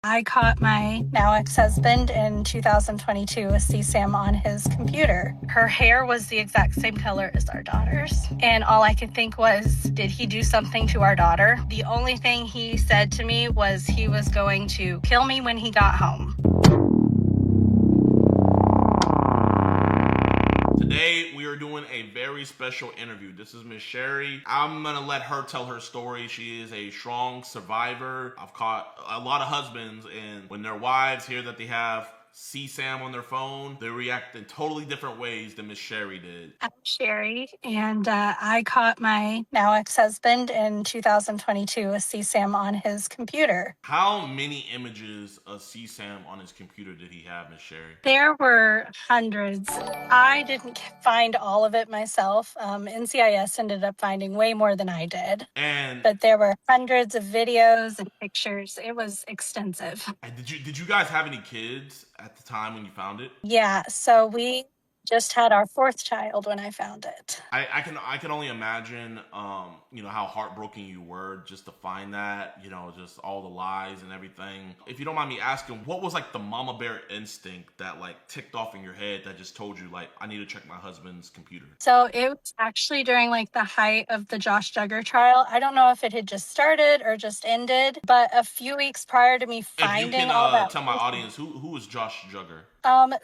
I caught my now ex-husband in 2022 with CSAM on his computer. Her hair was the exact same color as our daughter's. And all I could think was, did he do something to our daughter? The only thing he said to me was he was going to kill me when he got home. Today, we are doing a very special interview. This is Miss Sherry. I'm gonna let her tell her story. She is a strong survivor. I've caught a lot of husbands, and when their wives hear that they have CSAM on their phone, they react in totally different ways than Miss Sherry did. I'm Sherry, and I caught my now ex-husband in 2022 with CSAM on his computer. How many images of CSAM on his computer did he have, Miss Sherry? There were hundreds. I didn't find all of it myself. NCIS ended up finding way more than I did. But there were hundreds of videos and pictures. It was extensive. And did you guys have any kids at the time when you found it? Yeah, so we just had our fourth child when I found it. I can only imagine how heartbroken you were just to find that, just all the lies and everything. If you don't mind me asking, what was like the mama bear instinct that like ticked off in your head that just told you like, I need to check my husband's computer? So it was actually during like the height of the Josh Duggar trial. I don't know if it had just started or just ended, but a few weeks prior to me finding if you can, all that. Tell my audience who is Josh Duggar?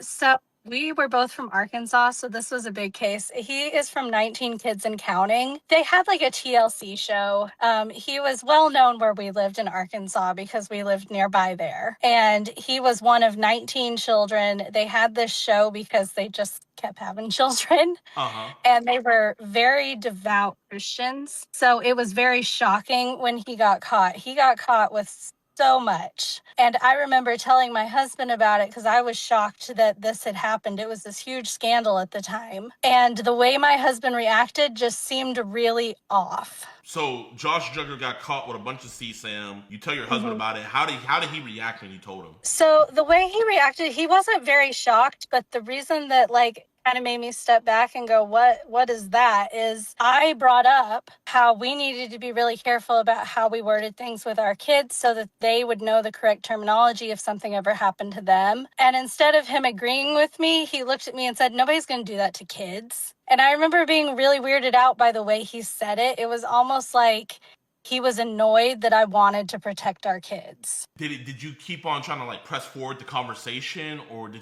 So we were both from Arkansas, so this was a big case. He is from 19 Kids and Counting. They had like a TLC show. He was well known where we lived in Arkansas because we lived nearby there. And he was one of 19 children. They had this show because they just kept having children. And they were very devout Christians. So it was very shocking when he got caught. He got caught with so much. And I remember telling my husband about it because I was shocked that this had happened. It was this huge scandal at the time. And the way my husband reacted just seemed really off. So Josh Duggar got caught with a bunch of CSAM. You tell your husband about it. How did he react when you told him? So the way he reacted, he wasn't very shocked, but the reason that kind of made me step back and go, what is that? Is I brought up how we needed to be really careful about how we worded things with our kids so that they would know the correct terminology if something ever happened to them. And instead of him agreeing with me, he looked at me and said, nobody's going to do that to kids. And I remember being really weirded out by the way he said it. It was almost like he was annoyed that I wanted to protect our kids. Did you keep on trying to like press forward the conversation, or did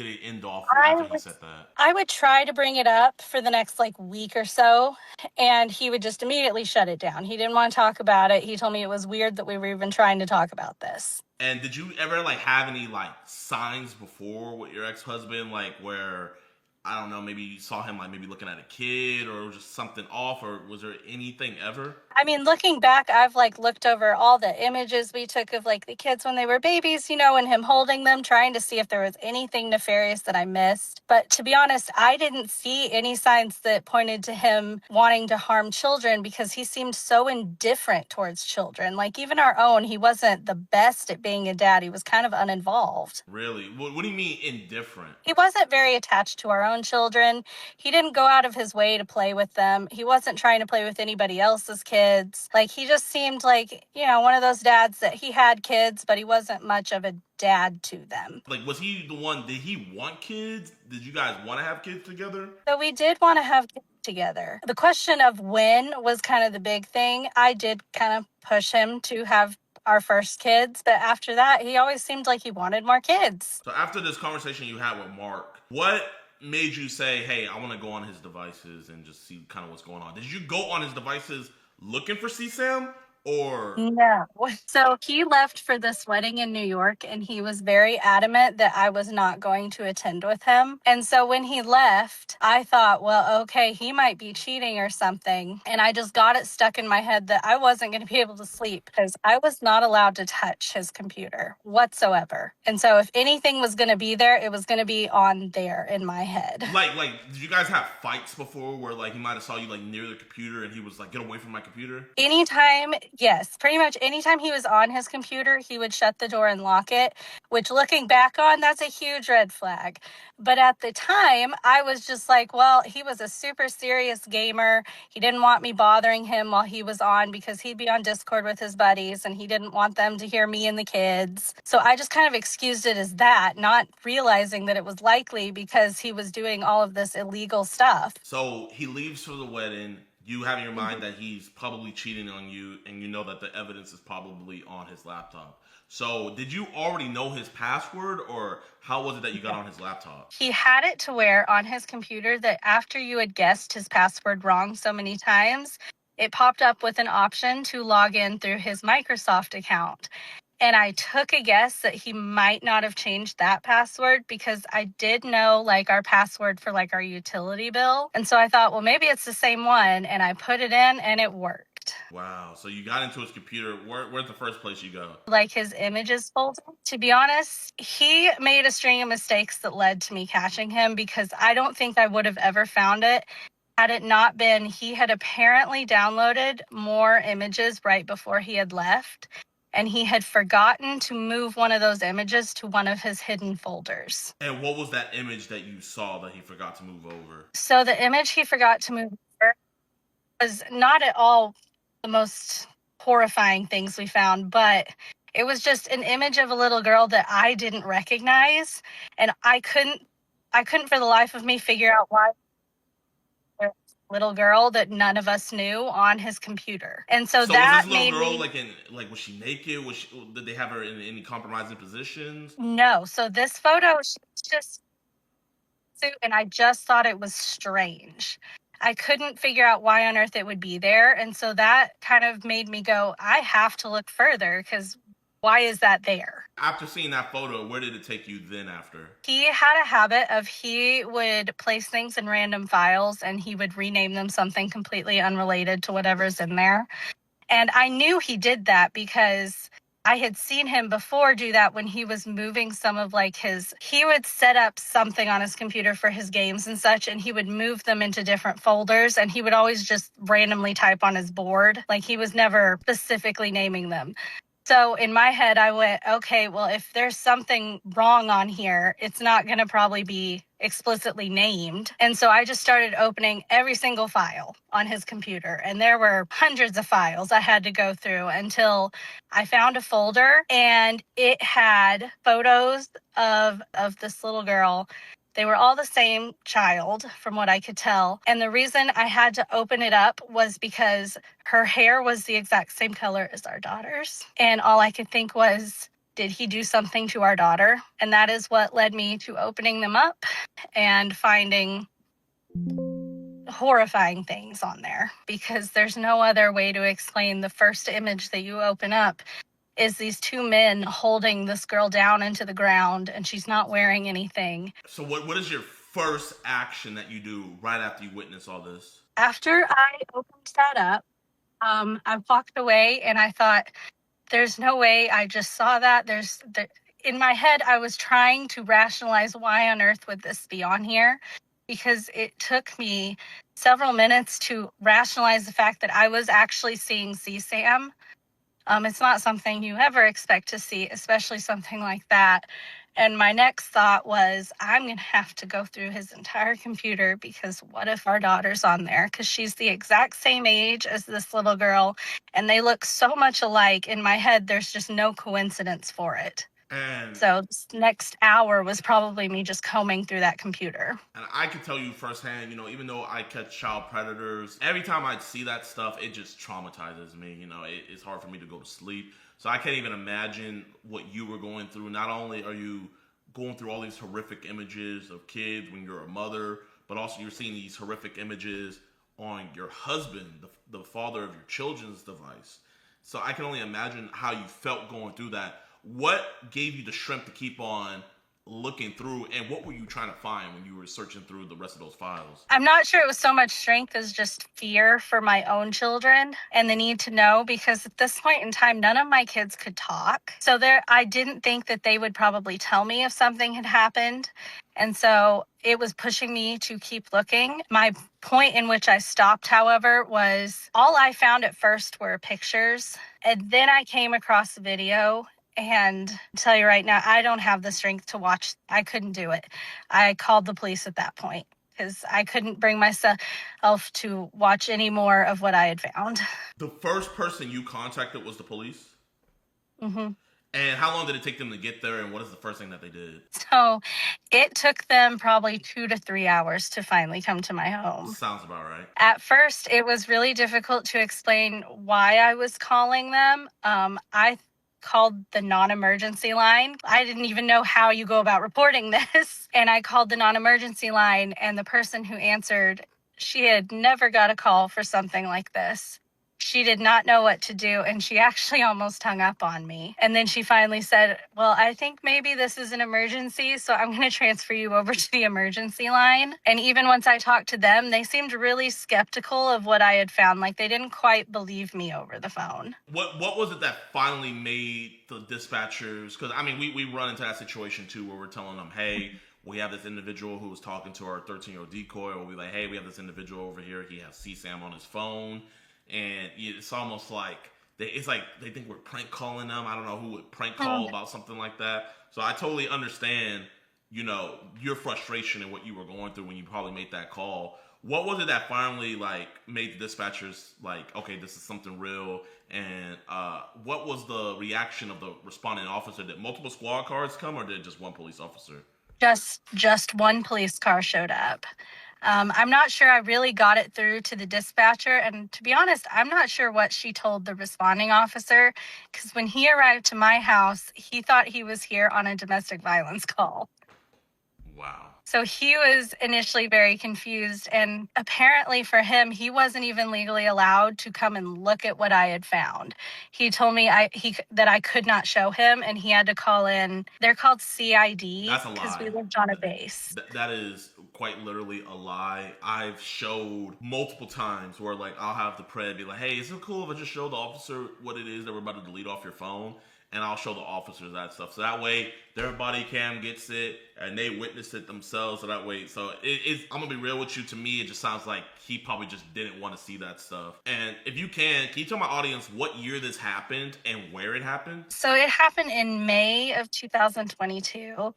it end off after he said that? I would try to bring it up for the next week or so, and he would just immediately shut it down. He didn't want to talk about it. He told me it was weird that we were even trying to talk about this. And did you ever have any signs before with your ex-husband, where, I don't know, maybe you saw him maybe looking at a kid or just something off, or was there anything ever? I mean, looking back, I've looked over all the images we took of the kids when they were babies, and him holding them, trying to see if there was anything nefarious that I missed. But to be honest, I didn't see any signs that pointed to him wanting to harm children because he seemed so indifferent towards children. Even our own, he wasn't the best at being a dad. He was kind of uninvolved. Really? What do you mean indifferent? He wasn't very attached to our own children. He didn't go out of his way to play with them. He wasn't trying to play with anybody else's kids. He just seemed one of those dads that he had kids, but he wasn't much of a dad to them. Was he the one, did he want kids? Did you guys want to have kids together? So we did want to have kids together. The question of when was kind of the big thing. I did kind of push him to have our first kids, but after that, he always seemed like he wanted more kids. So after this conversation you had with Mark, what made you say, hey, I want to go on his devices and just see kind of what's going on? Did you go on his devices looking for CSAM, or? No. So he left for this wedding in New York, and he was very adamant that I was not going to attend with him. And so when he left, I thought, well, okay, he might be cheating or something. And I just got it stuck in my head that I wasn't going to be able to sleep because I was not allowed to touch his computer whatsoever. And so if anything was going to be there, it was going to be on there in my head. Did you guys have fights before where he might have saw you near the computer and he was get away from my computer? Anytime Yes, pretty much anytime he was on his computer, he would shut the door and lock it, which looking back on, that's a huge red flag. But at the time, I was just like, well, he was a super serious gamer. He didn't want me bothering him while he was on because he'd be on Discord with his buddies and he didn't want them to hear me and the kids. So I just kind of excused it as that, not realizing that it was likely because he was doing all of this illegal stuff. So he leaves for the wedding. You have in your mind that he's probably cheating on you, and you know that the evidence is probably on his laptop. So did you already know his password, or how was it that you got on his laptop? He had it to where on his computer that after you had guessed his password wrong so many times, it popped up with an option to log in through his Microsoft account. And I took a guess that he might not have changed that password because I did know like our password for like our utility bill. And so I thought, well, maybe it's the same one. And I put it in and it worked. Wow. So you got into his computer. Where's the first place you go? Like his images folder. To be honest, he made a string of mistakes that led to me catching him because I don't think I would have ever found it had it not been he had apparently downloaded more images right before he had left. And he had forgotten to move one of those images to one of his hidden folders. And what was that image that you saw that he forgot to move over? So the image he forgot to move over was not at all the most horrifying things we found, but it was just an image of a little girl that I didn't recognize, and I couldn't for the life of me figure out why there was a little girl that none of us knew on his computer. And so that was this made little girl me was she naked? Did they have her in any compromising positions? no. So this photo, she was just suit, and I just thought it was strange. I couldn't figure out why on earth it would be there. And so that kind of made me go, I have to look further because why is that there? After seeing that photo, where did it take you then after? He had a habit of he would place things in random files and he would rename them something completely unrelated to whatever's in there. And I knew he did that because I had seen him before do that when he was moving some of like he would set up something on his computer for his games and such, and he would move them into different folders, and he would always just randomly type on his board. Like he was never specifically naming them. So in my head, I went, okay, well, if there's something wrong on here, it's not going to probably be explicitly named. And so I just started opening every single file on his computer. And there were hundreds of files I had to go through until I found a folder, and it had photos of this little girl. They were all the same child, from what I could tell. And the reason I had to open it up was because her hair was the exact same color as our daughter's. And all I could think was, did he do something to our daughter? And that is what led me to opening them up and finding horrifying things on there, because there's no other way to explain the first image that you open up is these two men holding this girl down into the ground, and she's not wearing anything. So what is your first action that you do right after you witness all this? After I opened that up, I walked away and I thought, there's no way I just saw that. In my head, I was trying to rationalize why on earth would this be on here, because it took me several minutes to rationalize the fact that I was actually seeing CSAM. It's not something you ever expect to see, especially something like that. And my next thought was, I'm going to have to go through his entire computer, because what if our daughter's on there? Because she's the exact same age as this little girl, and they look so much alike. In my head, there's just no coincidence for it. And so this next hour was probably me just combing through that computer. And I can tell you firsthand, even though I catch child predators, every time I see that stuff, it just traumatizes me. It's hard for me to go to sleep. So I can't even imagine what you were going through. Not only are you going through all these horrific images of kids when you're a mother, but also you're seeing these horrific images on your husband, the father of your children's device. So I can only imagine how you felt going through that. What gave you the strength to keep on looking through, and what were you trying to find when you were searching through the rest of those files? I'm not sure it was so much strength as just fear for my own children and the need to know, because at this point in time, none of my kids could talk. So I didn't think that they would probably tell me if something had happened. And so it was pushing me to keep looking. My point in which I stopped, however, was all I found at first were pictures. And then I came across a video. And I'll tell you right now, I don't have the strength to watch. I couldn't do it. I called the police at that point because I couldn't bring myself to watch any more of what I had found. The first person you contacted was the police? Mm-hmm. And how long did it take them to get there, and what is the first thing that they did? So it took them probably 2 to 3 hours to finally come to my home. Sounds about right. At first, it was really difficult to explain why I was calling them. I called the non-emergency line. I didn't even know how you go about reporting this. And I called the non-emergency line, and the person who answered, she had never got a call for something like this. She did not know what to do, and she actually almost hung up on me. And then she finally said, well, I think maybe this is an emergency, so I'm going to transfer you over to the emergency line. And even once I talked to them, they seemed really skeptical of what I had found. Like, they didn't quite believe me over the phone. What was it that finally made the dispatchers, because, I mean, we run into that situation, too, where we're telling them, hey, we have this individual who was talking to our 13-year-old decoy, or we'll be like, hey, we have this individual over here, he has CSAM on his phone. And it's almost like they think we're prank calling them. I don't know who would prank call about something like that. So I totally understand, your frustration and what you were going through when you probably made that call. What was it that finally made the dispatchers like, okay, this is something real? And what was the reaction of the responding officer? Did multiple squad cars come, or did just one police officer? Just one police car showed up. I'm not sure I really got it through to the dispatcher. And to be honest, I'm not sure what she told the responding officer, because when he arrived to my house, he thought he was here on a domestic violence call. Wow. So he was initially very confused. And apparently for him, he wasn't even legally allowed to come and look at what I had found. He told me that I could not show him, and he had to call in. They're called CID. That's a lie. Because we lived on a base. That is quite literally a lie. I've showed multiple times where I'll have the pred be like, hey, is it cool if I just show the officer what it is that we're about to delete off your phone? And I'll show the officers that stuff. So that way, their body cam gets it, and they witness it themselves. So that way, I'm going to be real with you. To me, it just sounds like he probably just didn't want to see that stuff. And if you can you tell my audience what year this happened and where it happened? So it happened in May of 2022.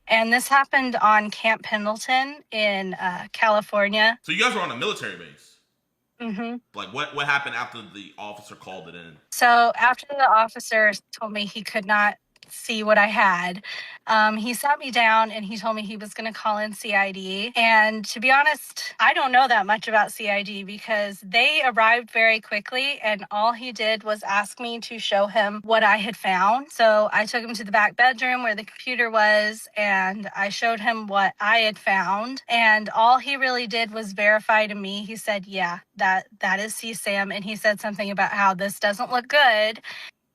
And this happened on Camp Pendleton in California. So you guys were on a military base? Mm-hmm. What happened after the officer called it in? So after the officer told me he could not see what I had, he sat me down and he told me he was going to call in CID. And to be honest, I don't know that much about CID because they arrived very quickly, and all he did was ask me to show him what I had found. So I took him to the back bedroom where the computer was, and I showed him what I had found. And all he really did was verify to me. He said, yeah, that is CSAM. And he said something about how this doesn't look good.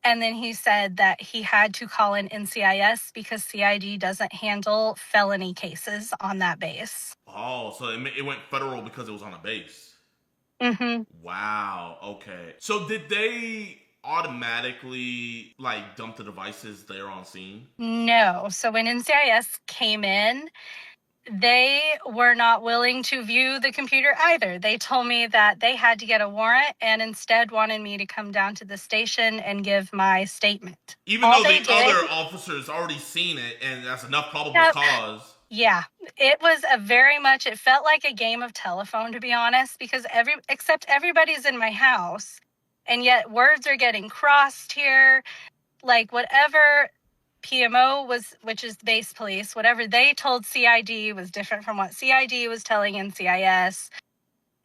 And then he said that he had to call in NCIS because CID doesn't handle felony cases on that base. Oh, so it went federal because it was on a base. Mm-hmm. Wow, okay. So did they automatically dump the devices there on scene? No. So when NCIS came in, they were not willing to view the computer either. They told me that they had to get a warrant and instead wanted me to come down to the station and give my statement. Even though the other officers already seen it and that's enough probable cause. Yeah, it was it felt like a game of telephone, to be honest, because except everybody's in my house, and yet words are getting crossed here. Whatever PMO was, which is base police, whatever they told CID was different from what CID was telling NCIS.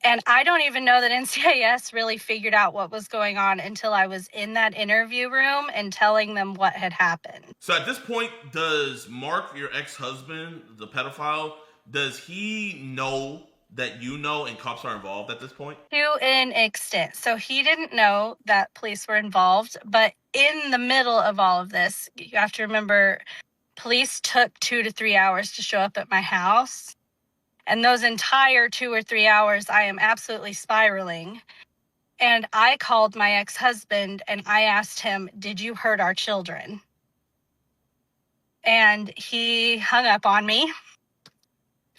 And I don't even know that NCIS really figured out what was going on until I was in that interview room and telling them what had happened. So at this point, does Mark, your ex-husband, the pedophile, does he know that you know and cops are involved at this point? To an extent. So he didn't know that police were involved, but in the middle of all of this, you have to remember, police took 2 to 3 hours to show up at my house. And those entire 2 or 3 hours, I am absolutely spiraling. And I called my ex-husband and I asked him, did you hurt our children? And he hung up on me.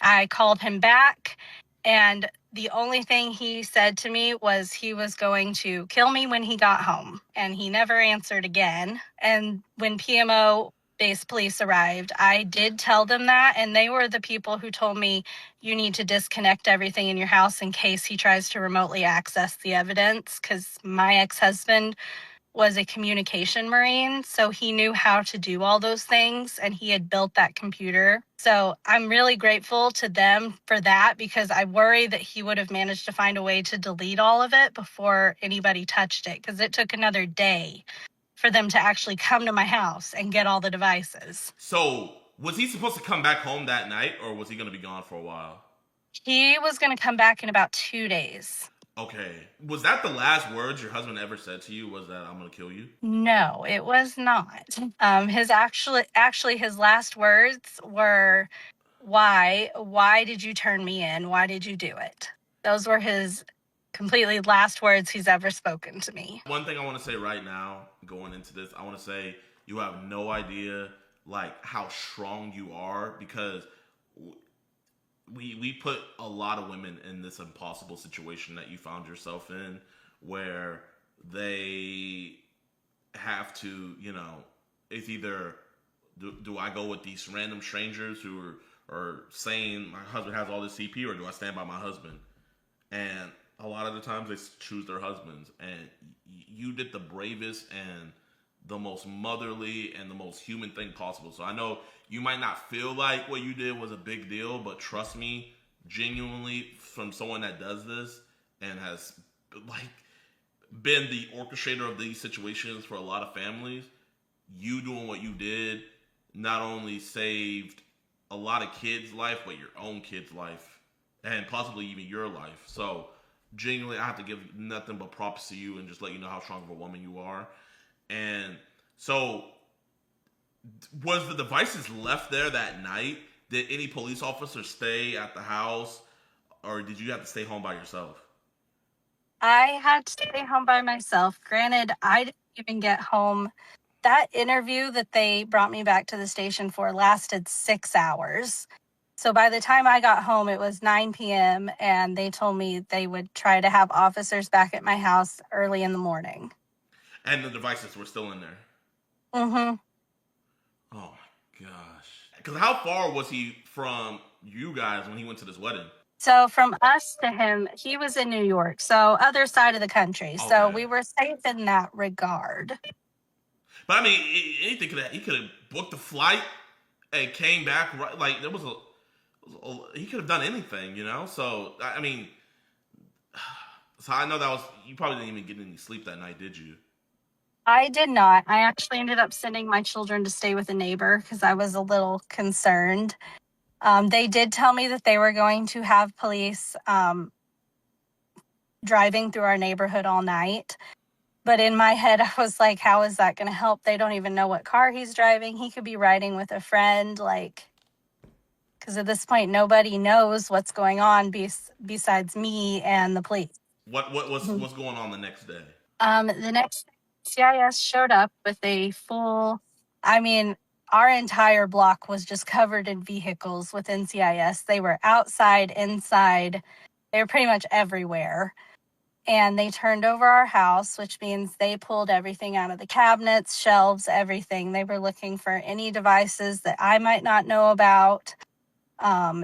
I called him back, and the only thing he said to me was he was going to kill me when he got home, and he never answered again. And when PMO based police arrived, I did tell them that, and they were the people who told me you need to disconnect everything in your house in case he tries to remotely access the evidence, because my ex-husband was a communication Marine, so he knew how to do all those things, and he had built that computer. So I'm really grateful to them for that, because I worry that he would have managed to find a way to delete all of it before anybody touched it, because it took another day for them to actually come to my house and get all the devices. So, was he supposed to come back home that night, or was he going to be gone for a while? He was going to come back in about 2 days. Okay. Was that the last words your husband ever said to you? Was that "I'm gonna kill you"? No, it was not. His actually his last words were, Why did you turn me in? Why did you do it?" Those were his completely last words he's ever spoken to me. One thing I want to say right now, going into this, I want to say you have no idea like how strong you are, because we put a lot of women in this impossible situation that you found yourself in, where they have to, it's either do I go with these random strangers who are saying my husband has all this CP, or do I stand by my husband? And a lot of the times they choose their husbands, and you did the bravest and the most motherly and the most human thing possible. So I know you might not feel like what you did was a big deal, but trust me, genuinely, from someone that does this and has like been the orchestrator of these situations for a lot of families, you doing what you did not only saved a lot of kids' life, but your own kid's life, and possibly even your life. So genuinely, I have to give nothing but props to you and just let you know how strong of a woman you are. And so, was the devices left there that night? Did any police officers stay at the house, or did you have to stay home by yourself? I had to stay home by myself. Granted, I didn't even get home. That interview that they brought me back to the station for lasted 6 hours. So by the time I got home, it was 9 p.m., and they told me they would try to have officers back at my house early in the morning. And the devices were still in there. Mm-hmm. Oh my gosh. Because how far was he from you guys when he went to this wedding? So from us to him, he was in New York, so other side of the country. So Okay. we were safe in that regard. But I mean, anything he could have booked a flight and came back right. Like there was he could have done anything, So I mean, so I know that was, you probably didn't even get any sleep that night, did you? I did not. I actually ended up sending my children to stay with a neighbor because I was a little concerned. They did tell me that they were going to have police driving through our neighborhood all night. But in my head, I was like, how is that going to help? They don't even know what car he's driving. He could be riding with a friend, because at this point, nobody knows what's going on besides me and the police. What's going on the next day? The next CIS showed up with a full, our entire block was just covered in vehicles with NCIS. They were outside, inside, they were pretty much everywhere. And they turned over our house, which means they pulled everything out of the cabinets, shelves, everything. They were looking for any devices that I might not know about.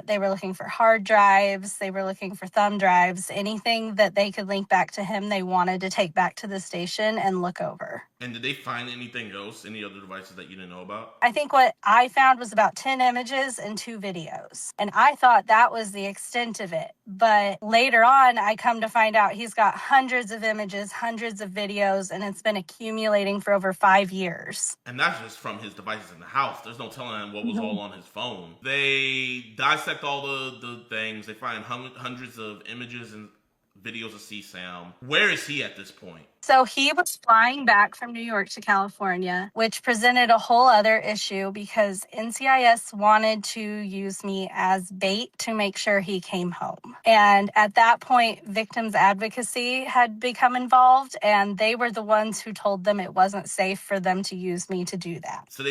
They were looking for hard drives. They were looking for thumb drives. Anything that they could link back to him, they wanted to take back to the station and look over. And did they find anything else? Any other devices that you didn't know about? I think what I found was about 10 images and 2 videos. And I thought that was the extent of it. But later on, I come to find out he's got hundreds of images, hundreds of videos, and it's been accumulating for over 5 years. And that's just from his devices in the house. There's no telling what was all on his phone. They dissect all the things. They find hundreds of images and videos of CSAM. Where is he at this point? So he was flying back from New York to California, which presented a whole other issue because NCIS wanted to use me as bait to make sure he came home. And at that point, victims advocacy had become involved, and they were the ones who told them it wasn't safe for them to use me to do that. So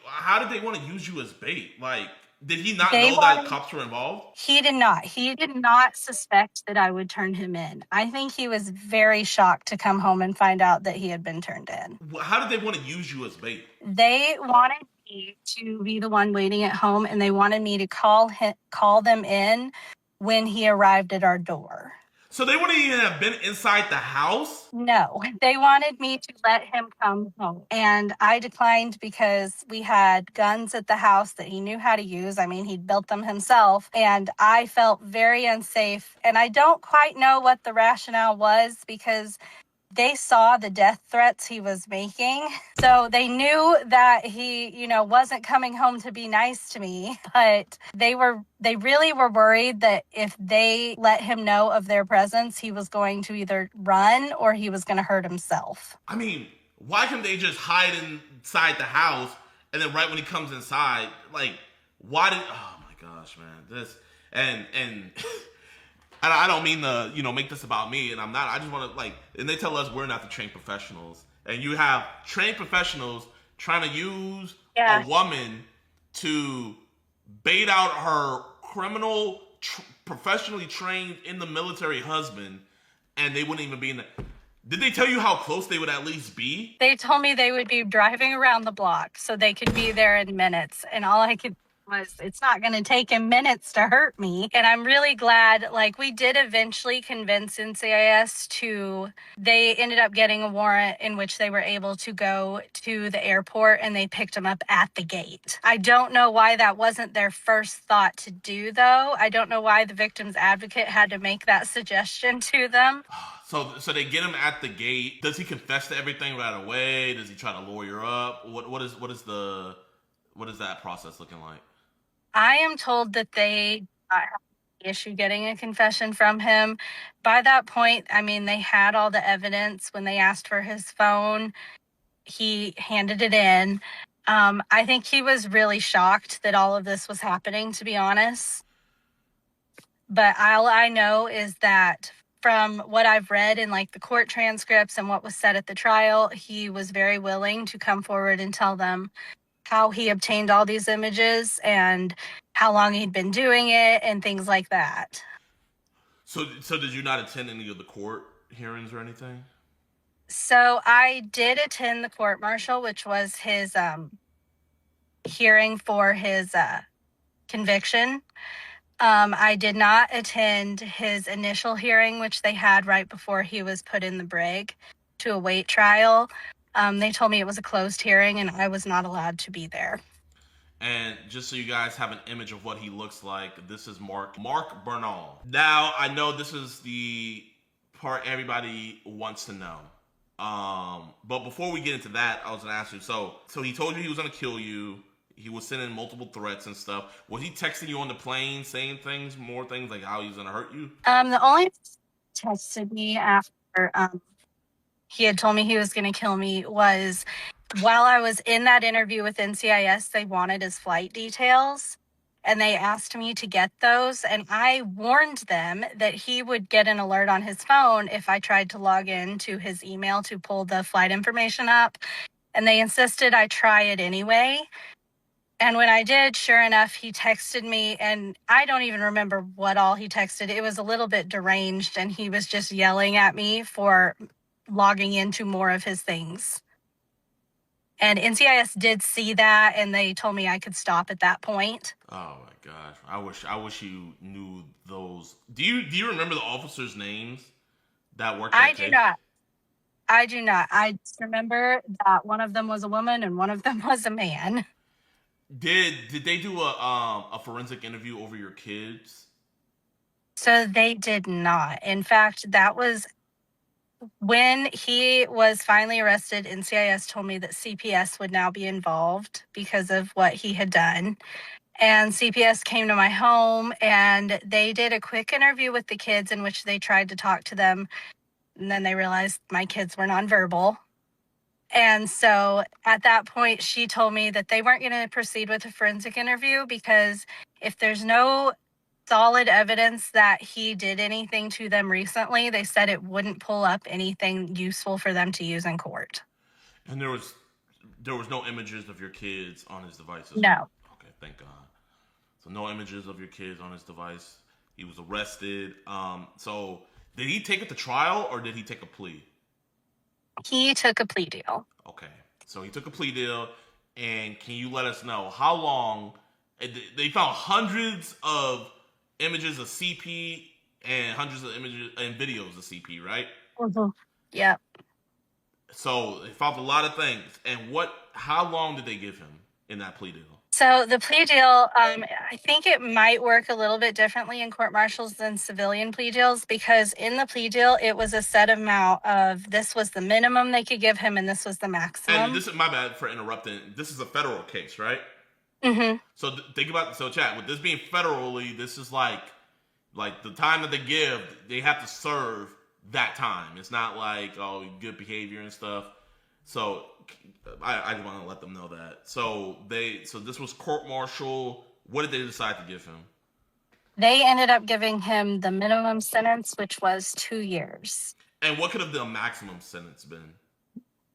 how did they want to use you as bait? Like, Did he not They know that wanted cops were involved? He did not. He did not suspect that I would turn him in. I think he was very shocked to come home and find out that he had been turned in. How did they want to use you as bait? They wanted me to be the one waiting at home, and they wanted me to call them in when he arrived at our door. So they wouldn't even have been inside the house? No, they wanted me to let him come home. And I declined because we had guns at the house that he knew how to use. I mean, he'd built them himself. And I felt very unsafe. And I don't quite know what the rationale was because they saw the death threats he was making. So they knew that he, wasn't coming home to be nice to me, but they really were worried that if they let him know of their presence, he was going to either run or he was going to hurt himself. I mean, why couldn't they just hide inside the house and then right when he comes inside, like, why did, oh my gosh, man, this, and I don't mean to, make this about me, and I'm not. I just want to, and they tell us we're not the trained professionals. And you have trained professionals trying to use a woman to bait out her criminal, professionally trained in the military husband, and they wouldn't even be in the... Did they tell you how close they would at least be? They told me they would be driving around the block so they could be there in minutes. And all I could was, it's not going to take him minutes to hurt me. And I'm really glad, we did eventually convince NCIS they ended up getting a warrant in which they were able to go to the airport and they picked him up at the gate. I don't know why that wasn't their first thought to do, though. I don't know why the victim's advocate had to make that suggestion to them. So they get him at the gate. Does he confess to everything right away? Does he try to lawyer up? What is that process looking like? I am told that they have the issue getting a confession from him. By that point, I mean, they had all the evidence. When they asked for his phone, he handed it in. I think he was really shocked that all of this was happening, to be honest. But all I know is that from what I've read in the court transcripts and what was said at the trial, he was very willing to come forward and tell them how he obtained all these images and how long he'd been doing it and things like that. So did you not attend any of the court hearings or anything? So I did attend the court martial, which was his hearing for his conviction. I did not attend his initial hearing, which they had right before he was put in the brig to await trial. They told me it was a closed hearing and I was not allowed to be there. And just so you guys have an image of what he looks like, this is Mark Bernal. Now, I know this is the part everybody wants to know. But before we get into that, I was going to ask you, so he told you he was going to kill you. He was sending multiple threats and stuff. Was he texting you on the plane, saying more things like how he was going to hurt you? The only texted me after he had told me he was going to kill me was while I was in that interview with NCIS, they wanted his flight details and they asked me to get those. And I warned them that he would get an alert on his phone if I tried to log in to his email to pull the flight information up. And they insisted I try it anyway. And when I did, sure enough, he texted me, and I don't even remember what all he texted. It was a little bit deranged, and he was just yelling at me for logging into more of his things. And NCIS did see that, and they told me I could stop at that point. Oh my gosh, I wish you knew those. Do you remember the officers' names that worked? I do not. I do not. I just remember that one of them was a woman and one of them was a man. Did they do a forensic interview over your kids? So they did not. In fact, that was when he was finally arrested. NCIS told me that CPS would now be involved because of what he had done. And CPS came to my home and they did a quick interview with the kids in which they tried to talk to them. And then they realized my kids were nonverbal. And so at that point, she told me that they weren't going to proceed with a forensic interview because if there's no solid evidence that he did anything to them recently, they said it wouldn't pull up anything useful for them to use in court. And there was no images of your kids on his devices? No. Okay, thank God. So no images of your kids on his device. He was arrested. So did he take it to trial or did he take a plea? He took a plea deal. Okay. So he took a plea deal, and can you let us know how long they found hundreds of images of CP and hundreds of images and videos of CP, right? Mhm. Yep. So they found a lot of things. And how long did they give him in that plea deal? So the plea deal, I think it might work a little bit differently in court martials than civilian plea deals, because in the plea deal, it was a set amount of this was the minimum they could give him and this was the And maximum. this is my bad for interrupting. This is a federal case, right? Mm-hmm. So think about chat with this being federally. This is like the time that they give, they have to serve that time. It's not like good behavior and stuff. So I just want to let them know that. So this was court martial. What did they decide to give him? They ended up giving him the minimum sentence, which was 2 years. And what could have the maximum sentence been?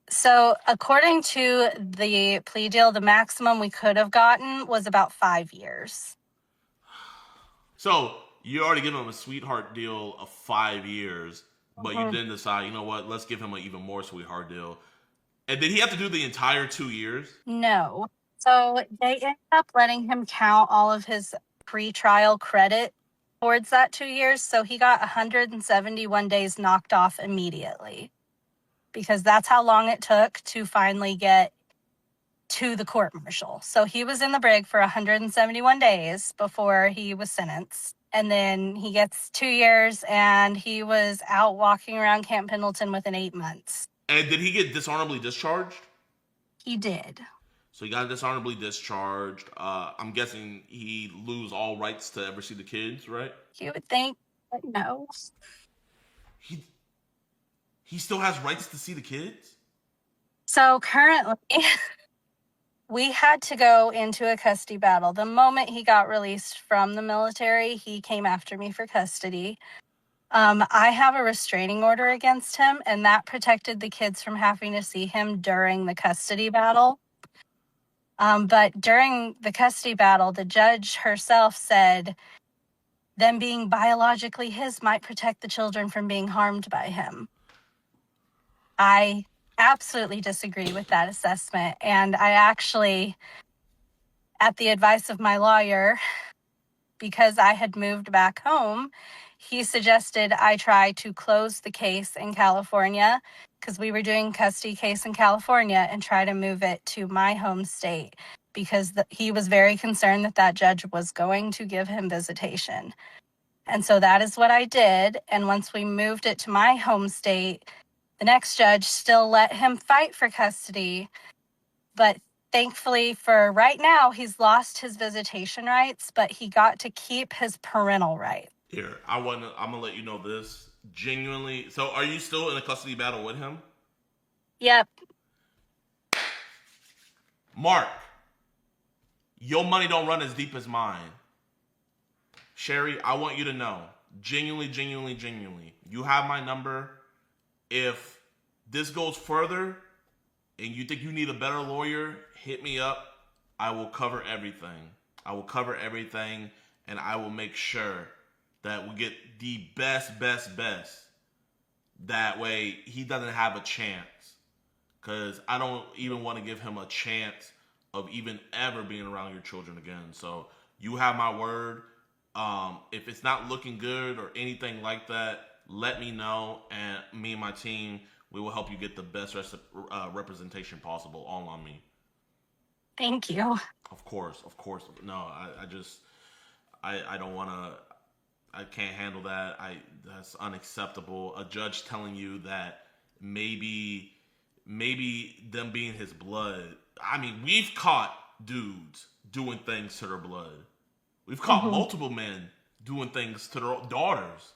So according to the plea deal, the maximum we could have gotten was about 5 years. So you already given him a sweetheart deal of 5 years, but you didn't decide, you know what, let's give him an even more sweetheart deal. And did he have to do the entire 2 years? No. So they ended up letting him count all of his pre-trial credit towards that 2 years. So he got 171 days knocked off immediately, because that's how long it took to finally get to the court martial. So he was in the brig for 171 days before he was sentenced. And then he gets 2 years, and he was out walking around Camp Pendleton within 8 months. And did he get dishonorably discharged? He did. So he got dishonorably discharged. I'm guessing he lose all rights to ever see the kids, right? You would think, but no. He still has rights to see the kids? So currently, we had to go into a custody battle. The moment he got released from the military, he came after me for custody. I have a restraining order against him, and that protected the kids from having to see him during the custody battle. But during the custody battle, the judge herself said them being biologically his might protect the children from being harmed by him. I absolutely disagree with that assessment. And I actually, at the advice of my lawyer, because I had moved back home, he suggested I try to close the case in California, because we were doing custody case in California, and try to move it to my home state, because he was very concerned that that judge was going to give him visitation. And so that is what I did. And once we moved it to my home state, the next judge still let him fight for custody. But thankfully for right now, he's lost his visitation rights, but he got to keep his parental rights. Here, I'm gonna let you know this. Genuinely, so are you still in a custody battle with him? Yep. Mark, your money don't run as deep as mine. Sherry, I want you to know, genuinely, you have my number. If this goes further and you think you need a better lawyer, hit me up. I will cover everything. And I will make sure that we get the best. That way he doesn't have a chance. Because I don't even want to give him a chance of even ever being around your children again. So you have my word. If it's not looking good or anything like that, let me know, and me and my team, we will help you get the best representation possible, all on me. Thank you. Of course. No, I don't want to, I can't handle that. That's unacceptable. A judge telling you that maybe them being his blood. I mean, we've caught dudes doing things to their blood. We've caught multiple men doing things to their daughters,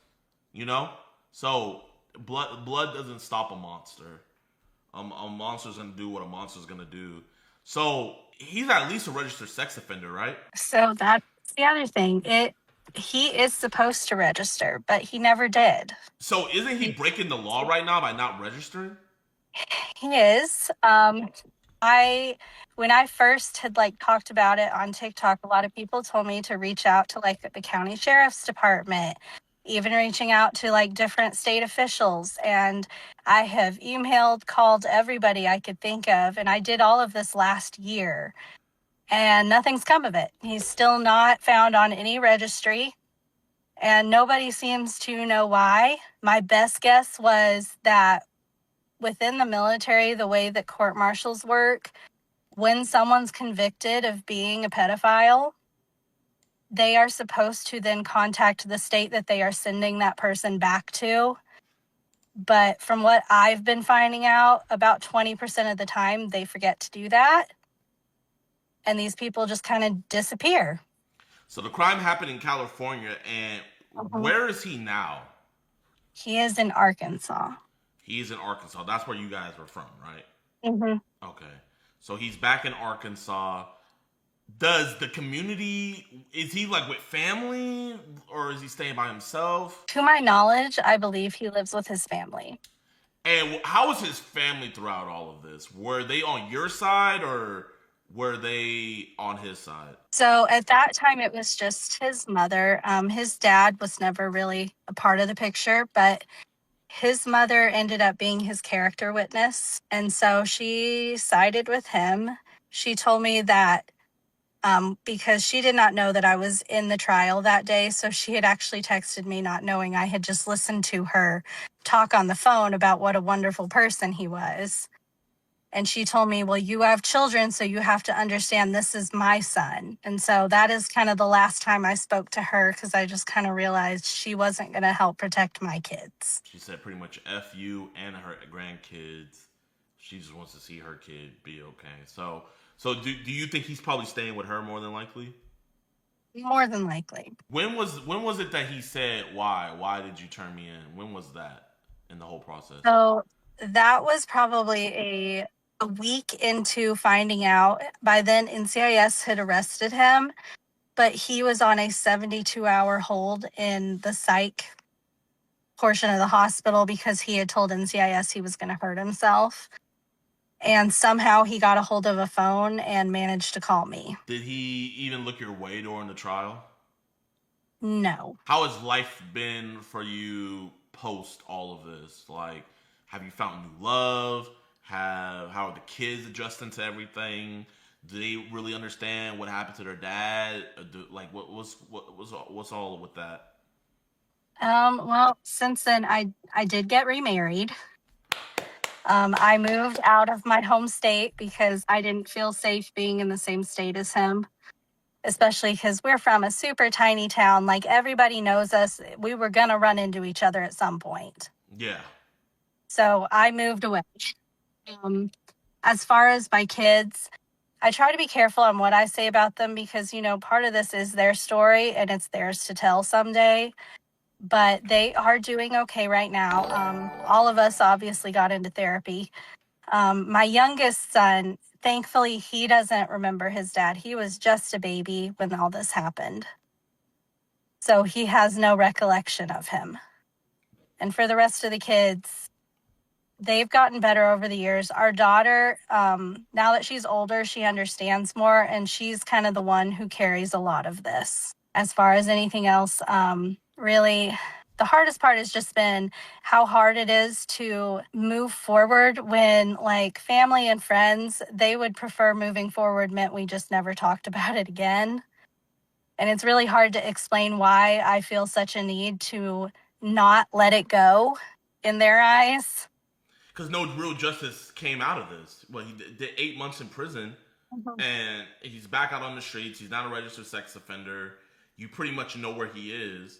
you know? So blood doesn't stop a monster. A monster's gonna do what a monster's gonna do. So he's at least a registered sex offender, right? So that's the other thing. He is supposed to register, but he never did. So isn't he breaking the law right now by not registering? He is. When I first had like talked about it on TikTok, a lot of people told me to reach out to like the county sheriff's department, even reaching out to like different state officials. And I have emailed, called everybody I could think of. And I did all of this last year and nothing's come of it. He's still not found on any registry and nobody seems to know why. My best guess was that within the military, the way that court martials work, when someone's convicted of being a pedophile, they are supposed to then contact the state that they are sending that person back to. But from what I've been finding out, about 20% of the time, they forget to do that. And these people just kind of disappear. So the crime happened in California, and where is he now? He is in Arkansas. He's in Arkansas. That's where you guys were from, right? Mm-hmm. Okay. So he's back in Arkansas. Does the community, is he like with family or is he staying by himself? To my knowledge, I believe he lives with his family. And how was his family throughout all of this? Were they on your side or were they on his side? So at that time, it was just his mother. His dad was never really a part of the picture, but his mother ended up being his character witness. And so she sided with him. She told me that because she did not know that I was in the trial that day. So she had actually texted me, not knowing I had just listened to her talk on the phone about what a wonderful person he was. And she told me, well, you have children, so you have to understand this is my son. And so that is kind of the last time I spoke to her because I just kind of realized she wasn't going to help protect my kids. She said pretty much F you and her grandkids. She just wants to see her kid be okay. So do you think he's probably staying with her more than likely? More than likely. When was it that he said why? Why did you turn me in? When was that in the whole process? So that was probably a week into finding out. By then, NCIS had arrested him, but he was on a 72-hour hold in the psych portion of the hospital because he had told NCIS he was going to hurt himself. And somehow he got a hold of a phone and managed to call me. Did he even look your way during the trial? No. How has life been for you post all of this? Like, have you found new love? How are the kids adjusting to everything? Do they really understand what happened to their dad? What's all with that? Well, since then I did get remarried. I moved out of my home state because I didn't feel safe being in the same state as him, especially because we're from a super tiny town. Like everybody knows us. We were going to run into each other at some point. Yeah. So I moved away. As far as my kids, I try to be careful on what I say about them because, part of this is their story and it's theirs to tell someday. But they are doing okay right now. All of us obviously got into therapy. My youngest son, thankfully, he doesn't remember his dad. He was just a baby when all this happened. So he has no recollection of him. And for the rest of the kids, they've gotten better over the years. Our daughter, now that she's older, she understands more, and she's kind of the one who carries a lot of this. As far as anything else, really, the hardest part has just been how hard it is to move forward when, like, family and friends, they would prefer moving forward meant we just never talked about it again. And it's really hard to explain why I feel such a need to not let it go in their eyes. Because no real justice came out of this. Well, he did 8 months in prison, and he's back out on the streets. He's not a registered sex offender. You pretty much know where he is.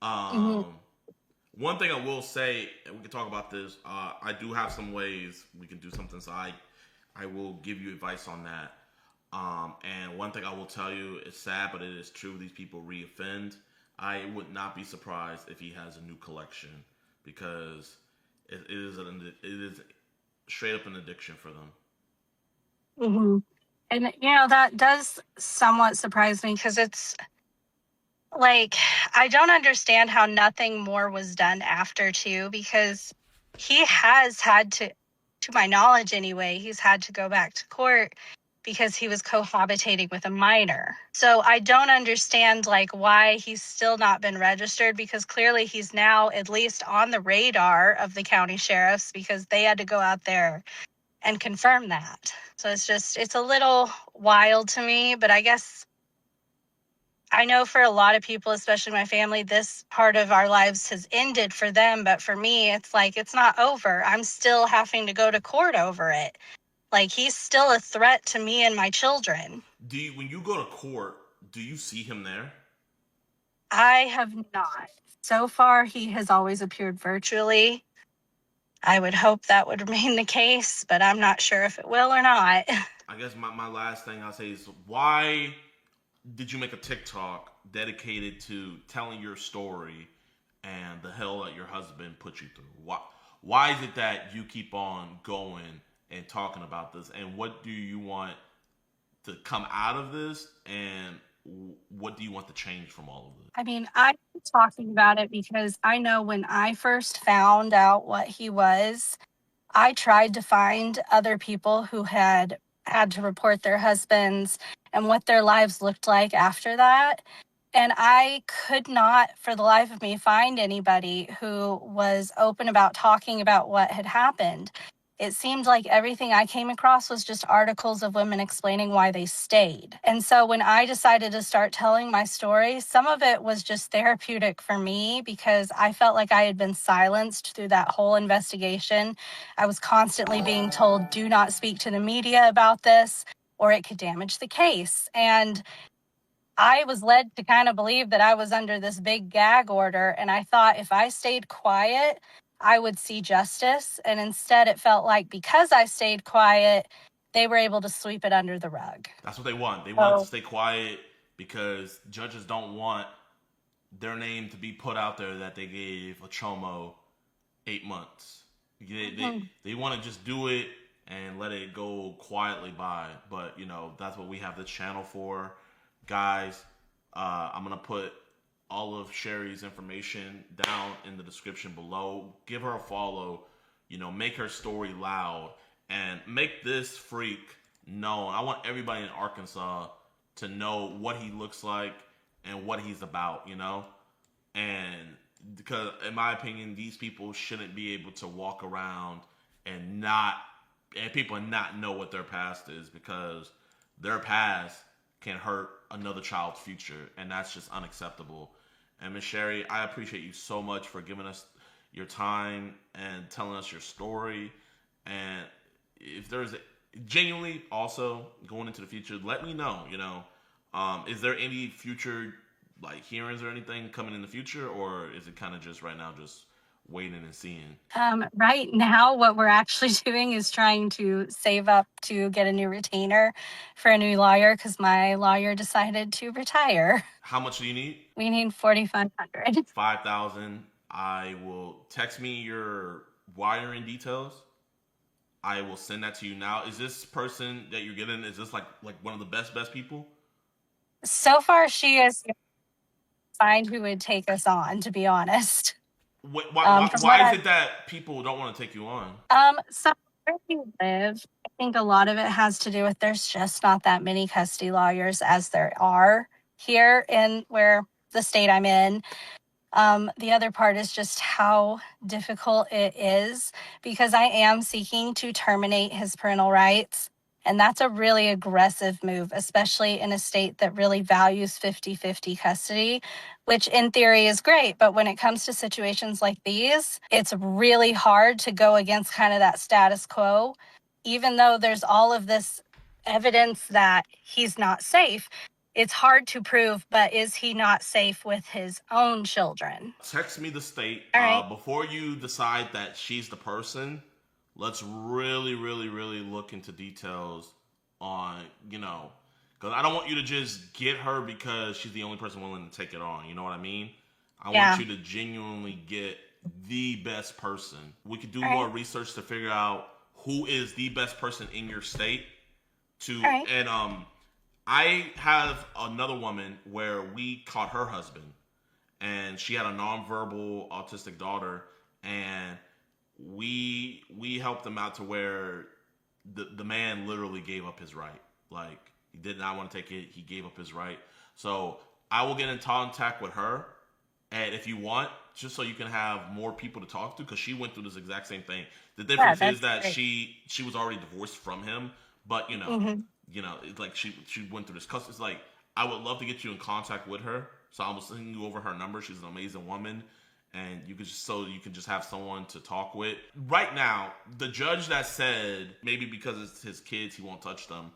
One thing I will say, and we can talk about this. I do have some ways we can do something, so I will give you advice on that. And one thing I will tell you, it's sad, but it is true. These people reoffend. I would not be surprised if he has a new collection because it is straight up an addiction for them. Mm-hmm. And, that does somewhat surprise me because it's like, I don't understand how nothing more was done after too, because he has had to, to my knowledge anyway, he's had to go back to court because he was cohabitating with a minor. So I don't understand like why he's still not been registered, because clearly he's now at least on the radar of the county sheriffs because they had to go out there and confirm that. So it's a little wild to me, but I guess I know for a lot of people, especially my family, this part of our lives has ended for them. But for me, it's like, it's not over. I'm still having to go to court over it. Like, he's still a threat to me and my children. When you go to court, do you see him there? I have not. So far, he has always appeared virtually. I would hope that would remain the case, but I'm not sure if it will or not. I guess my last thing I'll say is, why did you make a TikTok dedicated to telling your story and the hell that your husband put you through? Why is it that you keep on going and talking about this? And what do you want to come out of this? And what do you want to change from all of this? I mean, I'm talking about it because I know when I first found out what he was, I tried to find other people who had had to report their husbands and what their lives looked like after that. And I could not, for the life of me, find anybody who was open about talking about what had happened. It seemed like everything I came across was just articles of women explaining why they stayed. And so when I decided to start telling my story, some of it was just therapeutic for me because I felt like I had been silenced through that whole investigation. I was constantly being told, do not speak to the media about this, or it could damage the case. And I was led to kind of believe that I was under this big gag order. And I thought if I stayed quiet, I would see justice. And instead, it felt like because I stayed quiet, they were able to sweep it under the rug. That's what they want. They want to stay quiet because judges don't want their name to be put out there that they gave a chomo 8 months. They want to just do it and let it go quietly by. But, that's what we have this channel for. Guys, I'm going to put all of Sherry's information down in the description below. Give her a follow. Make her story loud. And make this freak known. I want everybody in Arkansas to know what he looks like and what he's about, And because, in my opinion, these people shouldn't be able to walk around and people not know what their past is, because their past can hurt another child's future, and that's just unacceptable. And Miss Sherry, I appreciate you so much for giving us your time and telling us your story. And if there's genuinely also going into the future, let me know. Is there any future like hearings or anything coming in the future, or is it kind of just right now just waiting and seeing? Right now, what we're actually doing is trying to save up to get a new retainer for a new lawyer because my lawyer decided to retire. How much do you need? We need $4,500. 5,000. I will text me your wiring details. I will send that to you now. Is this person that you're getting, is this like one of the best people? So far, she is find who would take us on, to be honest. Why is it that people don't want to take you on? So where we live, I think a lot of it has to do with there's just not that many custody lawyers as there are here in where the state I'm in. The other part is just how difficult it is because I am seeking to terminate his parental rights. And that's a really aggressive move, especially in a state that really values 50-50 custody, which in theory is great. But when it comes to situations like these, it's really hard to go against kind of that status quo, even though there's all of this evidence that he's not safe. It's hard to prove, but is he not safe with his own children? Text me the state. All right. Before you decide that she's the person, let's really, really, really look into details on, because I don't want you to just get her because she's the only person willing to take it on. You know what I mean? I want you to genuinely get the best person. We could do more research to figure out who is the best person in your state. And I have another woman where we caught her husband, and she had a nonverbal autistic daughter, and we helped him out to where the man literally gave up his right. Like, he did not want to take it. He gave up his right. So I will get in contact with her, and if you want, just so you can have more people to talk to, because she went through this exact same thing. The difference is that great. she was already divorced from him, but you know, it's like she went through this. Cause it's like, I would love to get you in contact with her, so I'm sending you over her number. She's an amazing woman, and you can just have someone to talk with. Right now, the judge that said maybe because it's his kids he won't touch them,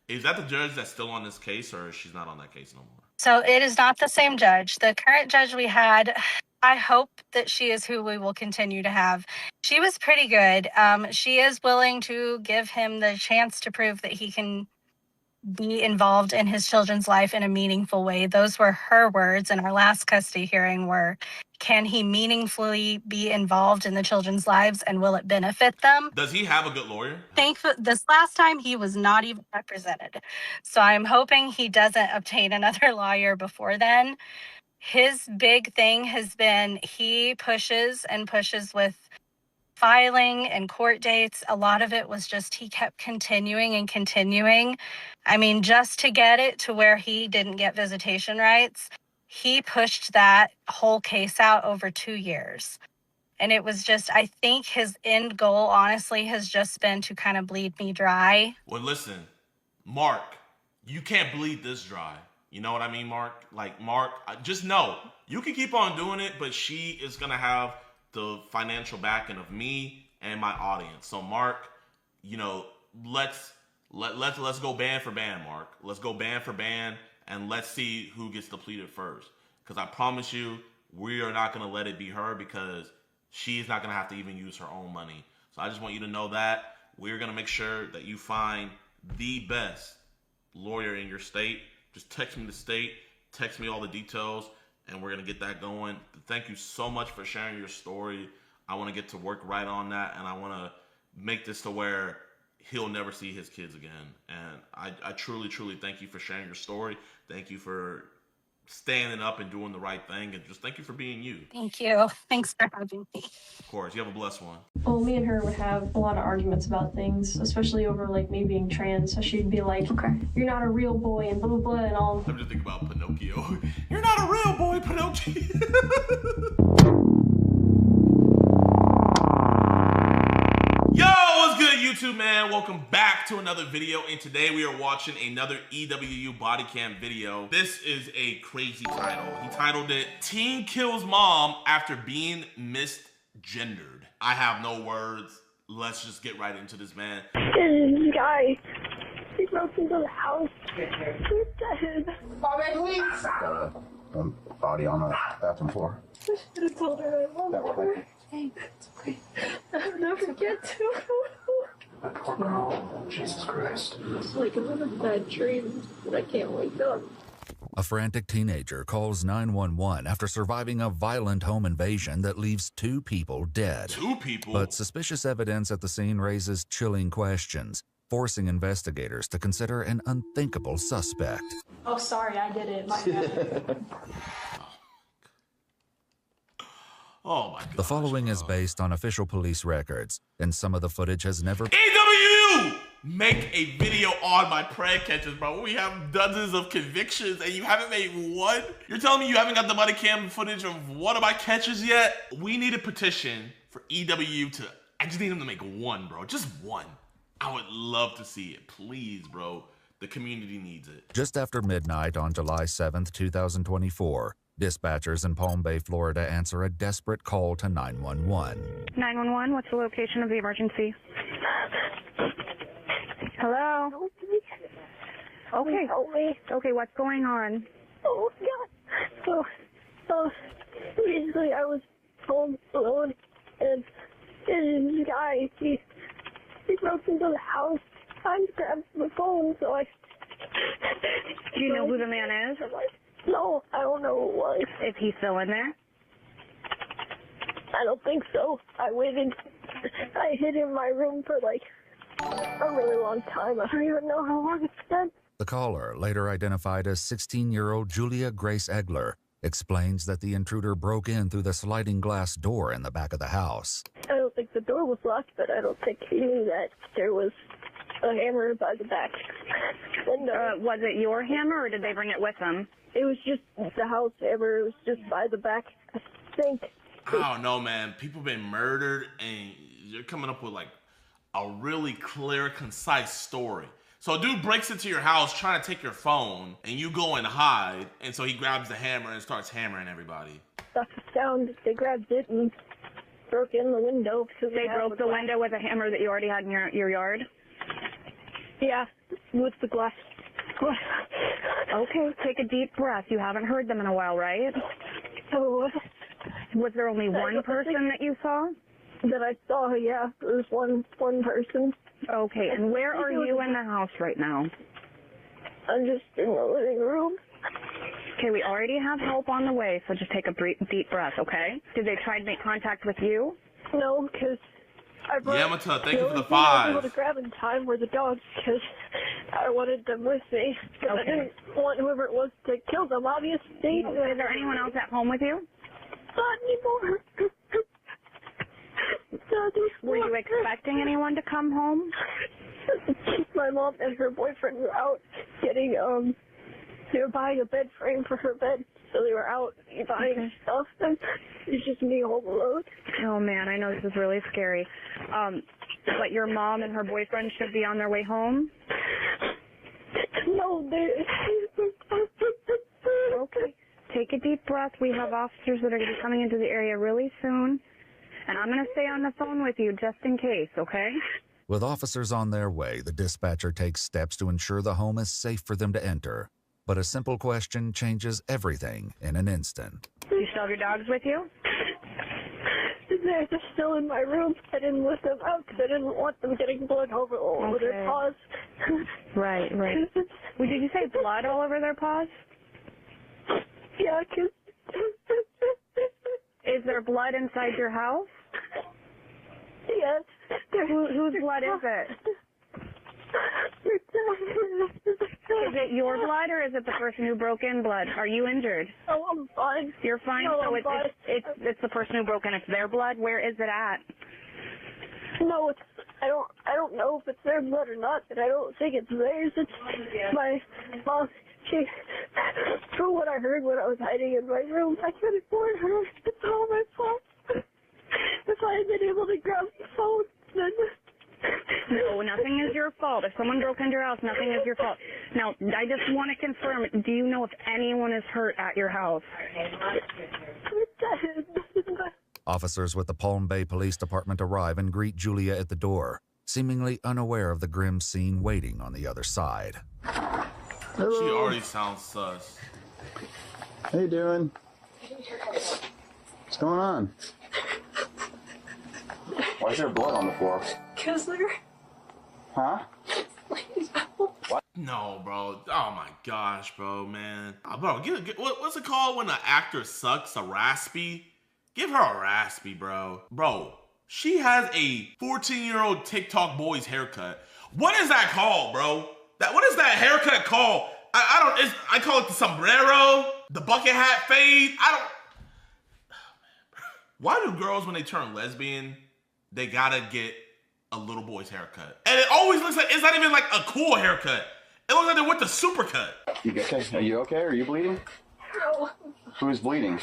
is that the judge that's still on this case, or she's not on that case no more? So it is not the same judge. The current judge we had, I hope that she is who we will continue to have. She was pretty good. She is willing to give him the chance to prove that he can be involved in his children's life in a meaningful way. Those were her words in our last custody hearing, were, can he meaningfully be involved in the children's lives, and will it benefit them? Does he have a good lawyer? Thankfully, this last time he was not even represented. So I'm hoping he doesn't obtain another lawyer before then. His big thing has been he pushes and pushes with filing and court dates. A lot of it was just he kept continuing and continuing. I mean, just to get it to where he didn't get visitation rights, he pushed that whole case out over 2 years. And it was just, I think his end goal, honestly, has just been to kind of bleed me dry. Well, listen, Mark, you can't bleed this dry. You know what I mean, Mark? Like, Mark, just know, you can keep on doing it, but she is going to have the financial backing of me and my audience. So, Mark, you know, let's go band for band, Mark. Let's go band for band, and let's see who gets depleted first. Because I promise you, we are not going to let it be her, because she's not going to have to even use her own money. So I just want you to know that we're going to make sure that you find the best lawyer in your state. Just text me the state, text me all the details, and we're going to get that going. Thank you so much for sharing your story. I want to get to work right on that, and I want to make this to where he'll never see his kids again. And I truly, truly thank you for sharing your story. Thank you for standing up and doing the right thing, and just thank you for being you. Thank you. Thanks for having me. Of course. You have a blessed one. Well, me and her would have a lot of arguments about things, especially over like me being trans. So she'd be like, okay, you're not a real boy, and blah blah blah and all. I'm just thinking about Pinocchio. You're not a real boy, Pinocchio. Yo, what's good, YouTube, man? Welcome back to another video, and today we are watching another EWU body cam video. This is a crazy title. He titled it, Teen Kills Mom After Being Misgendered. I have no words. Let's just get right into this, man. This guy, he broke into the house. He's dead. Got a body on the bathroom floor. I should have told her I love her. Hey, it's okay. I'll never get to her. That poor girl. Jesus Christ. It's like I'm in a bad dream, but I can't wake up. A frantic teenager calls 911 after surviving a violent home invasion that leaves 2 people dead. 2 people? But suspicious evidence at the scene raises chilling questions, forcing investigators to consider an unthinkable suspect. Oh, sorry, I did it. My bad. Oh my God. The following is based on official police records, and some of the footage has never... EWU! Make a video on my prank catches, bro. We have dozens of convictions and you haven't made one? You're telling me you haven't got the body cam footage of one of my catches yet? We need a petition for EWU to... I just need him to make one, bro. Just one. I would love to see it. Please, bro. The community needs it. Just after midnight on July 7th, 2024, dispatchers in Palm Bay, Florida answer a desperate call to 911. 911, what's the location of the emergency? Hello? Okay. Help me. Okay, what's going on? Oh, God. So, basically, I was home alone, and this guy, he broke into the house. I just grabbed the phone, so I... Do you know who the man is? No, I don't know who it was. Is he still in there? I don't think so. I waited. I hid in my room for like a really long time. I don't even know how long it's been. The caller, later identified as 16-year-old Julia Grace Egler, explains that the intruder broke in through the sliding glass door in the back of the house. I don't think the door was locked, but I don't think he knew that there was a hammer by the back window. Was it your hammer, or did they bring it with them? It was just the house hammer. It was just by the back, I think. I don't know, man. People been murdered, and you're coming up with like a really clear, concise story. So a dude breaks into your house trying to take your phone, and you go and hide, and so he grabs the hammer and starts hammering everybody. That's the sound. They grabbed it and broke in the window. Because They broke the window with a hammer that you already had in your yard? Yeah, with the glass. Okay, take a deep breath. You haven't heard them in a while, right? So, Was there only one person that you saw? that I saw, yeah, there was one person. Okay, and where are you in the house right now? I'm just in the living room. Okay, we already have help on the way, so just take a deep breath, okay? Did they try to make contact with you? No, because I brought... Yamata, thank you for the only thing I was able 5. to grab in time were the dogs, because I wanted them with me. Because I didn't want whoever it was to kill them, obviously. Is there anyone else at home with you? Not anymore. Not anymore. Were you expecting anyone to come home? My mom and her boyfriend were out getting, they were buying a bed frame for her bed, so they were out buying stuff, and it's just me all alone. Oh, man, I know this is really scary. But your mom and her boyfriend should be on their way home? No, they... Okay. Take a deep breath. We have officers that are going to be coming into the area really soon. And I'm going to stay on the phone with you just in case, okay? With officers on their way, the dispatcher takes steps to ensure the home is safe for them to enter. But a simple question changes everything in an instant. You still have your dogs with you? They're just still in my room. I didn't let them out because I didn't want them getting blood all over their paws. Right. Well, did you say blood all over their paws? Yeah, because... Is there blood inside your house? Yes. Whose blood is it? Is it your blood, or is it the person who broke in blood? Are you injured? Oh, I'm fine. You're fine? No, so I'm fine. it's the person who broke in. It's their blood? Where is it at? No, I don't know if it's their blood or not, but I don't think it's theirs. It's my mom. From what I heard when I was hiding in my room, I couldn't warn her. It's all my fault. If I had been able to grab the phone, then... No, nothing is your fault. If someone broke into your house, nothing is your fault. Now, I just want to confirm, do you know if anyone is hurt at your house? Officers with the Palm Bay Police Department arrive and greet Julia at the door, seemingly unaware of the grim scene waiting on the other side. She already sounds sus. How you doing? What's going on? Why is there blood on the floor? Because they're... Huh? No, bro. Oh my gosh, bro, man. Bro, what's it called when an actor sucks? A raspy? Give her a raspy, bro. Bro, she has a 14-year-old TikTok boy's haircut. What is that called, bro? What is that haircut called? I call it the sombrero, the bucket hat fade. Why do girls, when they turn lesbian, they gotta get a little boy's haircut? And it always looks like, it's not even like a cool haircut. It looks like they went the supercut. You okay? Are you okay? Are you bleeding? No. Who's bleeding?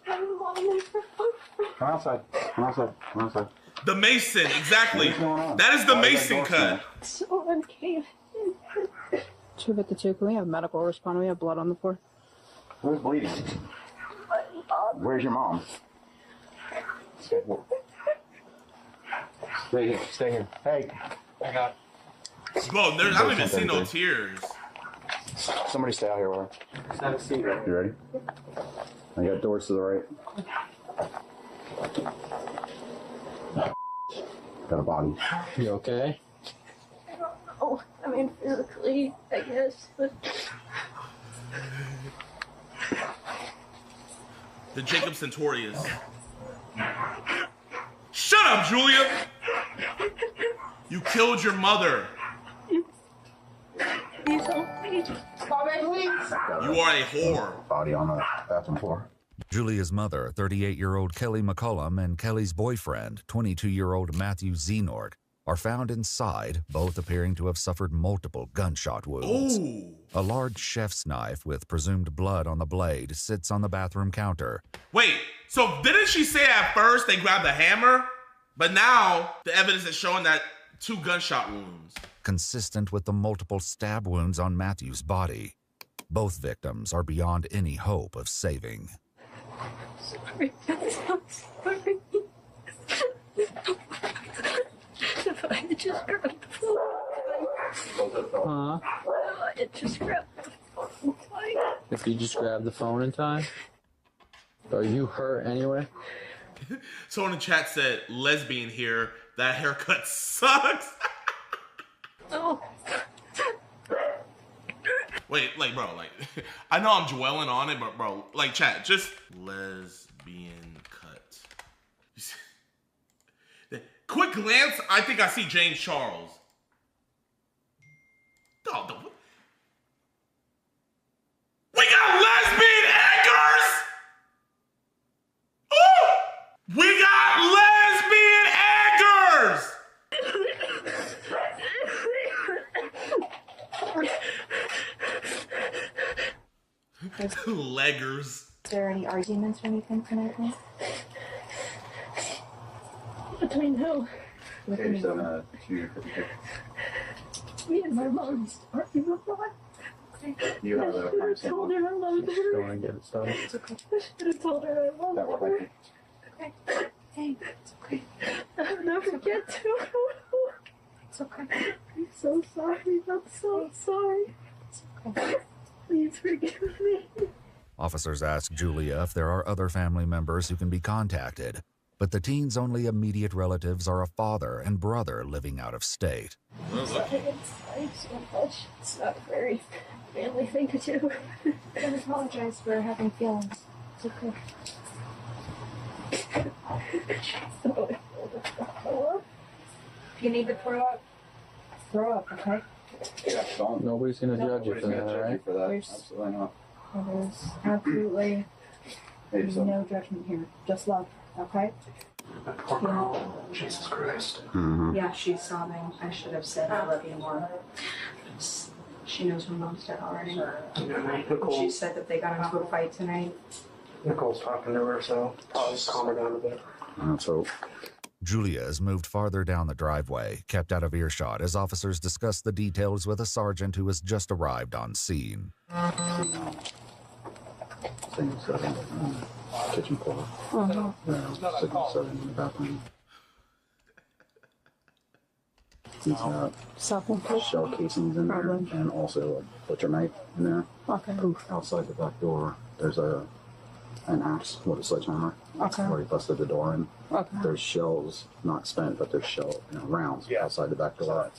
I'm Come outside. Come outside. Come outside. The Mason, exactly. What's going on? That is the Why is that Mason door cut. so uncanny. 252, can we have medical respond? We have blood on the floor. Who's bleeding? Where's your mom? Stay here. Stay here. Hey, I got. Bro, I don't even see no tears. Somebody stay out here with her. Just have a seat. You ready? I got doors to the right. Got a body. You okay? Oh, I mean, physically, I guess. But... The Jacob Centurions. Shut up, Julia! You killed your mother. You are a whore. Body on the bathroom floor. Julia's mother, 38-year-old Kelly McCollum, and Kelly's boyfriend, 22-year-old Matthew Zenort, are found inside, both appearing to have suffered multiple gunshot wounds. Ooh. A large chef's knife with presumed blood on the blade sits on the bathroom counter. Wait, so didn't she say at first they grabbed a hammer? But now the evidence is showing that 2 gunshot wounds. Consistent with the multiple stab wounds on Matthew's body. Both victims are beyond any hope of saving. Sorry. I'm so sorry. If I had just grabbed the phone. It just grabbed the phone. If you just grab the phone in time? Are you hurt anyway? Someone in chat said, lesbian here, that haircut sucks. Oh. Wait, like, bro, like, I know I'm dwelling on it, but, bro, like, chat, just lesbian cut. Quick glance, I think I see James Charles. Oh, we got lesbian anchors! Ooh! We got lesbian anchors! Leggers. Is there any arguments or anything tonight? Between who? There's Me and my mom's arguing a lot. You have a I told her I loved her. Go and get it started. It's okay. I should have told her I loved her. Okay. Hey, it's okay. I'll never get to. It's okay. I'm so sorry. I'm so sorry. It's okay. Please forgive me. Officers ask Julia if there are other family members who can be contacted, but the teen's only immediate relatives are a father and brother living out of state. I'm sorry so much. It's not a very manly thing to do. Don't apologize for having feelings. It's okay. If you need to throw up, okay? Nobody's gonna judge you for that, right? Absolutely not. There's absolutely no judgment here. Just love, okay? Poor girl. Jesus Christ. Yeah, she's sobbing. I should have said I love you more. She knows her mom's dead already. She said that they got into a fight tonight. Nicole's talking to her, so I'll just calm her down a bit. Let's hope. Julia is moved farther down the driveway, kept out of earshot as officers discuss the details with a sergeant who has just arrived on scene. Things kitchen floor. Signal setting in the bathroom. He's got shell casings in there, and also a butcher knife in there. Okay. Outside the back door, there's an axe with a sledgehammer. Where he busted the door in. There's shells, not spent, but there's rounds outside the back door,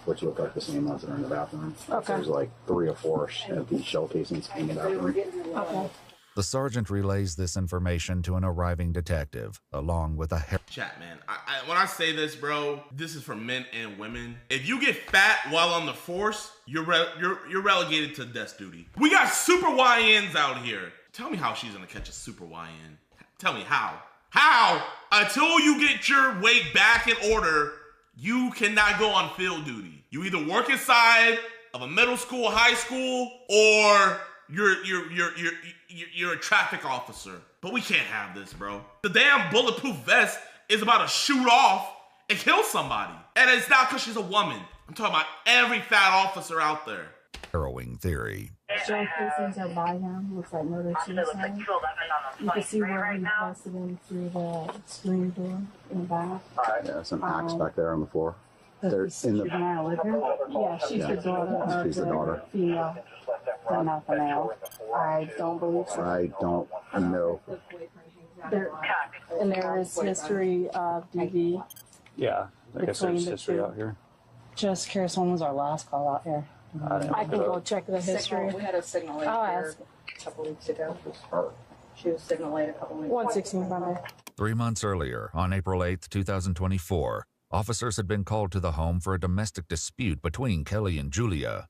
which look like the same ones that are in the bathroom. There's like 3 or 4 empty shell casings in the bathroom. The sergeant relays this information to an arriving detective, along with a Chat, man. When I say this, bro, this is for men and women. If you get fat while on the force, you're relegated to desk duty. We got super YNs out here. Tell me how she's gonna catch a super YN. Tell me how. How? Until you get your weight back in order, you cannot go on field duty. You either work inside of a middle school, high school, or you're a traffic officer. But we can't have this, bro. The damn bulletproof vest is about to shoot off and kill somebody. And it's not because she's a woman. I'm talking about every fat officer out there. harrowing theory. Shell casings are by him. Looks like murder suicide. You can see where he busted in through the screen door in the back. Yeah, some axe back there on the floor. There's in the yeah, she's the daughter. She's the daughter. Female, but not the male. I don't believe so. I don't know. And there is history of DV. Yeah, I guess there's history out here. Just curious, when was our last call out here? I can go check the history. We had a signal late here a couple weeks ago. She was signal late a couple weeks ago. 116 by me. 3 months earlier, on April 8, 2024, officers had been called to the home for a domestic dispute between Kelly and Julia.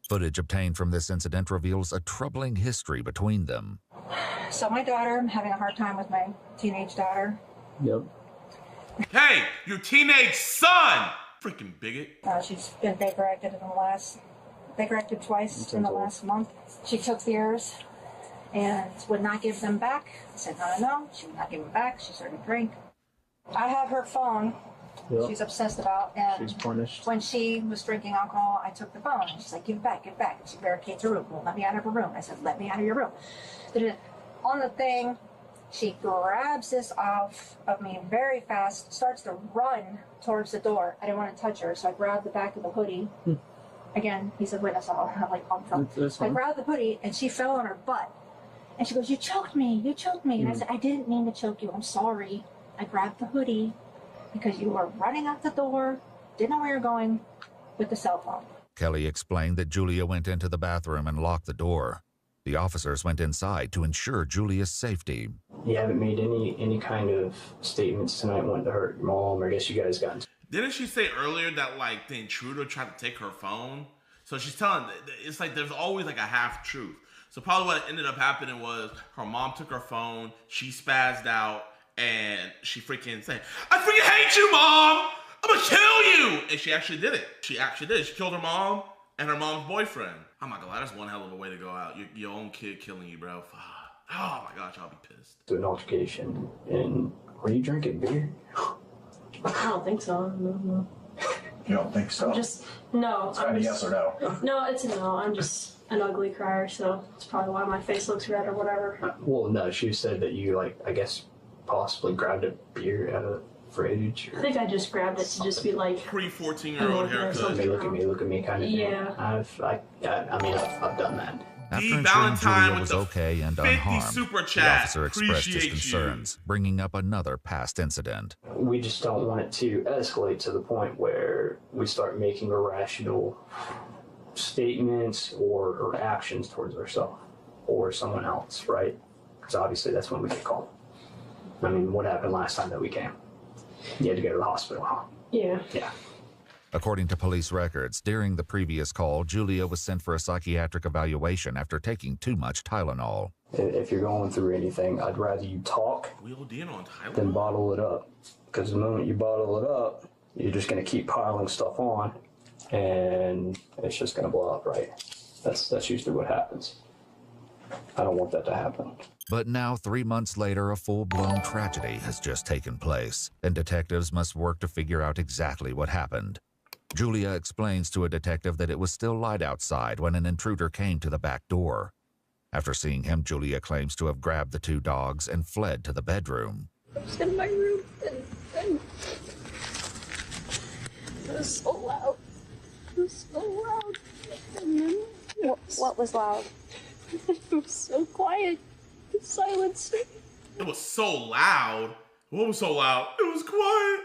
Footage obtained from this incident reveals a troubling history between them. So my daughter, I'm having a hard time with my teenage daughter. Yep. Hey, your teenage son! Freaking bigot. She's been Baker-acted twice in the last month. She took beers and would not give them back. I said, no. She would not give them back. She started to drink. I have her phone. Yep. She's obsessed about, and she's punished. When she was drinking alcohol, I took the phone, and she's like, give it back. And she barricades her room. Won't let me out of her room. I said, let me out of your room. On the thing, she grabs this off of me very fast, starts to run towards the door. I didn't want to touch her, so I grabbed the back of the hoodie. Again, he's a witness. I'm like, I grabbed the hoodie, and she fell on her butt. And she goes, you choked me. And I said, I didn't mean to choke you. I'm sorry. I grabbed the hoodie because you were running out the door, didn't know where you're going with the cell phone. Kelly explained that Julia went into the bathroom and locked the door. The officers went inside to ensure Julia's safety. You haven't made any kind of statements tonight wanting to hurt your mom, or I guess you guys got into... Didn't she say earlier that, like, the intruder tried to take her phone? So she's telling, it's like there's always, like, a half-truth. So probably what ended up happening was her mom took her phone, she spazzed out, and she freaking said, I freaking hate you, Mom! I'm gonna kill you! And she actually did it. She killed her mom and her mom's boyfriend. Oh my God, that's one hell of a way to go out. Your own kid killing you, bro. Oh my gosh, I'll be pissed. To an altercation. And were you drinking beer? I don't think so. No. You don't think so? No. It's kind of yes or no. No, it's a no. I'm just an ugly crier, so it's probably why my face looks red or whatever. Well, no, she said that you, like, I guess, possibly grabbed a beer out of the fridge. I think I just grabbed it to just be like... Pre-14-year-old haircut. Look at me kind of thing. Yeah. I've done that. After ensuring Julia was okay and unharmed, the officer expressed his concerns, bringing up another past incident. We just don't want it to escalate to the point where we start making irrational statements or actions towards ourselves or someone else, right? Because obviously that's when we get called. I mean, what happened last time that we came? You had to go to the hospital, huh? Yeah. According to police records, during the previous call, Julia was sent for a psychiatric evaluation after taking too much Tylenol. If you're going through anything, I'd rather you talk than bottle it up. Because the moment you bottle it up, you're just going to keep piling stuff on, and it's just going to blow up, right? That's usually what happens. I don't want that to happen. But now, 3 months later, a full-blown tragedy has just taken place, and detectives must work to figure out exactly what happened. Julia explains to a detective that it was still light outside when an intruder came to the back door. After seeing him, Julia claims to have grabbed the two dogs and fled to the bedroom. I was in my room and it was so loud. It was so loud. And then what was loud? It was so quiet. The silence. It was so loud. What was so loud? It was quiet.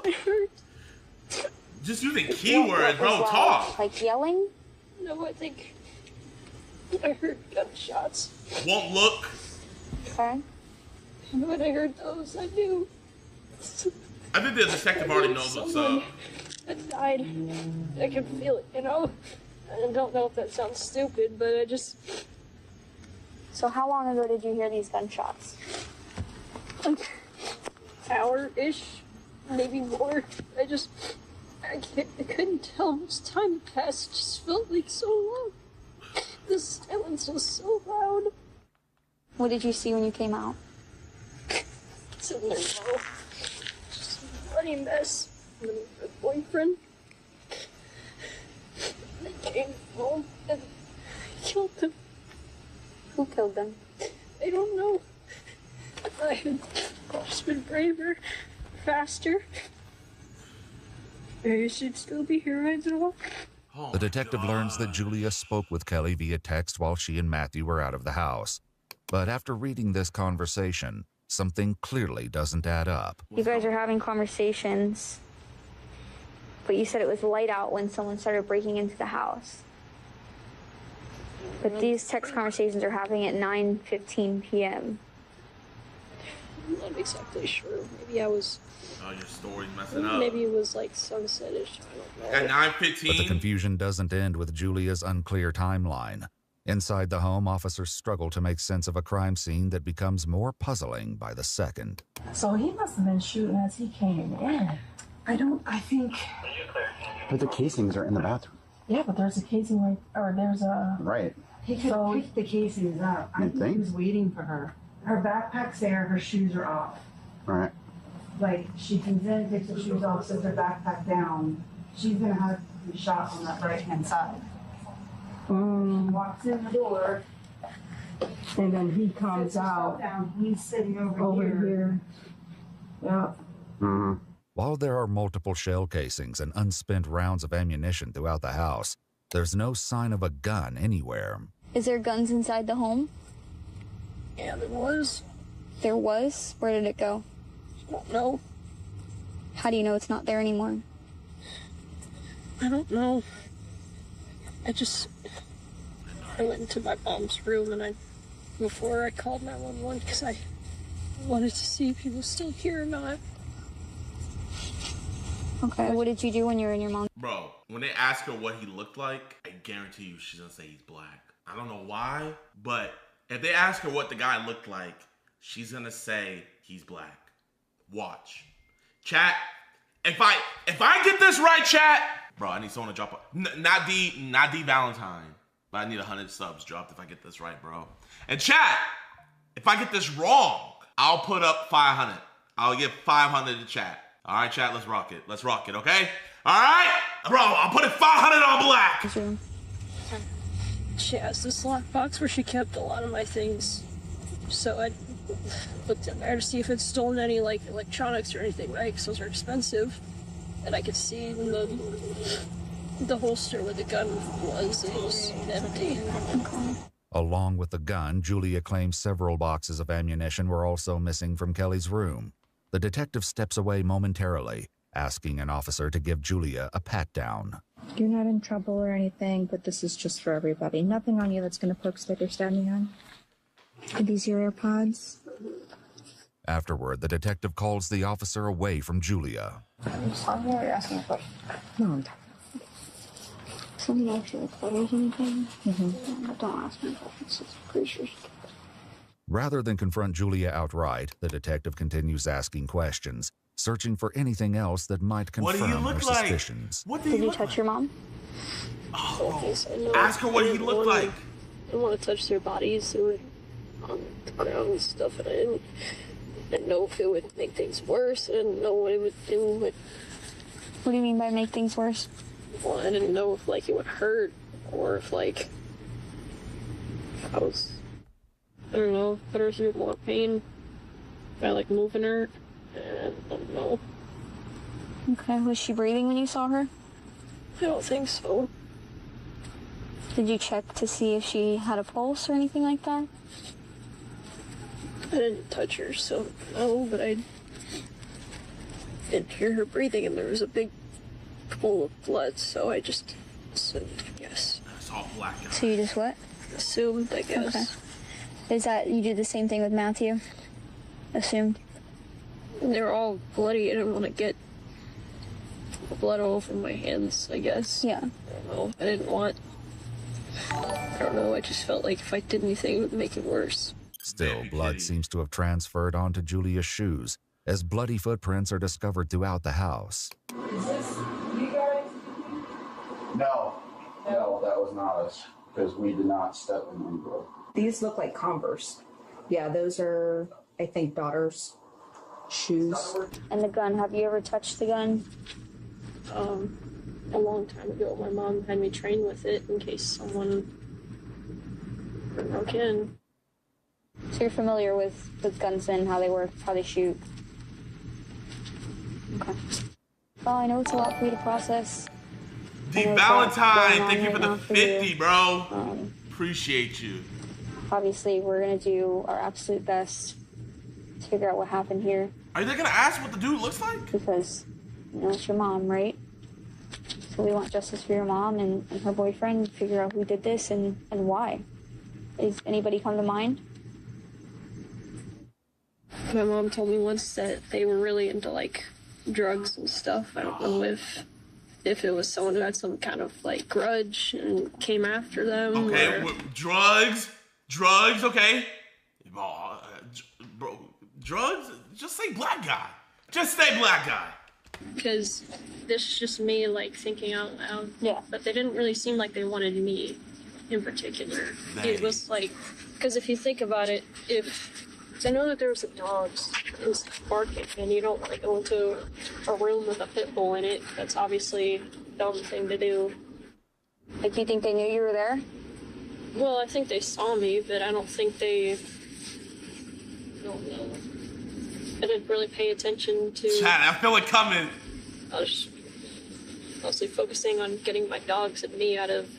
I heard. Just using keywords, bro. Talk. Like yelling? No, I think I heard gunshots. Won't look. Okay. And when I heard those, I knew. I think the detective already knows what's up. That died. I can feel it, you know? I don't know if that sounds stupid, but I just... So how long ago did you hear these gunshots? Like, hour-ish, maybe more. I couldn't tell how much time had passed. It just felt like so long. The silence was so loud. What did you see when you came out? It's in their mouth. Just a bloody mess. And her boyfriend. They came home and killed them. Who killed them? I don't know. I had just been braver, faster. I should still be here right now. The detective learns that Julia spoke with Kelly via text while she and Matthew were out of the house. But after reading this conversation, something clearly doesn't add up. You guys are having conversations, but you said it was light out when someone started breaking into the house. But these text conversations are happening at 9:15 p.m. I'm not exactly sure. Maybe I was... Oh, your story's messing up. Maybe it was like sunsetish. I don't know. At 9:15. But the confusion doesn't end with Julia's unclear timeline. Inside the home, officers struggle to make sense of a crime scene that becomes more puzzling by the second. So he must have been shooting as he came in. I think. But the casings are in the bathroom. Yeah, but there's a casing right, or there's a. Right. He could pick the casings up. I think he was waiting for her. Her backpack's there, her shoes are off. Right. Like, she comes in, takes her shoes off, sets her backpack down. She's gonna have to be shot on that right-hand side. Walks in the door, and then he comes out. He's sitting over here. Yeah. Mm-hmm. While there are multiple shell casings and unspent rounds of ammunition throughout the house, there's no sign of a gun anywhere. Is there guns inside the home? Yeah, there was. There was? Where did it go? I don't know. How do you know it's not there anymore? I don't know. I went into my mom's room and before I called 911 because I wanted to see if he was still here or not. Okay, what did you do when you were in your mom's? Bro, when they ask her what he looked like, I guarantee you she's gonna say he's black. I don't know why, but if they ask her what the guy looked like, she's gonna say he's black. Watch. Chat, if I get this right, chat, bro, I need someone to drop not D Valentine, but I need 100 subs dropped if I get this right, bro. And chat, if I get this wrong, I'll put up 500. I'll give 500 to chat. All right, chat, let's rock it. Let's rock it, okay? All right? Bro, I'll put it 500 on black. She has this lockbox where she kept a lot of my things. So I looked in there to see if it's stolen any, like, electronics or anything, right? Because those are expensive. And I could see in the holster where the gun was, it was empty. Along with the gun, Julia claims several boxes of ammunition were also missing from Kelly's room. The detective steps away momentarily, asking an officer to give Julia a pat-down. You're not in trouble or anything, but this is just for everybody. Nothing on you that's going to poke stick or standing on. Are these your AirPods? Afterward, the detective calls the officer away from Julia. I'm sorry, you're asking a question. No. Something else, your clothes or anything? Don't ask me questions. It's pretty sure. Rather than confront Julia outright, the detective continues asking questions, searching for anything else that might confirm her suspicions. Did you touch your mom? Oh, ask her what he looked like. I don't want to touch their bodies. They were on the ground and stuff, and I didn't know if it would make things worse. I didn't know what it would do. But what do you mean by make things worse? Well, I didn't know if, like, it would hurt, or if, like, I was, I don't know, put her through more pain by, like, moving her, and I don't know. Okay, was she breathing when you saw her? I don't think so. Did you check to see if she had a pulse or anything like that? I didn't touch her, so no, but I didn't hear her breathing, and there was a big pool of blood, so I just assumed, yes. It's all black. So you just what? Assumed, I guess. Okay. Is that, you did the same thing with Matthew? Assumed? And they were all bloody. I didn't want to get blood all over my hands, I guess. Yeah. I don't know. I didn't want, I don't know, I just felt like if I did anything, it would make it worse. Still, blood seems to have transferred onto Julia's shoes, as bloody footprints are discovered throughout the house. Is this you guys? No, that was not us, because we did not step in any blood. These look like Converse. Yeah, those are, I think, daughter's shoes. And the gun, have you ever touched the gun? A long time ago, my mom had me train with it in case someone broke in. So you're familiar with guns and how they work, how they shoot? Okay. Well, I know it's a lot for you to process. D Valentine, thank you for the 50, bro. Appreciate you. Obviously, we're gonna do our absolute best to figure out what happened here. Are they gonna ask what the dude looks like? Because, you know, it's your mom, right? So we want justice for your mom and her boyfriend, figure out who did this and why. Is anybody come to mind? My mom told me once that they were really into, like, drugs and stuff. I don't know if if it was someone who had some kind of like grudge and came after them. Okay, drugs, okay. Bro, drugs, just say black guy. Just say black guy. Because this is just me like thinking out loud. Yeah. But they didn't really seem like they wanted me in particular. It was like, because if you think about it, I know that there was some dogs who's barking, and you don't like go into a room with a pit bull in it. That's obviously a dumb thing to do. Like, do you think they knew you were there? Well, I think they saw me, but I don't think they. I don't know. I didn't really pay attention to. Chad, I feel it coming. I was mostly focusing on getting my dogs and me out of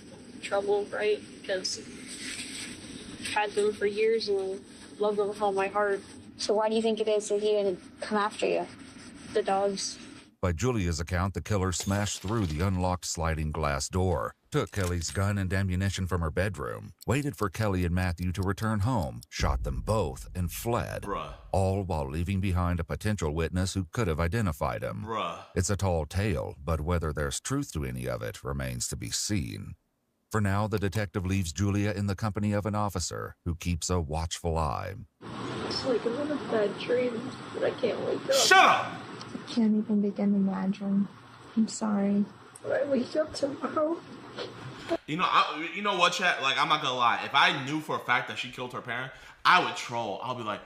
trouble, right? Because I've had them for years and love them with all my heart. So why do you think it is that he didn't come after you? The dogs. By Julia's account, the killer smashed through the unlocked sliding glass door, took Kelly's gun and ammunition from her bedroom, waited for Kelly and Matthew to return home, shot them both, and fled. Bruh. All while leaving behind a potential witness who could have identified him. Bruh. It's a tall tale, but whether there's truth to any of it remains to be seen. For now, the detective leaves Julia in the company of an officer who keeps a watchful eye. It's like I'm in a bad dream, but I can't wake up. Shut up! I can't even begin to imagine. I'm sorry. When I wake up tomorrow. You know what, Chad? Like, I'm not gonna lie. If I knew for a fact that she killed her parent, I would troll. I'll be like,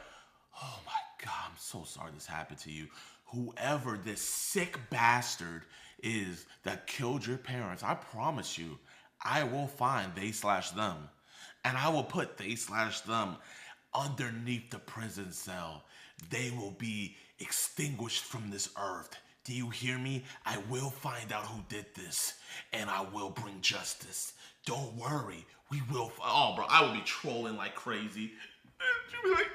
oh my God, I'm so sorry this happened to you. Whoever this sick bastard is that killed your parents, I promise you, I will find they/them. And I will put they/them underneath the prison cell. They will be extinguished from this earth. Do you hear me? I will find out who did this, and I will bring justice. Don't worry, we will. Oh, bro, I would be trolling like crazy. She'd be like,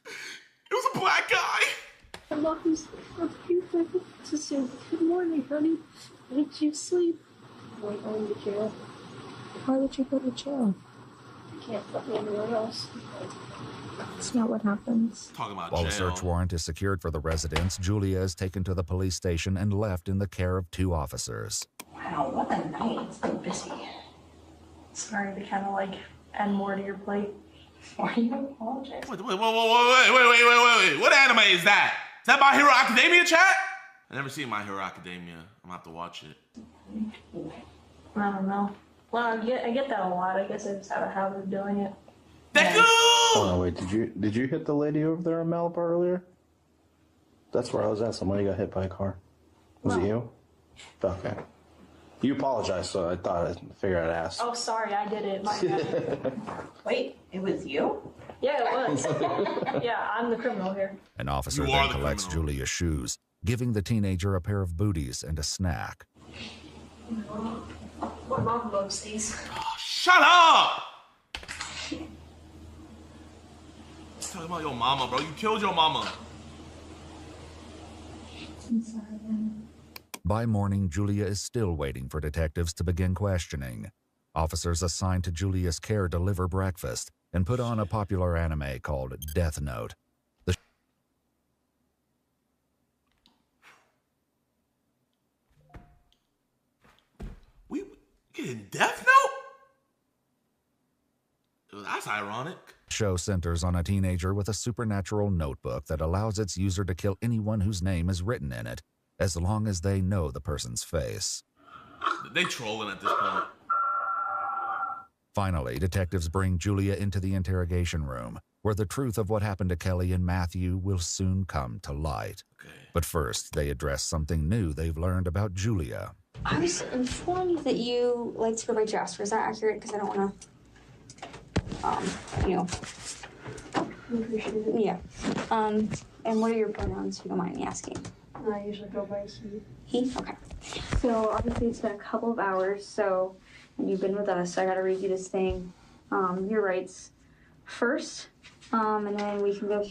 it was a black guy. My mom's up here to say good morning, honey. Did you sleep? I'm going to jail. Why would you go to jail? I can't fuck anywhere else. That's not what happens. Talking about While jail. a search warrant is secured for the residence, Julia is taken to the police station and left in the care of 2 officers. Wow, what a night. It's been busy. Sorry to kind of like add more to your plate. Why do you apologize? Wait. What anime is that? Is that My Hero Academia, chat? I never seen My Hero Academia. I'm gonna have to watch it. I don't know. Well, I get that a lot. I guess I just have a habit of doing it. Oh, wait, did you hit the lady over there in Malibu earlier? That's where I was at. Somebody got hit by a car. Was it you? Okay. You apologized, so I figured I'd ask. Oh, sorry, I did it. My bad. Wait, it was you? Yeah, it was. Yeah, I'm the criminal here. An officer You then are the collects criminal. Julia's shoes, giving the teenager a pair of booties and a snack. My mom loves these. Shut up! Talking about your mama, bro. You killed your mama. I'm sorry, man. By morning, Julia is still waiting for detectives to begin questioning. Officers assigned to Julia's care deliver breakfast and put on a popular anime called Death Note. We getting Death Note? That's ironic. Show centers on a teenager with a supernatural notebook that allows its user to kill anyone whose name is written in it, as long as they know the person's face. They trolling at this point. Finally, detectives bring Julia into the interrogation room, where the truth of what happened to Kelly and Matthew will soon come to light. Okay. But first, they address something new they've learned about Julia. I was informed that you like to go by Jasper. Is that accurate? Because I don't want to, Yeah. And what are your pronouns, if you don't mind me asking? I usually go by he. He? Okay. So obviously it's been a couple of hours, so you've been with us, so I gotta read you this thing. Your rights first, and then we can go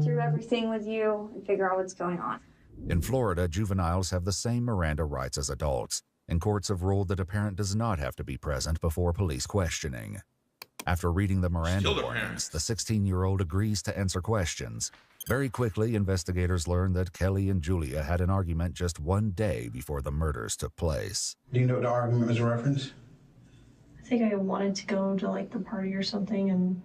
through everything with you and figure out what's going on. In Florida, juveniles have the same Miranda rights as adults, and courts have ruled that a parent does not have to be present before police questioning. After reading the Miranda Killed her warnings, the 16-year-old agrees to answer questions. Very quickly, investigators learn that Kelly and Julia had an argument just one day before the murders took place. Do you know what the argument was a reference? I think I wanted to go to like the party or something, and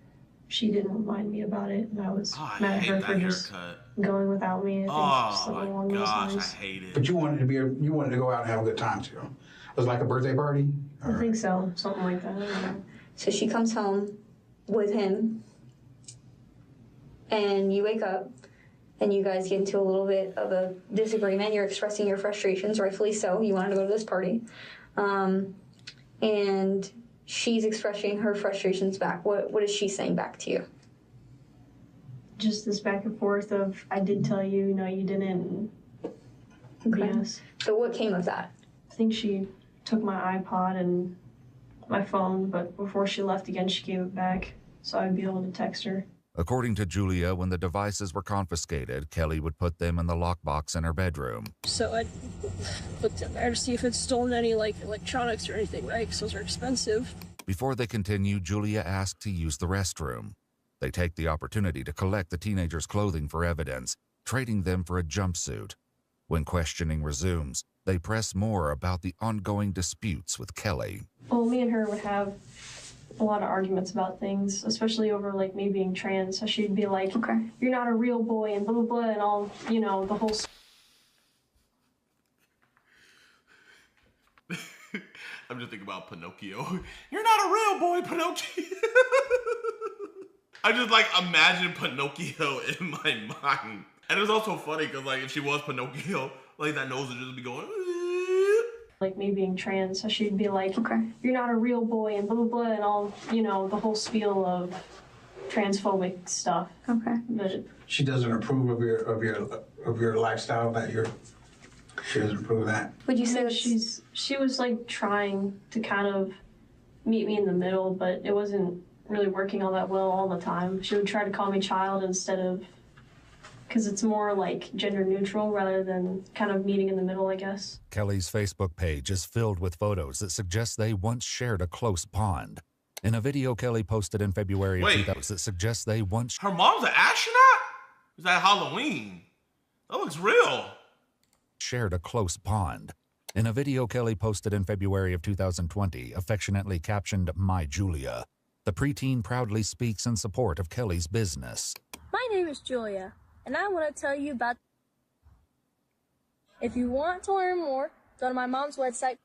she didn't remind me about it, and I was mad at her for just going without me. I think just something along those lines. I hate it. But you wanted to go out and have a good time too. It was like a birthday party? I think so, something like that. I don't know. So she comes home with him, and you wake up, and you guys get into a little bit of a disagreement. You're expressing your frustrations, rightfully so. You wanted to go to this party. And she's expressing her frustrations back. What is she saying back to you? Just this back and forth of, I did tell you, no, you didn't. Okay. Yes. So what came of that? I think she took my iPod and my phone, but before she left again, she gave it back so I'd be able to text her. According to Julia, when the devices were confiscated, Kelly would put them in the lockbox in her bedroom. So I looked in there to see if it's stolen any like electronics or anything, right? Because those are expensive. Before they continue, Julia asked to use the restroom. They take the opportunity to collect the teenager's clothing for evidence, trading them for a jumpsuit. When questioning resumes, they press more about the ongoing disputes with Kelly. Well, me and her would have a lot of arguments about things, especially over like me being trans. So she'd be like, "Okay, you're not a real boy," and blah blah blah, and all, you know, the whole. I'm just thinking about Pinocchio. You're not a real boy, Pinocchio. I just like imagine Pinocchio in my mind. And it was also funny because like if she was Pinocchio, like that nose would just be going. Like me being trans, so she'd be like, "Okay, you're not a real boy," and blah blah blah, and all, you know, the whole spiel of transphobic stuff. Okay. But She doesn't approve of your lifestyle. She doesn't approve of that. Would you say she was like trying to kind of meet me in the middle, but it wasn't really working all that well all the time. She would try to call me child instead of, because it's more like gender neutral rather than kind of meeting in the middle, I guess. Kelly's Facebook page is filled with photos that suggest they once shared a close bond. In a video Kelly posted in February of 2000 that suggests they once... Her mom's an astronaut? Is that Halloween? That looks real. ...shared a close bond. In a video Kelly posted in February of 2020, affectionately captioned, "My Julia," the preteen proudly speaks in support of Kelly's business. My name is Julia, and I want to tell you about... If you want to learn more, go to my mom's website.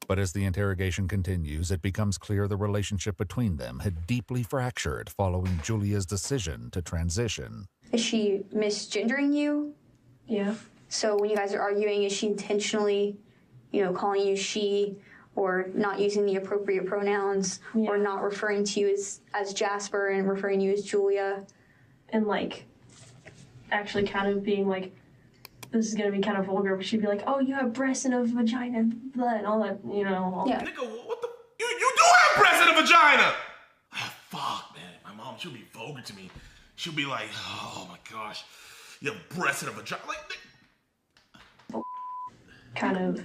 But as the interrogation continues, it becomes clear the relationship between them had deeply fractured following Julia's decision to transition. Is she misgendering you? Yeah. So when you guys are arguing, is she intentionally, you know, calling you she, or not using the appropriate pronouns, or not referring to you as Jasper and referring to you as Julia? And like, actually kind of being like, this is gonna be kind of vulgar, but she'd be like, "Oh, you have breasts and a vagina and blood and all that," you know. All that. Nigga, what the? You do have breasts and a vagina! Ah, fuck, man. My mom, she'll be vulgar to me. She'll be like, "Oh my gosh, you have breasts and a vagina." Like, kind of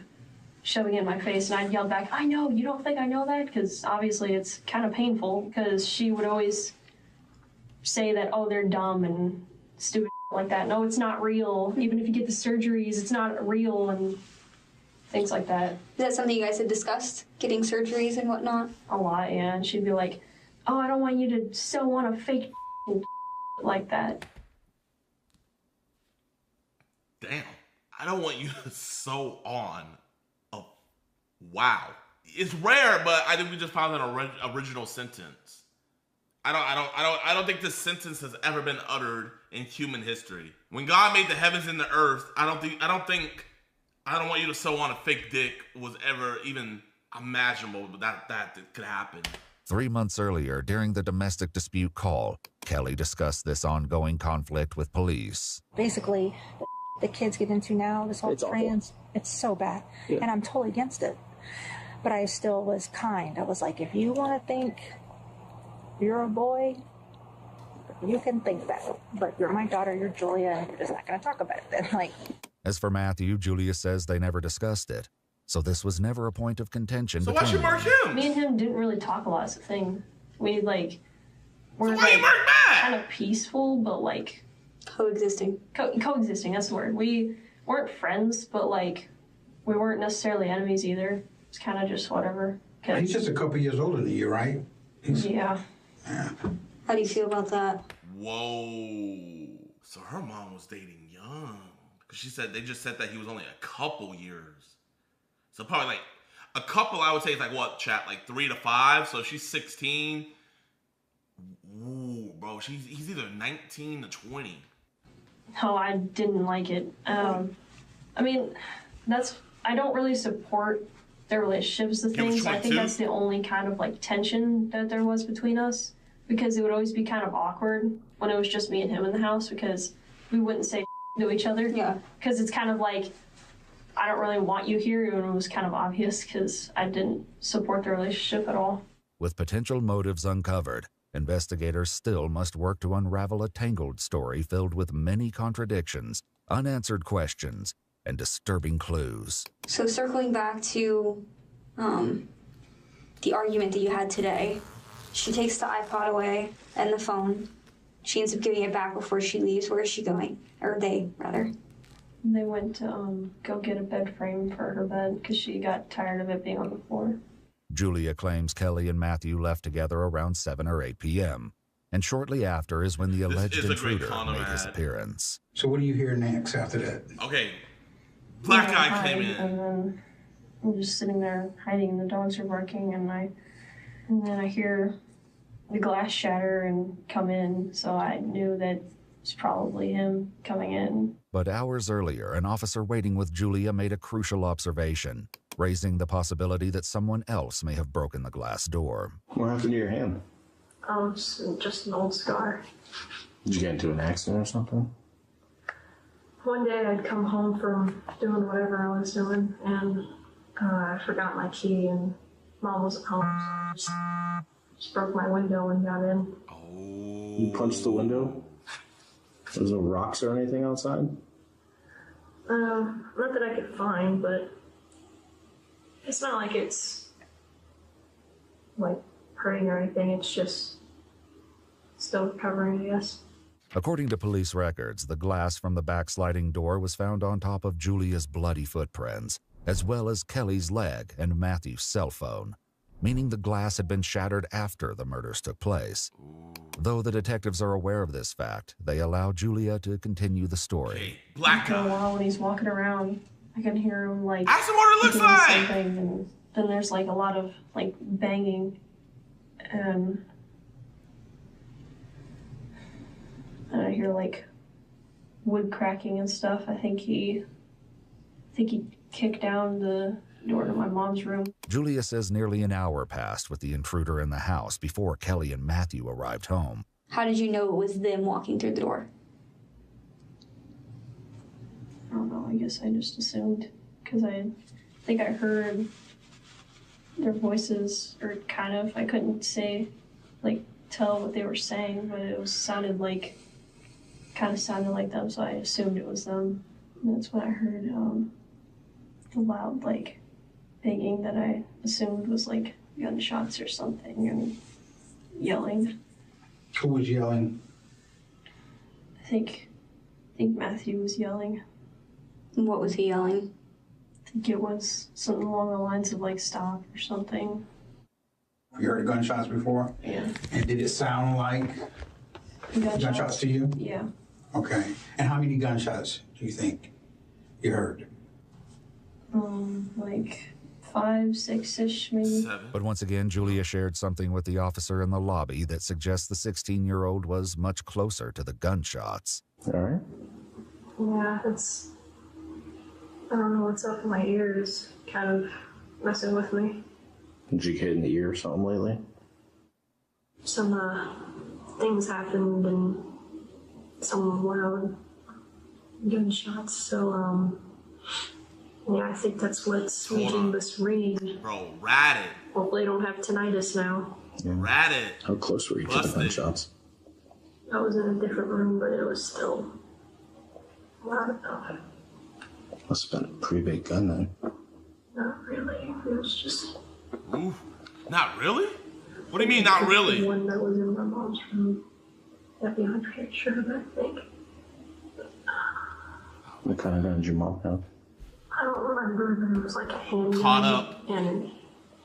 shoving it in my face, and I'd yell back, "I know, you don't think I know that?" Because obviously it's kind of painful, because she would always say that, "Oh, they're dumb and stupid like that. No, it's not real. Even if you get the surgeries, it's not real," and things like that. Is that something you guys had discussed, getting surgeries and whatnot? A lot, yeah. And she'd be like, "Oh, I don't want you to sew on a fake and like that." damn, I don't want you to sew on a wow. It's rare, but I think we just found an original sentence. I don't think this sentence has ever been uttered in human history. When God made the heavens and the earth, I don't want you to sew on a fake dick was ever even imaginable, but that could happen. 3 months earlier, during the domestic dispute call, Kelly discussed this ongoing conflict with police. Basically, the kids get into now, this whole trans, it's so bad. Yeah. And I'm totally against it. But I still was kind. I was like, if you want to think you're a boy, you can think that. But you're my daughter, you're Julia, and you're just not going to talk about it then. Like. As for Matthew, Julia says they never discussed it. So this was never a point of contention between them. Me and him didn't really talk a lot. It's the thing. We we're kind of peaceful, but coexisting. Coexisting, that's the word. We weren't friends, but we weren't necessarily enemies either. It's kind of just whatever. He's just a couple years older than you, right? Yeah. How do you feel about that? Whoa. So her mom was dating young. Because she said, they just said that he was only a couple years. So probably a couple, I would say, is what, chat? 3 to 5. So she's 16. Ooh, bro, he's either 19 to 20. No, I didn't like it. I mean, I don't really support their relationships, the things. I think that's the only kind of tension that there was between us, because it would always be kind of awkward when it was just me and him in the house, because we wouldn't say to each other. Yeah. Because it's kind of I don't really want you here, and it was kind of obvious because I didn't support the relationship at all. With potential motives uncovered, investigators still must work to unravel a tangled story filled with many contradictions, unanswered questions, and disturbing clues. So circling back to the argument that you had today, she takes the iPod away and the phone. She ends up giving it back before she leaves. Where is she going? Or they, rather. They went to go get a bed frame for her bed because she got tired of it being on the floor. Julia claims Kelly and Matthew left together around 7 or 8 p.m. And shortly after is when the alleged intruder made his appearance. So what do you hear next after that? Okay. Black guy came in. And then I'm just sitting there hiding, and the dogs are barking, and then I hear the glass shatter and come in, so I knew that it's probably him coming in. But hours earlier, an officer waiting with Julia made a crucial observation, raising the possibility that someone else may have broken the glass door. What happened to your hand? Just an old scar. Did you get into an accident or something? One day I'd come home from doing whatever I was doing, and I forgot my key, and Mom wasn't home, so I just broke my window and got in. You punched the window? There's no rocks or anything outside? Not that I could find, but it's not like it's hurting or anything. It's just still recovering, I guess. According to police records, the glass from the backsliding door was found on top of Julia's bloody footprints, as well as Kelly's leg and Matthew's cell phone, meaning the glass had been shattered after the murders took place. Though the detectives are aware of this fact, they allow Julia to continue the story. Black guy. While he's walking around, I can hear him ask him what it looks doing like. Something, and then there's a lot of banging, and I hear wood cracking and stuff. I think he kicked down the door to my mom's room. Julia says nearly an hour passed with the intruder in the house before Kelly and Matthew arrived home. How did you know it was them walking through the door? I don't know, I guess I just assumed, because I think I heard their voices, or kind of, I couldn't say, tell what they were saying, but it sounded like them, so I assumed it was them. And that's when I heard the loud, banging that I assumed was gunshots or something, and yelling. Who was yelling? I think Matthew was yelling. What was he yelling? I think it was something along the lines of stop or something. You heard gunshots before? Yeah. And did it sound like gunshots to you? Yeah. Okay. And how many gunshots do you think you heard? 5, 6-ish, maybe. 7. But once again, Julia shared something with the officer in the lobby that suggests the 16-year-old was much closer to the gunshots. All right. Yeah, I don't know what's up in my ears, kind of messing with me. Did you get in the ear or something lately? Some things happened and some loud gunshots, so yeah, I think that's what's making this ringing. Bro, rat it. Hopefully I don't have tinnitus now. Yeah. Rat it. How close were you to the gunshots? I was in a different room, but it was still loud enough. Must have been a pretty big gun then. Not really. It was just... Ooh, not really? What do you mean, not really? The one that was in my mom's room. That'd be 100% sure, but I think. What kind of gun did your mom have? I don't remember, but it was like a handgun. Caught up. And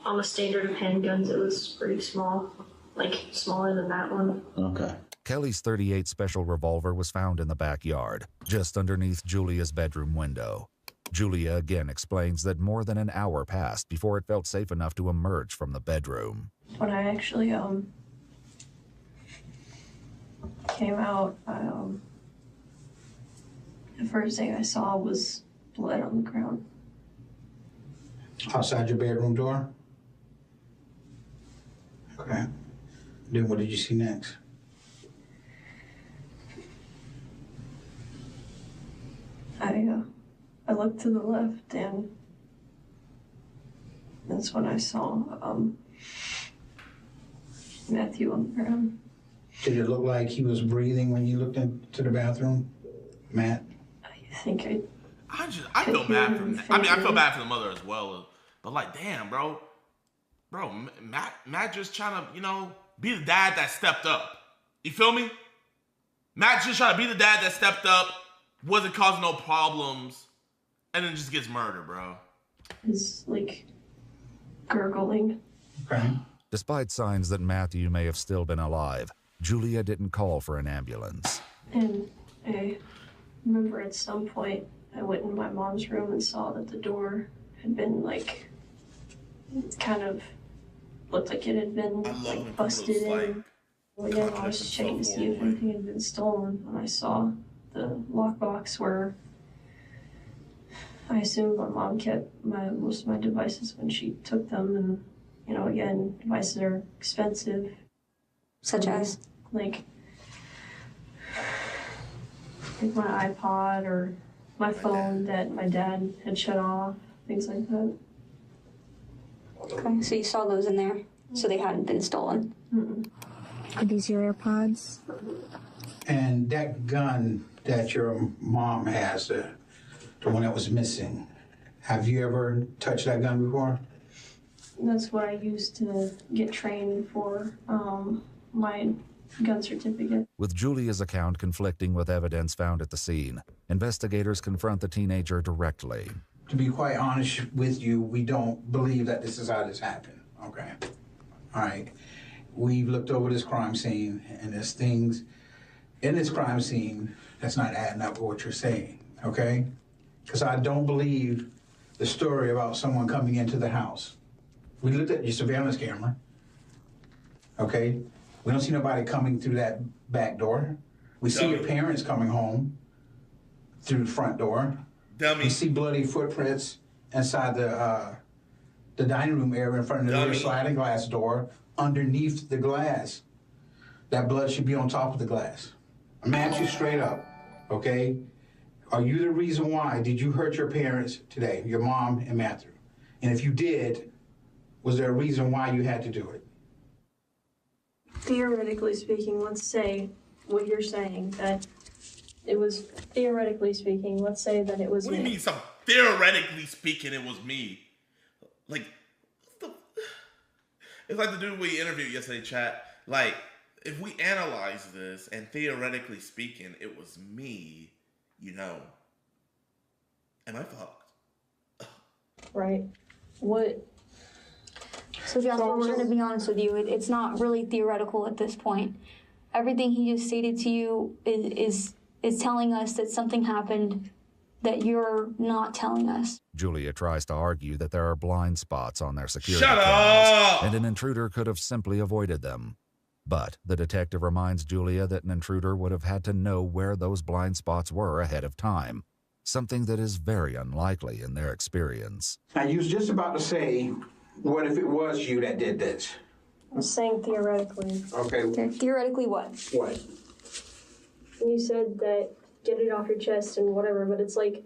on the standard of handguns, it was pretty small. Like, smaller than that one. Okay. Kelly's .38 special revolver was found in the backyard, just underneath Julia's bedroom window. Julia again explains that more than an hour passed before it felt safe enough to emerge from the bedroom. When I actually came out, the first thing I saw was blood on the ground. Outside your bedroom door? Okay. Then what did you see next? I looked to the left, and that's when I saw Matthew on the ground. Did it look like he was breathing when you looked into the bathroom, Matt? I think I feel bad for. I mean, I feel bad for the mother as well. But like, damn, bro, Matt just trying to, you know, be the dad that stepped up. You feel me? Matt just trying to be the dad that stepped up, wasn't causing no problems, and then just gets murdered, bro. Is like gurgling. Okay. Despite signs that Matthew may have still been alive, Julia didn't call for an ambulance. And I remember at some point I went in my mom's room and saw that the door had been like, kind of looked like it had been like busted in. Well, yeah, I was just checking to see if anything had been stolen, and I saw the lockbox where I assumed my mom kept most of my devices when she took them, and you know, again, devices are expensive. Such as? Like my iPod or my phone that my dad had shut off, things like that. Okay, so you saw those in there, so they hadn't been stolen. Mm-mm. Are these your AirPods? And that gun that your mom has, the one that was missing, have you ever touched that gun before? That's what I used to get trained for my gun certificate. With Julia's account conflicting with evidence found at the scene, investigators confront the teenager directly. To be quite honest with you, we don't believe that this is how this happened, okay? All right. We've looked over this crime scene, and there's things in this crime scene that's not adding up with what you're saying, okay? Because I don't believe the story about someone coming into the house. We looked at your surveillance camera, okay? We don't see nobody coming through that back door. We see your parents coming home through the front door. Dummy. We see bloody footprints inside the dining room area in front of the little sliding glass door underneath the glass. That blood should be on top of the glass. I'm asking you straight up, okay? Are you the reason why did you hurt your parents today, your mom and Matthew? And if you did, was there a reason why you had to do it? Theoretically speaking, let's say what you're saying, that it was, theoretically speaking, let's say that it was What do you me. mean, theoretically speaking, it was me? Like, it's like the dude we interviewed yesterday, chat. Like, if we analyze this, and theoretically speaking, it was me, you know, am I fucked? Right. What? So Jasper, we're going to be honest with you. It's not really theoretical at this point. Everything he just stated to you is telling us that something happened that you're not telling us. Julia tries to argue that there are blind spots on their security Shut cameras, up! and an intruder could have simply avoided them. But the detective reminds Julia that an intruder would have had to know where those blind spots were ahead of time, something that is very unlikely in their experience. Now, you was just about to say, what if it was you that did this? I'm saying theoretically. Okay. Theoretically what? What? You said that get it off your chest and whatever, but it's like,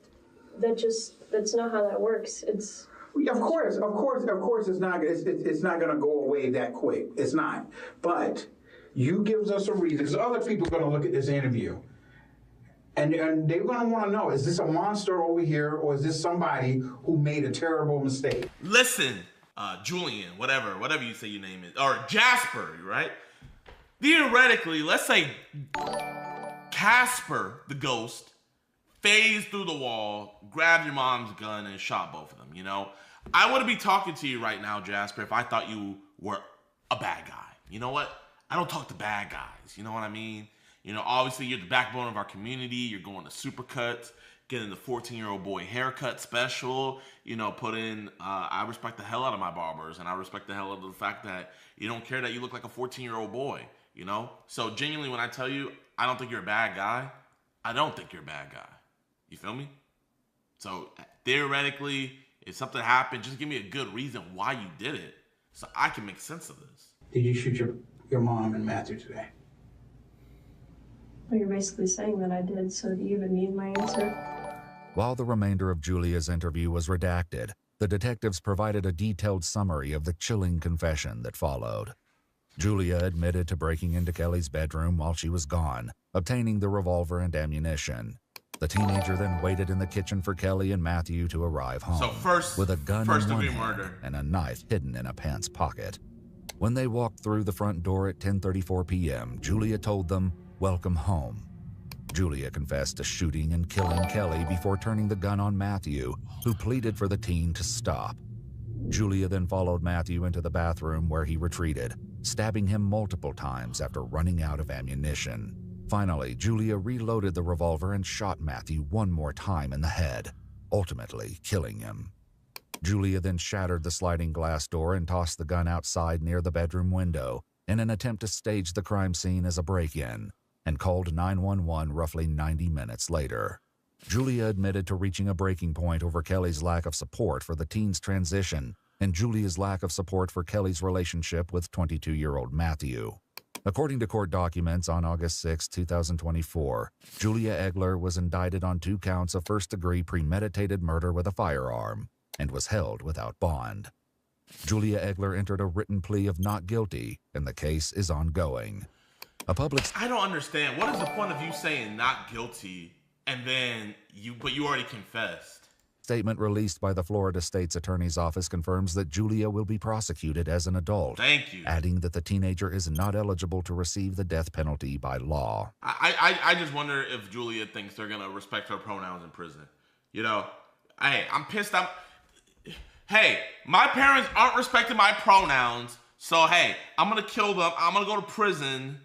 that's not how that works. It's... Yeah, of course, it's not going to go away that quick. It's not. But you gives us a reason, because other people are going to look at this interview, and they're going to want to know, is this a monster over here, or is this somebody who made a terrible mistake? Listen, Julian, whatever you say your name is, or Jasper, right? Theoretically, let's say Casper, the ghost, phased through the wall, grabbed your mom's gun, and shot both of them, you know? I wouldn't be talking to you right now, Jasper, if I thought you were a bad guy. You know what? I don't talk to bad guys, you know what I mean? You know, obviously you're the backbone of our community. You're going to Supercuts, getting the 14-year-old boy haircut special, you know, I respect the hell out of my barbers, and I respect the hell out of the fact that you don't care that you look like a 14-year-old boy, you know? So genuinely, when I tell you, I don't think you're a bad guy, I don't think you're a bad guy. You feel me? So theoretically, if something happened, just give me a good reason why you did it so I can make sense of this. Did you shoot your mom and Matthew today? Well, you're basically saying that I did, so do you even need my answer? While the remainder of Julia's interview was redacted, the detectives provided a detailed summary of the chilling confession that followed. Julia admitted to breaking into Kelly's bedroom while she was gone, obtaining the revolver and ammunition. The teenager then waited in the kitchen for Kelly and Matthew to arrive home, with a gun in one hand and a knife hidden in a pants pocket. When they walked through the front door at 10:34 p.m., Julia told them, "Welcome home." Julia confessed to shooting and killing Kelly before turning the gun on Matthew, who pleaded for the teen to stop. Julia then followed Matthew into the bathroom where he retreated, stabbing him multiple times after running out of ammunition. Finally, Julia reloaded the revolver and shot Matthew one more time in the head, ultimately killing him. Julia then shattered the sliding glass door and tossed the gun outside near the bedroom window in an attempt to stage the crime scene as a break-in, and called 911 roughly 90 minutes later. Julia admitted to reaching a breaking point over Kelly's lack of support for the teen's transition and Julia's lack of support for Kelly's relationship with 22-year-old Matthew. According to court documents on August 6, 2024, Julia Egler was indicted on 2 counts of first-degree premeditated murder with a firearm and was held without bond. Julia Egler entered a written plea of not guilty, and the case is ongoing. I don't understand. What is the point of you saying not guilty and then you already confessed? Statement released by the Florida State's Attorney's Office confirms that Julia will be prosecuted as an adult. Thank you. Adding that the teenager is not eligible to receive the death penalty by law. I just wonder if Julia thinks they're going to respect her pronouns in prison. You know, hey, I'm pissed. Hey, my parents aren't respecting my pronouns, so hey, I'm going to kill them. I'm going to go to prison,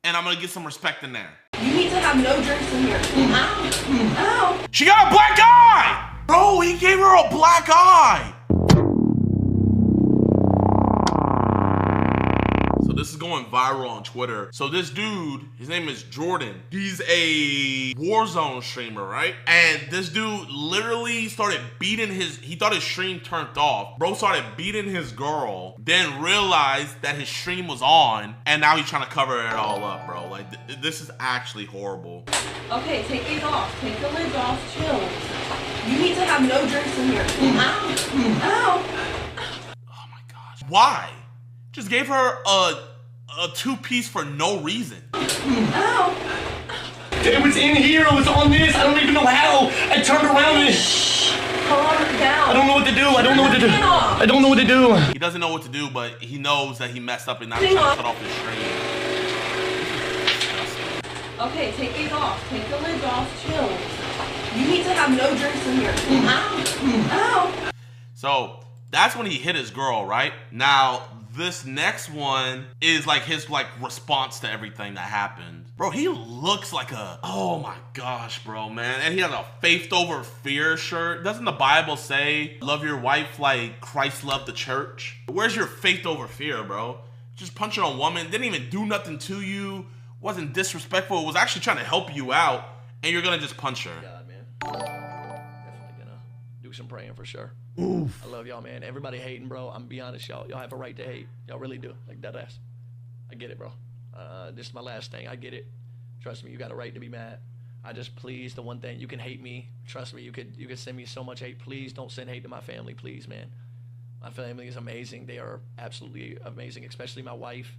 and I'm going to get some respect in there. You need to have no drinks in here. Ow. Ow. She got a black eye! Bro, he gave her a black eye! So this is going viral on Twitter. So this dude, his name is Jordan. He's a Warzone streamer, right? And this dude literally started beating he thought his stream turned off. Bro started beating his girl, then realized that his stream was on, and now he's trying to cover it all up, bro. Like, this is actually horrible. Okay, take these off. Take the lids off. Chill. You need to have no drinks in here. Ow. Ow. Oh my gosh. Why? Just gave her a 2-piece for no reason. Ow. It was in here. It was on this. I don't even know how. I turned around and... Calm down. I don't know what to do. I don't know what to do. I don't know what to do. He doesn't know what to do, but he knows that he messed up and now he's trying to cut off his stream. Okay, take these off. Take the lids off. Chill. You need to have no drinks in here. Ow. Ow. So that's when he hit his girl, right? Now, this next one is like his response to everything that happened. Bro, he looks like oh my gosh, bro, man. And he has a faith over fear shirt. Doesn't the Bible say, love your wife like Christ loved the church? Where's your faith over fear, bro? Just punching a woman, didn't even do nothing to you, wasn't disrespectful, was actually trying to help you out, and you're gonna just punch her. God, man. Definitely gonna do some praying for sure. Oof. I love y'all, man. Everybody hating, bro. I'm gonna be honest, y'all have a right to hate. Y'all really do. Like, dead ass. I get it, bro. This is my last thing. I get it. Trust me, you got a right to be mad. I just, please, the one thing, you can hate me. Trust me, you could send me so much hate. Please don't send hate to my family, please, man. My family is amazing. They are absolutely amazing, especially my wife,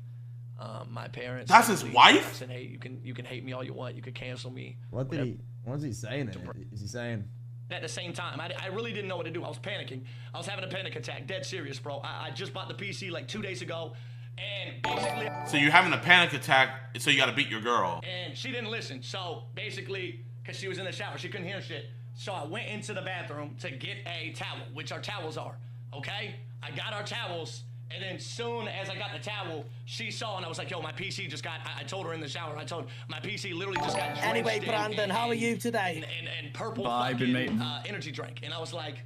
my parents. That's his wife? Send hate. You can hate me all you want. You can cancel me. What's he saying then? Is he saying at the same time. I really didn't know what to do. I was panicking. I was having a panic attack. Dead serious, bro. I just bought the PC like 2 days ago, and basically... So you're having a panic attack, so you gotta beat your girl. And she didn't listen. So basically, because she was in the shower, she couldn't hear shit. So I went into the bathroom to get a towel, which our towels are, okay? I got our towels, and then soon as I got the towel, she saw, and I was like, yo, my PC just got, I told her in the shower, I told my PC literally just got drenched Anyway, Brandon, how are you today? And purple Vibing, mate. energy drink. And I was like,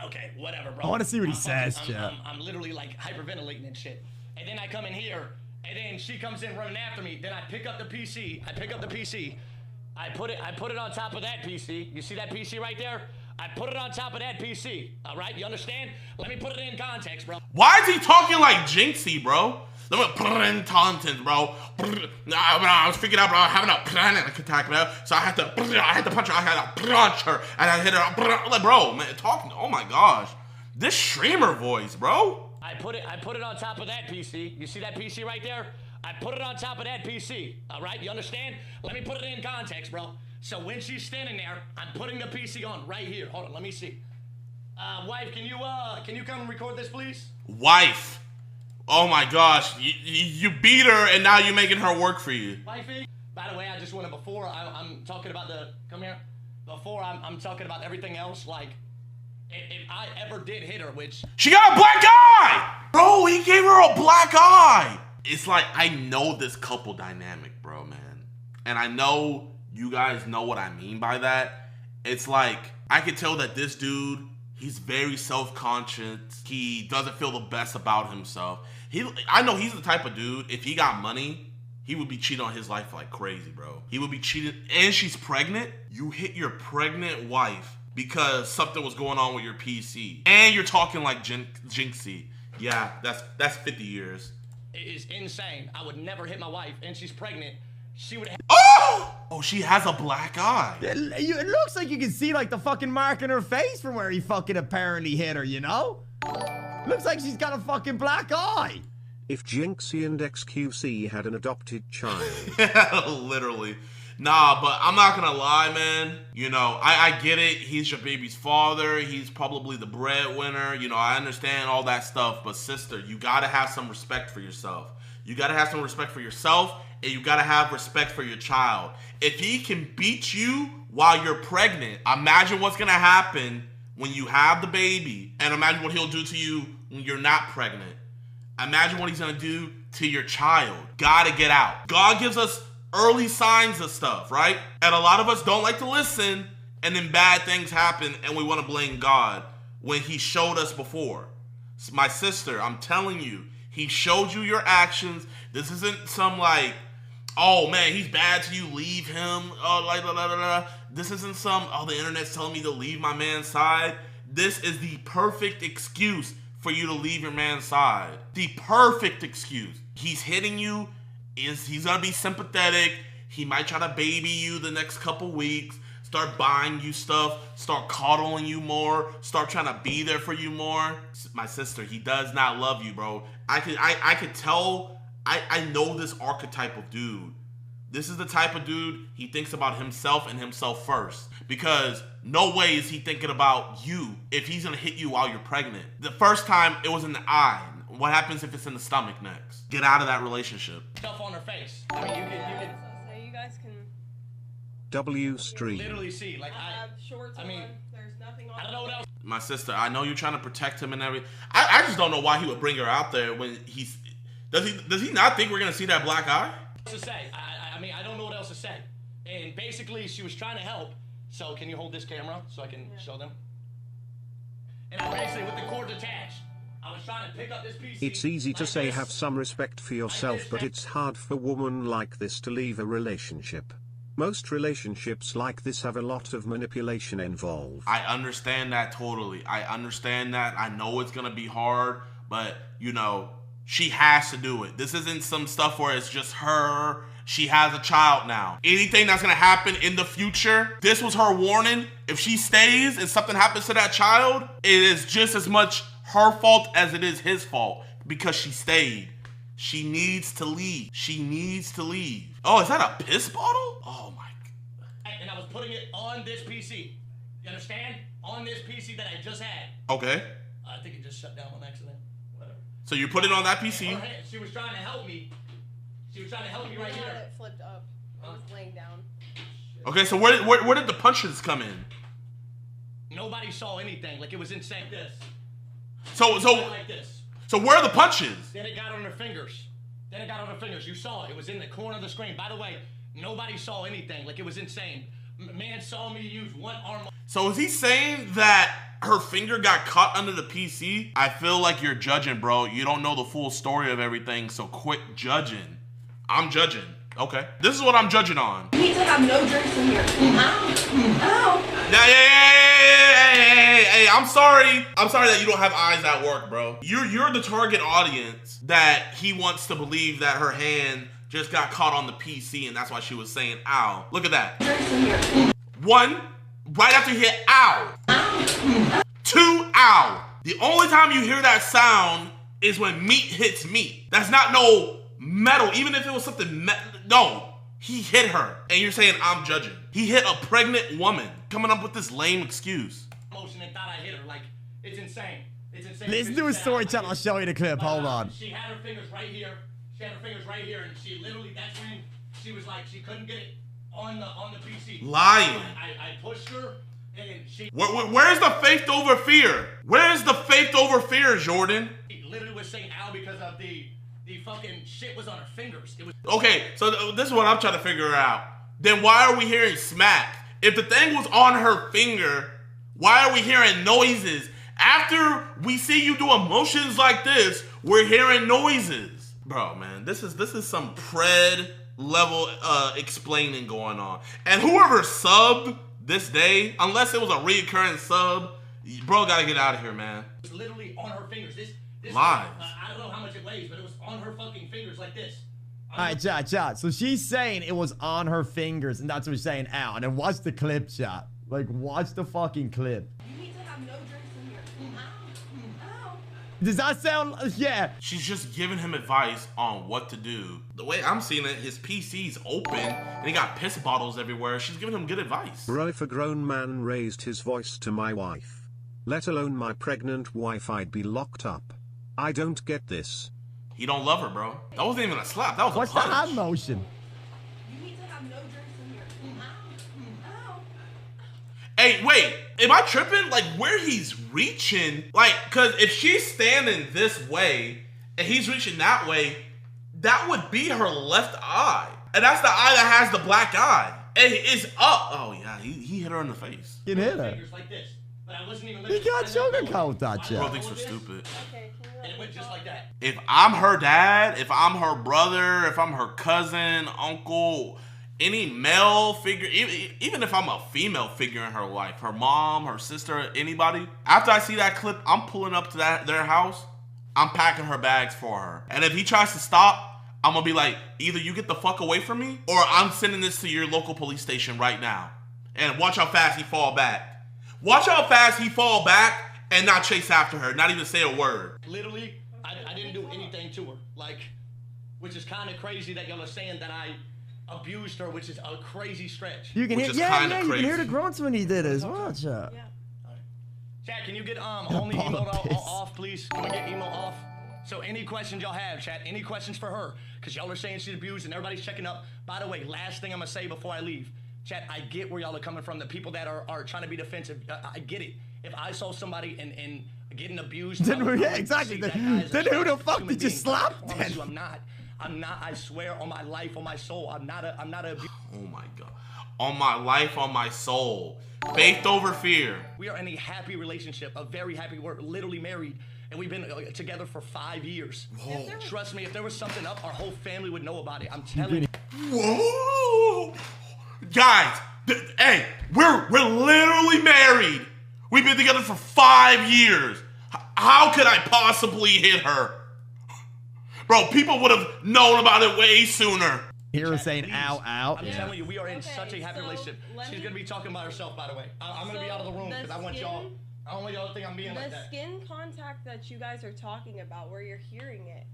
okay, whatever, bro. I want to see what he says, chat. I'm literally like hyperventilating and shit. And then I come in here, and then she comes in running after me. Then I pick up the PC. I put it on top of that PC. You see that PC right there? I put it on top of that PC. All right, you understand? Let me put it in context, bro. Why is he talking like Jinxie, bro? Let me put it in context, bro. I was freaking out, bro. I was having a panic attack, bro. So I had to punch her. I had to punch her, and I hit her. Like, bro, man, talking. Oh my gosh, this streamer voice, bro. I put it on top of that PC. You see that PC right there? I put it on top of that PC. All right, you understand? Let me put it in context, bro. So when she's standing there, I'm putting the PC on right here. Hold on, let me see. Wife, can you come and record this, please? Wife. Oh my gosh, you beat her and now you're making her work for you. Wifey. By the way, I just wanted before I'm talking about come here. Before I'm talking about everything else, like if I ever did hit her, which she got a black eye, bro. He gave her a black eye. It's like I know this couple dynamic, bro, man, and I know you guys know what I mean by that. It's like I could tell that this dude, he's very self-conscious. He doesn't feel the best about himself. I know he's the type of dude, if he got money, he would be cheating on his life like crazy, bro. He would be cheating, and she's pregnant. You hit your pregnant wife because something was going on with your PC. And you're talking like Jinxie. Yeah, that's 50 years. it is insane. I would never hit my wife, and she's pregnant. She would have... Oh, she has a black eye. It looks like you can see like the fucking mark in her face from where he fucking apparently hit her, you know? Looks like she's got a fucking black eye. If Jinxie and XQC had an adopted child. Literally. Nah, but I'm not gonna lie, man. You know, I get it. He's your baby's father. He's probably the breadwinner. You know, I understand all that stuff. But sister, you gotta have some respect for yourself. You gotta have some respect for yourself, and you gotta have respect for your child. If he can beat you while you're pregnant, imagine what's gonna happen when you have the baby, and imagine what he'll do to you when you're not pregnant. Imagine what he's gonna do to your child. Gotta get out. God gives us early signs of stuff, right? And a lot of us don't like to listen, and then bad things happen, and we want to blame God when he showed us before. My sister, I'm telling you, he showed you your actions. This isn't some like, oh man, he's bad to you, leave him. Oh, like, blah, blah, blah, blah. This isn't some, oh, the internet's telling me to leave my man's side. This is the perfect excuse for you to leave your man's side. The perfect excuse. He's hitting you. He's gonna be sympathetic. He might try to baby you the next couple weeks, start buying you stuff, start coddling you more, start trying to be there for you more. My sister, he does not love you, bro. I could tell. I know this archetype of dude. This is the type of dude, he thinks about himself and himself first. Because no way is he thinking about you if he's gonna hit you while you're pregnant. The first time, it was in the eye. What happens if it's in the stomach next? Get out of that relationship. Stuff on her face. I mean, you can So you guys can W stream. literally see. Like, have shorts on. There's nothing on. I don't know what else. My sister, I know you're trying to protect him and everything. I just don't know why he would bring her out there when he's... Does he not think we're gonna see that black eye? To say, I mean, I don't know what else to say. And basically, she was trying to help. So can you hold this camera so I can show them? And I basically, with the cord attached, I was trying to pick up this PC. It's easy to say have some respect for yourself, but it's hard for a woman like this to leave a relationship. Most relationships like this have a lot of manipulation involved. I understand that totally. I understand that. I know it's gonna be hard, but you know, she has to do it. This isn't some stuff where it's just her. She has a child now. Anything that's gonna happen in the future, this was her warning. If she stays and something happens to that child, it is just as much her fault as it is his fault because she stayed. She needs to leave. She needs to leave. Oh, is that a piss bottle? Oh my God. And I was putting it on this PC. You understand? On this PC that I just had. Okay. I think it just shut down on accident. Whatever. So you put it on that PC. She was trying to help me. She was trying to help me right here. It flipped up. I was laying down. Okay, so where did the punches come in? Nobody saw anything. Like, it was insane. This. So Like this. So where are the punches? Then it got on her fingers. You saw it. It was in the corner of the screen. By the way, nobody saw anything. Like, it was insane. Man saw me use one arm. So is he saying that her finger got caught under the PC? I feel like you're judging, bro. You don't know the full story of everything, so quit judging. I'm judging. Okay. This is what I'm judging on. You need to have no drinks in here. Ow. Hey, I'm sorry. I'm sorry that you don't have eyes at work, bro. You're the target audience that he wants to believe that her hand just got caught on the PC and that's why she was saying ow. Look at that. One, right after you hit ow. Two, ow. The only time you hear that sound is when meat hits meat. That's not no metal, even if it was something no. He hit her, and you're saying I'm judging. He hit a pregnant woman, coming up with this lame excuse. Motion and thought I hit her. Like, it's insane. It's insane. Listen to his story, chat. I'll show you the clip. Hold on. She had her fingers right here. And she literally, that's when she was like, she couldn't get it on the PC. Lying. I pushed her, and she. Where's the faith over fear? Where's the faith over fear, Jordan? She literally was saying ow because of the fucking shit was on her fingers. It was. Okay, so this is what I'm trying to figure out. Then why are we hearing smack? If the thing was on her finger, why are we hearing noises? After we see you doing motions like this, we're hearing noises. Bro, man, this is some pred level explaining going on. And whoever subbed this day, unless it was a reoccurring sub, bro, gotta get out of here, man. It was literally on her fingers. This lies. I don't know how much it weighs, but it was on her fucking fingers like this. Alright, chat. So she's saying it was on her fingers, and that's what she's saying, ow. And then watch the clip, chat. Like, watch the fucking clip. You need to have no drinks in here. Ow. Does that sound, yeah. She's just giving him advice on what to do. The way I'm seeing it, his PC's open, and he got piss bottles everywhere. She's giving him good advice. Bro, if a grown man raised his voice to my wife, let alone my pregnant wife, I'd be locked up. I don't get this. He don't love her, bro. That wasn't even a slap. That was What's a punch. the hand motion? You need to have no drinks in here. Ow. Hey, wait. Am I tripping? Like, where he's reaching? Like, because if she's standing this way and he's reaching that way, that would be her left eye. And that's the eye that has the black eye. And it's up. Oh, yeah. He hit her in the face. He hit her. Like this. But I wasn't even He got sugarcoat that shit. Bro thinks we're stupid. And it went just like that. If I'm her dad, if I'm her brother, if I'm her cousin, uncle, any male figure, even if I'm a female figure in her life, her mom, her sister, anybody, after I see that clip, I'm pulling up to their house, I'm packing her bags for her. And if he tries to stop, I'm gonna be like, either you get the fuck away from me, or I'm sending this to your local police station right now. And watch how fast he fall back. Watch how fast he fall back and not chase after her, not even say a word. Literally, I didn't do anything to her. Like, which is kind of crazy that y'all are saying that I abused her, which is a crazy stretch. You can hear, yeah, you can hear the grunts when he did it as well, chat. Chat, can you get only emo off, please? Can we get emo off? So any questions y'all have, chat, any questions for her? Because y'all are saying she's abused and everybody's checking up. By the way, last thing I'm going to say before I leave. Chat, I get where y'all are coming from. The people that are trying to be defensive, I get it. If I saw somebody and getting abused, yeah, exactly. Then who the fuck did you slap? I'm not. I swear on my life, on my soul, I'm not a. Oh my god. On my life, on my soul. Faith over fear. We are in a happy relationship, a very happy. We're literally married, and we've been together for 5 years. Whoa. Trust me, if there was something up, our whole family would know about it. I'm telling you. Whoa. Guys, hey, we're literally married. We've been together for 5 years. How could I possibly hit her? Bro, people would have known about it way sooner. Hero saying ow, ow. I'm telling you, we are in such a happy relationship. She's going to be talking about herself, by the way. I'm going to be out of the room because I want y'all to think I'm being like that. The skin contact that you guys are talking about, where you're hearing it,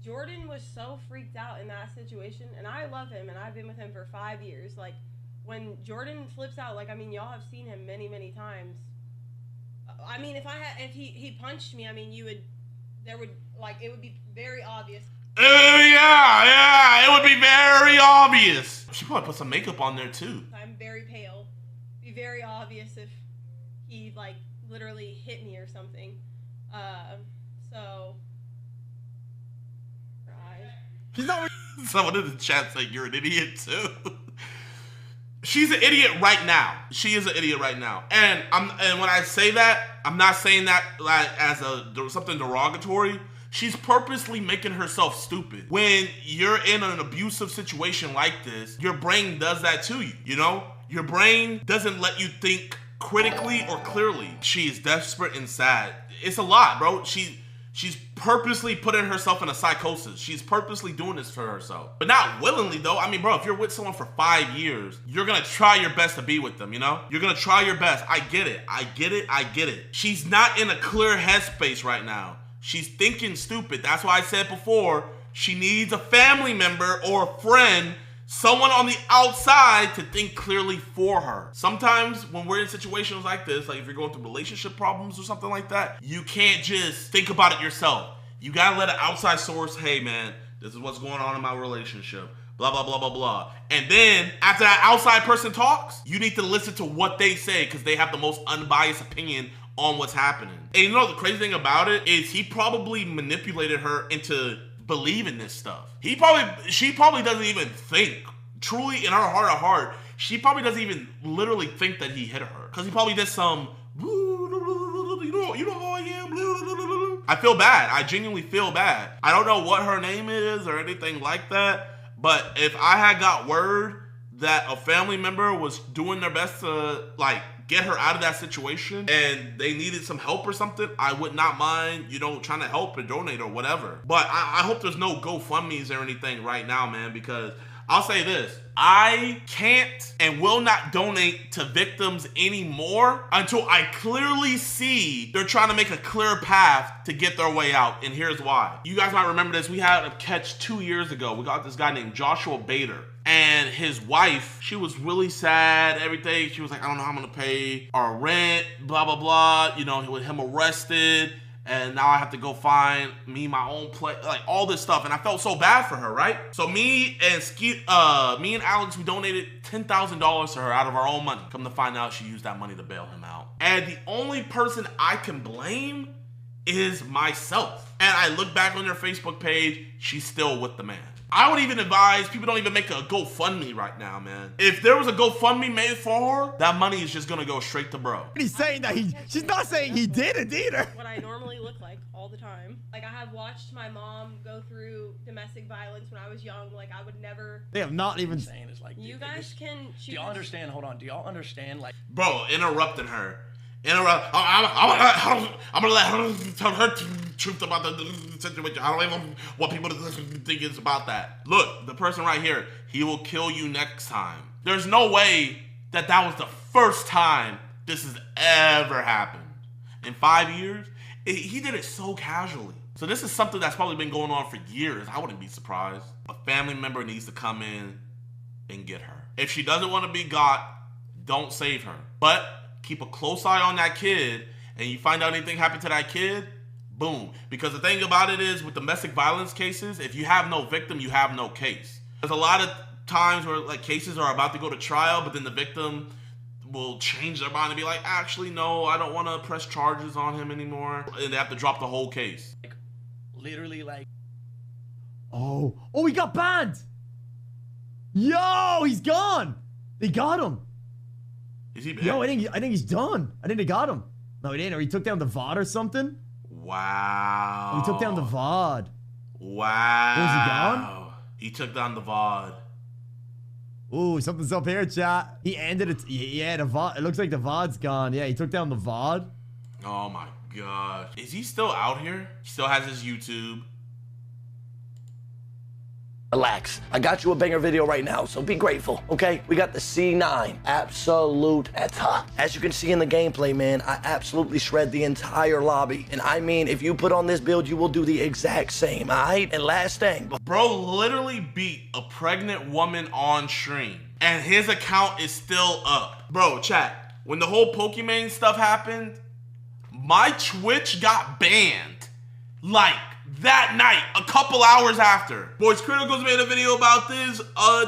Jordan was so freaked out in that situation, and I love him, and I've been with him for 5 years. Like, when Jordan flips out, like, I mean, y'all have seen him many, many times. I mean, if he punched me, I mean, it would be very obvious. Yeah, it would be very obvious. She probably put some makeup on there too. I'm very pale. It'd be very obvious if he, like, literally hit me or something. So. She's not. Someone in the chat saying you're an idiot too. She's an idiot right now. She is an idiot right now. And when I say that, I'm not saying that like as something derogatory. She's purposely making herself stupid. When you're in an abusive situation like this, your brain does that to you, you know? Your brain doesn't let you think critically or clearly. She is desperate and sad. It's a lot, bro. She's purposely putting herself in a psychosis. She's purposely doing this for herself. But not willingly, though. I mean, bro, if you're with someone for 5 years, you're gonna try your best to be with them, you know? You're gonna try your best. I get it. I get it. I get it. She's not in a clear headspace right now. She's thinking stupid. That's why I said before, she needs a family member or a friend, someone on the outside to think clearly for her. Sometimes when we're in situations like this, like if you're going through relationship problems or something like that, you can't just think about it yourself. You gotta let an outside source, hey man, this is what's going on in my relationship, blah, blah, blah, blah, blah. And then after that outside person talks, you need to listen to what they say because they have the most unbiased opinion on what's happening. And you know the crazy thing about it is he probably manipulated her into believing this stuff. She probably doesn't even think, truly in her heart of heart, she probably doesn't even literally think that he hit her. Because he probably did some, you know how I am. I feel bad. I genuinely feel bad. I don't know what her name is or anything like that. But if I had got word that a family member was doing their best to like get her out of that situation and they needed some help or something, I would not mind, you know, trying to help and donate or whatever. But I hope there's no GoFundMe's or anything right now, man, because I'll say this. I can't and will not donate to victims anymore until I clearly see they're trying to make a clear path to get their way out. And here's why. You guys might remember this. We had a catch 2 years ago. We got this guy named Joshua Bader. And his wife, she was really sad, everything. She was like, I don't know how I'm gonna pay our rent, blah, blah, blah. You know, with him arrested. And now I have to go find me my own place, like all this stuff. And I felt so bad for her, right? So me and Alex, we donated $10,000 to her out of our own money. Come to find out she used that money to bail him out. And the only person I can blame is myself. And I look back on their Facebook page, she's still with the man. I would even advise people don't even make a GoFundMe right now, man. If there was a GoFundMe made for her, that money is just gonna go straight to bro. He's saying that she's not saying he did it either. What I normally look like all the time. Like I have watched my mom go through domestic violence when I was young. Like I would never. They have not even saying it's like you guys can. Do y'all understand? Hold on. Do y'all understand? Like, bro, interrupting her. I'm gonna let her tell her truth about the situation. I don't even want people to think it's about that. Look, the person right here, he will kill you next time. There's no way that was the first time this has ever happened. In 5 years, he did it so casually. So this is something that's probably been going on for years. I wouldn't be surprised. A family member needs to come in and get her. If she doesn't want to be got, don't save her. But keep a close eye on that kid, and you find out anything happened to that kid, boom. Because the thing about it is, with domestic violence cases, if you have no victim, you have no case. There's a lot of times where like cases are about to go to trial, but then the victim will change their mind and be like, actually, no, I don't want to press charges on him anymore. And they have to drop the whole case. Like, literally, like... Oh, he got banned! Yo, he's gone! They got him! Is he banned? Yo, I think he's done. I think they got him. No, he didn't. Or he took down the VOD or something. Wow. Oh, he took down the VOD. Wow. Was he gone? He took down the VOD. Ooh, something's up here, chat. He ended it. Yeah, the VOD. It looks like the VOD's gone. Yeah, he took down the VOD. Oh my gosh. Is he still out here? He still has his YouTube. Relax. I got you a banger video right now, so be grateful, okay? We got the C9 Absolute Eta. As you can see in the gameplay, man, I absolutely shred the entire lobby. And I mean, if you put on this build, you will do the exact same, all right? And last thing. Bro literally beat a pregnant woman on stream. and his account is still up. Bro, chat, when the whole Pokimane stuff happened, my Twitch got banned. Like, that night, a couple hours after. Boys Criticals made a video about this.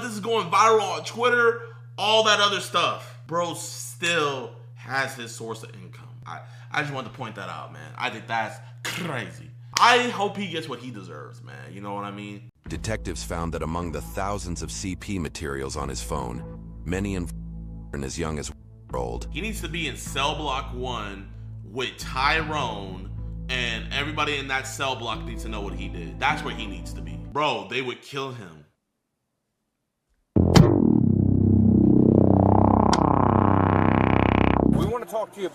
This is going viral on Twitter. All that other stuff. Bro still has his source of income. I just wanted to point that out, man. I think that's crazy. I hope he gets what he deserves, man. You know what I mean? Detectives found that among the thousands of CP materials on his phone, many as young as old. He needs to be in cell block 1 with Tyrone, and everybody in that cell block needs to know what he did. That's where he needs to be. Bro, they would kill him. We want to talk to you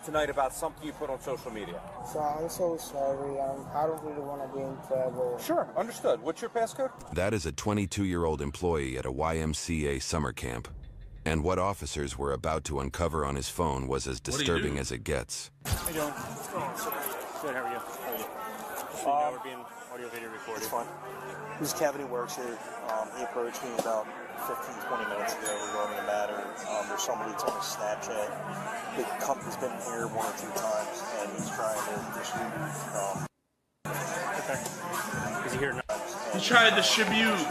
tonight about something you put on social media. So I'm so sorry. I don't really want to be in trouble. Sure, understood. What's your passcode? That is a 22-year-old employee at a YMCA summer camp. And what officers were about to uncover on his phone was as disturbing as it gets. How you doing? Good, how are you? Just so you know, we're being audio-video recorded. It's fine. This is Kevin, who works here. He approached me about 15-20 minutes ago regarding a matter. There's somebody that's on his Snapchat. The company's been here 1 or 2 times, and he's trying to distribute. Okay. Is he here now? He's trying to distribute.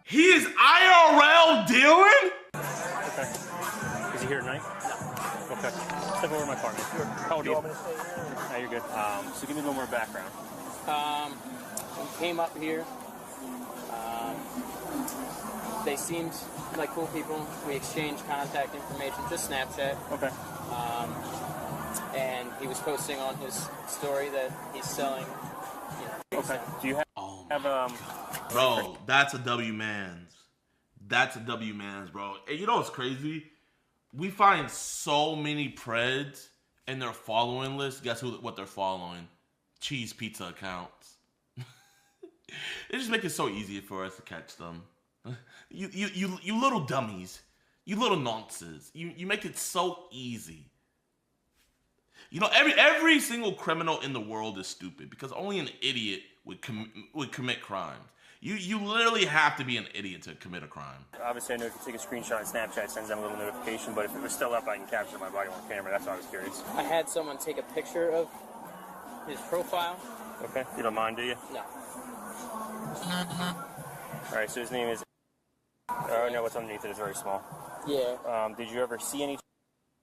He is IRL dealing? Okay. Is he here tonight? No. Okay. Step over to my car, man. How old are you? No, you're good. So give me a little more background. We came up here. They seemed like cool people. We exchanged contact information, just Snapchat. Okay. And he was posting on his story that he's selling. You know, okay. Do you have Bro, that's a W man's. That's a W man's, bro. And you know what's crazy? We find so many Preds in their following list. Guess what they're following? Cheese pizza accounts. They just make it so easy for us to catch them. You little dummies. You little nonces. You make it so easy. You know, every single criminal in the world is stupid because only an idiot would commit crimes. You literally have to be an idiot to commit a crime. Obviously, I know if you take a screenshot on Snapchat, it sends them a little notification, but if it was still up, I can capture my body on camera. That's why I was curious. I had someone take a picture of his profile. Okay. You don't mind, do you? No. All right, so his name is... Oh, no, what's underneath it is very small. Yeah. Did you ever see any...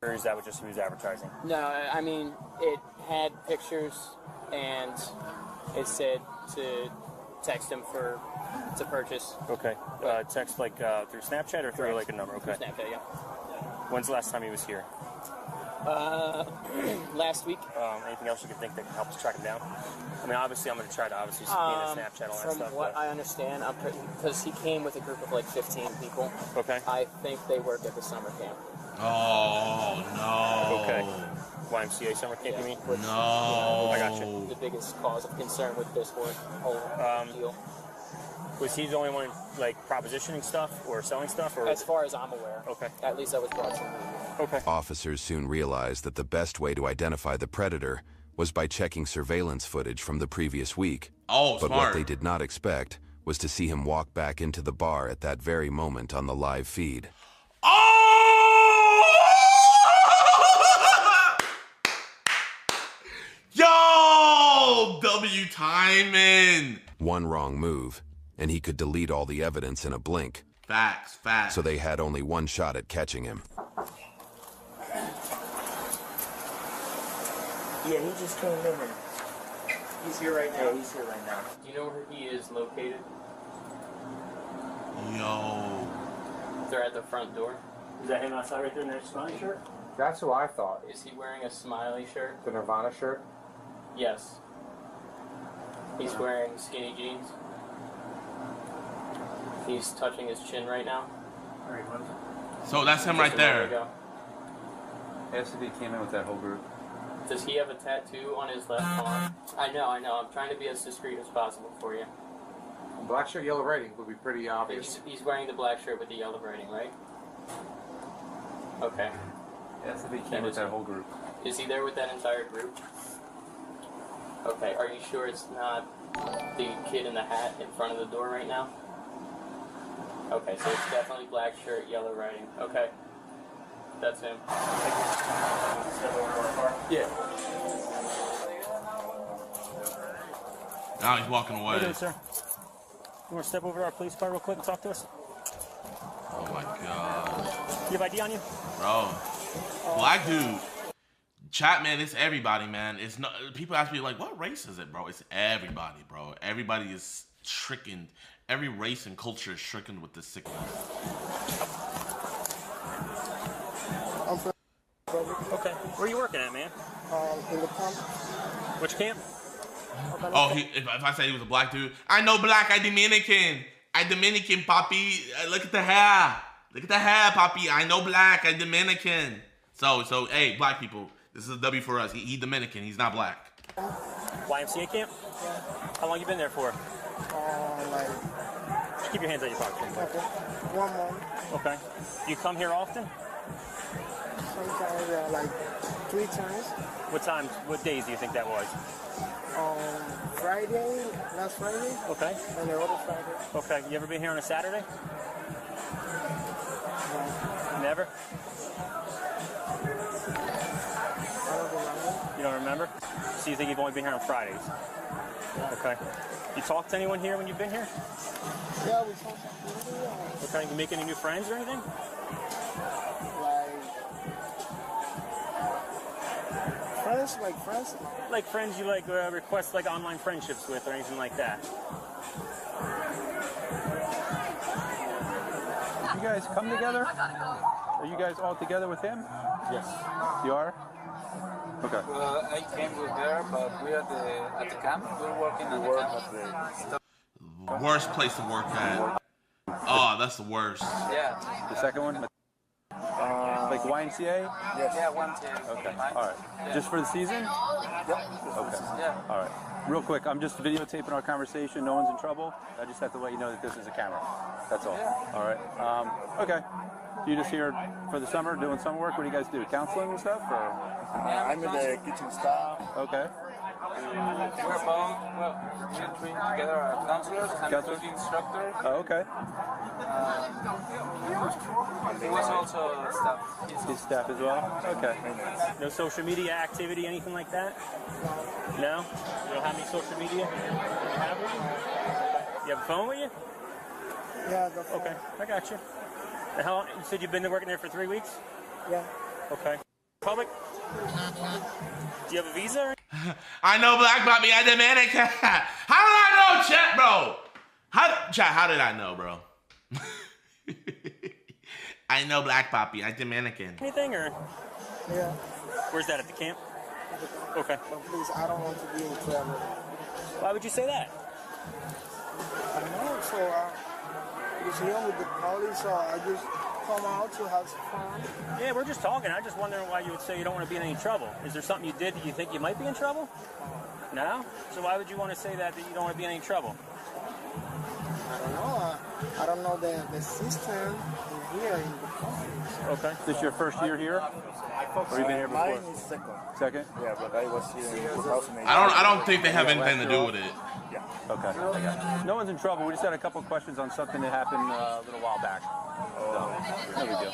Or is that what just he was advertising? No, I mean, it had pictures, and it said to text him to purchase. Okay. Text like through Snapchat or through like a number? Okay. Through Snapchat, yeah. When's the last time he was here? Last week. Anything else you can think that can help us track him down? I mean, obviously, I'm going to try to obviously see Snapchat and all that stuff. From what I understand, because he came with a group of like 15 people. Okay. I think they work at the summer camp. Oh, no. Okay. YMCA summer camp, you mean? No. I got you. The biggest cause of concern with this whole deal. Was he the only one, like, propositioning stuff or selling stuff? Or as far as I'm aware. Okay. At least that was brought to me. Okay. Officers soon realized that the best way to identify the predator was by checking surveillance footage from the previous week. Oh, but smart. what they did not expect was to see him walk back into the bar at that very moment on the live feed. Yo! W timing! One wrong move, and he could delete all the evidence in a blink. Facts. So they had only one shot at catching him. Yeah, he just came in. He's here right now. Yeah, he's here right now. Do you know where he is located? Yo. They're at the front door. Is that him outside right there in that smiley shirt? That's who I thought. Is he wearing a smiley shirt? The Nirvana shirt? Yes. He's wearing skinny jeans. He's touching his chin right now. So that's him right there. SCD came in with that whole group. Does he have a tattoo on his left arm? I know. I'm trying to be as discreet as possible for you. Black shirt, yellow writing would be pretty obvious. He's wearing the black shirt with the yellow writing, right? Okay. SCD came with that whole group. Is he there with that entire group? Okay, are you sure it's not the kid in the hat in front of the door right now? Okay, so it's definitely black shirt, yellow writing. Okay. That's him. Yeah. Now he's walking away. How you doing, sir? You want to step over to our police car real quick and talk to us? Oh my god. You have ID on you? Bro. Black dude. Chat, man, it's everybody, man. It's not. People ask me, like, what race is it, bro? It's everybody, bro. Everybody is stricken. Every race and culture is stricken with this sickness. Okay. Where are you working at, man? In the camp. Which camp? Oh, if I said he was a black dude, I know black. I Dominican. I Dominican, papi. Look at the hair. Look at the hair, papi. I know black. I Dominican. So, hey, black people, this is a W for us. He Dominican. He's not black. YMCA camp? Yeah. How long you been there for? Just keep your hands out your pocket. Okay. 1 month. Okay. You come here often? Sometimes, yeah, like 3 times. What times? What days do you think that was? Friday, last Friday. Okay. And the other Friday. Okay. You ever been here on a Saturday? No. Never? I don't remember. You don't remember? So you think you've only been here on Fridays? Yeah. Okay. You talk to anyone here when you've been here? Yeah, we talk to people. Okay. You make any new friends or anything? Friends? Like friends you request like online friendships with or anything like that? You guys come together? Are you guys all together with him? Yes. You are? Okay. I came with her, but we're at the camp. We're working at the camp. Worst place to work at. Oh, that's the worst. Yeah. The second one? Like YMCA? Yes. Yeah, YMCA. Okay. All right. Yeah. Just for the season? Yep. Okay. Yeah. All right. Real quick, I'm just videotaping our conversation. No one's in trouble. I just have to let you know that this is a camera. That's all. Yeah. All right. Okay. You just here for the summer doing summer work? What do you guys do? Counseling and stuff? Or? I'm in the kitchen staff. Okay. We're both, we're trained together as counselors. I'm a cooking instructor. Oh, okay. He was also staff. His staff as well? Okay. No social media activity, anything like that? No? You don't have any social media? You have with you? You have a phone with you? Yeah, the phone. Okay, I got you. And how long, you said you've been working there for 3 weeks? Yeah. Okay. Public? Do you have a visa? I know black, Bobby. I Dominican. How did I know, chat, bro? How did I know, bro? I know black, Poppy. I Dominican. Anything or? Yeah. Where's that, at the camp? Okay. But please, I don't want to be in trouble. Why would you say that? I don't know. So, just here with the police, so I just come out to have some fun. Yeah, we're just talking. I'm just wondering why you would say you don't want to be in any trouble. Is there something you did that you think you might be in trouble? No? So why would you want to say that you don't want to be in any trouble? I don't know. I don't know the system here in the country. Okay. Is this your first year here? Or you been here before? Mine is second. Second? Yeah, but I was here in 2008. I don't think they have anything to do with it. Yeah. Okay. No one's in trouble. We just had a couple questions on something that happened a little while back. So, no big deal.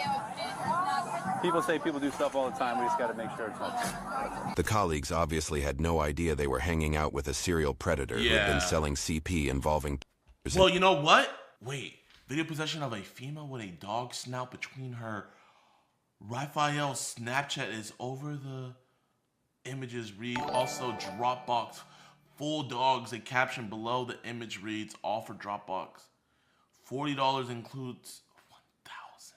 People say people do stuff all the time. We just got to make sure it's not. The colleagues obviously had no idea they were hanging out with a serial predator who had been selling CP involving... Well, you know what? Wait. Video possession of a female with a dog snout between her. Raphael's Snapchat is over the images read. Also, Dropbox. Full dogs. A caption below the image reads, all for Dropbox. $40 includes 1,000.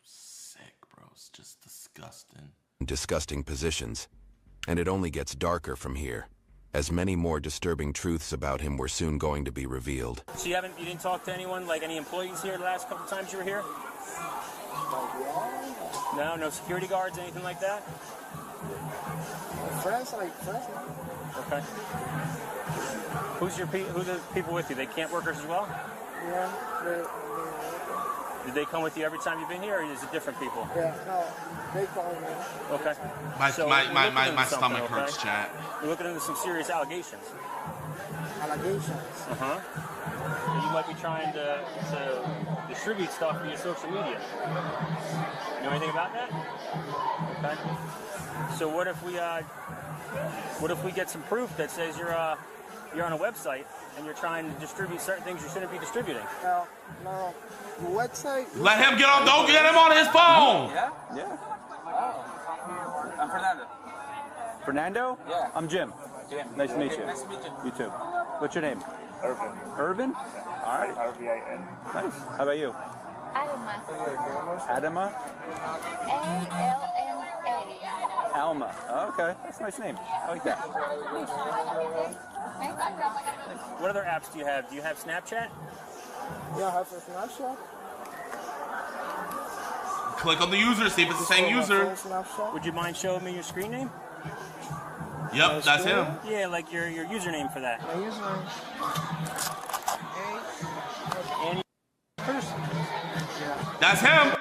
Sick, bro. It's just disgusting. Disgusting positions. And it only gets darker from here, as many more disturbing truths about him were soon going to be revealed. So you didn't talk to anyone, like any employees here the last couple times you were here? No, no security guards, anything like that? Friends. Okay. Who's the people with you? They camp workers as well? Yeah. Did they come with you every time you've been here, or is it different people? Yeah, no, they call me. Okay. My Okay? stomach hurts, chat. We're looking into some serious allegations. Allegations? Uh-huh. that you might be trying to distribute stuff via social media. You know anything about that? Okay. So what if we get some proof that says you're on a website and you're trying to distribute certain things you shouldn't be distributing? No. The website. Let him get on. Don't get him on his phone. Yeah. Yeah. Oh. I'm Fernando. Fernando? Yeah. I'm Jim. Jim. Nice to meet you. Nice to meet you. You too. What's your name? Irvin. Irvin? All right. R-V-I-N. Nice. How about you? Alma. Adama? A-L-M-A. Alma. Oh, okay. That's a nice name. I like that. What other apps do you have? Do you have Snapchat? Yeah, I have a Snapchat. Click on the user, see if it's the same user. Would you mind showing me your screen name? Yep, that's him. Yeah, like your username for that. My username. Any person. That's him.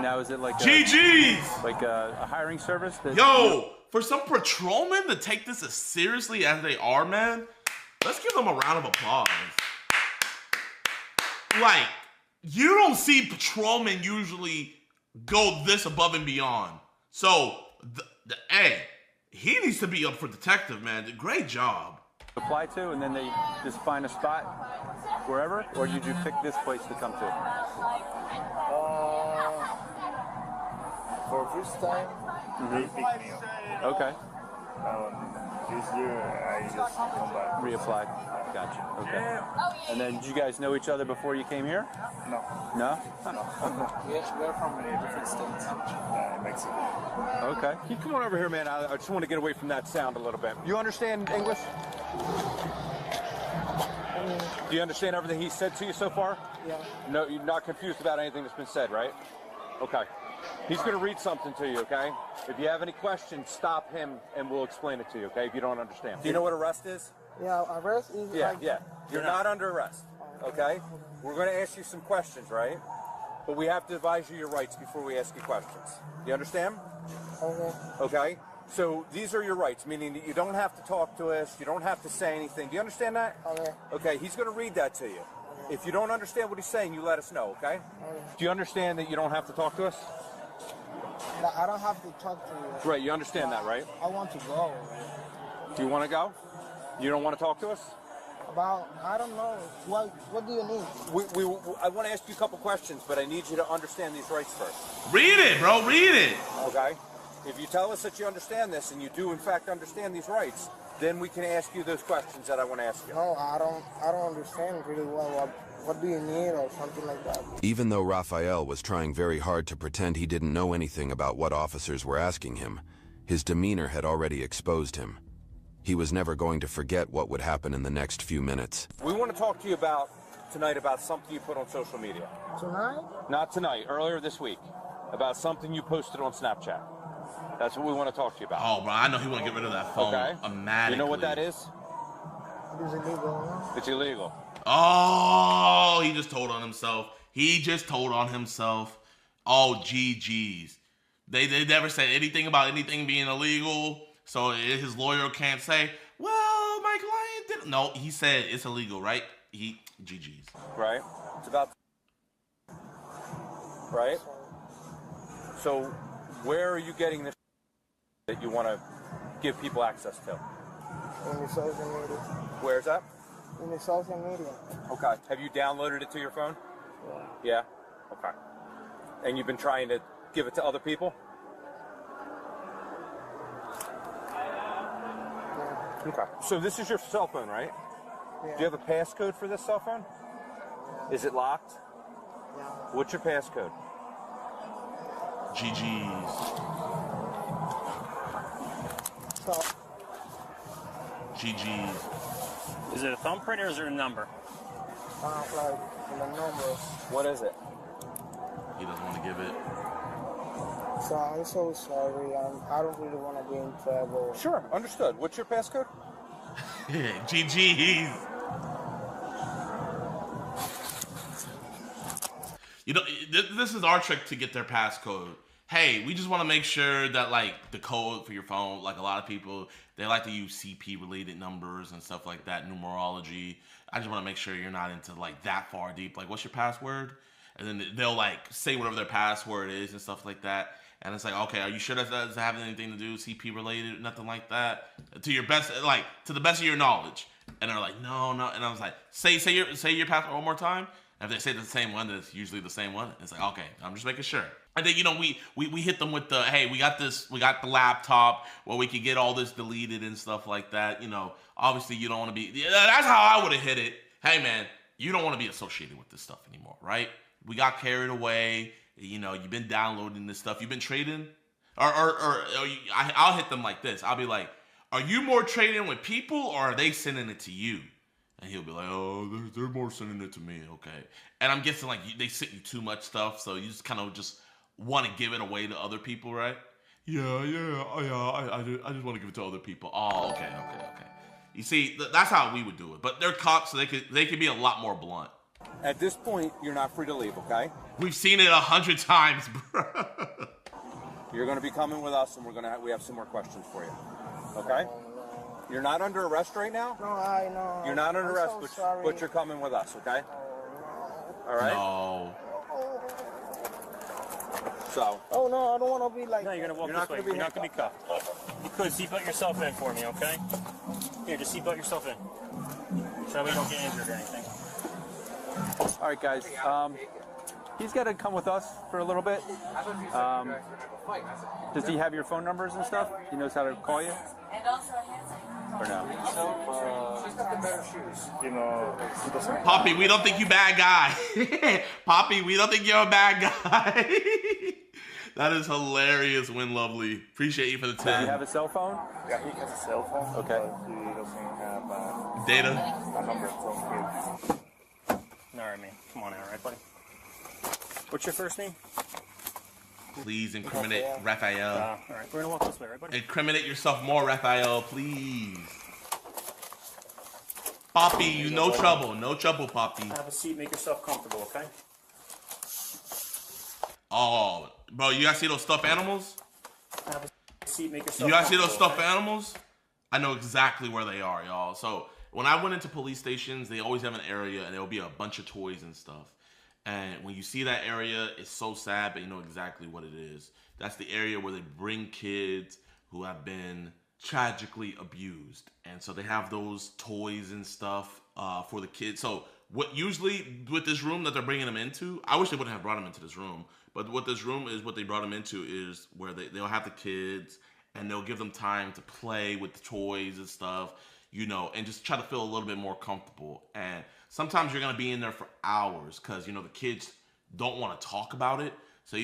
Now, is it like GG's? Like a hiring service? Yo, for some patrolmen to take this as seriously as they are, man, let's give them a round of applause. Like, you don't see patrolmen usually go this above and beyond. So, hey, he needs to be up for detective, man. Great job. Apply to, and then they just find a spot wherever, or did you pick this place to come to? For first time, they picked me up. Okay. This year, I just come back. Reapplied. Gotcha. Okay. And then, did you guys know each other before you came here? No. No? We're from different states. Mexico. Okay. Can you come on over here, man? I just want to get away from that sound a little bit. You understand English? Do you understand everything he said to you so far? Yeah. No, you're not confused about anything that's been said, right? Okay. He's going to read something to you, okay? If you have any questions, stop him and we'll explain it to you, okay? If you don't understand. Do you know what arrest is? Yeah, arrest is Yeah, like... yeah. You're not under arrest, okay? We're going to ask you some questions, right? But we have to advise you your rights before we ask you questions. You understand? Okay. Okay? So these are your rights, meaning that you don't have to talk to us, you don't have to say anything. Do you understand that? Okay. Okay, he's going to read that to you. If you don't understand what he's saying, you let us know, okay? Do you understand that you don't have to talk to us? No, I don't have to talk to you. Right, you understand that, right? I want to go. Do you want to go? You don't want to talk to us? I don't know. What do you need? I want to ask you a couple questions, but I need you to understand these rights first. Read it, bro. Read it. Okay? If you tell us that you understand this, and you do in fact understand these rights, then we can ask you those questions that I want to ask you. No, I don't understand really well. What do you need or something like that? Even though Raphael was trying very hard to pretend he didn't know anything about what officers were asking him, his demeanor had already exposed him. He was never going to forget what would happen in the next few minutes. We want to talk to you tonight about something you put on social media. Tonight? Not tonight, earlier this week. About something you posted on Snapchat. That's what we want to talk to you about. Oh, bro, I know he want to get rid of that phone automatically. You know what that is? It's illegal. It's illegal. Oh, he just told on himself. Oh, GG's. They never said anything about anything being illegal, so his lawyer can't say, well, my client didn't. No, he said it's illegal, right? GG's. Right? It's about... Right? So, where are you getting this that you want to give people access to? In the social media. Where's that? In the social media. Okay. Have you downloaded it to your phone? Yeah. Yeah? Okay. And you've been trying to give it to other people? Yeah. Okay. So this is your cell phone, right? Yeah. Do you have a passcode for this cell phone? Yeah. Is it locked? Yeah. What's your passcode? GG's. So, GG's. Is it a thumbprint or is it a number? like the number. What is it? He doesn't want to give it. So I'm so sorry. I don't really want to be in trouble. Sure, understood. What's your passcode? GG's. You know, this is our trick to get their passcode. hey, we just want to make sure that like the code for your phone, like a lot of people, they like to use CP related numbers and stuff like that, numerology. I just want to make sure you're not into like that far deep. Like, what's your password? And then they'll like say whatever their password is and stuff like that. And it's like, okay, are you sure that doesn't have anything to do with CP related, nothing like that? To your best, like to the best of your knowledge. And they're like, no. And I was like, say your password one more time. And if they say the same one, then it's usually the same one. It's like, okay, I'm just making sure. And then, you know, we hit them with the, hey, we got the laptop where we could get all this deleted and stuff like that. You know, obviously you don't want to be, that's how I would have hit it. Hey man, you don't want to be associated with this stuff anymore, right? We got carried away. You know, you've been downloading this stuff. You've been trading, I'll hit them like this. I'll be like, are you more trading with people or are they sending it to you? And he'll be like, oh, they're more sending it to me, okay. And I'm guessing like they sent you too much stuff, so you just kind of just want to give it away to other people, right? Yeah, I just want to give it to other people. Oh, okay. You see, that's how we would do it. But they're cops, so they could be a lot more blunt. At this point, you're not free to leave, okay? We've seen it 100 times, bro. You're going to be coming with us, and we have some more questions for you, okay? You're not under arrest right now? No, I know. You're not under arrest, so but you're coming with us, okay? All right? No. So. Oh, no, I don't want to be like... No, you're going to walk this way. You're not going to be cuffed. You could seatbelt yourself in for me, okay? Here, just seatbelt yourself in. So we don't get injured or anything. All right, guys. He's got to come with us for a little bit. Does he have your phone numbers and stuff? He knows how to call you? Or no? She's got the better shoes. You know, Poppy, we don't think you bad guy. Poppy, we don't think you're a bad guy. That is hilarious, Win Lovely. Appreciate you for the 10. Does he have a cell phone? Yeah, he has a cell phone. Okay. But he doesn't have data. A number from here. All right, man. Come on out, all right, buddy? What's your first name? Please incriminate Raphael. All right, we're gonna walk this way, right, buddy? Incriminate yourself more, Raphael, please. Poppy, you no trouble. No trouble, Poppy. Have a seat, make yourself comfortable, okay? Oh, bro, you guys see those stuffed animals? Have a seat, make yourself You guys see those comfortable, stuffed animals? I know exactly where they are, y'all. So when I went into police stations, they always have an area and there'll be a bunch of toys and stuff. And when you see that area, it's so sad, but you know exactly what it is. That's the area where they bring kids who have been tragically abused. And so they have those toys and stuff for the kids. So what usually with this room that they're bringing them into, I wish they wouldn't have brought them into this room. But what this room is, what they brought them into is where they'll have the kids and they'll give them time to play with the toys and stuff, you know, and just try to feel a little bit more comfortable. And sometimes you're going to be in there for hours because, you know, the kids don't want to talk about it. So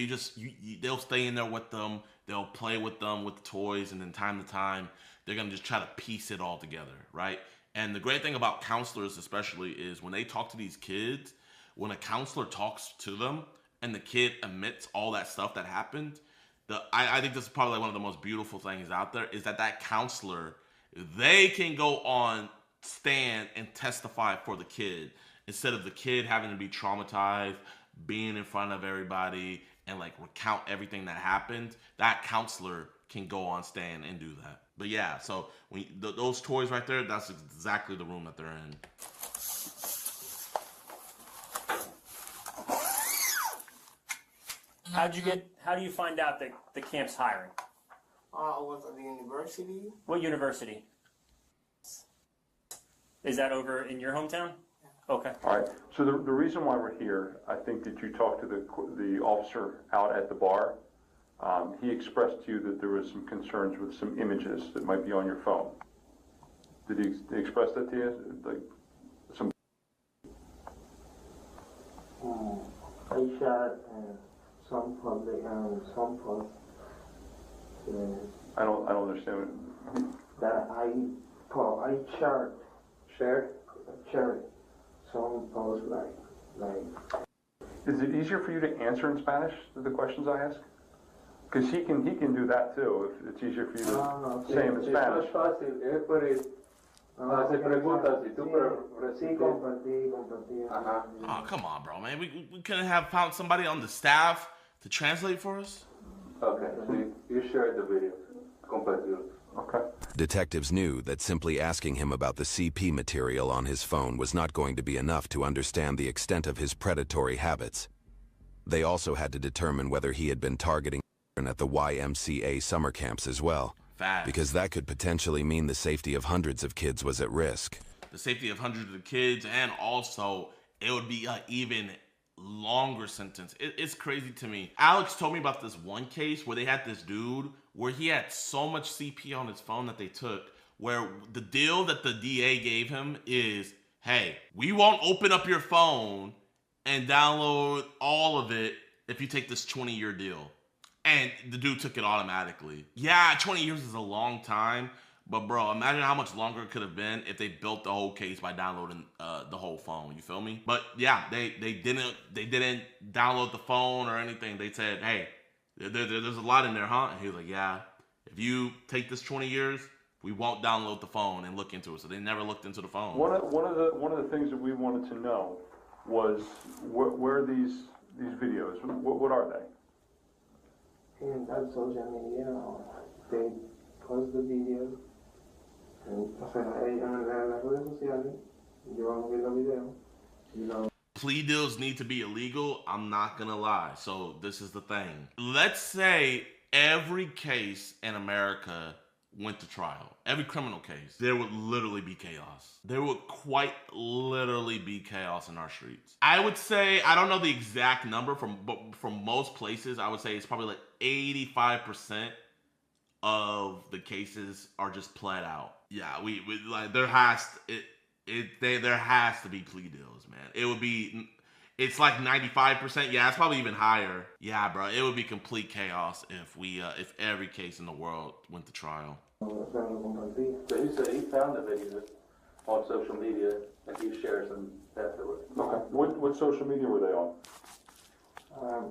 they'll stay in there with them. They'll play with them with the toys. And then time to time, they're going to just try to piece it all together, right? And the great thing about counselors especially is when they talk to these kids, when a counselor talks to them and the kid admits all that stuff that happened, I think this is probably one of the most beautiful things out there is that counselor, they can go on stand and testify for the kid instead of the kid having to be traumatized, being in front of everybody and like recount everything that happened. That counselor can go on stand and do that. But yeah, so when those toys right there, that's exactly the room that they're in. How do you find out that the camp's hiring? I was at the university. What university? Is that over in your hometown? Okay. All right. So the reason why we're here, I think that you talked to the officer out at the bar. He expressed to you that there was some concerns with some images that might be on your phone. Did he express that to you? Like some. I shot some public and some post. I don't understand. That I shared some post like. Is it easier for you to answer in Spanish the questions I ask? Because he can do that too. If it's easier for you to say them in Spanish. Oh, come on, bro, man. We couldn't have found somebody on the staff to translate for us? Okay, so you shared the video completely. Okay. Detectives knew that simply asking him about the CP material on his phone was not going to be enough to understand the extent of his predatory habits. They also had to determine whether he had been targeting children at the YMCA summer camps as well. Facts. Because that could potentially mean the safety of hundreds of kids was at risk. The safety of hundreds of kids, and also it would be an even longer sentence. It's crazy to me. Alex told me about this one case where they had this dude where he had so much CP on his phone that they took, where the deal that the DA gave him is, hey, we won't open up your phone and download all of it if you take this 20-year deal. And the dude took it automatically. Yeah, 20 years is a long time, but bro, imagine how much longer it could have been if they built the whole case by downloading the whole phone. You feel me? But yeah, they didn't download the phone or anything. They said, hey, there's a lot in there, huh? And he was like, yeah, if you take this 20 years, we won't download the phone and look into it. So they never looked into the phone. One of the things that we wanted to know was where are these videos? What are they? En tal social media, they post the videos. O sea, en las redes sociales, yo hago los videos. You know. Plea deals need to be illegal. I'm not gonna lie. So this is the thing. Let's say every case in America went to trial. Every criminal case. There would literally be chaos. There would quite literally be chaos in our streets. I would say, I don't know the exact number but from most places, I would say it's probably like 85% of the cases are just pled out. Yeah, we like there has to be plea deals, man. It's like 95%. Yeah, it's probably even higher. Yeah, bro, it would be complete chaos if every case in the world went to trial. So you said he found the videos on social media and he shares them afterwards. Okay. What social media were they on?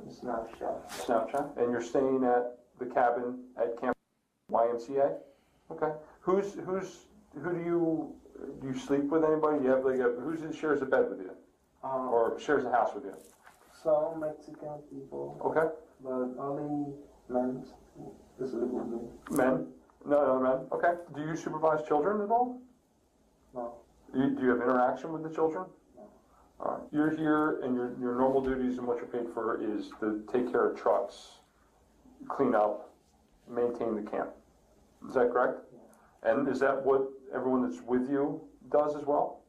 Snapchat. Snapchat. And you're staying at the cabin at Camp YMCA? Okay. Who do you sleep with anybody? You have who shares a bed with you? Or shares a house with you? Some Mexican people. Okay. But only men. This is with me. Men? No other men? Okay. Do you supervise children at all? No. Do you have interaction with the children? No. All right. You're here, and your normal duties and what you're paid for is to take care of trucks, clean up, maintain the camp. Is that correct? Yeah. And is that what everyone that's with you does as well?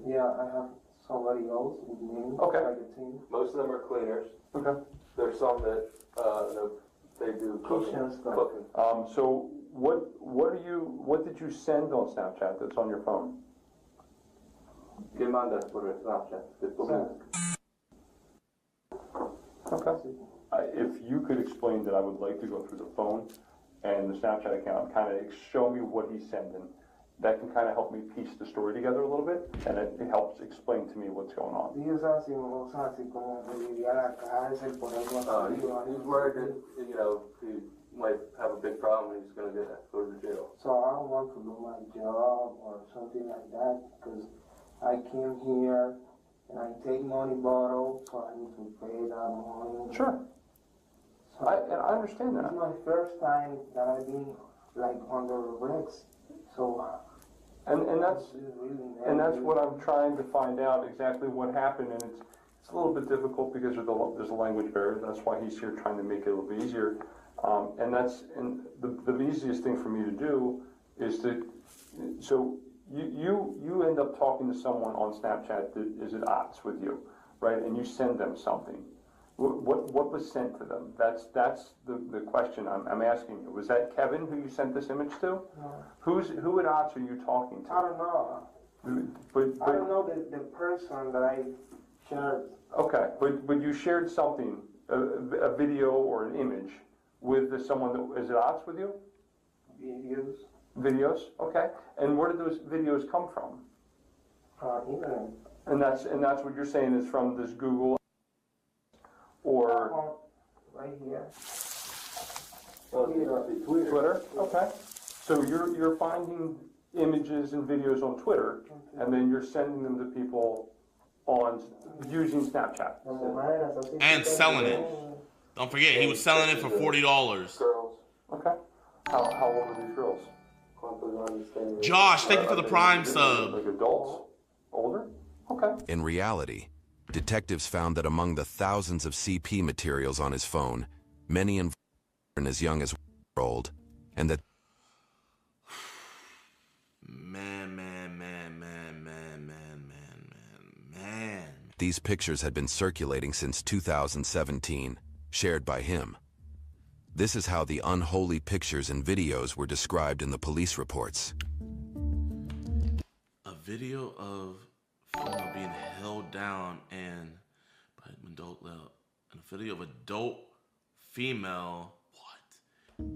Yeah, I have somebody else with me. Okay. Like a team. Most of them are cleaners. Okay. There's some that they do Kitchen stuff. cooking. So what did you send on Snapchat that's on your phone? ¿Qué mandas por el Snapchat? Okay. If you could explain that, I would like to go through the phone and the Snapchat account, kind of show me what he's sending. That can kind of help me piece the story together a little bit, and it helps explain to me what's going on. He's worried that, he might have a big problem and he's going to go to jail. So I don't want to do my job or something like that, because I came here and I take money borrowed, so I need to pay that money. Sure. So I understand that. It's my first time that I've been like under arrest. So and that's what I'm trying to find out exactly what happened, and it's a little bit difficult because there's a language barrier. That's why he's here trying to make it a little bit easier. And the easiest thing for me to do is so you end up talking to someone on Snapchat that is at odds with you, right? And you send them something. What was sent to them? That's the question I'm asking you. Was that Kevin who you sent this image to? No. Who at odds are you talking to? I don't know. But I don't know the person that I shared. Okay, but you shared something, a video or an image, with someone that is at odds with you? Videos. Videos, okay. And where did those videos come from? Internet. And that's what you're saying is from this Google or right here. Twitter. Okay. So you're finding images and videos on Twitter, and then you're sending them to people on using Snapchat and selling it. Don't forget, he was selling it for $40. Girls. Okay. How old are these girls? Josh, thank you for the Prime sub. Like adults? Older? Okay. In reality, detectives found that among the thousands of CP materials on his phone, many involved as young as old, and that these pictures had been circulating since 2017, shared by him. This is how the unholy pictures and videos were described in the police reports. A video of female being held down and by an adult level, and a video of adult female. What?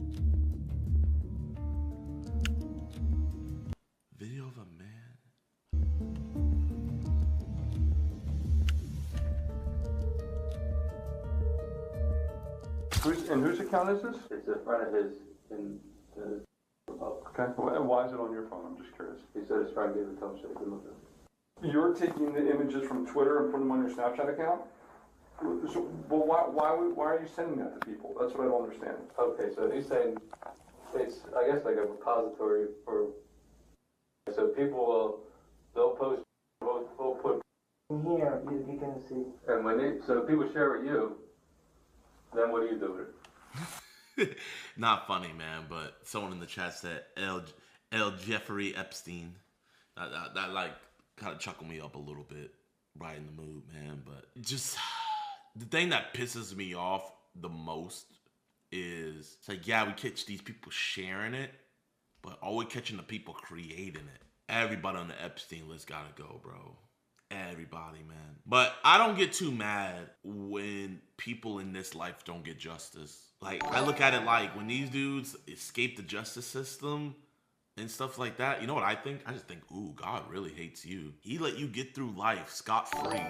Video of a man. Whose account is this? It's in front of his. Okay. And why is it on your phone? I'm just curious. He said it's trying to get the touch so he can look at it. You're taking the images from Twitter and putting them on your Snapchat account? So, well, why are you sending that to people? That's what I don't understand. Okay, so he's saying it's, I guess, like a repository for. So people they'll post, we'll put. Here, you can see. And when so people share with you, then what do you do with it? Not funny, man, but someone in the chat said L. Jeffrey Epstein. That like kind of chuckled me up a little bit, right in the mood, man. But just the thing that pisses me off the most is it's like, yeah, we catch these people sharing it, but are we catching the people creating it? Everybody on the Epstein list gotta go, bro. Everybody, man. But I don't get too mad when people in this life don't get justice. Like, I look at it like when these dudes escape the justice system and stuff like that, you know what I think? I just think, ooh, God really hates you. He let you get through life scot-free.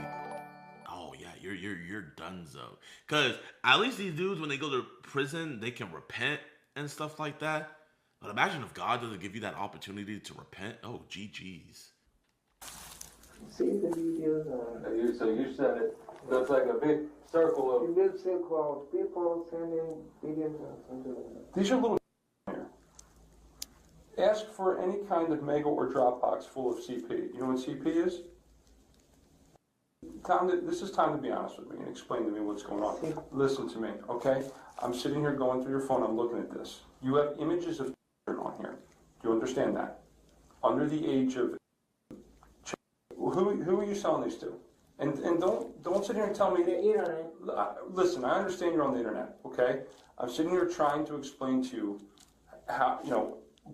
Oh yeah, you're donezo. Cause at least these dudes, when they go to prison, they can repent and stuff like that. But imagine if God doesn't give you that opportunity to repent. Oh, GG's. See the videos on. So you send it. That's like a big circle of. A big circle of people sending videos or something like that. These are little here. Ask for any kind of Mega or Dropbox full of CP. You know what CP is? This is time to be honest with me and explain to me what's going on. Listen to me, okay? I'm sitting here going through your phone. I'm looking at this. You have images of on here. Do you understand that? Under the age of. Who are you selling these to? And don't sit here and tell me. The internet. Listen, I understand you're on the internet, okay? I'm sitting here trying to explain to you how,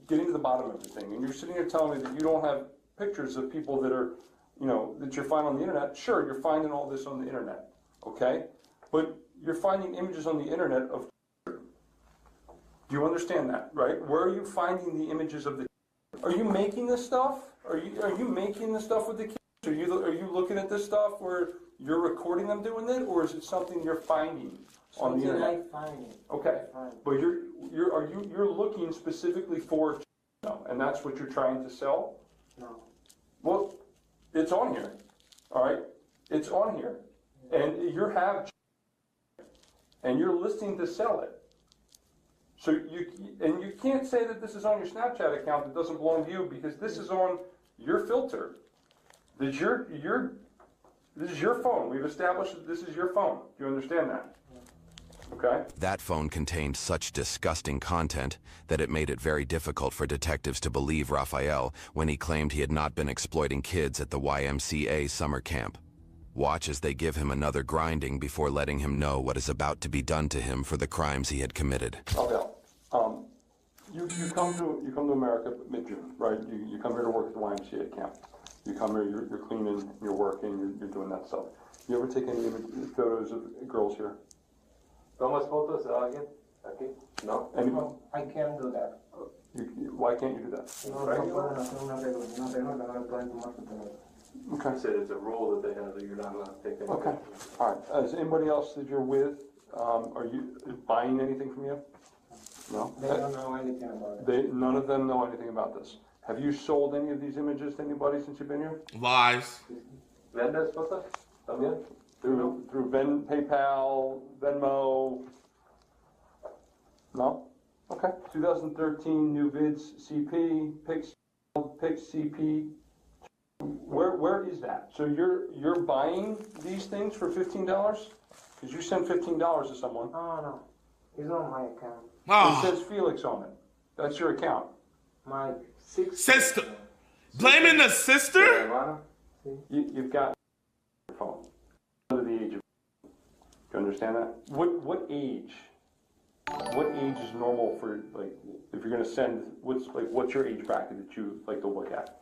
getting to the bottom of everything. And you're sitting here telling me that you don't have pictures of people that are, that you're finding on the internet. Sure, you're finding all this on the internet, okay? But you're finding images on the internet of. Do you understand that, right? Where are you finding the images of the? Are you making this stuff? Are you making this stuff with the kids? Are you looking at this stuff where you're recording them doing it, or is it something you're finding on the internet? Something I find. Okay, but you're looking specifically for, and that's what you're trying to sell? No. Well, it's on here. All right, it's on here, and and you're listing to sell it. So you can't say that this is on your Snapchat account that doesn't belong to you, because this is on your filter. This is your phone. We've established that this is your phone. Do you understand that? Okay. That phone contained such disgusting content that it made it very difficult for detectives to believe Raphael when he claimed he had not been exploiting kids at the YMCA summer camp. Watch as they give him another grinding before letting him know what is about to be done to him for the crimes he had committed. Okay. You come to America mid-June, right? You come here to work at the YMCA camp. You come here, you're cleaning, you're working, you're doing that stuff. You ever take any photos of girls here? ¿Tomas fotos de alguien aquí? No. Anybody? I can't do that. Why can't you do that? Okay. He said it's a rule that they have that you're not allowed to take any. Okay. All right. Is anybody else that you're with, are you buying anything from you? No? They don't know anything about it. None of them know anything about this. Have you sold any of these images to anybody since you've been here? Lies. ¿Vendes fotos también? Through PayPal, Venmo? No? Okay. 2013 new vids, CP, Pix CP. Where is that? So you're buying these things for $15? Because you sent $15 to someone. No. It's on my account. Oh. It says Felix on it. That's your account. My sister. Blaming the sister? You've got your phone. Under the age of. Do you understand that? What age? What age is normal for, like, if you're gonna send? What's your age bracket that you like to look at?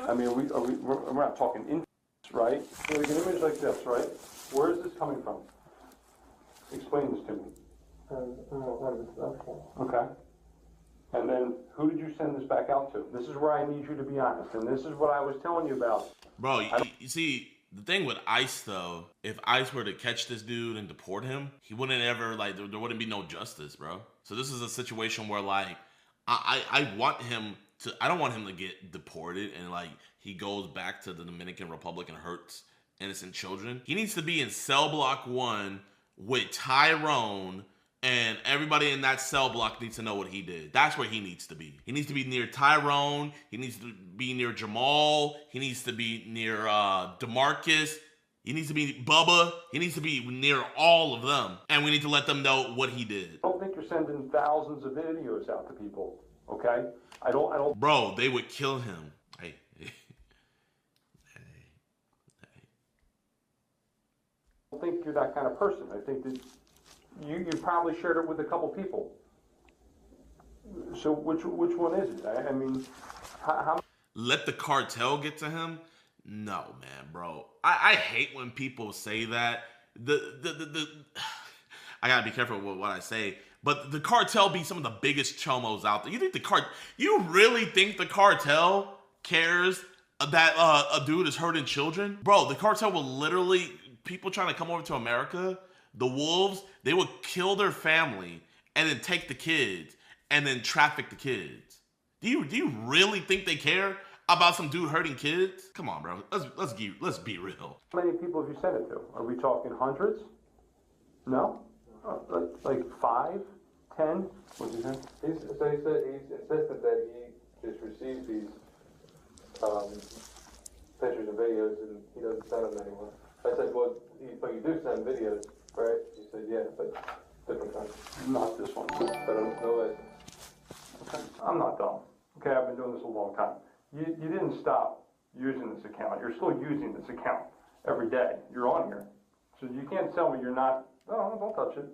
I mean, we're not talking infants, right? So like an image like this, right? Where is this coming from? Explain this to me. Okay. And then, who did you send this back out to? This is where I need you to be honest, and this is what I was telling you about. Bro, you see, the thing with ICE, though, if ICE were to catch this dude and deport him, he wouldn't ever, like, there wouldn't be no justice, bro. So this is a situation where, like, I want him to, I don't want him to get deported and, like, he goes back to the Dominican Republic and hurts innocent children. He needs to be in cell block 1 with Tyrone, and everybody in that cell block needs to know what he did. That's where he needs to be. He needs to be near Tyrone. He needs to be near Jamal. He needs to be near DeMarcus. He needs to be Bubba. He needs to be near all of them. And we need to let them know what he did. I don't think you're sending thousands of videos out to people, okay? I don't. Bro, they would kill him. Hey. I don't think you're that kind of person. I think that you probably shared it with a couple people. So which one is it? I mean, how? Let the cartel get to him? No, man, bro. I hate when people say that. I gotta be careful with what I say. But the cartel be some of the biggest chomos out there. You really think the cartel cares that a dude is hurting children? Bro, the cartel will literally, people trying to come over to America, the wolves, they would kill their family and then take the kids and then traffic the kids. Do you really think they care about some dude hurting kids? Come on, bro. Let's be real. How many people have you sent it to? Are we talking hundreds? No? Like 5, 10? What did you say? He insisted that he just receives these pictures and videos and he doesn't send them anymore. I said, well, but you do send videos, right? He said, yeah, but different kinds. Not this one. But no license. Okay. I'm not dumb. Okay, I've been doing this a long time. You didn't stop using this account. You're still using this account every day. You're on here. So you can't tell me you're not, no, don't touch it.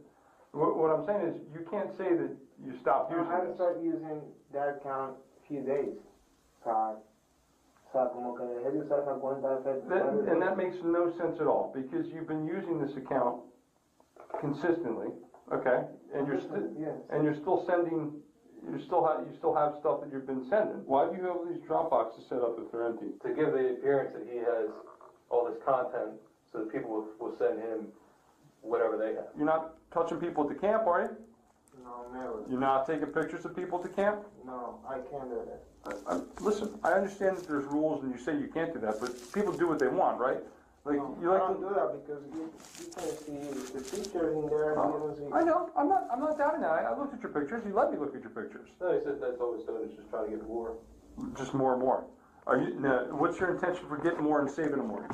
What I'm saying is you can't say that you stopped using it. I had to start using that account a few days. And that makes no sense at all because you've been using this account consistently, okay? And you're still sending. You still have stuff that you've been sending. Why do you have these drop boxes set up if they're empty? To give the appearance that he has all this content so that people will send him whatever they have. You're not touching people at the camp, are you? No, never. You're not taking pictures of people at the camp? No, I can't do that. Listen, I understand that there's rules and you say you can't do that, but people do what they want, right? Like you like I don't do that because you can see the pictures in there. I know. I'm not doubting that. I looked at your pictures. You let me look at your pictures. No, he said that's all he's doing is just trying to get more. Just more and more. What's your intention for getting more and saving more?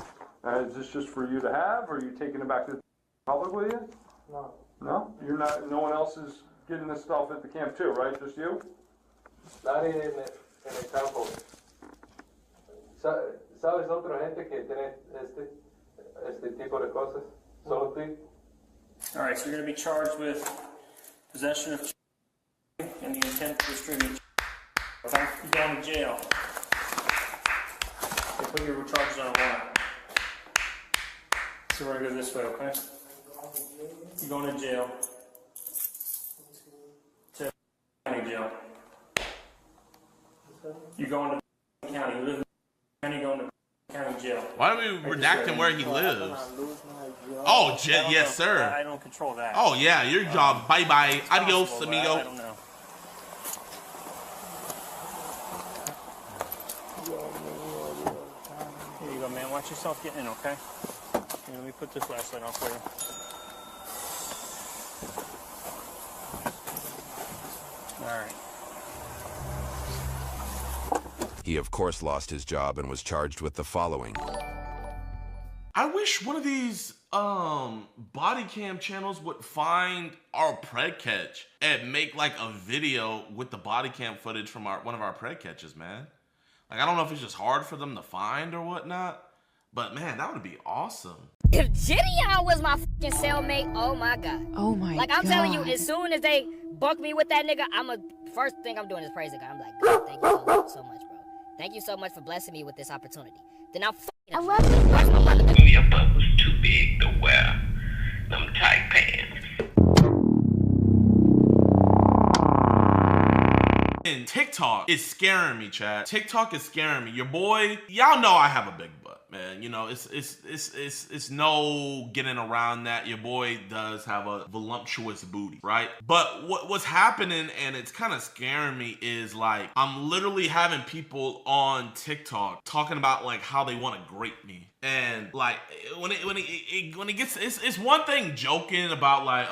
Is this just for you to have, or are you taking it back to the public with you? No. No? You're not. No one else is getting this stuff at the camp too, right? Just you? Nadie en el campo. ¿Sabes otra gente que tiene este tipo de cosas? Solo tú? All right, so you're going to be charged with possession of and the intent to distribute. Okay? You're going to jail. They put your charges on a warrant. So we're going to go this way, okay? You're going to jail. To county jail. You're going to county. You live in county, going to county jail. Why are we redacting where he lives? Oh, yes, sir. I don't control that. Oh, yeah, your job. Bye-bye. Adios, amigo. I don't know. Here you go, man. Watch watch yourself get in, okay? Here, let me put this flashlight on for you. All right. He of course lost his job and was charged with the following. I wish one of these body cam channels would find our pred catch and make like a video with the body cam footage from one of our pred catches, man. Like, I don't know if it's just hard for them to find or whatnot, but man, that would be awesome. If JiDion was my fucking cellmate, oh my god. Oh my god. Like, I'm telling you, as soon as they book me with that nigga, first thing I'm doing is praising God. I'm like, God, thank you so much, bro. Thank you so much for blessing me with this opportunity. Then I love you. Your butt was too big to wear them tight pants. And TikTok is scaring me, Chad. TikTok is scaring me. Your boy, y'all know I have a big butt, man. You know, it's no getting around that. Your boy does have a voluptuous booty, right? But what's happening, and it's kind of scaring me, is like I'm literally having people on TikTok talking about like how they want to grape me. And like when it gets, it's one thing joking about like,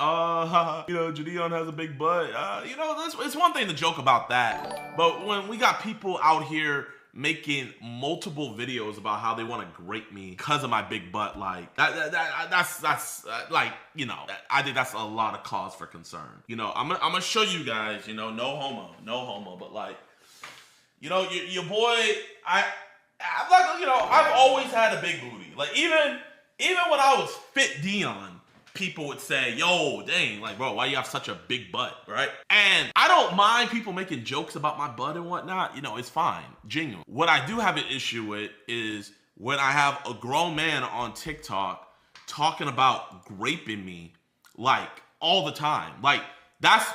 you know, JiDion has a big butt. You know, it's one thing to joke about that. But when we got people out here making multiple videos about how they want to grape me because of my big butt, like that's like, you know, I think that's a lot of cause for concern. You know, I'm gonna show you guys, you know, no homo, but like, you know, your boy, I'm like, you know, I've always had a big booty. Like, even when I was fit Dion, people would say, yo, dang, like, bro, why you have such a big butt, right? And I don't mind people making jokes about my butt and whatnot. You know, it's fine, genuine. What I do have an issue with is when I have a grown man on TikTok talking about graping me, like, all the time. Like, that's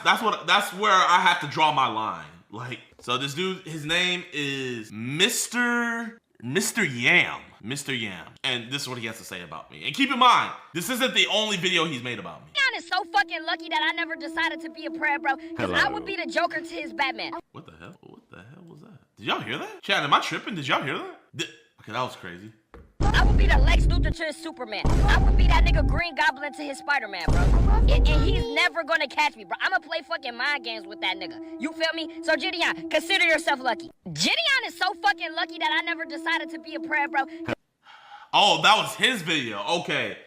where I have to draw my line. Like, so this dude, his name is Mr. Yam. Mr. Yam. And this is what he has to say about me. And keep in mind, this isn't the only video he's made about me. JiDion is so fucking lucky that I never decided to be a pred, bro. Because I would be the Joker to his Batman. What the hell? What the hell was that? Did y'all hear that? Chad, am I tripping? Did y'all hear that? Okay, that was crazy. I would be the Lex Luthor to his Superman. I would be that nigga Green Goblin to his Spider-Man, bro. And he's never gonna catch me, bro. I'ma play fucking mind games with that nigga. You feel me? So JiDion, consider yourself lucky. JiDion is so fucking lucky that I never decided to be a pred, bro. Oh, that was his video. Okay,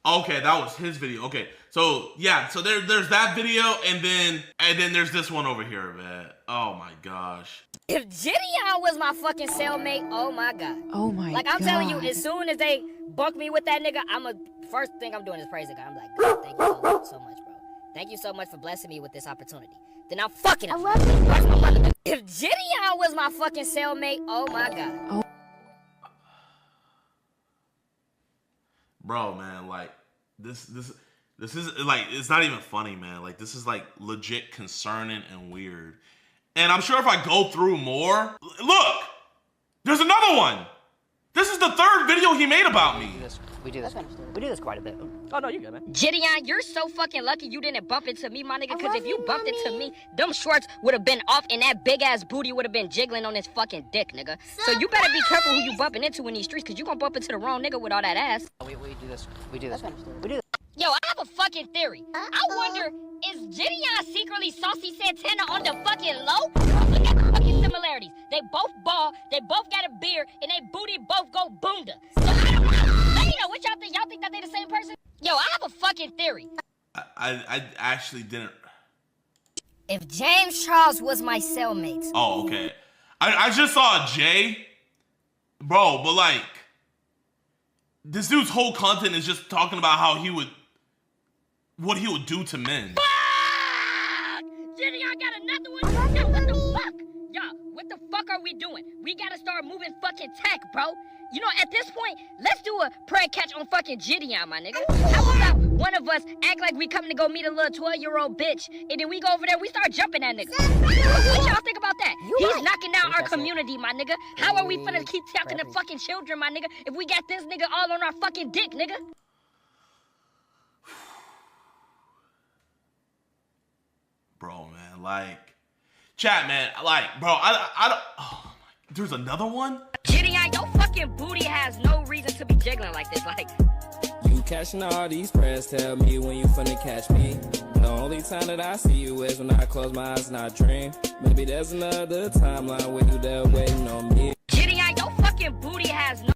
that was his video. Okay, so yeah, so there's that video, and then there's this one over here, man. Oh my gosh. If JiDion was my fucking cellmate, oh my god. Oh my god. Like, I'm telling you, as soon as they book me with that nigga, first thing I'm doing is praising God. I'm like, God, thank you so much, bro. Thank you so much for blessing me with this opportunity. Then I'm fucking I love you. If JiDion was my fucking cellmate, oh my god. Oh. Bro, man, like, this is like, it's not even funny, man. Like, this is like legit concerning and weird. And I'm sure if I go through more, look, there's another one. This is the third video he made about me. We do this quite a bit. Oh no, you good, man. JiDion, you're so fucking lucky you didn't bump into me, my nigga. Because if you bumped into me, them shorts would have been off and that big ass booty would have been jiggling on his fucking dick, nigga. So you better be careful who you bumping into in these streets, because you gonna bump into the wrong nigga with all that ass. We do this. We do this. Yo, I have a fucking theory. I wonder, is JiDion secretly Saucy Santana on the fucking low? Look at the fucking similarities. They both bald, they both got a beard, and they booty both go boonda. So I don't know. Let me know, what y'all think? Y'all think that they the same person? Yo, I have a fucking theory. I actually didn't. If James Charles was my cellmate. Oh, okay. I just saw Jay. Bro, but like, this dude's whole content is just talking about how what he would do to men. Fuck! JiDion got another one? Yo, what the fuck? Y'all, what the fuck are we doing? We gotta start moving fucking tech, bro. You know, at this point, let's do a prank catch on fucking JiDion, my nigga. How about one of us act like we coming to go meet a little 12-year-old bitch, and then we go over there, we start jumping that nigga. What y'all think about that? He's knocking down our community, my nigga. How are we finna keep talking to fucking children, my nigga, if we got this nigga all on our fucking dick, nigga? Bro, man, like, chat, man, like, bro, I don't, oh my, there's another one? JiDion, yo fucking fucking booty has no reason to be jiggling like this. Like, you catching all these prayers, tell me when you finna catch me. The only time that I see you is when I close my eyes and I dream. Maybe there's another timeline where you there waiting on me. JiDion, your fucking booty has no...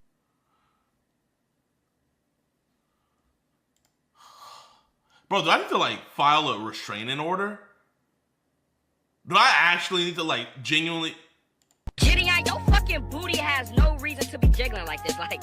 Bro, do I need to, like, file a restraining order? Do I actually need to, like, genuinely... JiDion, your fucking booty has no reason to be jiggling like this. Like,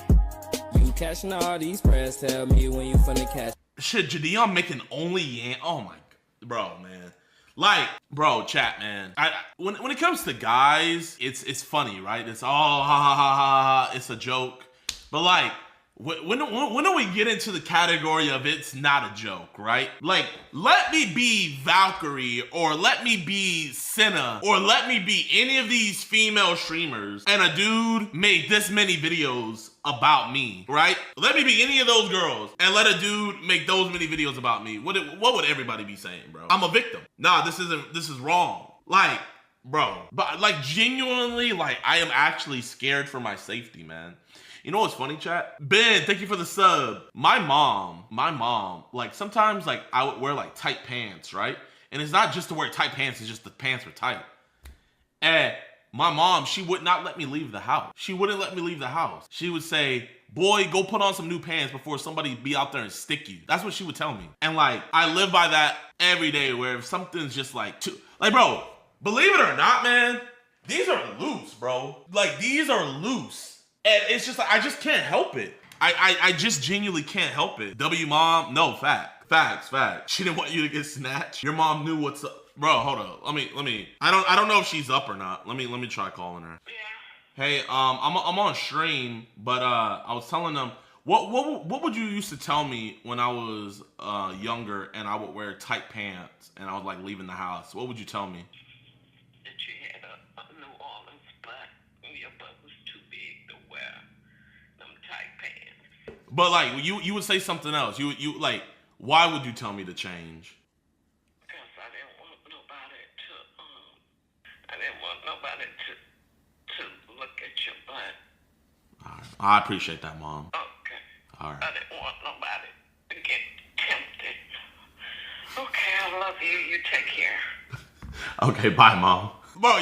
you catching all these prayers, tell me when you finna catch. Shit, Jidion's making only... Oh, my... Bro, man. Like, bro, chat, man. When it comes to guys, it's funny, right? It's all ha ha ha ha ha. It's a joke. But, like... When do we get into the category of it's not a joke, right? Like, let me be Valkyrie, or let me be Cenat, or let me be any of these female streamers, and a dude made this many videos about me, right? Let me be any of those girls, and let a dude make those many videos about me. What would everybody be saying, bro? I'm a victim. Nah, this is wrong. Like, bro, but like genuinely, like I am actually scared for my safety, man. You know what's funny, chat? Ben, thank you for the sub. My mom, like sometimes like I would wear like tight pants, right? And it's not just to wear tight pants, it's just the pants were tight. And my mom, she would not let me leave the house. She wouldn't let me leave the house. She would say, boy, go put on some new pants before somebody be out there and stick you. That's what she would tell me. And like, I live by that every day where if something's just like, like bro, believe it or not, man, these are loose, bro. Like these are loose. And it's just like, I just can't help it. I just genuinely can't help it. W mom, no, facts. She didn't want you to get snatched. Your mom knew what's up. Bro, hold up. Let me. I don't know if she's up or not. Let me try calling her. Yeah. Hey, I'm on stream, but I was telling them what would you used to tell me when I was younger and I would wear tight pants and I was like leaving the house? What would you tell me? But like you would say something else. You like, why would you tell me to change? Because I didn't want nobody to look at your butt. All right. I appreciate that, Mom. Okay. All right. I didn't want nobody to get tempted. Okay, I love you. You take care. Okay, bye, Mom. Bro,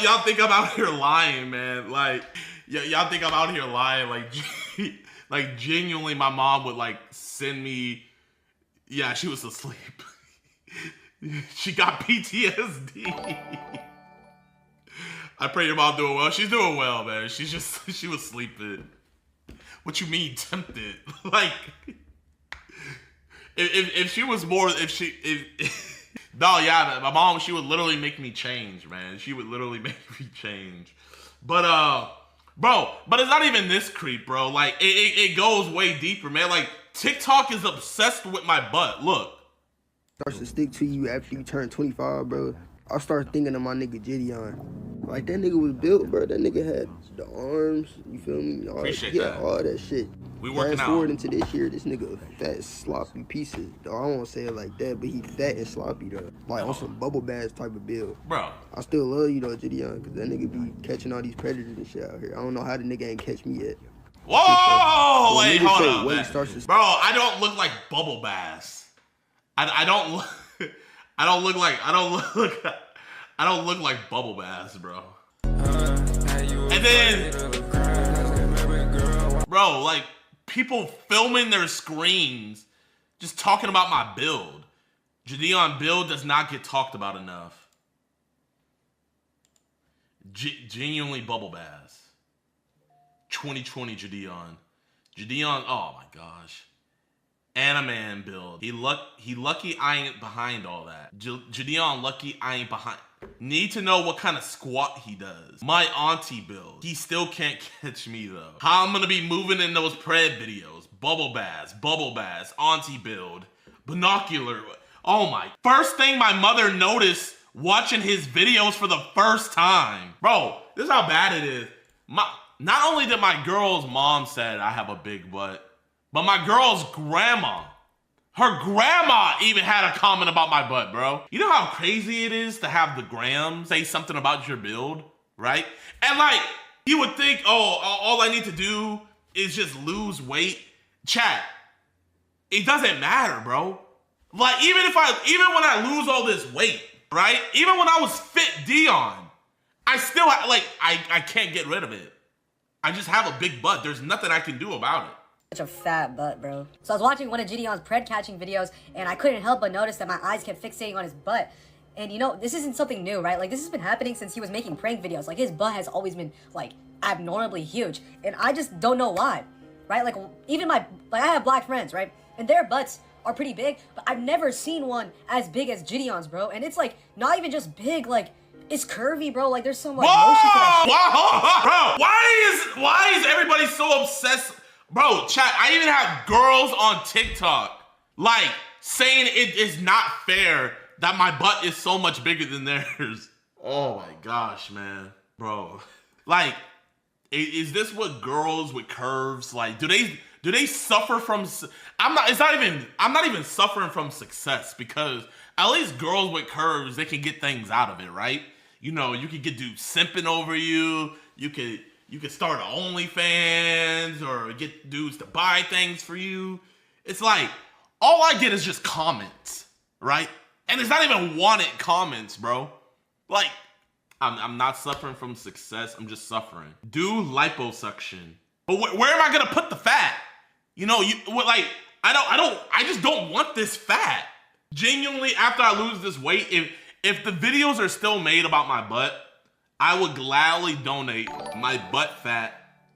y'all think I'm out here lying, man. Like, y'all think I'm out here lying, like. Like, genuinely, my mom would, like, send me... Yeah, she was asleep. She got PTSD. I pray your mom doing well. She's doing well, man. She was sleeping. What you mean, tempted? Like, if she was more... No, yeah, my mom, she would literally make me change, man. She would literally make me change. But, bro, but it's not even this creep, bro. Like, it goes way deeper, man. Like, TikTok is obsessed with my butt. Look. Starts to stick to you after you turn 25, bro. I start thinking of my nigga JiDion. Like, that nigga was built, bro. That nigga had the arms, you feel me? Appreciate that. All that shit. We working Fast out. forward into this year, this nigga a fat, sloppy piece of... I won't say it like that, but he fat and sloppy, though. Like, on some bubble bath type of build. Bro. I still love you, though, JiDion, because that nigga be catching all these predators and shit out here. I don't know how the nigga ain't catch me yet. Whoa! Wait, hold on. Man. Bro, I don't look like bubble bass. I don't look like bubble bass, bro. And then, bro, like, people filming their screens just talking about my build. JiDion build does not get talked about enough. Genuinely bubble bass. 2020 JiDion. JiDion, oh my gosh. Animan build. He lucky I ain't behind all that. JiDion lucky I ain't behind. Need to know what kind of squat he does. My auntie build. He still can't catch me though. How I'm gonna be moving in those pred videos. Bubble bass, auntie build, binocular. Oh my. First thing my mother noticed watching his videos for the first time. Bro, this is how bad it is. Not only did my girl's mom said I have a big butt, but my girl's grandma, her grandma even had a comment about my butt, bro. You know how crazy it is to have the gram say something about your build, right? And like, You would think, oh, all I need to do is just lose weight. Chat, it doesn't matter, bro. Like, even when I lose all this weight, right? Even when I was fit Dion, I still, I can't get rid of it. I just have a big butt. There's nothing I can do about it. Such a fat butt, bro. So I was watching one of Jidion's pred catching videos, and I couldn't help but notice that my eyes kept fixating on his butt. And you know, this isn't something new, right? Like, this has been happening since he was making prank videos. Like, his butt has always been, like, abnormally huge. And I just don't know why, right? Like, even I have black friends, right? And their butts are pretty big, but I've never seen one as big as Jidion's, bro. And it's, like, not even just big, like, it's curvy, bro. Like, there's some, like, motion to that shit. Bro, why is everybody so obsessed? Bro, chat, I even have girls on TikTok, like, saying it is not fair that my butt is so much bigger than theirs. Oh my gosh, man. Bro. Like, is this what girls with curves, like, do they suffer from, I'm not even suffering from success, because at least girls with curves, they can get things out of it, right? You know, you could get dudes simping over you, you could start an OnlyFans or get dudes to buy things for you. It's like, all I get is just comments, right? And it's not even wanted comments, bro. Like, I'm not suffering from success. I'm just suffering. Do liposuction. But where am I gonna put the fat? You know, I just don't want this fat. Genuinely, after I lose this weight, if the videos are still made about my butt, I would gladly donate my butt fat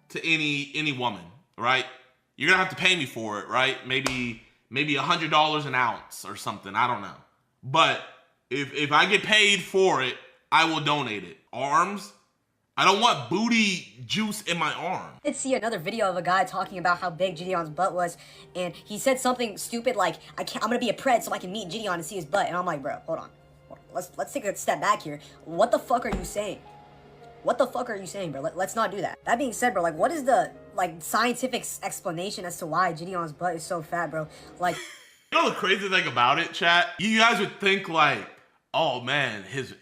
to any woman, right? You're gonna have to pay me for it, right? Maybe $100 an ounce or something, I don't know. But if I get paid for it, I will donate it. Arms? I don't want booty juice in my arm. I did see another video of a guy talking about how big Jidion's butt was, and he said something stupid like, I'm gonna be a pred so I can meet Jidion and see his butt. And I'm like, bro, hold on. Let's take a step back here. What the fuck are you saying? What the fuck are you saying, bro? Let's not do that. That being said, bro, like, what is the, like, scientific explanation as to why Jidion's butt is so fat, bro? Like, you know the crazy thing about it, chat? You guys would think, like, oh man, his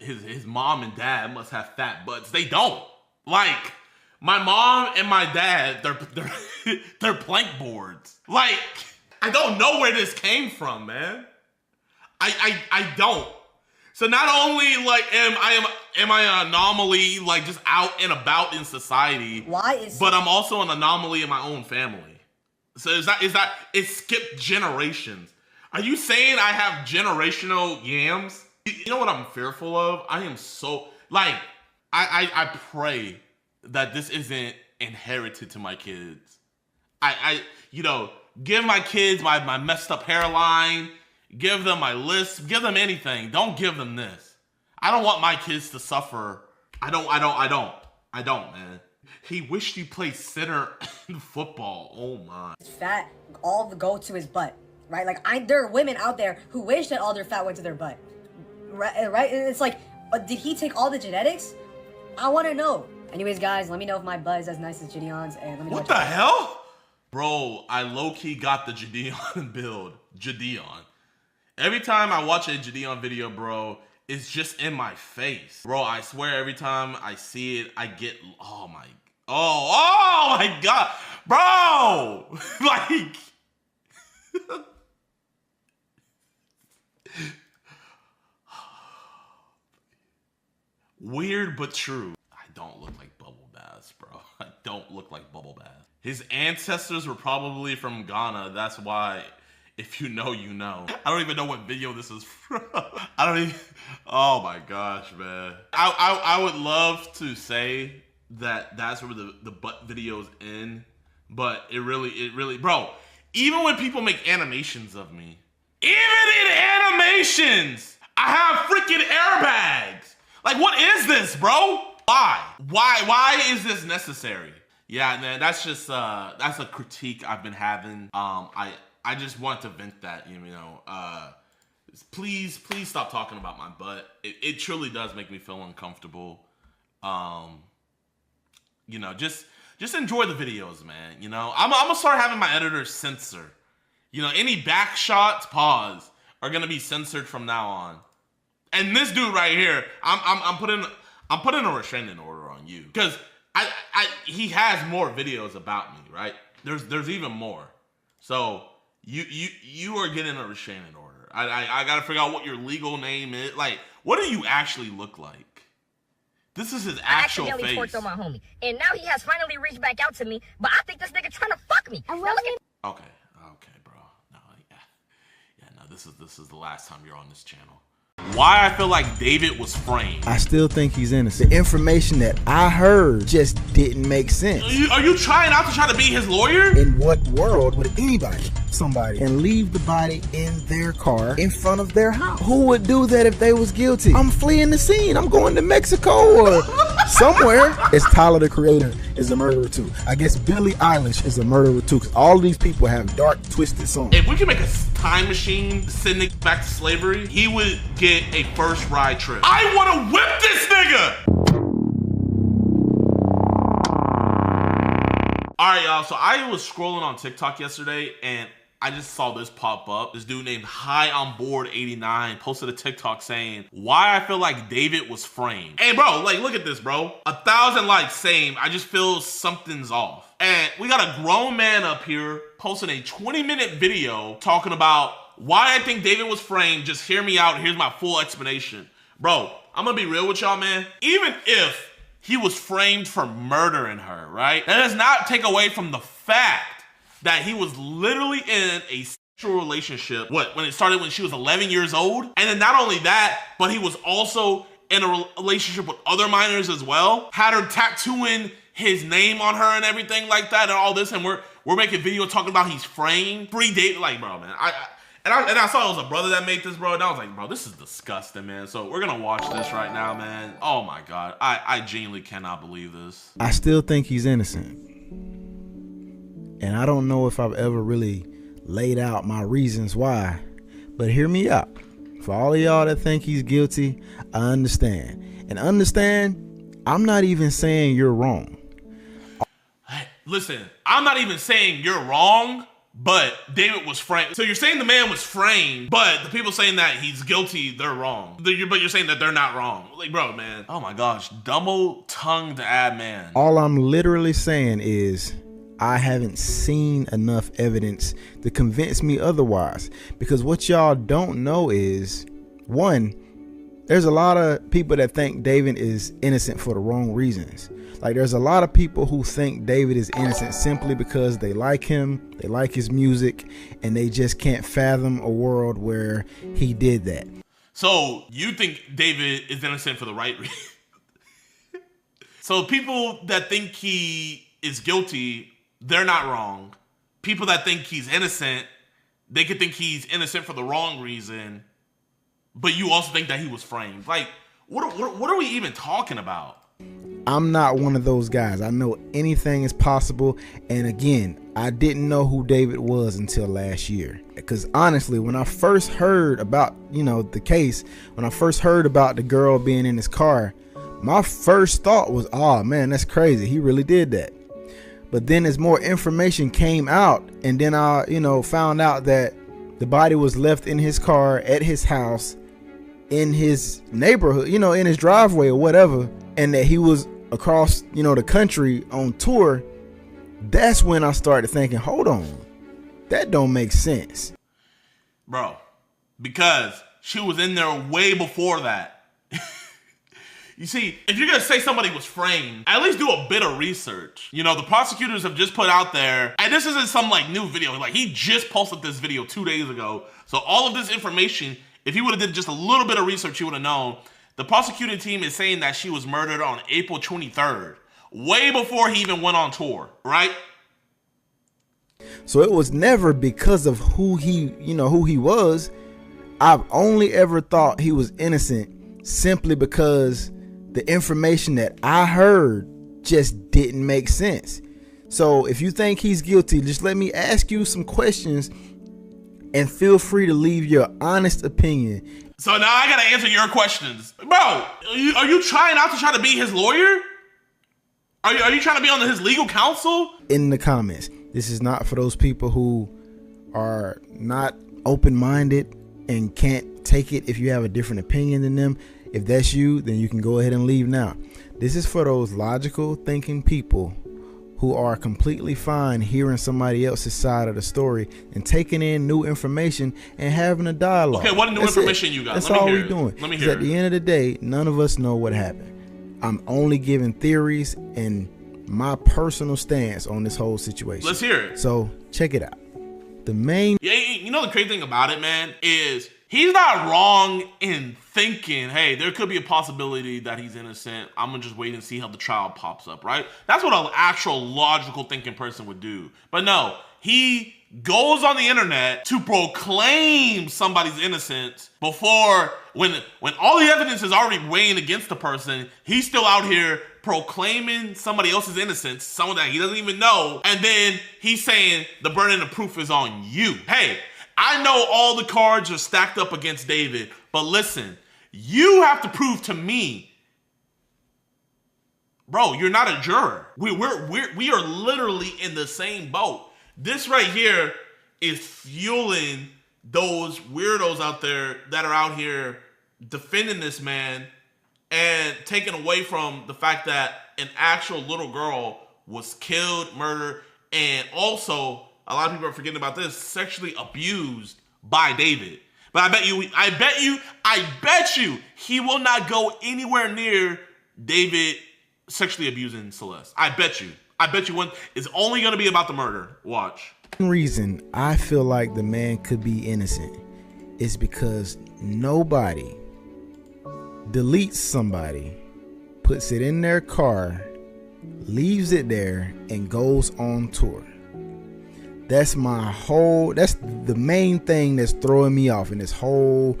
mom and dad must have fat butts. They don't. Like, my mom and my dad, they're plank boards. Like, I don't know where this came from, man. I don't. So not only, like, am I an anomaly, like, just out and about in society, but I'm also an anomaly in my own family. So it skipped generations. Are you saying I have generational yams? You know what I'm fearful of? I am so, like, I pray that this isn't inherited to my kids. You know, give my kids my messed up hairline, give them my lisp, give them anything. Don't give them this. I don't want my kids to suffer. I don't, man. He wished he played center in football. Oh my. Fat, all the go to his butt, right? Like, there are women out there who wish that all their fat went to their butt, right? It's like, did he take all the genetics? I want to know. Anyways, guys, let me know if my butt is as nice as Jidion's, and let me know what the hell? Bro, I low-key got the Jidon build. Jidon. Every time I watch a Jidon video, bro, it's just in my face. Bro, I swear every time I see it, I get, oh my God. Bro! Like, weird but true. I don't look like Bubble Bass, bro. I don't look like Bubble Bass. His ancestors were probably from Ghana. That's why, if you know, you know. I don't even know what video this is from. Oh my gosh, man. I would love to say that that's where the butt videos end, but it really, bro, even when people make animations of me, even in animations, I have freaking airbags. Like, what is this, bro? Why is this necessary? Yeah, man, that's just that's a critique I've been having. I just want to vent that, you know. Please stop talking about my butt. It truly does make me feel uncomfortable. You know, just enjoy the videos, man. You know, I'm gonna start having my editors censor. You know, any back shots, pause, are gonna be censored from now on. And this dude right here, I'm putting a restraining order on you, because he has more videos about me, right? There's even more. So you are getting a restraining order. I gotta figure out what your legal name is. Like, what do you actually look like? This is his actual face. I accidentally torched on my homie, and now he has finally reached back out to me. But I think this nigga trying to fuck me. Now look at. Okay, bro. No, yeah. No, this is the last time you're on this channel. Why I feel like David was framed. I still think he's innocent. The information that I heard just didn't make sense. Are you trying not to try to be his lawyer? In what world would somebody and leave the body in their car in front of their house? Who would do that if they was guilty? I'm fleeing the scene. I'm going to Mexico or somewhere. It's Tyler, the Creator, is a murderer too. I guess Billie Eilish is a murderer too, because all of these people have dark, twisted songs. If we could make a time machine sending back to slavery, he would get a first ride trip. I want to whip this nigga! All right, y'all, so I was scrolling on TikTok yesterday and I just saw this pop up. This dude named High on Board 89 posted a TikTok saying, why I feel like David was framed. Hey, bro, like, look at this, bro. 1,000 likes, same. I just feel something's off. And we got a grown man up here posting a 20-minute video talking about why I think David was framed. Just hear me out. Here's my full explanation. Bro, I'm gonna be real with y'all, man. Even if he was framed for murdering her, right? That does not take away from the fact that he was literally in a sexual relationship, when it started when she was 11 years old. And then not only that, but he was also in a relationship with other minors as well. Had her tattooing his name on her and everything like that and all this. And we're making video talking about he's framed. Pre-date, like, bro, man. I saw it was a brother that made this, bro. And I was like, bro, this is disgusting, man. So we're gonna watch this right now, man. Oh my God, I genuinely cannot believe this. I still think he's innocent. And I don't know if I've ever really laid out my reasons why, but hear me out. For all of y'all that think he's guilty, I understand. And understand, I'm not even saying you're wrong. Hey, listen, I'm not even saying you're wrong, but David was framed. So you're saying the man was framed, but the people saying that he's guilty, they're wrong. But you're saying that they're not wrong. Like, bro, man. Oh my gosh, double-tongued ad man. All I'm literally saying is, I haven't seen enough evidence to convince me otherwise. Because what y'all don't know is, one, there's a lot of people that think David is innocent for the wrong reasons. Like, there's a lot of people who think David is innocent simply because they like him, they like his music, and they just can't fathom a world where he did that. So you think David is innocent for the right reason? So people that think he is guilty, they're not wrong. People that think he's innocent, they could think he's innocent for the wrong reason, but you also think that he was framed. Like, what are we even talking about? I'm not one of those guys. I know anything is possible. And again, I didn't know who David was until last year. Because honestly, when I first heard about, the case, when I first heard about the girl being in his car, my first thought was, oh man, that's crazy. He really did that. But then as more information came out, and then I, found out that the body was left in his car at his house, in his neighborhood, in his driveway or whatever, and that he was across, the country on tour, that's when I started thinking, hold on, that don't make sense. Bro, because she was in there way before that. You see, if you're gonna say somebody was framed, at least do a bit of research. The prosecutors have just put out there, and this isn't some like new video, like he just posted this video 2 days ago. So all of this information, if he would have did just a little bit of research, he would have known. The prosecuting team is saying that she was murdered on April 23rd, way before he even went on tour, right? So it was never because of who he was. I've only ever thought he was innocent simply because the information that I heard just didn't make sense. So if you think he's guilty, just let me ask you some questions and feel free to leave your honest opinion. So now I gotta answer your questions. Bro, are you trying not to try to be his lawyer? Are you trying to be on his legal counsel? In the comments. This is not for those people who are not open-minded and can't take it if you have a different opinion than them. If that's you, then you can go ahead and leave now. This is for those logical thinking people who are completely fine hearing somebody else's side of the story and taking in new information and having a dialogue. Okay, what new information you got? That's Let me all hear we're it. doing. Let me 'Cause hear at the end of the day, none of us know what happened. I'm only giving theories and my personal stance on this whole situation. Let's hear it. So check it out. The main... Yeah, you know the crazy thing about it, man, is he's not wrong in thinking, hey, there could be a possibility that he's innocent. I'm gonna just wait and see how the trial pops up, right? That's what an actual logical thinking person would do. But no, he goes on the internet to proclaim somebody's innocence before, when all the evidence is already weighing against the person, he's still out here proclaiming somebody else's innocence, someone that he doesn't even know, and then he's saying the burden of proof is on you. Hey, I know all the cards are stacked up against David, but listen, you have to prove to me, bro, you're not a juror. We are literally in the same boat. This right here is fueling those weirdos out there that are out here defending this man and taking away from the fact that an actual little girl was killed, murdered, and also, a lot of people are forgetting about this, sexually abused by David. But I bet you he will not go anywhere near David sexually abusing Celeste. I bet you one, it's only going to be about the murder. Watch. The reason I feel like the man could be innocent is because nobody deletes somebody, puts it in their car, leaves it there, and goes on tour. That's the main thing that's throwing me off in this whole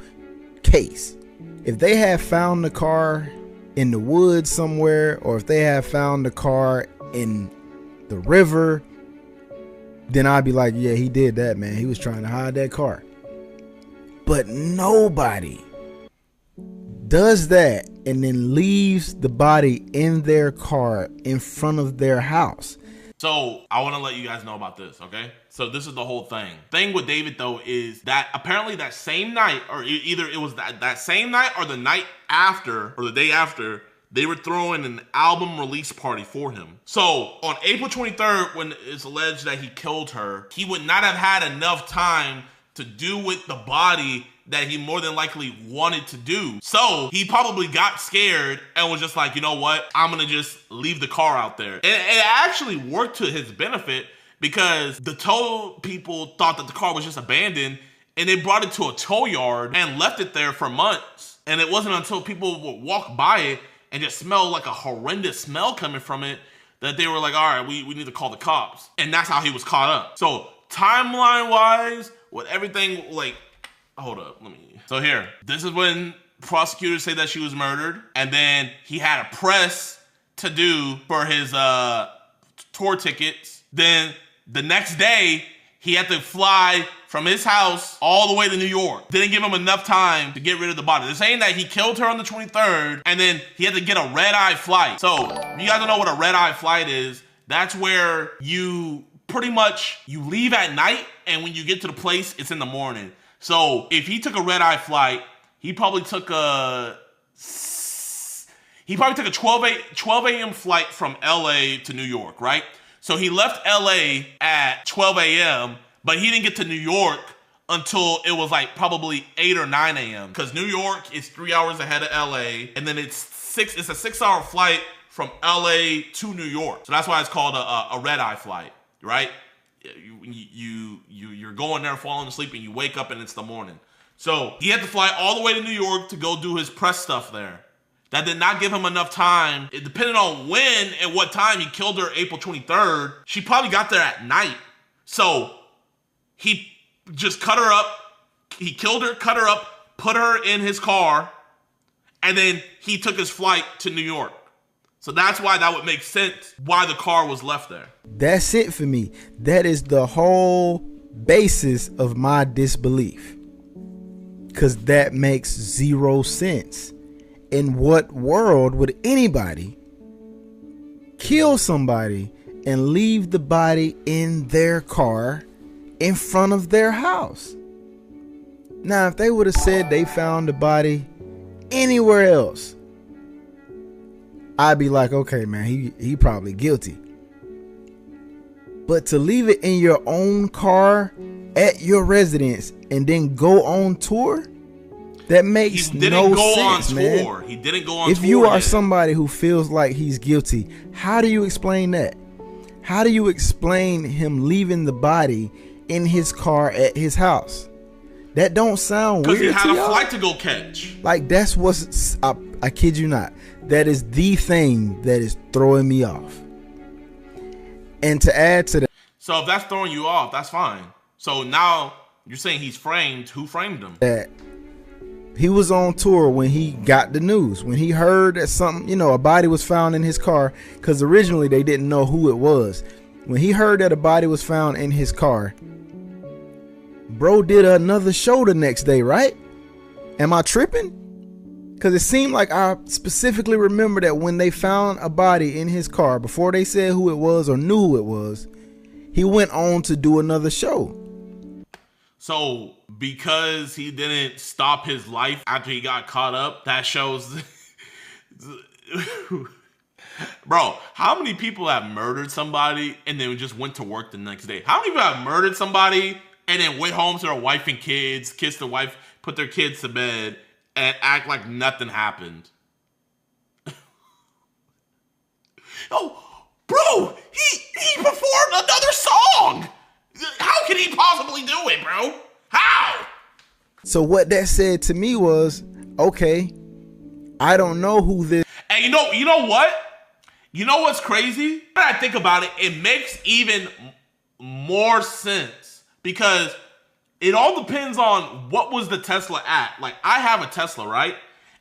case. If they have found the car in the woods somewhere, or if they have found the car in the river, then I'd be like, yeah, he did that, man. He was trying to hide that car. But nobody does that and then leaves the body in their car in front of their house. So I want to let you guys know about this, okay? So this is the whole thing. Thing with David, though, is that apparently that same night, or either it was that same night or the night after, or the day after, they were throwing an album release party for him. So on April 23rd, when it's alleged that he killed her, he would not have had enough time to do with the body that he more than likely wanted to do. So he probably got scared and was just like, you know what? I'm gonna just leave the car out there. And it actually worked to his benefit, because the tow people thought that the car was just abandoned, and they brought it to a tow yard and left it there for months. And it wasn't until people would walk by it and just smell like a horrendous smell coming from it that they were like, all right, we need to call the cops. And that's how he was caught up. So timeline wise, with everything, like, hold up, so here, this is when prosecutors say that she was murdered, and then he had a press to do for his tour tickets. Then the next day, he had to fly from his house all the way to New York. Didn't give him enough time to get rid of the body. They're saying that he killed her on the 23rd, and then he had to get a red-eye flight. So, if you guys don't know what a red-eye flight is, that's where you pretty much, you leave at night, and when you get to the place, it's in the morning. So, if he took a red-eye flight, he probably took a 12 a.m. flight from LA to New York, right? So he left LA at 12 a.m., but he didn't get to New York until it was like probably 8 or 9 a.m. because New York is 3 hours ahead of LA, and then it's a 6-hour flight from LA to New York. So that's why it's called a red-eye flight, right? You're going there, falling asleep, and you wake up and it's the morning. So he had to fly all the way to New York to go do his press stuff there. That did not give him enough time. It depended on when and what time he killed her, April 23rd. She probably got there at night. So he just cut her up. He killed her, cut her up, put her in his car, and then he took his flight to New York. So that's why that would make sense why the car was left there. That's it for me. That is the whole basis of my disbelief. Because that makes zero sense. In what world would anybody kill somebody and leave the body in their car in front of their house? Now, if they would have said they found the body anywhere else, I'd be like, okay, man, he probably guilty. But to leave it in your own car at your residence and then go on tour, that makes no sense, man. He didn't go on tour. If you are somebody who feels like he's guilty, how do you explain that? How do you explain him leaving the body in his car at his house? That don't sound weird to y'all. Because he had a flight to go catch. Like, that's what's, I kid you not, that is the thing that is throwing me off. And to add to that, so if that's throwing you off, that's fine. So now you're saying he's framed. Who framed him? That he was on tour when he got the news, when he heard that something, you know, a body was found in his car, because originally they didn't know who it was. When he heard that a body was found in his car, bro did another show the next day, right? Am I tripping? Because it seemed like I specifically remember that when they found a body in his car, before they said who it was or knew who it was, he went on to do another show. So because he didn't stop his life after he got caught up, that shows... Bro, how many people have murdered somebody and then just went to work the next day? How many people have murdered somebody and then went home to their wife and kids, kissed the wife, put their kids to bed, and act like nothing happened? Oh, bro, he performed another song. How can he possibly do it, bro? How? So what that said to me was, okay, I don't know who this. And you know what? You know what's crazy? When I think about it, it makes even more sense because it all depends on what was the Tesla at. Like, I have a Tesla, right?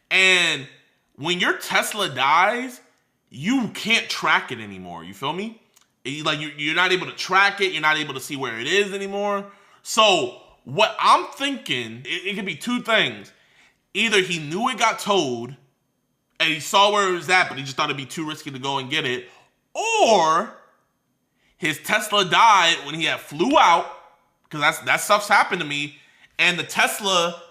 And when your Tesla dies, you can't track it anymore. You feel me? Like, you're not able to track it. You're not able to see where it is anymore. So what I'm thinking, it could be two things. Either he knew it got towed and he saw where it was at, but he just thought it'd be too risky to go and get it. Or his Tesla died when he had flew out, because that stuff's happened to me, and the Tesla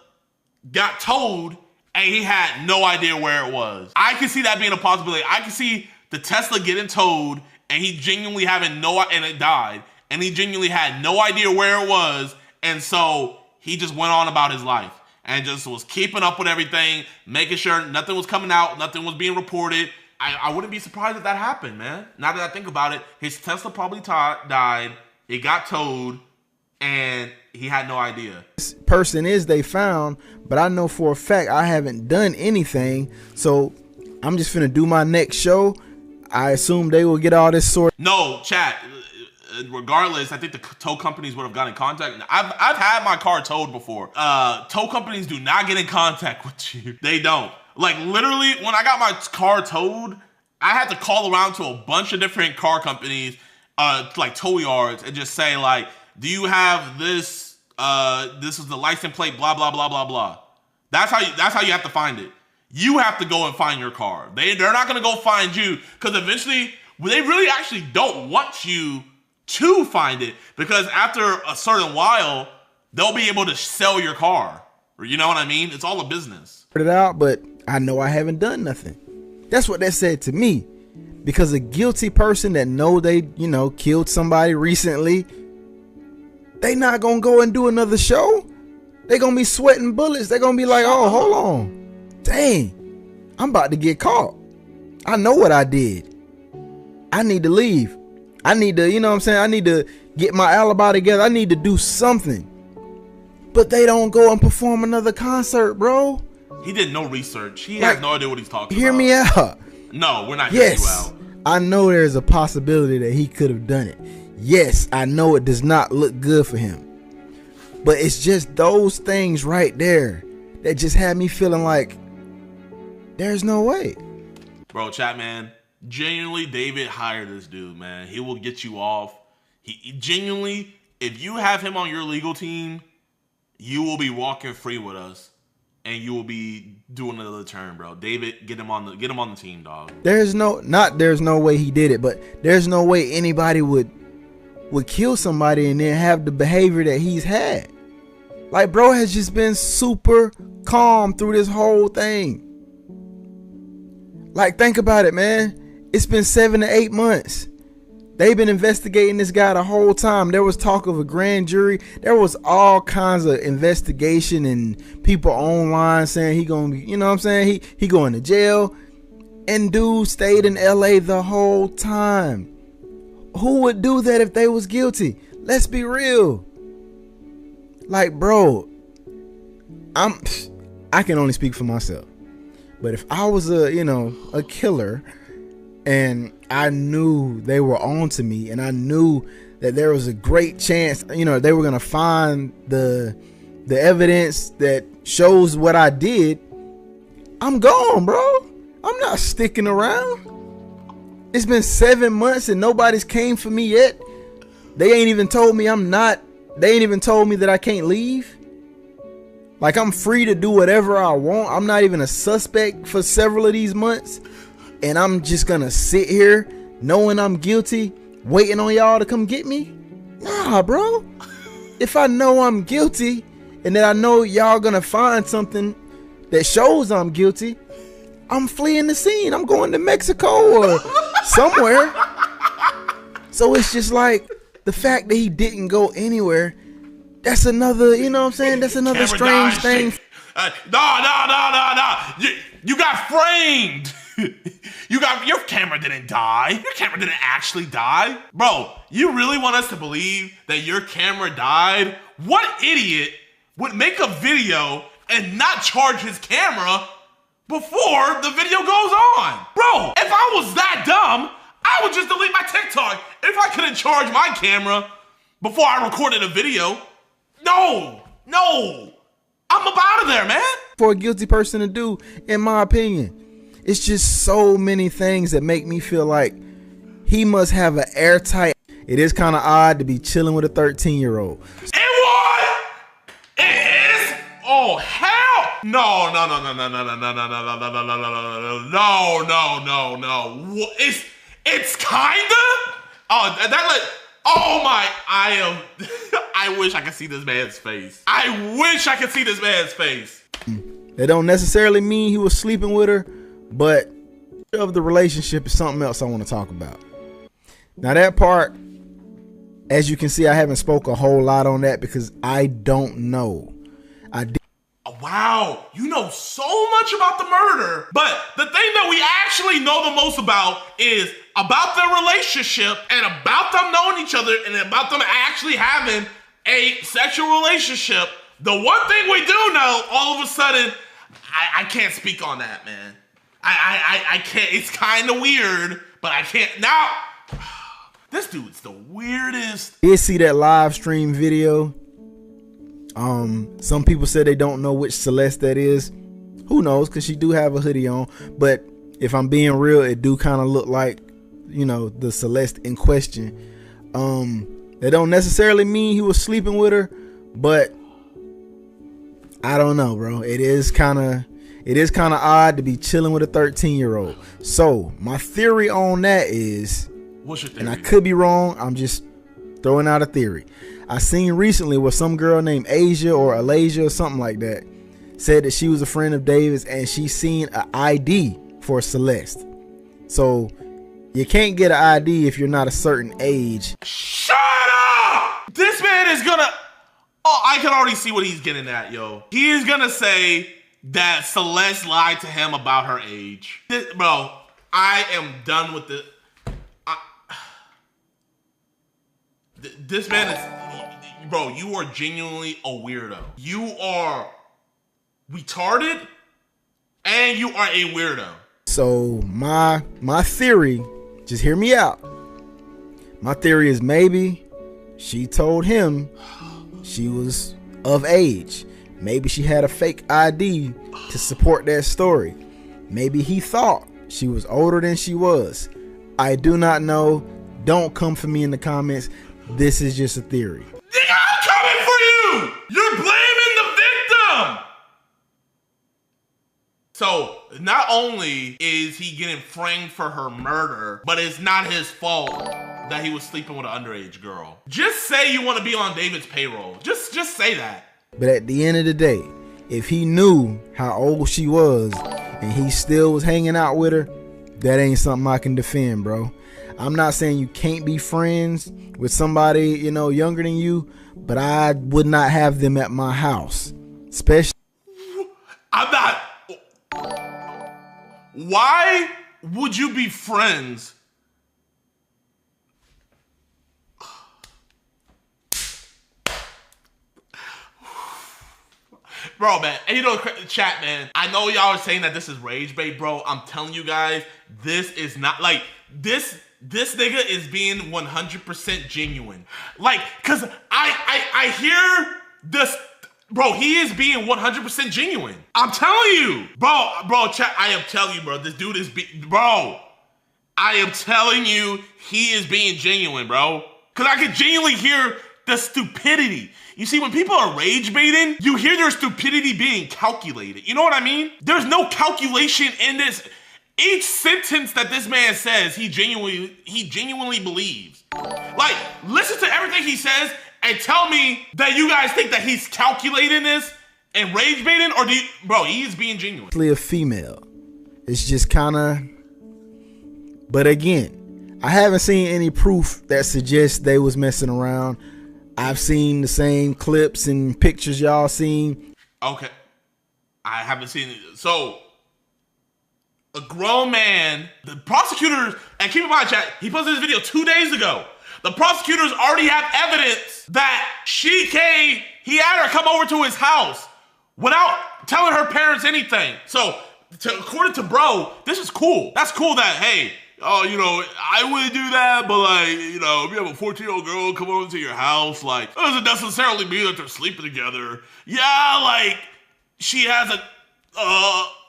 got towed and he had no idea where it was. I can see that being a possibility. I can see the Tesla getting towed and he genuinely having and it died, and he genuinely had no idea where it was, and so he just went on about his life and just was keeping up with everything, making sure nothing was coming out, nothing was being reported. I wouldn't be surprised if that happened, man. Now that I think about it, his Tesla probably died, it got towed, and he had no idea. This person is they found, but I know for a fact I haven't done anything, so I'm just finna do my next show. I assume they will get all this sorted. No, chat. Regardless, I think the tow companies would have gotten in contact. I've had my car towed before. Tow companies do not get in contact with you. They don't. Like, literally, when I got my car towed, I had to call around to a bunch of different car companies, like tow yards, and just say, like, do you have this? This is the license plate, blah, blah, blah, blah, blah. That's how you have to find it. You have to go and find your car. They're not going to go find you, because eventually they really actually don't want you to find it, because after a certain while they'll be able to sell your car. You know what I mean? It's all a business. It out, but I know I haven't done nothing. That's what that said to me, because a guilty person that know they, you know, killed somebody recently, they not gonna go and do another show. They gonna be sweating bullets. They gonna be like, oh, hold on, dang, I'm about to get caught. I know what I did. I need to leave. I need to, you know what I'm saying? I need to get my alibi together. I need to do something. But they don't go and perform another concert, bro. He did no research. He has no idea what he's talking about. Hear me out. No, we're not hearing you out. I know there's a possibility that he could have done it. Yes, I know it does not look good for him. But it's just those things right there that just had me feeling like there's no way. Bro, chat, man. Genuinely, David hired this dude, man. He will get you off. He genuinely, if you have him on your legal team, you will be walking free with us, and you will be doing another turn, bro. David, get him on the team, dog. There's no way he did it, but there's no way anybody would kill somebody and then have the behavior that he's had. Like, bro has just been super calm through this whole thing. Like, think about it, man. It's been 7 to 8 months. They've been investigating this guy the whole time. There was talk of a grand jury. There was all kinds of investigation and people online saying he gonna be, you know what I'm saying? He going to jail. And dude stayed in LA the whole time. Who would do that if they was guilty? Let's be real. Like, bro, I can only speak for myself. But if I was a killer and I knew they were on to me and I knew that there was a great chance, they were going to find the evidence that shows what I did, I'm gone, bro. I'm not sticking around. It's been 7 months and nobody's came for me yet. They ain't even told me they ain't even told me that I can't leave. Like, I'm free to do whatever I want. I'm not even a suspect for several of these months. And I'm just gonna sit here knowing I'm guilty, waiting on y'all to come get me? Nah, bro. If I know I'm guilty and that I know y'all gonna find something that shows I'm guilty, I'm fleeing the scene. I'm going to Mexico or somewhere. So it's just like the fact that he didn't go anywhere, that's another, you know what I'm saying? That's another strange thing. No. You got framed. Your camera didn't die. Your camera didn't actually die. Bro, you really want us to believe that your camera died? What idiot would make a video and not charge his camera before the video goes on? Bro, if I was that dumb, I would just delete my TikTok if I couldn't charge my camera before I recorded a video. No, I'm up out of there, man. For a guilty person to do, in my opinion. It's just so many things that make me feel like he must have an airtight. It is kind of odd to be chilling with a 13-year-old. And what? It is? Oh, hell. No. It's kinda? Oh my, I wish I could see this man's face. That don't necessarily mean he was sleeping with her, but of the relationship is something else I want to talk about. Now that part, as you can see, I haven't spoke a whole lot on that because I don't know. Wow, you know so much about the murder, but the thing that we actually know the most about is about their relationship and about them knowing each other and about them actually having a sexual relationship. The one thing we do know, all of a sudden, I can't speak on that, man. I can't. It's kind of weird, but I can't. Now, this dude's the weirdest. I did see that live stream video. Some people said they don't know which Celeste that is. Who knows? Because she do have a hoodie on. But if I'm being real, it do kind of look like, the Celeste in question. That don't necessarily mean he was sleeping with her, but I don't know, bro. It is kind of odd to be chilling with a 13-year-old. So my theory on that is, what's your theory? And I could be wrong. I'm just throwing out a theory. I seen recently where some girl named Asia or Alasia or something like that said that she was a friend of David's and she seen an ID for Celeste. So you can't get an ID if you're not a certain age. Shut up! This man is gonna... Oh, I can already see what he's getting at, yo. He is gonna say that Celeste lied to him about her age. Bro, I am done with this. This man is... Bro, you are genuinely a weirdo. You are retarded and you are a weirdo. So my theory, just hear me out. My theory is maybe she told him she was of age. Maybe she had a fake ID to support that story. Maybe he thought she was older than she was. I do not know. Don't come for me in the comments. This is just a theory. I'm coming for you! You're blaming the victim! So, not only is he getting framed for her murder, but it's not his fault that he was sleeping with an underage girl. Just say you want to be on David's payroll. Just say that. But at the end of the day, if he knew how old she was and he still was hanging out with her, that ain't something I can defend, bro. I'm not saying you can't be friends with somebody, you know, younger than you, but I would not have them at my house. Especially. I'm not. Why would you be friends? Bro, man, and you know, chat, man, I know y'all are saying that this is rage bait, bro. I'm telling you guys, this is not, like, this nigga is being 100% genuine. Like, cause I hear this, bro, he is being 100% genuine. I'm telling you, bro, chat, I am telling you, bro, this dude is, bro, I am telling you, he is being genuine, bro. Cause I can genuinely hear the stupidity. You see, when people are rage baiting, you hear their stupidity being calculated. You know what I mean? There's no calculation in this. Each sentence that this man says, he genuinely believes. Like, listen to everything he says and tell me that you guys think that he's calculating this and rage baiting, or do you, bro, he is being genuine. A female. It's just kind of, but again, I haven't seen any proof that suggests they was messing around. I've seen the same clips and pictures y'all seen. Okay. I haven't seen it. So, a grown man, the prosecutors, and keep in mind, chat, he posted this video 2 days ago. The prosecutors already have evidence that he had her come over to his house without telling her parents anything. So, according to bro, this is cool. That's cool that, hey, oh, you know, I wouldn't do that, but like, you know, if you have a 14-year-old girl come over to your house, like, it doesn't necessarily mean that they're sleeping together. Yeah, like, she has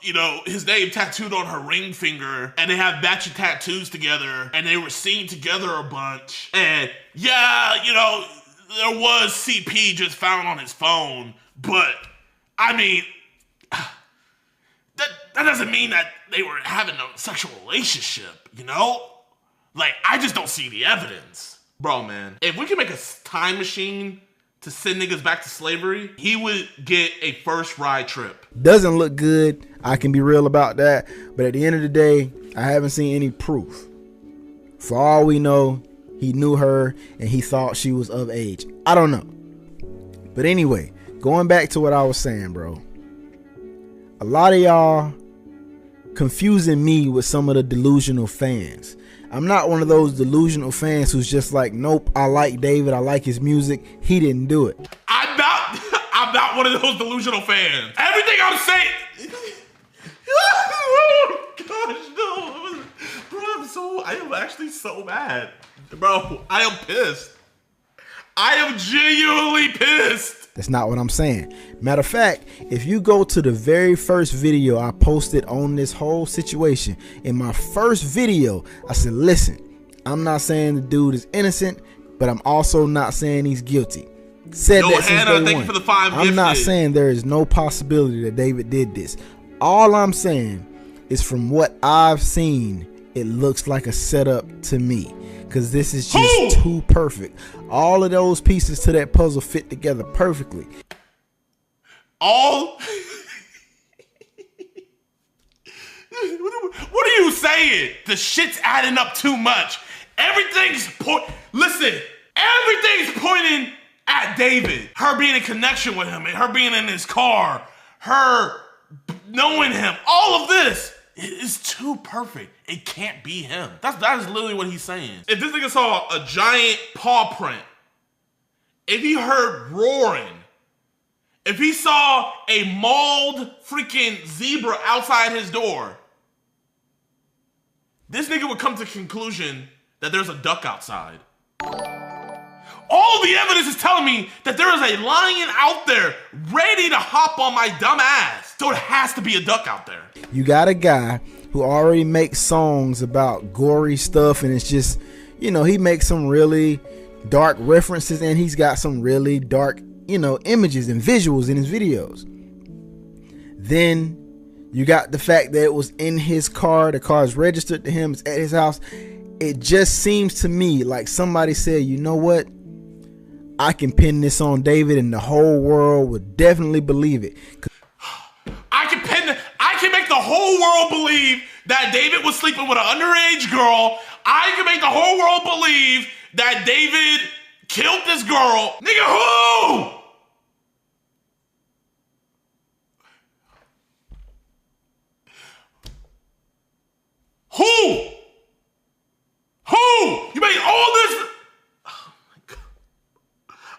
you know, his name tattooed on her ring finger, and they have matching tattoos together, and they were seen together a bunch. And yeah, you know, there was CP just found on his phone, but I mean, that doesn't mean that they were having a sexual relationship, you know? Like, I just don't see the evidence. Bro, man, if we could make a time machine to send niggas back to slavery, he would get a first ride trip. Doesn't look good. I can be real about that. But at the end of the day, I haven't seen any proof. For all we know, he knew her and he thought she was of age. I don't know. But anyway, going back to what I was saying, bro. A lot of y'all confusing me with some of the delusional fans. I'm not one of those delusional fans who's just like, nope, I like David, I like his music. He didn't do it. I'm not one of those delusional fans. Everything I'm saying. Oh gosh, no. Bro, I am actually so mad. Bro, I am pissed. I am genuinely pissed. That's not what I'm saying. Matter of fact, if you go to the very first video I posted on this whole situation, in my first video, I said, listen, I'm not saying the dude is innocent, but I'm also not saying he's guilty. Said that since day one. For the 5 I'm not saying there is no possibility that David did this. All I'm saying is from what I've seen, it looks like a setup to me. Because this is just too perfect. All of those pieces to that puzzle fit together perfectly. What are you saying? The shit's adding up too much. Everything's pointing at David. Her being in connection with him, and her being in his car, her knowing him. All of this is too perfect. It can't be him. That is literally what he's saying. If this nigga saw a giant paw print, if he heard roaring, if he saw a mauled freaking zebra outside his door, this nigga would come to the conclusion that there's a duck outside. All the evidence is telling me that there is a lion out there ready to hop on my dumb ass. So it has to be a duck out there. You got a guy who already makes songs about gory stuff, and it's just, you know, he makes some really dark references, and he's got some really dark, you know, images and visuals in his videos. Then you got the fact that it was in his car, the car is registered to him, it's at his house. It just seems to me like somebody said, you know what? I can pin this on David and the whole world would definitely believe it. I can make the whole world believe that David was sleeping with an underage girl. I can make the whole world believe that David killed this girl. Nigga, who? Who? Who? You made all this? Oh my God.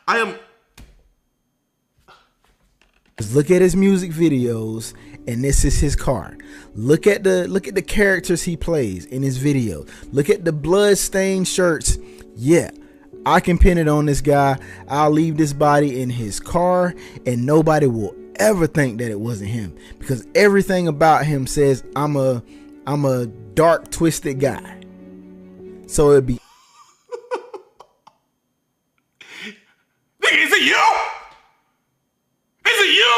I am. Look at his music videos, and this is his car. Look at the characters he plays in his video. Look at the blood-stained shirts. Yeah, I can pin it on this guy. I'll leave this body in his car, and nobody will ever think that it wasn't him, because everything about him says I'm a dark, twisted guy. So it'd be. Nigga, is it you? Is it you?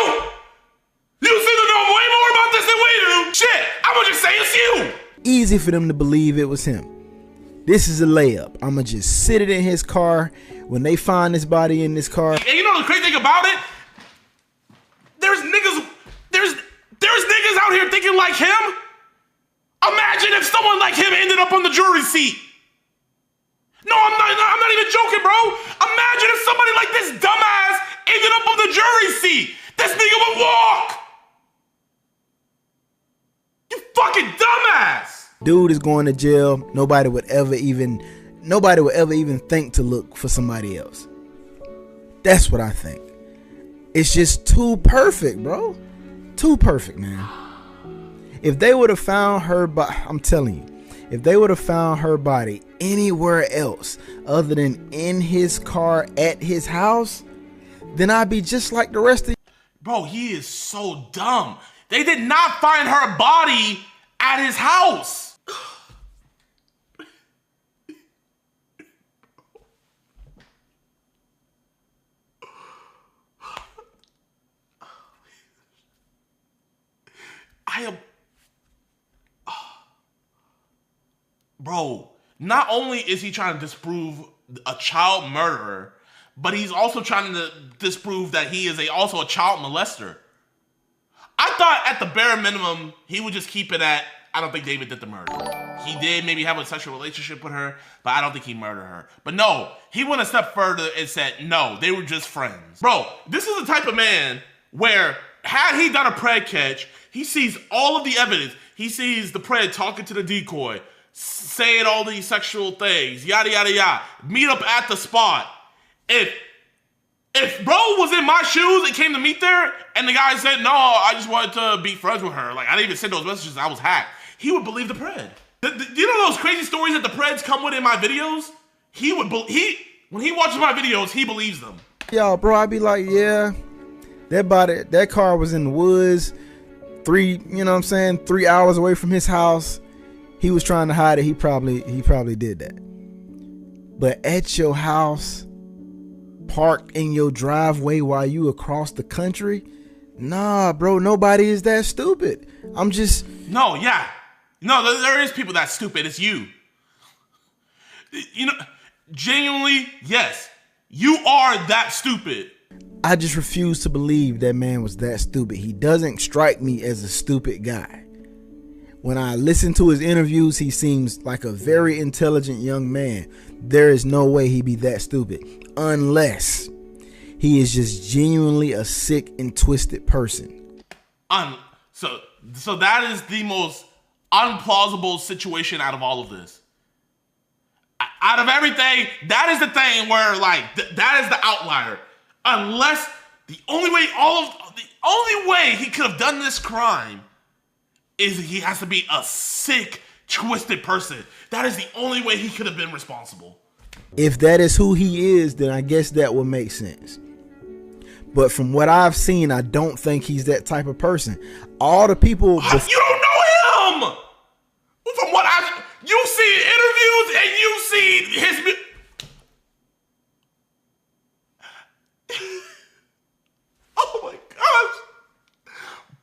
You seem to know way more about this than we do. Shit, I'm gonna just say it's you. Easy for them to believe it was him. This is a layup. I'ma just sit it in his car. When they find this body in this car. And you know the crazy thing about it? There's niggas out here thinking like him. Imagine if someone like him ended up on the jury seat. No, I'm not even joking, bro. Imagine if somebody like this dumbass ended up on the jury seat. This nigga would walk. You fucking dumbass. Dude is going to jail. Nobody would ever even think to look for somebody else. That's what I think. It's just too perfect, bro. Too perfect, man. If they would have found her body, I'm telling you, if they would have found her body anywhere else other than in his car at his house, then I'd be just like the rest of you. Bro, he is so dumb. They did not find her body at his house. Bro, not only is he trying to disprove a child murderer, but he's also trying to disprove that he is also a child molester. I thought at the bare minimum, he would just keep it at, I don't think David did the murder. He did maybe have a sexual relationship with her, but I don't think he murdered her. But no, he went a step further and said, no, they were just friends. Bro, this is the type of man where, had he done a pred catch, he sees all of the evidence. He sees the pred talking to the decoy, saying all these sexual things, yada, yada, yada. Meet up at the spot. If bro was in my shoes and came to meet there, and the guy said, no, I just wanted to be friends with her, like I didn't even send those messages, I was hacked, he would believe the pred. You know those crazy stories that the preds come with in my videos? When he watches my videos, he believes them. Yo, bro, I'd be like, yeah, that car was in the woods, 3 hours away from his house. He was trying to hide it. He probably did that. But at your house, parked in your driveway while you across the country, nah, bro, nobody is that stupid. No, yeah. No, there is people that stupid. It's you. You know, genuinely, yes. You are that stupid. I just refuse to believe that man was that stupid. He doesn't strike me as a stupid guy. When I listen to his interviews, he seems like a very intelligent young man. There is no way he'd be that stupid unless he is just genuinely a sick and twisted person. So that is the most unplausible situation out of all of this. Out of everything, that is the thing where that is the outlier. Unless the only way he could have done this crime is he has to be a sick, twisted person. That is the only way he could have been responsible. If that is who he is, then I guess that would make sense. But from what I've seen, I don't think he's that type of person. All the people... You don't know him! From what you've seen interviews and you've seen his... Oh my gosh.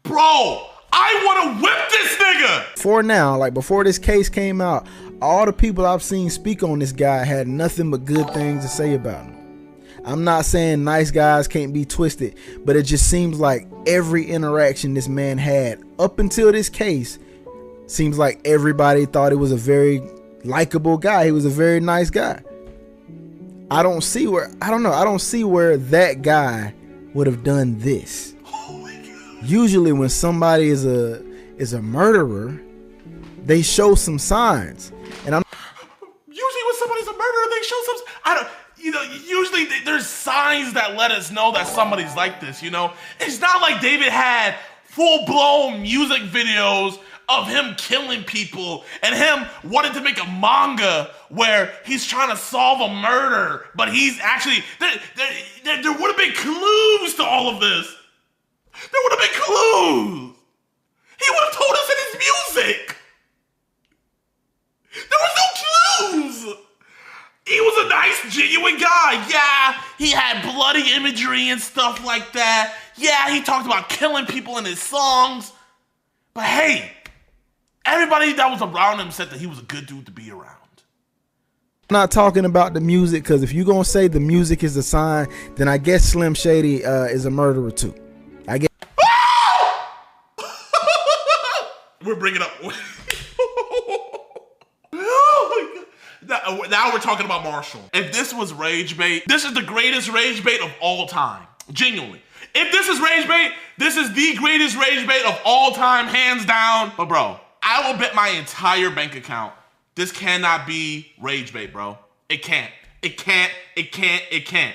Bro, I want to whip this nigga. Before this case came out, all the people I've seen speak on this guy had nothing but good things to say about him. I'm not saying nice guys can't be twisted, but it just seems like every interaction this man had up until this case Seems like everybody thought he was a very likable guy. He was a very nice guy. I don't see where that guy would have done this. Usually when somebody is a murderer, they show some signs. And I'm usually when somebody's a murderer, they show some, usually there's signs that let us know that somebody's like this, It's not like David had full-blown music videos of him killing people and him wanting to make a manga where he's trying to solve a murder, but he's actually, there would have been clues to all of this. There would have been clues. He would have told us in his music. There was no clues. He was a nice, genuine guy. Yeah, he had bloody imagery and stuff like that. Yeah, he talked about killing people in his songs. But hey, everybody that was around him said that he was a good dude to be around. I'm not talking about the music, because if you're going to say the music is a sign, then I guess Slim Shady is a murderer too. I guess. We're bringing up. Now we're talking about Marshall. If this was rage bait, this is the greatest rage bait of all time. Genuinely. If this is rage bait, this is the greatest rage bait of all time, hands down. But bro, I will bet my entire bank account this cannot be rage bait, bro. It can't. It can't. It can't. It can't.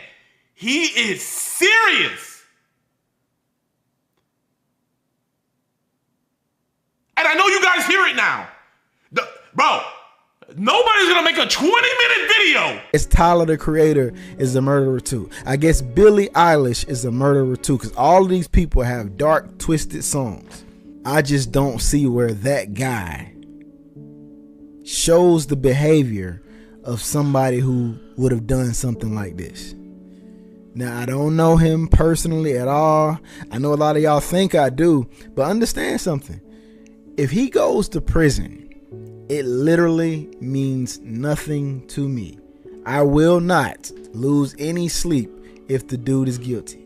He is serious. And I know you guys hear it now. Bro, nobody's gonna make a 20-minute video. It's Tyler, the Creator, is a murderer too. I guess Billie Eilish is a murderer too, because all of these people have dark, twisted songs. I just don't see where that guy shows the behavior of somebody who would have done something like this. Now, I don't know him personally at all. I know a lot of y'all think I do, but understand something. If he goes to prison, it literally means nothing to me. I will not lose any sleep if the dude is guilty.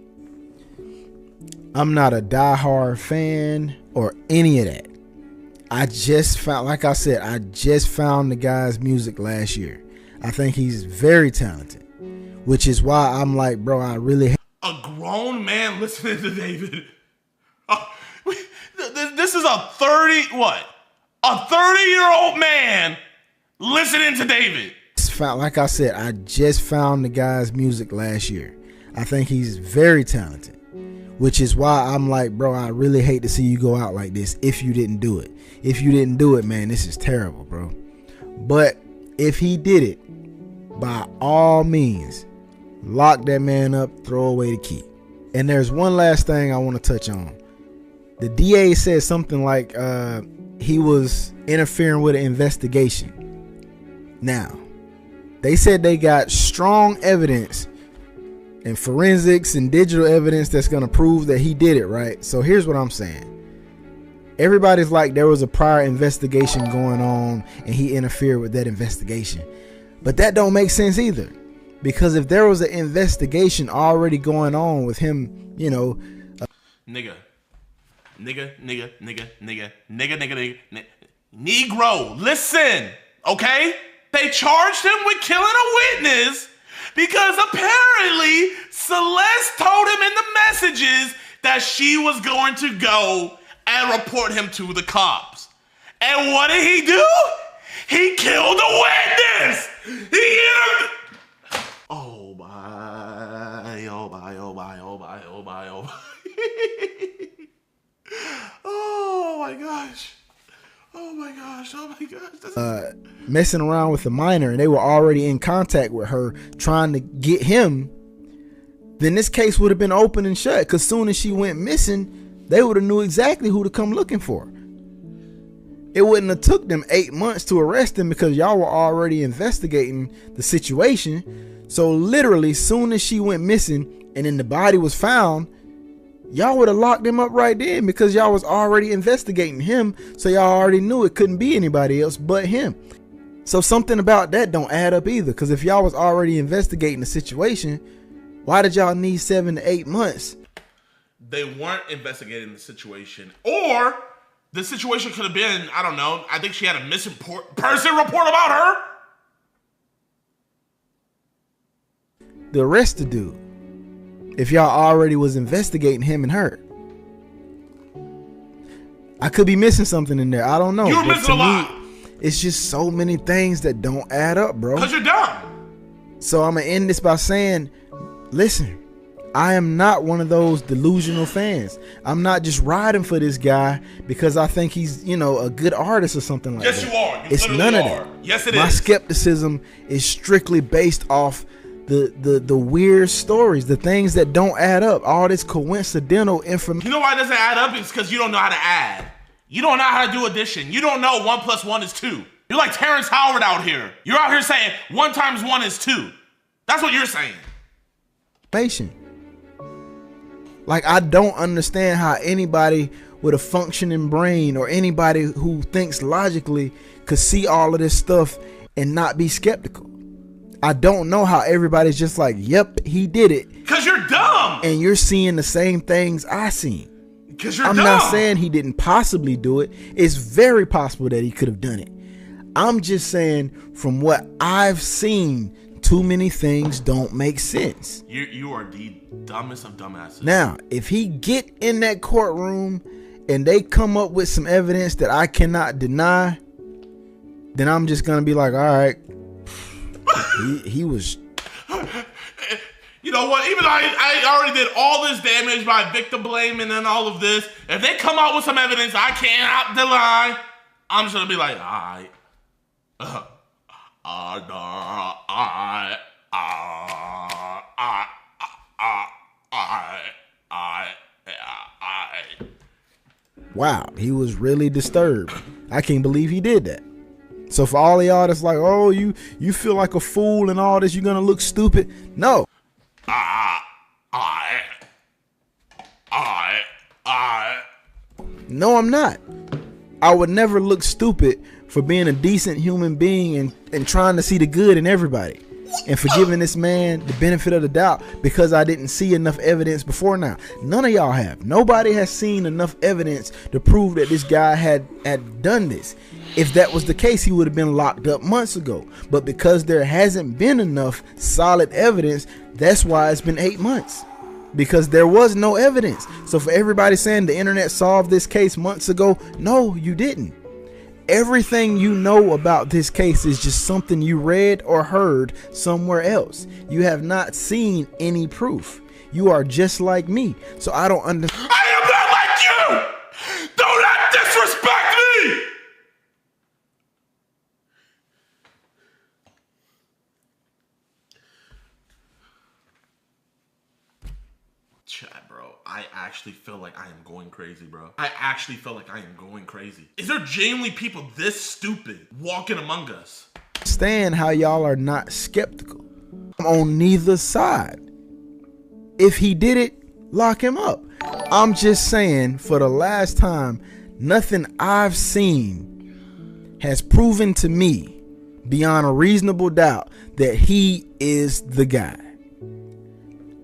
I'm not a diehard fan or any of that. I just found, like I said, I just found the guy's music last year. I think he's very talented, which is why I'm like, bro, I really a grown man listening to David. This is a 30-year-old man listening to David. Like I said, I just found the guy's music last year. I think he's very talented, which is why I'm like, bro, I really hate to see you go out like this if you didn't do it. If you didn't do it, man, this is terrible, bro. But if he did it, by all means, lock that man up, throw away the key. And there's one last thing I want to touch on. The DA said something like he was interfering with an investigation. Now, they said they got strong evidence and forensics and digital evidence that's going to prove that he did it, right? So here's what I'm saying. Everybody's like there was a prior investigation going on and he interfered with that investigation. But that don't make sense either. Because if there was an investigation already going on with him, Negro, listen, okay? They charged him with killing a witness because apparently Celeste told him in the messages that she was going to go and report him to the cops. And what did he do? He killed a witness! Oh my, oh my, oh my, oh my, oh my, oh my. Oh my gosh. Oh my gosh. Oh my gosh. Messing around with a minor, and they were already in contact with her trying to get him, then this case would have been open and shut, because soon as she went missing, they would have knew exactly who to come looking for. It wouldn't have took them 8 months to arrest him because y'all were already investigating the situation. So literally, soon as she went missing and then the body was found, y'all would have locked him up right then because y'all was already investigating him. So y'all already knew it couldn't be anybody else but him. So something about that don't add up either, because if y'all was already investigating the situation, why did y'all need 7 to 8 months? They weren't investigating the situation, or This situation could have been, I don't know, I think she had a missing person report about her. The arrest the dude. If y'all already was investigating him and her. I could be missing something in there. I don't know. You're missing a lot. It's just so many things that don't add up, bro. Because you're dumb. So I'm going to end this by saying, listen, I am not one of those delusional fans. I'm not just riding for this guy because I think he's, you know, a good artist or something like that. Yes, you are. It's none of that. Yes, it My is. skepticism is strictly based off the weird stories, the things that don't add up, all this coincidental information. You know why it doesn't add up? It's because you don't know how to add. You don't know how to do addition. You don't know 1 + 1 is 2. You're like Terrence Howard out here. You're out here saying 1 × 1 is 2. That's what you're saying. Like, I don't understand how anybody with a functioning brain or anybody who thinks logically could see all of this stuff and not be skeptical. I don't know how everybody's just like, yep, he did it. Because you're dumb. And you're seeing the same things I seen. Because you're I'm dumb. not saying he didn't possibly do it. It's very possible that he could have done it. I'm just saying from what I've seen, too many things don't make sense. You are the dumbest of dumbasses. Now, if he get in that courtroom and they come up with some evidence that I cannot deny, then I'm just gonna be like, all right, he was. You know what? Even though I already did all this damage by victim blaming and all of this, if they come out with some evidence I cannot deny, I'm just gonna be like, all right. Wow, he was really disturbed. I can't believe he did that. So for all of y'all that's like, oh, you feel like a fool and all this, you're gonna look stupid. No. No, I'm not. I would never look stupid for being a decent human being and trying to see the good in everybody and for giving this man the benefit of the doubt because I didn't see enough evidence before now. None of y'all have. Nobody has seen enough evidence to prove that this guy had done this. If that was the case, he would have been locked up months ago. But because there hasn't been enough solid evidence, that's why it's been 8 months. Because there was no evidence. So for everybody saying the internet solved this case months ago, no, you didn't. Everything you know about this case is just something you read or heard somewhere else. You have not seen any proof. You are just like me. So I don't understand. I am not like you! Do not disrespect me! Chat, bro. I actually feel like I am going crazy, bro. I actually feel like I am going crazy. Is there genuinely people this stupid walking among us? Understand how y'all are not skeptical. I'm on neither side. If he did it, lock him up. I'm just saying, for the last time, nothing I've seen has proven to me beyond a reasonable doubt that he is the guy.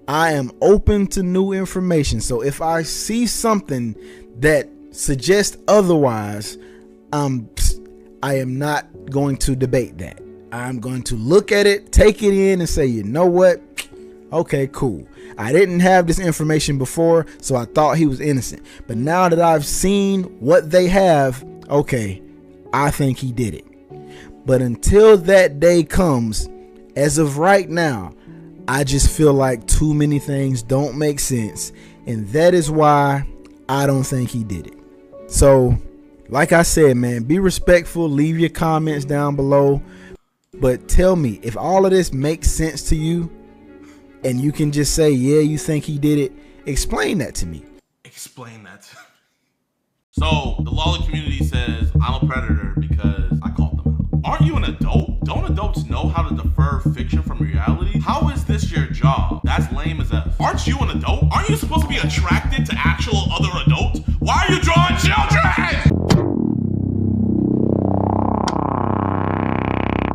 I am open to new information. So if I see something that suggests otherwise, I am not going to debate that. I'm going to look at it, take it in and say, you know what? Okay, cool. I didn't have this information before, so I thought he was innocent. But now that I've seen what they have, okay, I think he did it. But until that day comes, as of right now, I just feel like too many things don't make sense. And that is why I don't think he did it. So, like I said, man, be respectful. Leave your comments down below. But tell me, if all of this makes sense to you, and you can just say, yeah, you think he did it, explain that to me. Explain that to me. So, the lolly community says I'm a predator because I called them out. Aren't you an adult? Don't adults know how to defer fiction from reality? How is this your job? That's lame as F. Aren't you an adult? Aren't you supposed to be attracted to actual other adults? Why are you drawing children?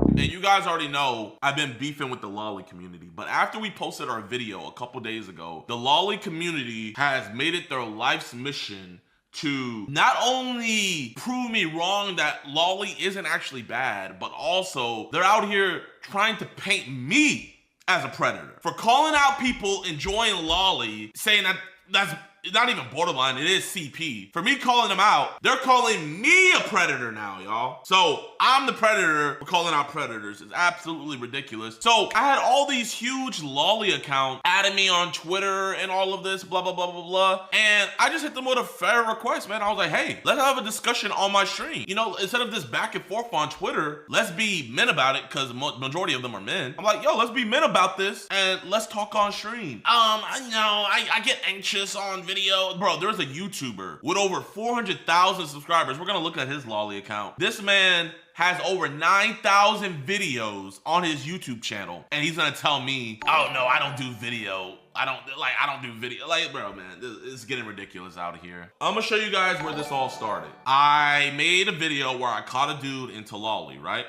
And you guys already know I've been beefing with the lolly community, but after we posted our video a couple days ago, the lolly community has made it their life's mission to not only prove me wrong that lolly isn't actually bad, but also they're out here trying to paint me as a predator for calling out people enjoying lolly, saying that that's not even borderline, it is CP. For me calling them out, they're calling me a predator now, y'all. So I'm the predator for calling out predators. It's absolutely ridiculous. So I had all these huge lolly accounts adding me on Twitter and all of this, blah, blah, blah, blah, blah. And I just hit them with a fair request, man. I was like, hey, let's have a discussion on my stream. You know, instead of this back and forth on Twitter, let's be men about it, because the majority of them are men. I'm like, yo, let's be men about this and let's talk on stream. I get anxious on video. Bro, there's a YouTuber with over 400,000 subscribers. We're gonna look at his lolly account. This man has over 9,000 videos on his YouTube channel, and he's gonna tell me, oh no, I don't do video. I don't do video. Like, bro, man, it's getting ridiculous out here. I'm gonna show you guys where this all started. I made a video where I caught a dude into lolly, right?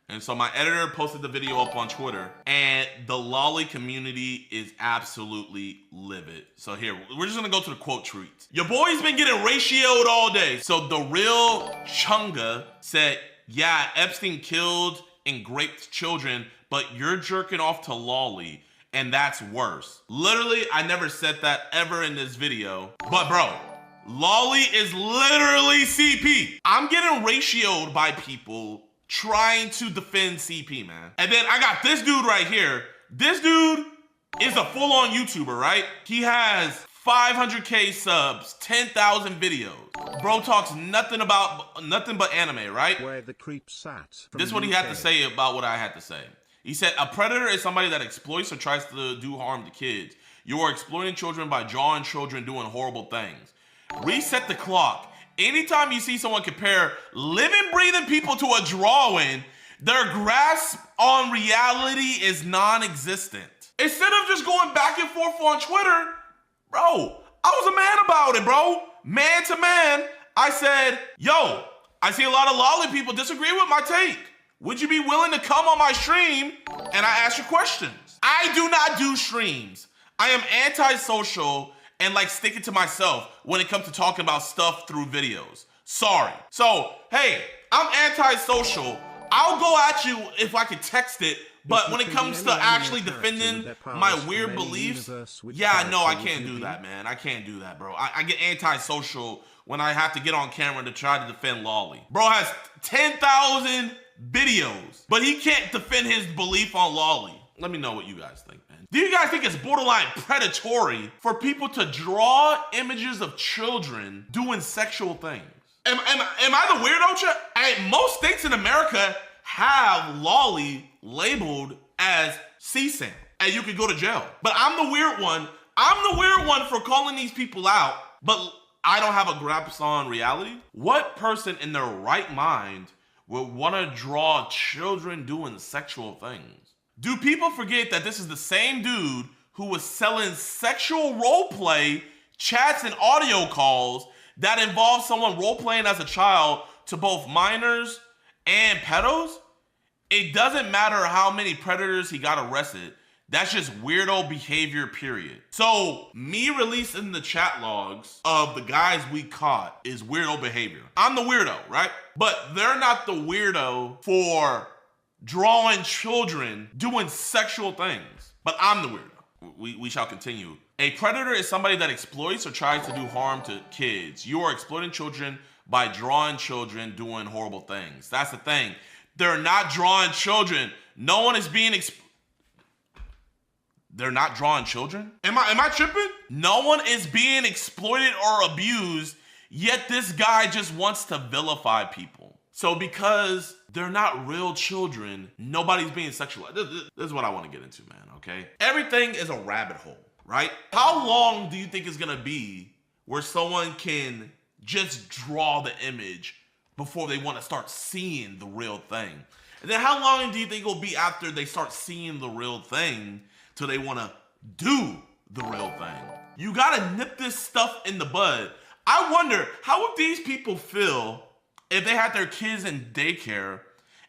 And so my editor posted the video up on Twitter, and the lolly community is absolutely livid. So here, we're just gonna go to the quote tweets. Your boy's been getting ratioed all day. So the real Chunga said, yeah, Epstein killed and raped children, but you're jerking off to lolly, and that's worse. Literally, I never said that ever in this video. But bro, lolly is literally CP. I'm getting ratioed by people trying to defend CP, man. And then I got this dude right here. This dude is a full-on YouTuber, right? He has 500K subs, 10,000 videos. Bro talks nothing but anime, right? Where the creep sat. This is what he had to say about what I had to say. He said, a predator is somebody that exploits or tries to do harm to kids. You are exploiting children by drawing children doing horrible things. Reset the clock. Anytime you see someone compare living, breathing people to a drawing, their grasp on reality is non-existent. Instead of just going back and forth on Twitter, bro, I was a man about it, bro. Man to man, I said, yo, I see a lot of lolly people disagree with my take. Would you be willing to come on my stream? And I ask you questions. I do not do streams. I am antisocial and like sticking to myself when it comes to talking about stuff through videos. Sorry. So, hey, I'm antisocial. I'll go at you if I can text it, but when it comes to actually defending my weird beliefs, yeah, no, I can't do that, man. I can't do that, bro. I get antisocial when I have to get on camera to try to defend lolly. Bro has 10,000 videos, but he can't defend his belief on lolly. Let me know what you guys think, man. Do you guys think it's borderline predatory for people to draw images of children doing sexual things? Am I the weirdo, chat? Most states in America have lolly labeled as CSAM, and you could go to jail. But I'm the weird one. I'm the weird one for calling these people out, but I don't have a grasp on reality. What person in their right mind would want to draw children doing sexual things? Do people forget that this is the same dude who was selling sexual roleplay chats and audio calls that involve someone role-playing as a child to both minors and pedos? It doesn't matter how many predators he got arrested. That's just weirdo behavior, period. So me releasing the chat logs of the guys we caught is weirdo behavior. I'm the weirdo, right? But they're not the weirdo for drawing children doing sexual things. But I'm the weirdo. We shall continue. A predator is somebody that exploits or tries to do harm to kids. You are exploiting children by drawing children doing horrible things. That's the thing. They're not drawing children. No one is being They're not drawing children? Am I tripping? No one is being exploited or abused, yet this guy just wants to vilify people. So because they're not real children, nobody's being sexualized. This is what I want to get into, man, okay? Everything is a rabbit hole, right? How long do you think it's gonna be where someone can just draw the image before they want to start seeing the real thing? And then how long do you think it'll be after they start seeing the real thing till they want to do the real thing? You gotta nip this stuff in the bud. I wonder, how would these people feel if they had their kids in daycare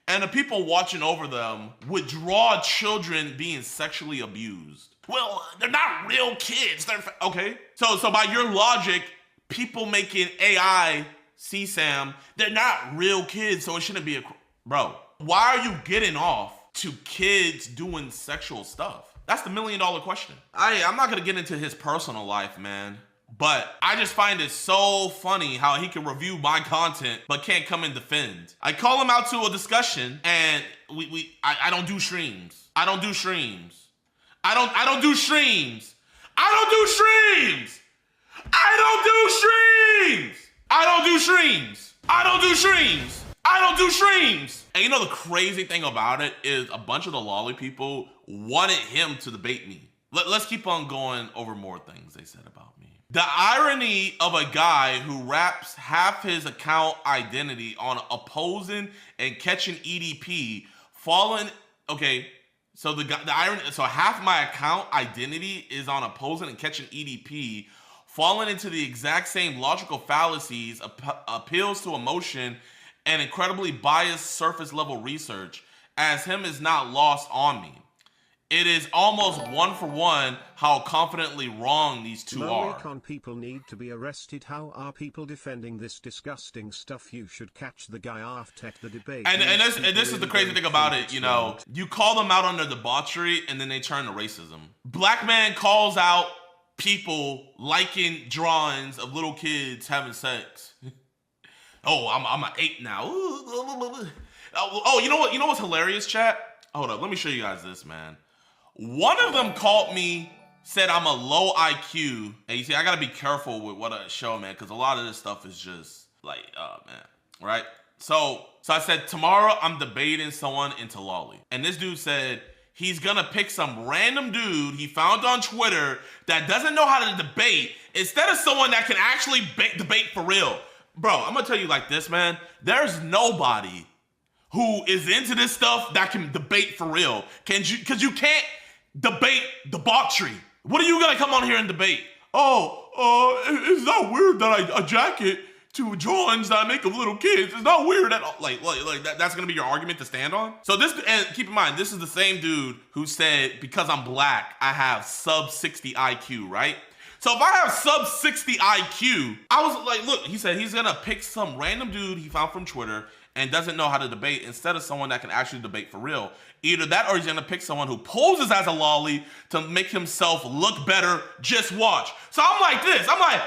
and the people watching over them would draw children being sexually abused? Well, they're not real kids. Okay. So by your logic, people making AI CSAM, they're not real kids, so it shouldn't be a... Bro, why are you getting off to kids doing sexual stuff? That's the $1 million question. I'm not gonna get into his personal life, man, but I just find it so funny how he can review my content but can't come and defend. I call him out to a discussion, and I don't do streams. I don't do streams. I don't do streams. I don't do streams. I don't do streams. I don't do streams. I don't do streams. I don't do streams. And you know the crazy thing about it is a bunch of the lolly people wanted him to debate me. Let's keep on going over more things they said about me. The irony of a guy who wraps half his account identity on opposing and catching EDP, falling, okay, so the irony, so half my account identity is on opposing and catching EDP, falling into the exact same logical fallacies, appeals to emotion, and incredibly biased surface level research, as him is not lost on me. It is almost 1-for-1 how confidently wrong these two are. Con people need to be arrested. How are people defending this disgusting stuff? You should catch the guy after the debate. And this is the crazy thing about it, you know, you call them out under debauchery and then they turn to racism. Black man calls out people liking drawings of little kids having sex. Oh, I'm an 8 now. Oh, you know what? You know what's hilarious, chat? Hold up, let me show you guys this, man. One of them called me, said I'm a low IQ. And you see, I gotta be careful with what I show, man, because a lot of this stuff is just like, man, right? So I said, tomorrow I'm debating someone into lolly. And this dude said he's gonna pick some random dude he found on Twitter that doesn't know how to debate instead of someone that can actually debate for real. Bro, I'm gonna tell you like this, man. There's nobody who is into this stuff that can debate for real. Because you can't debate debauchery. What are you gonna come on here and debate? It's not weird that I jacket to drawings that I make of little kids. It's not weird at all. Like that's gonna be your argument to stand on? So this, and keep in mind, this is the same dude who said, because I'm black, I have sub 60 IQ, right? So if I have sub 60 IQ, I was like, look, he said he's gonna pick some random dude he found from Twitter and doesn't know how to debate instead of someone that can actually debate for real. Either that or he's gonna pick someone who poses as a lolly to make himself look better. Just watch. So I'm like this, I'm like,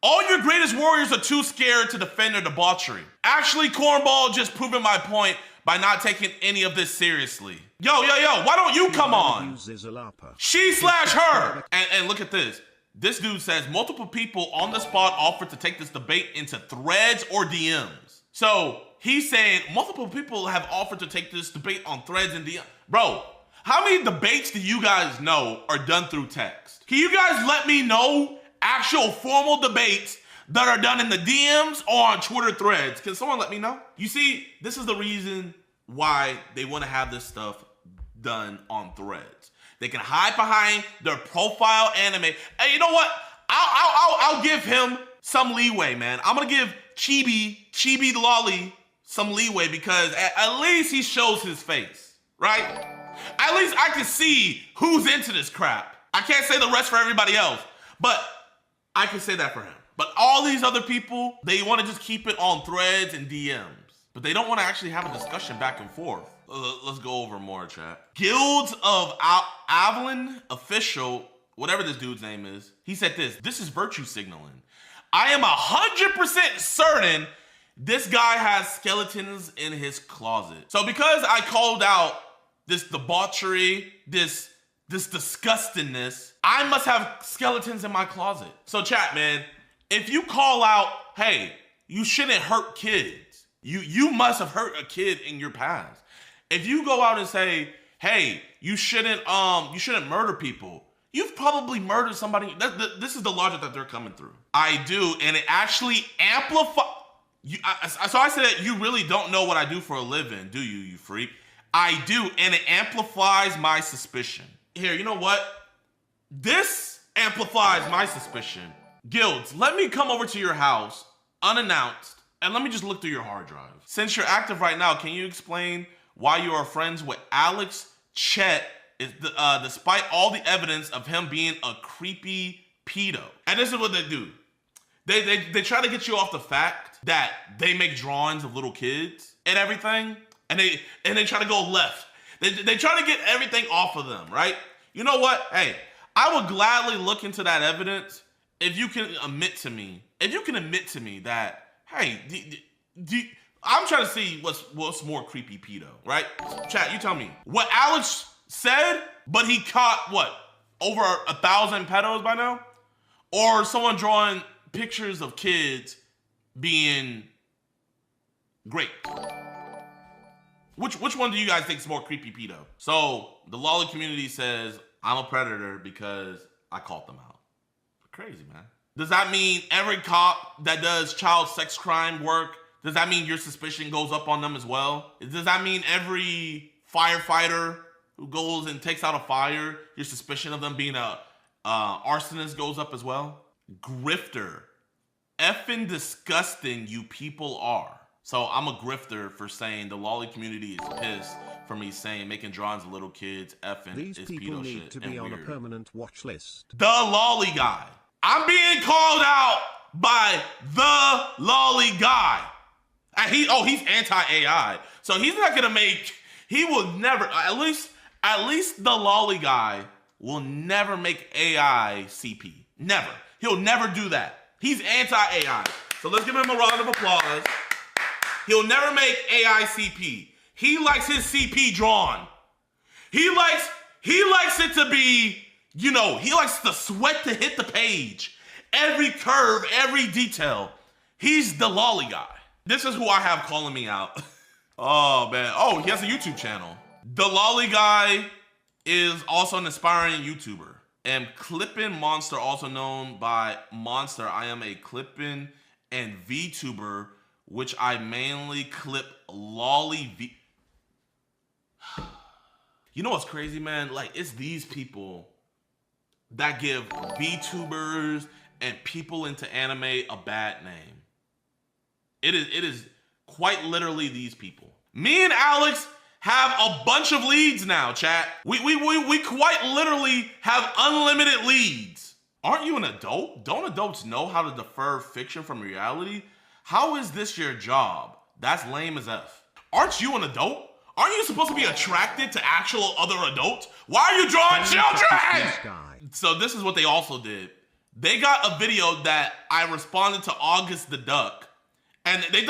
all your greatest warriors are too scared to defend their debauchery. Actually, Cornball just proving my point by not taking any of this seriously. Yo, why don't you come on? She/her. And look at this. This dude says multiple people on the spot offered to take this debate into threads or DMs. So he's saying multiple people have offered to take this debate on threads and DMs. Bro, how many debates do you guys know are done through text? Can you guys let me know actual formal debates that are done in the DMs or on Twitter threads? Can someone let me know? You see, this is the reason why they want to have this stuff done on threads. They can hide behind their profile anime. Hey, you know what? I'll give him some leeway, man. I'm gonna give Chibi the lolly some leeway because at least he shows his face, right? At least I can see who's into this crap. I can't say the rest for everybody else, but I can say that for him. But all these other people, they want to just keep it on threads and DMs, but they don't want to actually have a discussion back and forth. Let's go over more, chat. Guilds of Avalon official, whatever this dude's name is, he said this is virtue signaling. I am 100% certain this guy has skeletons in his closet. So because I called out this debauchery, this disgustingness, I must have skeletons in my closet. So chat, man, if you call out, hey, you shouldn't hurt kids, you must have hurt a kid in your past. If you go out and say, hey, you shouldn't murder people, you've probably murdered somebody. This is the logic that they're coming through. I do, and it actually amplifies. So I said, you really don't know what I do for a living, do you, you freak? I do, and it amplifies my suspicion. Here, you know what? This amplifies my suspicion. Guilds, let me come over to your house, unannounced, and let me just look through your hard drive. Since you're active right now, can you explain why you are friends with Alex Chet, despite all the evidence of him being a creepy pedo? And this is what they do. They try to get you off the fact that they make drawings of little kids and everything, and they try to go left. They try to get everything off of them, right? You know what? Hey, I would gladly look into that evidence if you can admit to me that, hey, I'm trying to see what's more creepy pedo, right? Chat, you tell me. What Alex said, but he caught, what, over 1,000 pedos by now? Or someone drawing pictures of kids being great? Which one do you guys think is more creepy pedo? So the lolly community says, I'm a predator because I caught them out. Crazy, man. Does that mean every cop that does child sex crime work, does that mean your suspicion goes up on them as well? Does that mean every firefighter who goes and takes out a fire, your suspicion of them being a arsonist goes up as well? Grifter. Effing disgusting you people are. So I'm a grifter for saying the lolly community is pissed for me saying making drawings of little kids effing These is people pedo need shit to and be on weird. a permanent watch list. The lolly guy. I'm being called out by the lolly guy. And he's anti-AI. So he's not gonna he will never, at least the lolly guy will never make AI CP. Never. He'll never do that. He's anti-AI. So let's give him a round of applause. He'll never make AI CP. He likes his CP drawn. He likes it to be, he likes the sweat to hit the page. Every curve, every detail. He's the lolly guy. This is who I have calling me out. Oh, man. Oh, he has a YouTube channel. The lolly guy is also an aspiring YouTuber. And Clippin' Monster, also known by Monster. I am a Clippin' and VTuber, which I mainly clip lolly V. You know what's crazy, man? Like, it's these people that give VTubers and people into anime a bad name. It is quite literally these people. Me and Alex have a bunch of leads now, chat. We quite literally have unlimited leads. Aren't you an adult? Don't adults know how to defer fiction from reality? How is this your job? That's lame as F. Aren't you an adult? Aren't you supposed to be attracted to actual other adults? Why are you drawing children? So this is what they also did. They got a video that I responded to August the Duck, and they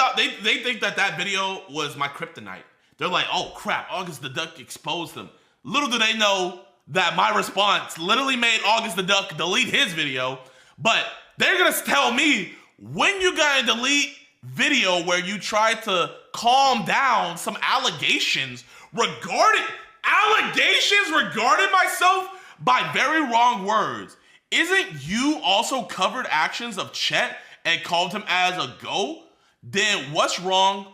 think that video was my kryptonite. They're like, oh crap, August the Duck exposed them. Little do they know that my response literally made August the Duck delete his video, but they're gonna tell me, when you gotta delete video where you try to calm down some allegations regarding myself by very wrong words, isn't you also covered actions of Chet and called him as a go? Then what's wrong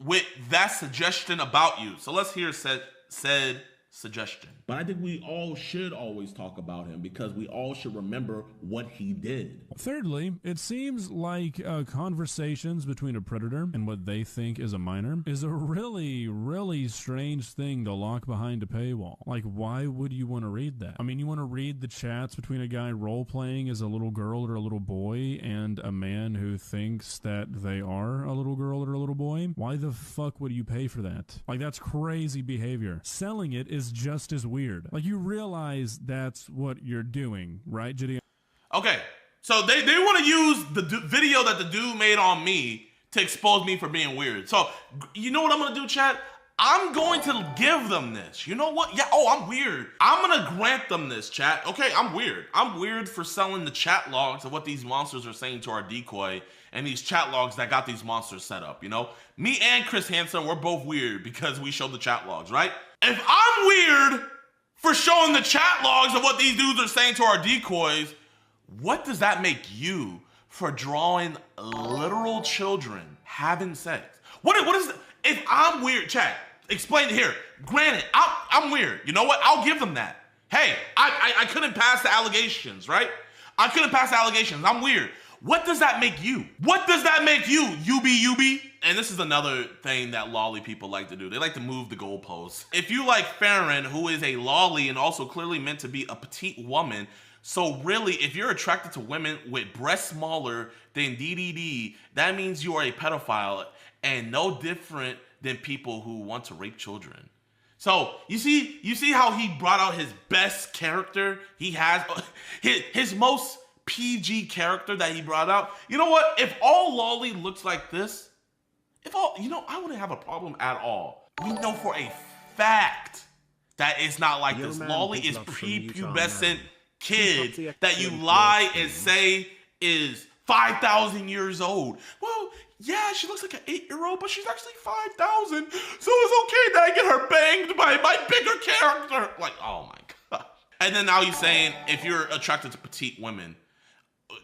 with that suggestion about you? So let's hear said suggestion. But I think we all should always talk about him because we all should remember what he did. Thirdly, it seems like conversations between a predator and what they think is a minor is a really, really strange thing to lock behind a paywall. Like, why would you want to read that? I mean, you want to read the chats between a guy role-playing as a little girl or a little boy and a man who thinks that they are a little girl or a little boy? Why the fuck would you pay for that? Like, that's crazy behavior. Selling it is just as weird. Like, you realize that's what you're doing, right, JiDion? Okay, so they want to use the video that the dude made on me to expose me for being weird. So, you know what I'm going to do, chat? I'm going to give them this. You know what? Yeah, I'm weird. I'm going to grant them this, chat. Okay, I'm weird. I'm weird for selling the chat logs of what these monsters are saying to our decoy and these chat logs that got these monsters set up, you know? Me and Chris Hansen, we're both weird because we showed the chat logs, right? If I'm weird for showing the chat logs of what these dudes are saying to our decoys, what does that make you for drawing literal children having sex? What is if I'm weird, chat, explain it here. Granted, I'm weird. You know what? I'll give them that. Hey, I couldn't pass the allegations, right? I couldn't pass the allegations. I'm weird. What does that make you? What does that make you? UB? And this is another thing that lolly people like to do. They like to move the goalposts. If you like Farron, who is a lolly and also clearly meant to be a petite woman, So really, if you're attracted to women with breasts smaller than DDD, that means you are a pedophile and no different than people who want to rape children. So you see how he brought out his best character? He has his most PG character that he brought out. You know what? If all Lolly looks like this, I wouldn't have a problem at all. We know for a fact that it's not like this. Lolly is prepubescent kids that you lie and say is 5,000 years old. Well, yeah, she looks like an 8-year-old, but she's actually 5,000. So it's okay that I get her banged by my bigger character. Like, oh my god. And then now he's saying if you're attracted to petite women,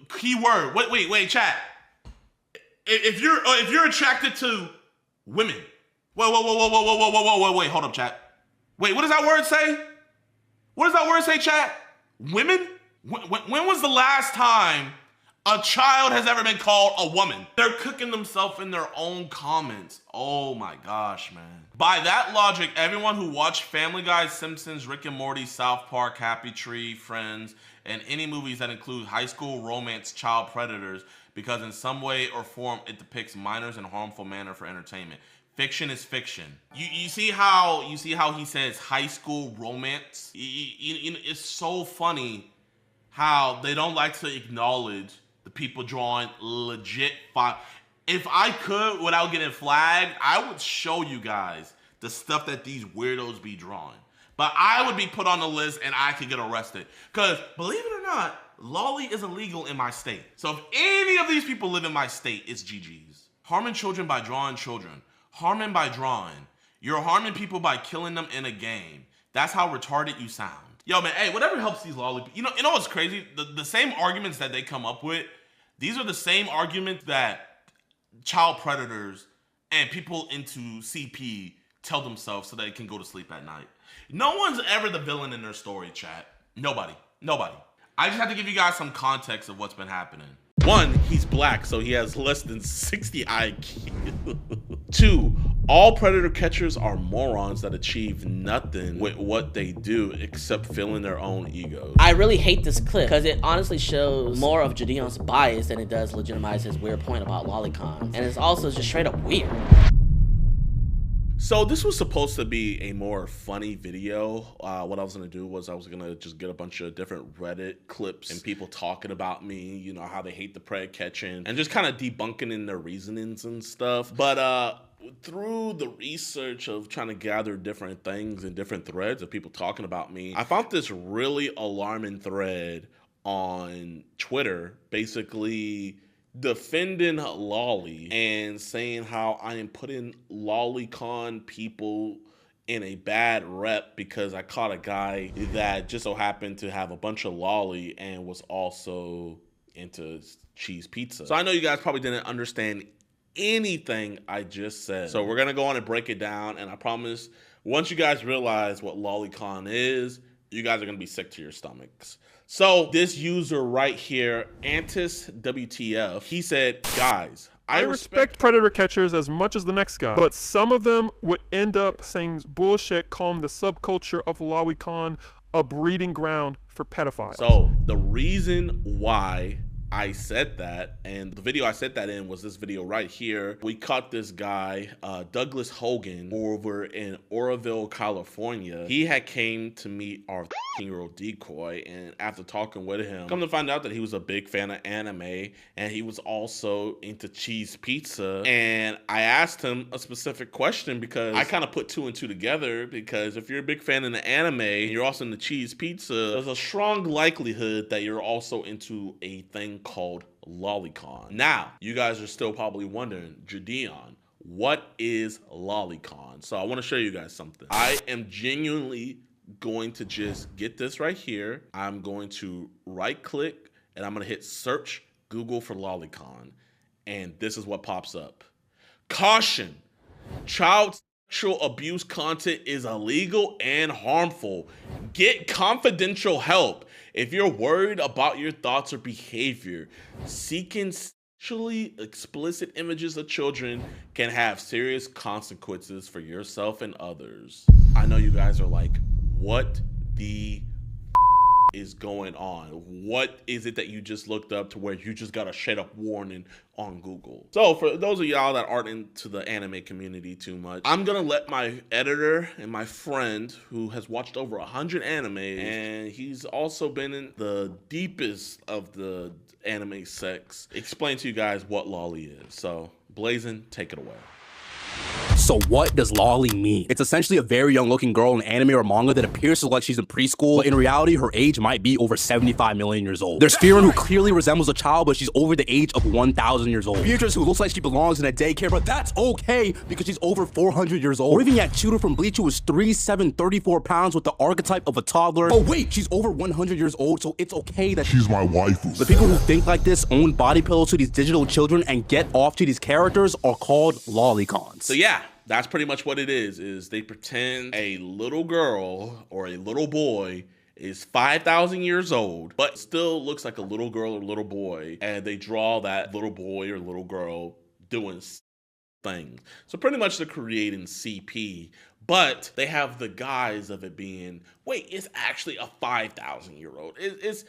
keyword. Wait, chat. If you're attracted to women, wait, hold up, chat. Wait, what does that word say? What does that word say, chat? Women? When was the last time a child has ever been called a woman? They're cooking themselves in their own comments. Oh my gosh, man. By that logic, everyone who watched Family Guy, Simpsons, Rick and Morty, South Park, Happy Tree, Friends, and any movies that include high school romance child predators, because in some way or form it depicts minors in a harmful manner for entertainment. Fiction is fiction. You see how he says high school romance? It's so funny how they don't like to acknowledge the people drawing legit fire. If I could, without getting flagged, I would show you guys the stuff that these weirdos be drawing. But I would be put on the list and I could get arrested. Because, believe it or not, Lolly is illegal in my state. So if any of these people live in my state, it's GG's. Harming children by drawing children. Harming by drawing. You're harming people by killing them in a game. That's how retarded you sound. Yo, man, hey, whatever helps these Lolly people. You know what's crazy? The same arguments that they come up with, these are the same arguments that child predators and people into CP tell themselves so they can go to sleep at night. No one's ever the villain in their story, chat. Nobody. I just have to give you guys some context of what's been happening. 1, he's black, so he has less than 60 IQ. 2, all predator catchers are morons that achieve nothing with what they do except filling their own egos. I really hate this clip because it honestly shows more of Jidion's bias than it does legitimize his weird point about lolicon. And it's also just straight up weird. So this was supposed to be a more funny video. What I was gonna do was I was gonna just get a bunch of different Reddit clips and people talking about me, you know, how they hate the pred catching and just kind of debunking in their reasonings and stuff. But through the research of trying to gather different things and different threads of people talking about me, I found this really alarming thread on Twitter, basically defending Lolly and saying how I am putting lolicon people in a bad rep because I caught a guy that just so happened to have a bunch of lolly and was also into cheese pizza. So I know you guys probably didn't understand anything I just said. So we're gonna go on and break it down, and I promise once you guys realize what lolicon is, you guys are gonna be sick to your stomachs. So this user right here, Antis WTF, he said, guys, I respect predator catchers as much as the next guy, but some of them would end up saying bullshit, calling the subculture of lolicon a breeding ground for pedophiles. So the reason why I said that, and the video I said that in was this video right here. We caught this guy, Douglas Hogan, over in Oroville, California. He had came to meet our 13-year-old decoy, and after talking with him, come to find out that he was a big fan of anime, and he was also into cheese pizza. And I asked him a specific question because I kind of put 2 and 2 together, because if you're a big fan of the anime and you're also into cheese pizza, there's a strong likelihood that you're also into a thing called lolicon. Now, you guys are still probably wondering, JiDion, what is lolicon? So I want to show you guys something. I am genuinely going to just get this right here. I'm going to right click and I'm going to hit search Google for lolicon. And this is what pops up. Caution, child sexual abuse content is illegal and harmful. Get confidential help. If you're worried about your thoughts or behavior, seeking sexually explicit images of children can have serious consequences for yourself and others. I know you guys are like, what the is going on? What is it that you just looked up to where you just got a straight up warning on Google? So for those of y'all that aren't into the anime community too much, I'm gonna let my editor and my friend who has watched over 100 anime, and he's also been in the deepest of the anime sects, explain to you guys what lolly is. So Blazin', take it away. So what does lolly mean? It's essentially a very young looking girl in anime or manga that appears to look like she's in preschool, but in reality her age might be over 75 million years old. There's Firen, who clearly resembles a child, but she's over the age of 1,000 years old. Beatrice, who looks like she belongs in a daycare, but that's okay because she's over 400 years old. Or even Yachiru from Bleach, who is 3'7", 34 pounds with the archetype of a toddler. Oh wait, she's over 100 years old, so it's okay that she's my waifu. The people who think like this own body pillows to these digital children and get off to these characters are called lolicons. So yeah, that's pretty much what it is they pretend a little girl or a little boy is 5,000 years old, but still looks like a little girl or little boy, and they draw that little boy or little girl doing things. So pretty much they're creating CP, but they have the guise of it being, wait, it's actually a 5,000-year-old. It's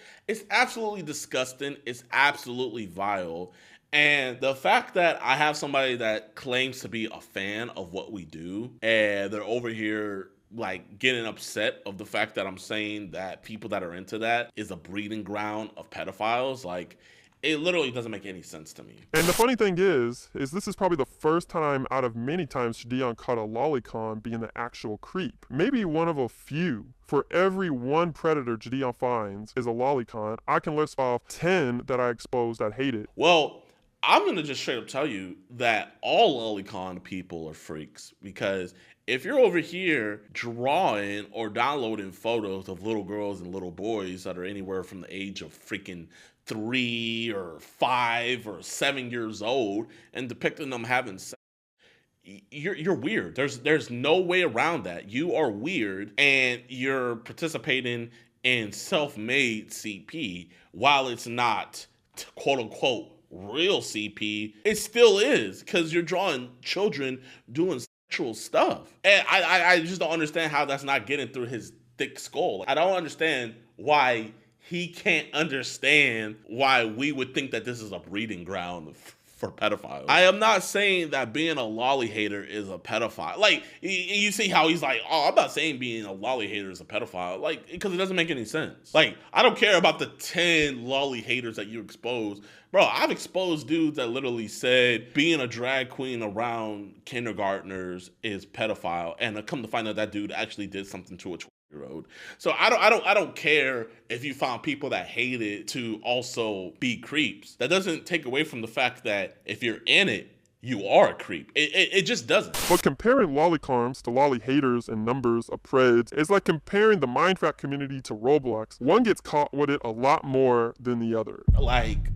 absolutely disgusting. It's absolutely vile. And the fact that I have somebody that claims to be a fan of what we do, and they're over here like getting upset of the fact that I'm saying that people that are into that is a breeding ground of pedophiles, like, it literally doesn't make any sense to me. And the funny thing is this is probably the first time out of many times JiDion caught a lolicon being the actual creep. Maybe one of a few. For every one predator JiDion finds is a lolicon, I can list off 10 that I exposed that hate it. Well, I'm going to just straight up tell you that all lolicon people are freaks, because if you're over here drawing or downloading photos of little girls and little boys that are anywhere from the age of freaking 3 or 5 or 7 years old and depicting them having sex, you're weird. There's no way around that. You are weird, and you're participating in self-made CP while it's not quote unquote real CP. It still is, because you're drawing children doing sexual stuff. And I just don't understand how that's not getting through his thick skull. I don't understand why he can't understand why we would think that this is a breeding ground for pedophiles. I am not saying that being a lolly hater is a pedophile. Like, you see how he's like, oh, I'm not saying being a lolly hater is a pedophile. Like, because it doesn't make any sense. Like, I don't care about the 10 lolly haters that you expose. Bro, I've exposed dudes that literally said being a drag queen around kindergartners is pedophile, and I come to find out that dude actually did something to a 12-year-old. So I don't care if you found people that hate it to also be creeps. That doesn't take away from the fact that if you're in it, you are a creep. It just doesn't. But comparing lolicons to lolly haters and numbers of preds is like comparing the Minecraft community to Roblox. One gets caught with it a lot more than the other. Like,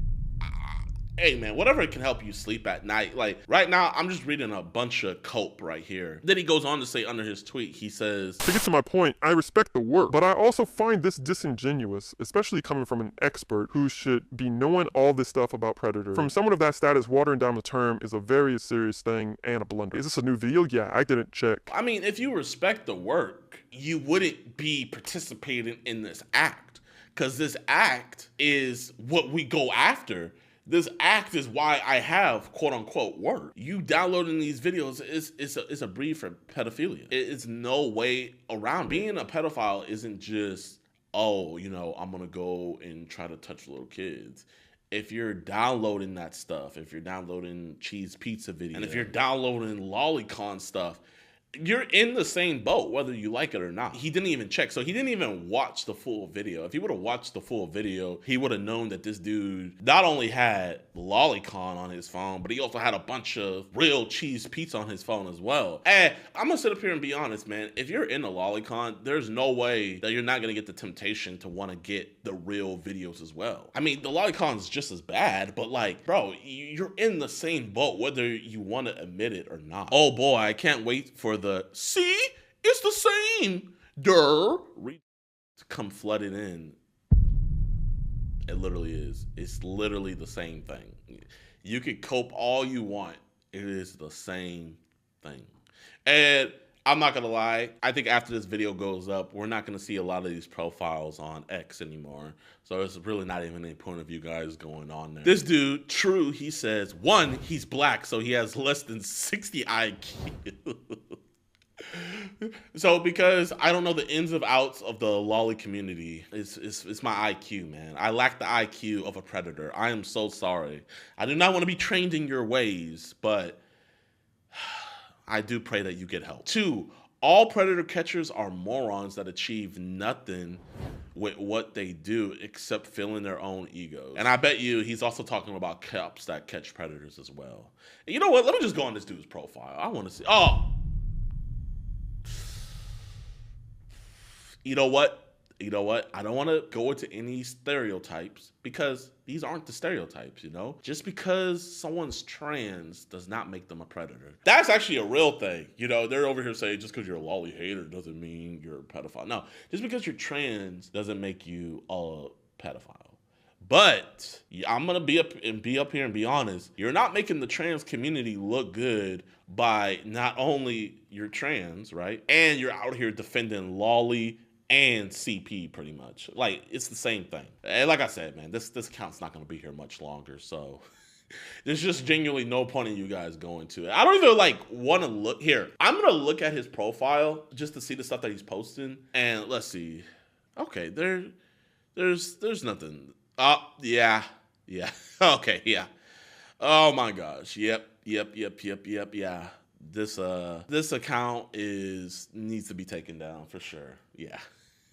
hey man, whatever can help you sleep at night. Like right now, I'm just reading a bunch of cope right here. Then he goes on to say under his tweet, he says, to get to my point, I respect the work, but I also find this disingenuous, especially coming from an expert who should be knowing all this stuff about predators. From someone of that status, watering down the term is a very serious thing and a blunder. Is this a new video? Yeah, I didn't check. I mean, if you respect the work, you wouldn't be participating in this act, because this act is what we go after. This act is why I have quote unquote work. You downloading these videos is a breed for pedophilia. It's no way around. Being a pedophile isn't just, oh, you know, I'm gonna go and try to touch little kids. If you're downloading that stuff, if you're downloading cheese pizza videos, and if you're downloading lolicon stuff, you're in the same boat, whether you like it or not. He didn't even check. So he didn't even watch the full video. If he would have watched the full video, he would have known that this dude not only had lolicon on his phone, but he also had a bunch of real cheese pizza on his phone as well. And I'm gonna sit up here and be honest, man. If you're in a lolicon, there's no way that you're not gonna get the temptation to want to get the real videos as well. I mean, the lolicon's just as bad, but like, bro, you're in the same boat, whether you want to admit it or not. Oh boy, I can't wait for the see, it's the same to come flooding in. It literally is. It's literally the same thing. You could cope all you want. It is the same thing. And I'm not gonna lie. I think after this video goes up, we're not gonna see a lot of these profiles on X anymore. So it's really not even any point of you guys going on there. This dude, true, he says, 1, he's black, so he has less than 60 IQ. So because I don't know the ins and outs of the lolly community, it's my IQ, man. I lack the IQ of a predator. I am so sorry. I do not want to be trained in your ways, but I do pray that you get help. 2, all predator catchers are morons that achieve nothing with what they do except filling their own egos. And I bet you he's also talking about cops that catch predators as well. And you know what? Let me just go on this dude's profile. I want to see. Oh. You know what? I don't want to go into any stereotypes because these aren't the stereotypes, you know? Just because someone's trans does not make them a predator. That's actually a real thing. You know, they're over here saying just because you're a lolly hater doesn't mean you're a pedophile. No, just because you're trans doesn't make you a pedophile. But I'm going to be up here and be honest. You're not making the trans community look good by not only you're trans, right? And you're out here defending lolly and CP pretty much. Like, it's the same thing. And like I said, man, this account's not going to be here much longer. So there's just genuinely no point in you guys going to it. I don't even like want to look here. I'm going to look at his profile just to see the stuff that he's posting. And let's see. Okay, there's nothing. Oh, yeah. Okay, yeah. Oh my gosh. Yep. Yeah. This account needs to be taken down for sure. Yeah.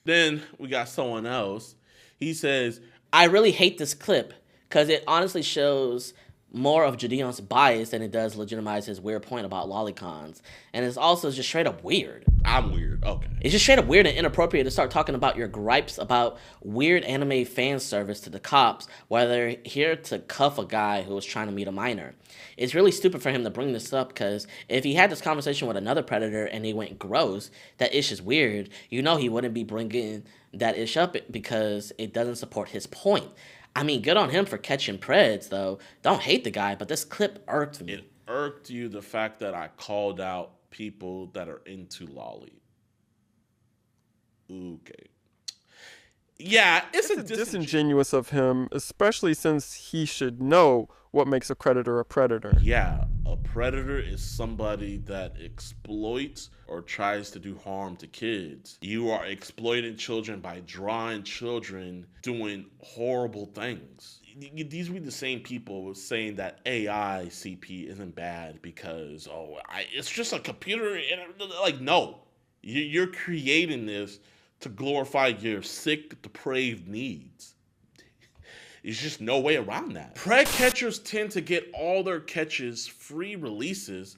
Then we got someone else. He says, I really hate this clip because it honestly shows more of Jidion's bias than it does legitimize his weird point about lolicons. And it's also just straight up weird. I'm weird. Okay. It's just straight up weird and inappropriate to start talking about your gripes about weird anime fan service to the cops while they're here to cuff a guy who was trying to meet a minor. It's really stupid for him to bring this up because if he had this conversation with another predator and he went gross, that ish is weird, you know he wouldn't be bringing that ish up because it doesn't support his point. I mean, good on him for catching preds, though. Don't hate the guy, but this clip irked me. It irked you the fact that I called out people that are into lolly. Okay. Yeah, it's disingenuous of him, especially since he should know what makes a predator a predator. Yeah, a predator is somebody that exploits or tries to do harm to kids. You are exploiting children by drawing children doing horrible things. These were the same people saying that AI CP isn't bad because, it's just a computer. Like, no, you're creating this to glorify your sick, depraved needs. There's just no way around that. Pred catchers tend to get all their catches free releases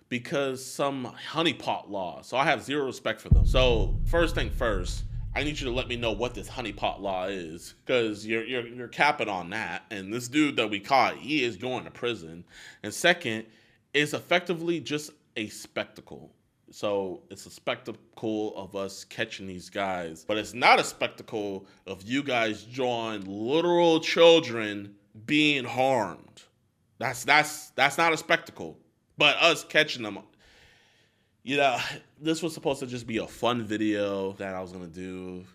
because some honeypot law. So I have zero respect for them. So first thing first, I need you to let me know what this honeypot law is, because you're capping on that. And this dude that we caught, he is going to prison. And second, it's effectively just a spectacle. So it's a spectacle of us catching these guys, but it's not a spectacle of you guys drawing literal children being harmed. That's not a spectacle, but us catching them. You know, this was supposed to just be a fun video that I was gonna do,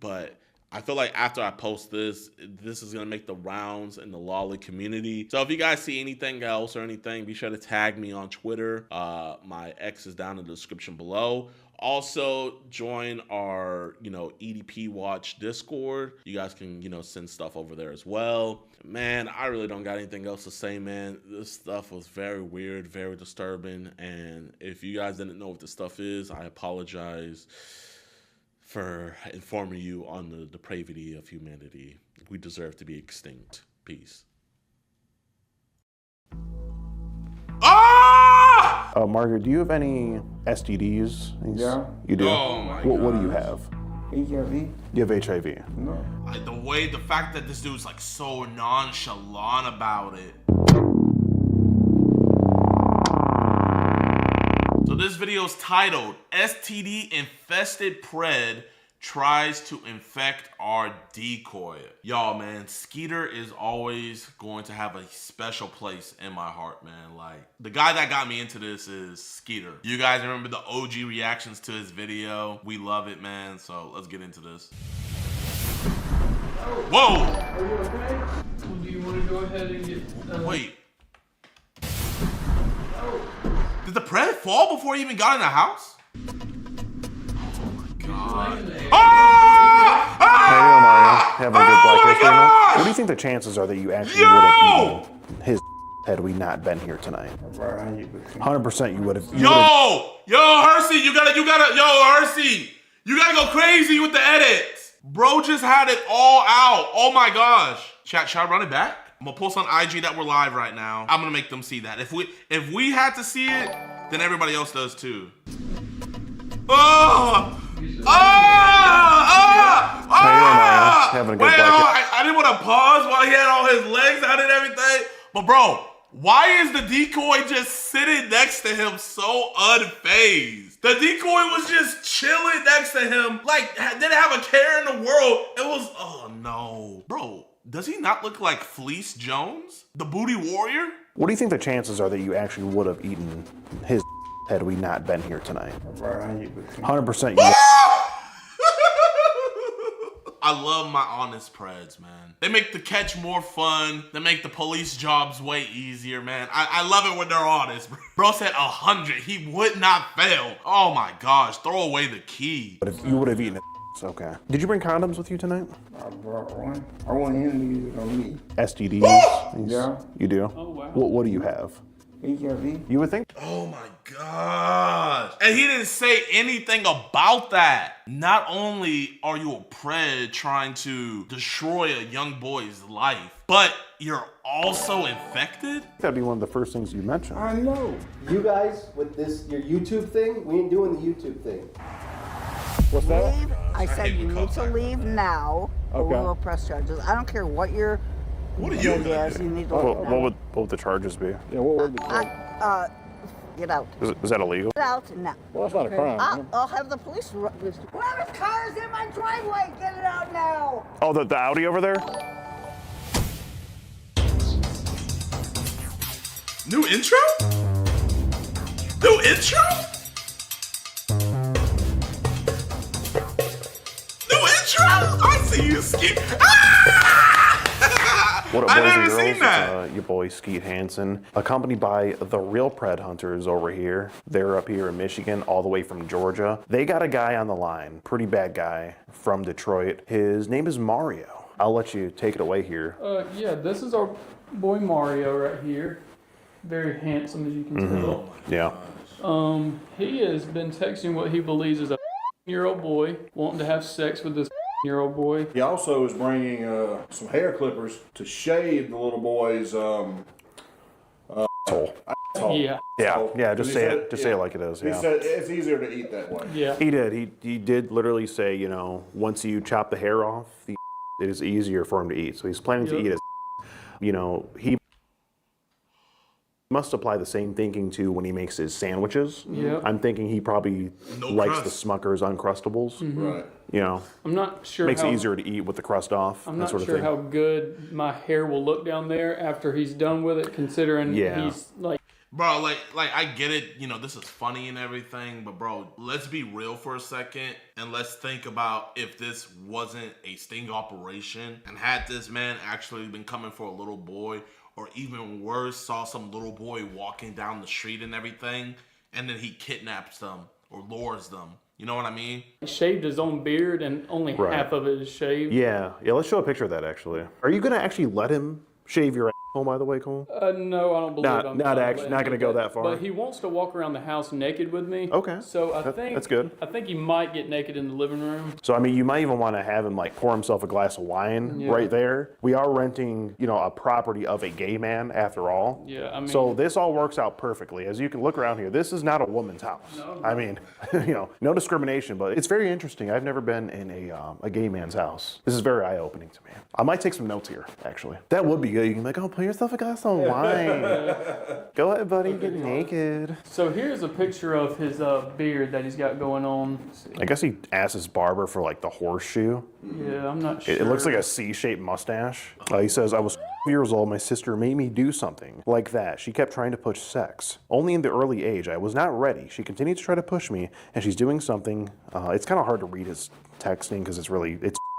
but I feel like after I post this is going to make the rounds in the lolly community. So if you guys see anything else or anything, be sure to tag me on Twitter. My X is down in the description below. Also, join our, EDP Watch Discord. You guys can, send stuff over there as well. Man, I really don't got anything else to say, man. This stuff was very weird, very disturbing. And if you guys didn't know what this stuff is, I apologize for informing you on the depravity of humanity. We deserve to be extinct. Peace. Margaret, do you have any STDs? Yeah. You do? Oh my What do you have? HIV. You have HIV? No. The fact that this dude's like so nonchalant about it. So this video is titled STD Infested Pred tries to infect our decoy. Y'all, man, Skeeter is always going to have a special place in my heart, man. Like, the guy that got me into this is Skeeter. You guys remember the OG reactions to his video? We love it, man. So let's get into this. Whoa! Are you okay? Well, do you want to go ahead and get... Wait. Did the pred fall before he even got in the house? Having a good Black History Month. What do you think the chances are that you actually would have eaten his had we not been here tonight? 100% you would have. Yo, Hersey, you gotta, Hersey, you gotta go crazy with the edits. Bro just had it all out. Oh my gosh. Chat, should I run it back? I'm gonna post on IG that we're live right now. I'm gonna make them see that. If we had to see it, then everybody else does too. Oh! Having a good Wait, I didn't want to pause while he had all his legs out and everything. But bro, why is the decoy just sitting next to him so unfazed? The decoy was just chilling next to him, like didn't have a care in the world. It was, oh no. Bro, does he not look like Fleece Jones? The booty warrior? What do you think the chances are that you actually would have eaten his had we not been here tonight? 100% you. I love my honest preds, man. They make the catch more fun. They make the police jobs way easier, man. I love it when they're honest. Bro said 100. He would not fail. Oh my gosh, throw away the key. But if you would have eaten it, it's okay. Did you bring condoms with you tonight? I brought one. I want him to use it on me. STDs? Yeah. You do? Oh, wow. What do you have? HIV. You would think? Oh my gosh. And he didn't say anything about that. Not only are you a pred trying to destroy a young boy's life, but you're also infected? That'd be one of the first things you mentioned. I know. You guys, with this, your YouTube thing, we ain't doing the YouTube thing. What's that? Leave. I said you need to leave now, or we Okay. will press charges. I don't care what your is. You need to leave now. What would the charges be? Yeah, what would the charges? Get out. Is that illegal? Get out now. Well, that's not a crime. I'll have the police. Whoever's car is in my driveway, get it out now. Oh, the Audi over there? New intro? New intro? New intro? I see you, Skeet. What up, I boys never and girls? seen that. It's your boy Skeet Hansen, accompanied by the real Pred Hunters over here. They're up here in Michigan, all the way from Georgia. They got a guy on the line, pretty bad guy from Detroit. His name is Mario. I'll let you take it away here. Yeah, this is our boy Mario right here. Very handsome, as you can tell. Yeah. He has been texting what he believes is a year-old boy, wanting to have sex with this year-old boy. He also is bringing some hair clippers to shave the little boy's asshole. Yeah. Yeah. Just say it. Just say it like it is. He Yeah. said it's easier to eat that way. Yeah. He did. He did literally say, you know, once you chop the hair off, it is easier for him to eat. So he's planning to eat his. You know, he must apply the same thinking to when he makes his sandwiches. Yep. I'm thinking he probably likes the Smucker's Uncrustables. Right. You know, I'm not sure makes how, it easier to eat with the crust off. I'm that not sort of sure thing. how good my hair will look down there after he's done with it, considering he's like. Bro, like I get it, you know, this is funny and everything, but bro, let's be real for a second and let's think about if this wasn't a sting operation and had this man actually been coming for a little boy, or even worse, saw some little boy walking down the street and everything, and then he kidnaps them or lures them. You know what I mean? He shaved his own beard and only half of it is shaved. Yeah, let's show a picture of that actually. Are you gonna actually let him shave your asshole, by the way, Cole? No, I don't believe I'm not gonna go that far. But he wants to walk around the house naked with me. Okay. So I think that's good. I think he might get naked in the living room. So I mean, you might even want to have him like pour himself a glass of wine right there. We are renting, you know, a property of a gay man after all. Yeah, I mean. So this all works out perfectly. As you can look around here, this is not a woman's house. No. I mean, you know, no discrimination, but it's very interesting. I've never been in a gay man's house. This is very eye-opening to me. I might take some notes here, actually. That would be good. You can be like, oh, pour yourself a glass of wine. Go ahead, buddy, get naked. So here's a picture of his beard that he's got going on. I guess he asked his barber for like the horseshoe. Yeah, I'm not sure. It looks like a C-shaped mustache. He says, I was years old, my sister made me do something like that. She kept trying to push sex. Only in the early age, I was not ready. She continued to try to push me, and she's doing something. It's kind of hard to read his texting because it's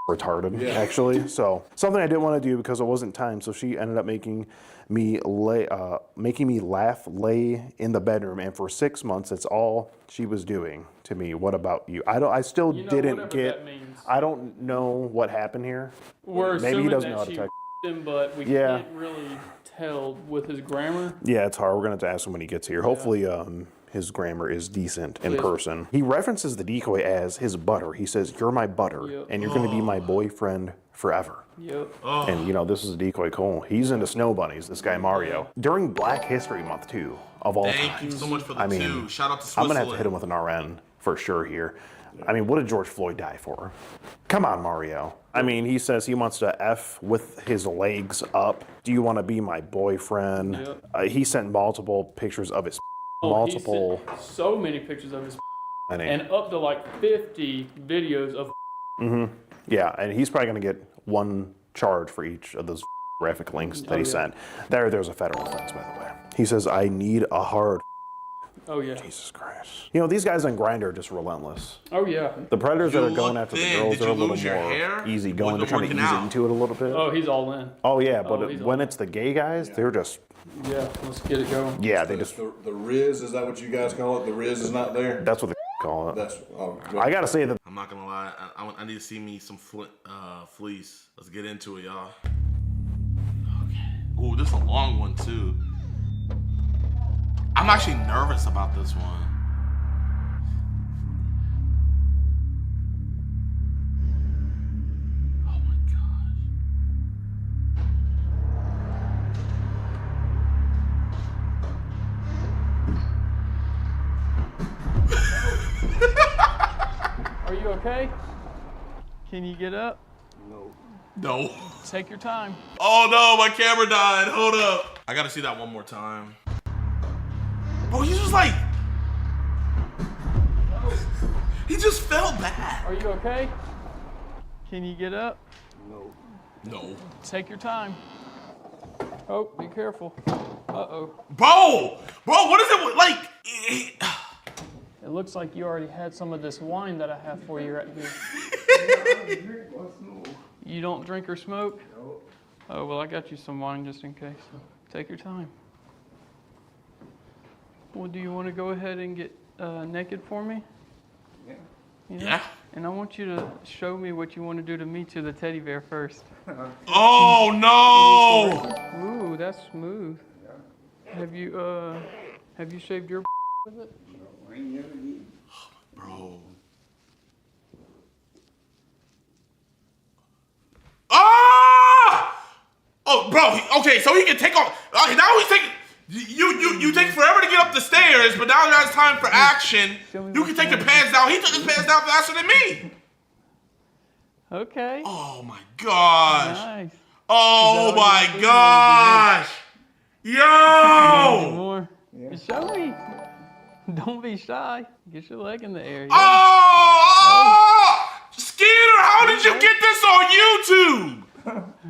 retarded, actually. So something I didn't want to do because it wasn't time. So she ended up making me laugh, lay in the bedroom, and for 6 months, that's all she was doing to me. What about you? I still didn't get. I don't know what happened here. Maybe he doesn't know how to text. But we can't really tell with his grammar. Yeah, it's hard. We're gonna have to ask him when he gets here. Hopefully, his grammar is decent in person. He references the decoy as his butter. He says, "You're my butter, and you're gonna be my boyfriend forever." Yep. And you know, this is a decoy Cole. He's into snow bunnies. This guy Mario. During Black History Month too, of all Thank you so much for the two. Shout out to Switzerland. I'm gonna have to hit him with an RN for sure here. I mean, what did George Floyd die for? Come on, Mario. I mean, he says he wants to F with his legs up. Do you want to be my boyfriend? Yep. He sent multiple pictures of his He sent so many pictures of his and up to like 50 videos of Yeah, and he's probably going to get one charge for each of those graphic links that he sent. There's a federal offense, by the way. He says, I need a hard. Oh, yeah. Jesus Christ. You know, these guys on Grindr are just relentless. Oh, yeah. The predators that are going after the girls are a little more easy going. They're trying to ease into it a little bit. Oh, he's all in. Oh, yeah, but when it's the gay guys, they're just... Yeah, let's get it going. Yeah, they just... The Riz, is that what you guys call it? The Riz is not there? That's what they call it. That's... I gotta say that... I'm not gonna lie, I need to see me some fleece. Let's get into it, y'all. Okay. Ooh, this is a long one, too. I'm actually nervous about this one. Oh my gosh. Are you okay? Can you get up? No. Take your time. Oh no, my camera died. Hold up. I gotta see that one more time. Bro, he's just like... He just felt bad. Are you okay? Can you get up? No. Take your time. Oh, be careful. Uh-oh. Bro, what is it like? It looks like you already had some of this wine that I have for you right here. You don't drink or smoke? No. Oh, well, I got you some wine just in case. Take your time. Well, do you want to go ahead and get naked for me? Yeah. And I want you to show me what you want to do to me to the teddy bear first. Oh, no! Ooh, that's smooth. Have you shaved your with it? Bro. Ah! Oh, bro. Okay, so he can take off. Now he's taking. You take forever to get up the stairs, but now it's time for action. You can take your pants down. He took his pants down faster than me. Okay. Oh my gosh. Nice. Oh my gosh. Yo! More. Show me. Don't be shy. Get your leg in the air. Yeah. Oh! Skeeter, how did you get this on YouTube?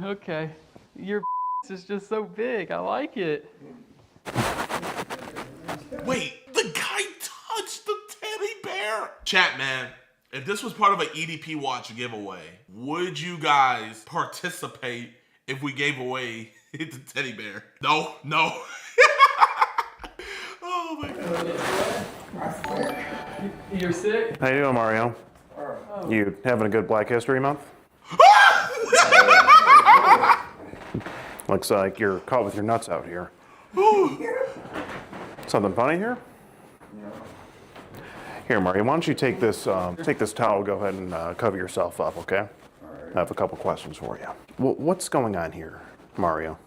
Okay. Your is just so big. I like it. Wait, the guy touched the teddy bear? Chat, man, if this was part of an EDP Watch giveaway, would you guys participate if we gave away the teddy bear? No. Oh my God. You're sick? How you doing, Mario? Oh. You having a good Black History Month? Looks like you're caught with your nuts out here. Something funny here? Here, Mario, why don't you take this towel, go ahead and cover yourself up, okay? I have a couple questions for you. What's going on here, Mario?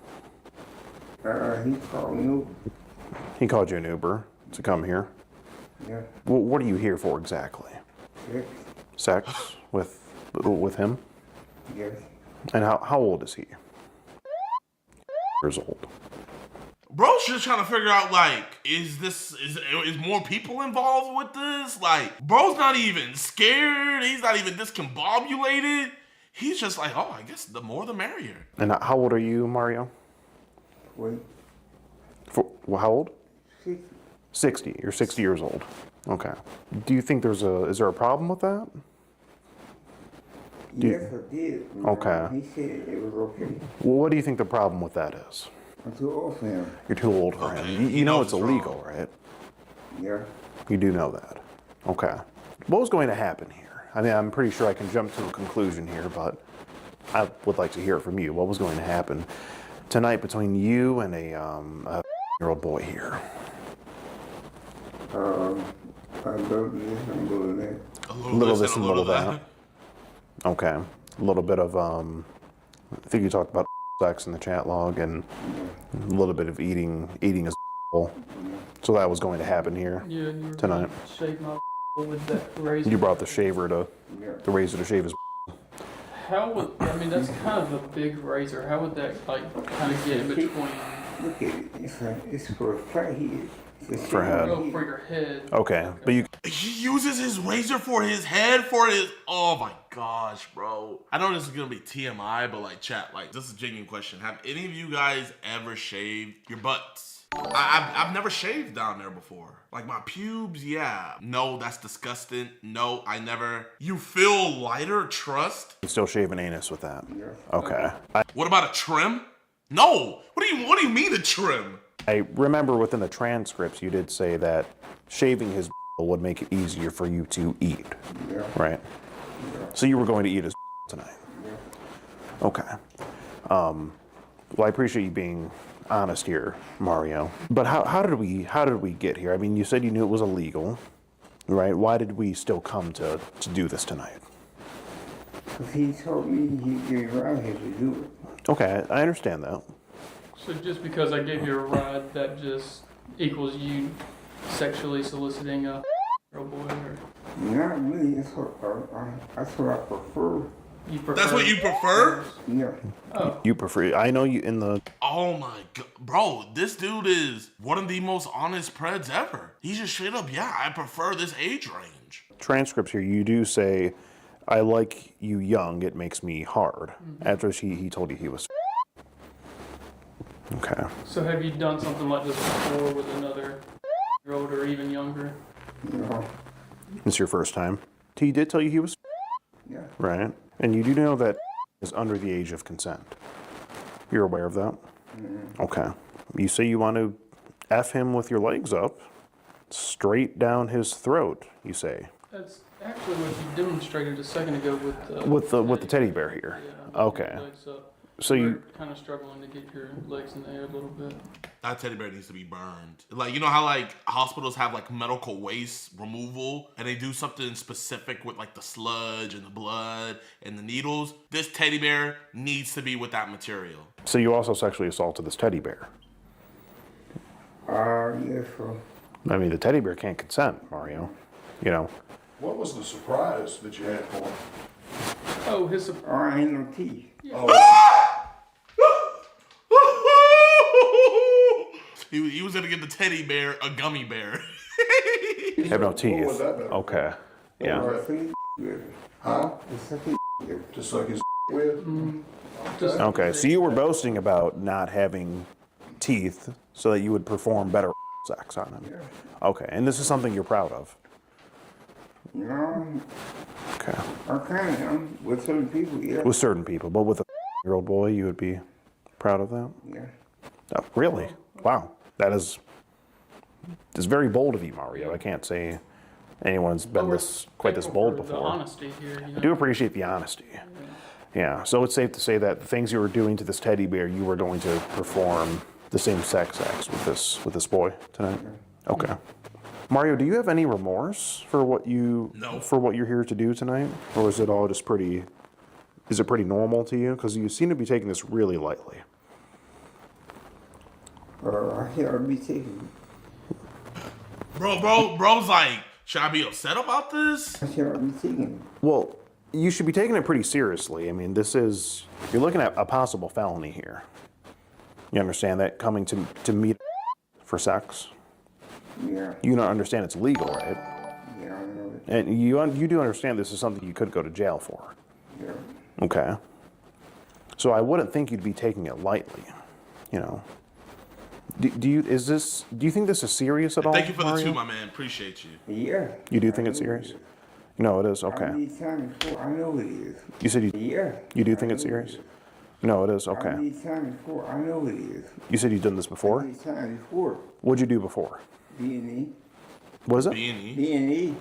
He called me. He called you an Uber to come here? Yeah. What are you here for exactly? Sex. Sex with him? Yes. And how old is he? years old. Bro's just trying to figure out, like, is more people involved with this? Like, bro's not even scared. He's not even discombobulated. He's just like, oh, I guess the more the merrier. And how old are you, Mario? Wait. How old? 60. 60. You're 60 years old. Okay. Do you think is there a problem with that? Yes, I did. Okay. He said it was okay. Well, what do you think the problem with that is? I'm too old for him. You're too old for him. You know it's illegal, right? Yeah. You do know that. Okay. What was going to happen here? I mean, I'm pretty sure I can jump to a conclusion here, but I would like to hear it from you. What was going to happen tonight between you and a year-old boy here? A little this and a little that. A little this and a little that. Okay. A little bit of, I think you talked about sex in the chat log and a little bit of eating his bowl. So that was going to happen here tonight. Shave my with that razor. You brought the shaver the razor to shave his. How would, I mean, that's kind of a big razor. How would that, like, kind of get in between? Look at it. It's for a flat head. For head. Oh, for your head. Okay, but you. He uses his razor for his head, oh my gosh, bro. I know this is gonna be TMI, but like, chat, like, this is a genuine question. Have any of you guys ever shaved your butts? I've never shaved down there before. Like my pubes, yeah. No, that's disgusting. No, I never. You feel lighter, trust? You still shave an anus with that? Yeah. Okay. What about a trim? No. What do you mean a trim? I remember within the transcripts you did say that shaving his would make it easier for you to eat. Yeah. Right? Yeah. So you were going to eat his tonight? Yeah. Okay. Well, I appreciate you being honest here, Mario. But how did we get here? I mean, you said you knew it was illegal, right? Why did we still come to do this tonight? Because he told me he'd get around here to do it. Okay, I understand that. So just because I gave you a ride, that just equals you sexually soliciting a girl boy? Or? Not really. That's what I prefer. You prefer? That's what you prefer? Yeah. Oh. You prefer? I know you in the. Oh my god, bro! This dude is one of the most honest preds ever. He's just straight up, yeah. I prefer this age range. Transcripts here, you do say, "I like you young. It makes me hard." Mm-hmm. After he told you he was. Okay. So have you done something like this before with another year-old or even younger? No. This is your first time? He did tell you he was. Yeah. Right. And you do know that is under the age of consent. You're aware of that? Mm-hmm. Okay. You say you want to F him with your legs up, straight down his throat, you say. That's actually what you demonstrated a second ago with the teddy bear here. Yeah, okay. So you're kind of struggling to get your legs in the air a little bit. That teddy bear needs to be burned. Like, you know how like hospitals have like medical waste removal and they do something specific with like the sludge and the blood and the needles? This teddy bear needs to be with that material. So you also sexually assaulted this teddy bear? Yes, sir. I mean, the teddy bear can't consent, Mario. You know. What was the surprise that you had for him? Oh, his surprise. I ain't no teeth. Yeah. Oh. He was gonna give the teddy bear a gummy bear. Have no teeth. What was that about? Okay. Yeah. Huh? Just like his with? Okay, so you were boasting about not having teeth so that you would perform better sex on him. Yeah. Okay, and this is something you're proud of. No. Okay. I kind of am. With certain people, yeah. With certain people, but with a year-old boy, you would be proud of that? Yeah. Oh, really? Wow. That is very bold of you, Mario. I can't say anyone's been quite this bold before. The honesty here, you know? I do appreciate the honesty. Yeah, so it's safe to say that the things you were doing to this teddy bear, you were going to perform the same sex acts with this boy tonight? Okay. Mario, do you have any remorse for what you're here to do tonight? Or is it all just pretty normal to you? Because you seem to be taking this really lightly. I can't be taking. Bro's like, should I be upset about this? I can't be taking. Well, you should be taking it pretty seriously. I mean, you're looking at a possible felony here. You understand that coming to meet for sex? Yeah. You don't understand it's legal, right? Yeah, I know it. And you do understand this is something you could go to jail for. Yeah. Okay. So I wouldn't think you'd be taking it lightly, you know. Do you think this is serious at all? Thank you for Mario? the 2, my man. Appreciate you. Yeah. You do think it's serious? No, it is. Okay. How many times before? I know it is. You said you. Yeah. You do think it's serious? No, it is. How Okay. many times before? I know it is. You said you've done this before? How many times before? What'd you do before? B&E. What is it? B&E. B&E.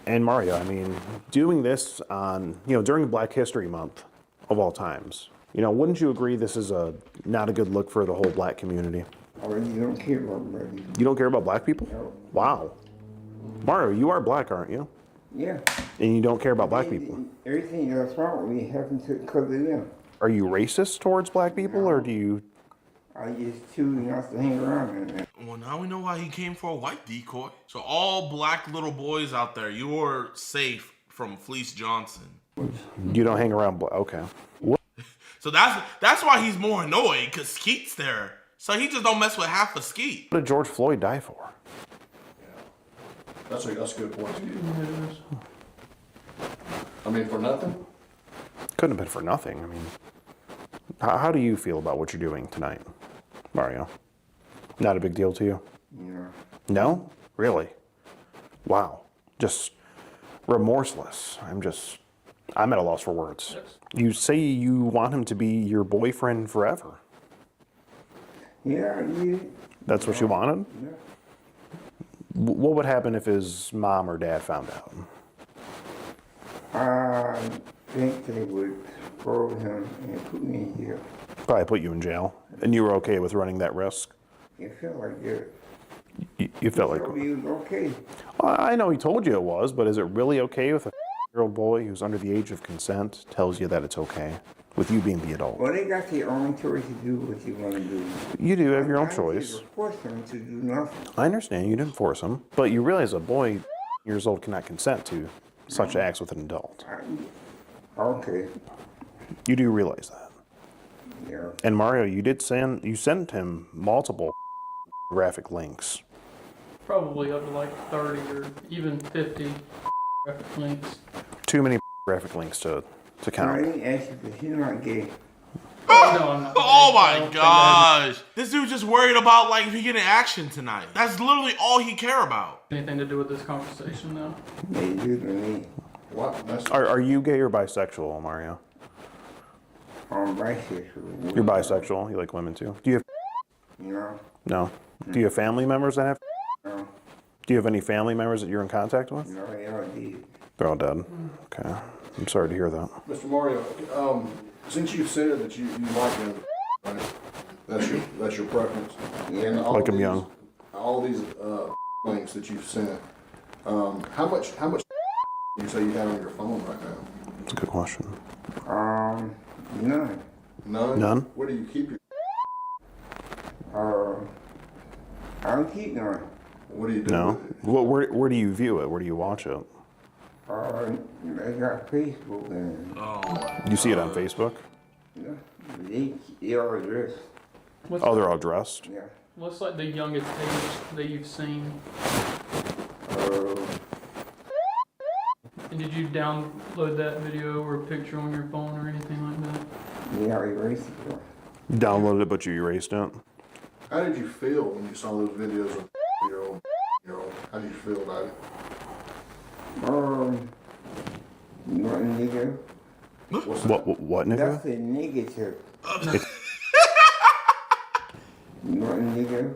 And Mario, I mean, doing this on, during Black History Month of all times, wouldn't you agree this is not a good look for the whole black community? Oh, you don't care about black people. You don't care about black people? No. Wow. Mario, you are black, aren't you? Yeah. And you don't care about black people? Everything that's wrong with me happened because of them. Are you racist towards black people, or do you... I just choose not to hang around them. Well, now we know why he came for a white decoy. So all black little boys out there, you are safe from Fleece Johnson. You don't hang around black... Okay. What? So that's why he's more annoyed, because Skeet's there. So he just don't mess with half of Skeet. What did George Floyd die for? That's a good point. I mean, for nothing? Couldn't have been for nothing. I mean, how do you feel about what you're doing tonight, Mario? Not a big deal to you? Yeah. No? Really? Wow. Just remorseless. I'm at a loss for words. You say you want him to be your boyfriend forever. Yeah, That's what you wanted? Yeah. What would happen if his mom or dad found out? I think they would throw him and put me in jail. Probably put you in jail. And you were okay with running that risk? It felt like it. You felt like... It was okay. Well, I know he told you it was, but is it really okay with a year-old boy who's under the age of consent tells you that it's okay? With you being the adult. Well, they got their own choice to do what you want to do. You do have your own choice. I force them to do nothing. I understand you didn't force him, but you realize a boy years old cannot consent to such acts with an adult. Okay. You do realize that. Yeah. And Mario, you sent him multiple graphic links. Probably up to like 30 or even 50 graphic links. Too many graphic links to count. I didn't ask you because you're not gay. Oh my gosh. This dude's just worried about if he getting action tonight. That's literally all he care about. Anything to do with this conversation though? They do to me. What? Are you gay or bisexual, Mario? I'm bisexual. You're bisexual. You like women too. Do you have... No. No. Do you have family members that have... No. Do you have any family members that you're in contact with? No, they all did. They're all dead. Okay. I'm sorry to hear that. Mr. Mario, since you said that you like him, right? That's your preference. Yeah. And all Like him these, young. All these links that you've sent. How much do you say you have on your phone right now? That's a good question. None. None. None? Where do you keep your? I don't keep none. What do you do? No. Where do you view it? Where do you watch it? I got Facebook and. You see it on Facebook? They all dressed. Oh, they're all dressed? Yeah. What's like the youngest age that you've seen? And did you download that video or picture on your phone or anything like that? Yeah, I erased it. You downloaded it, but you erased it? How did you feel when you saw those videos of year-old? How did you feel about it? What nigga? What nigga? That's a negative. What nigga?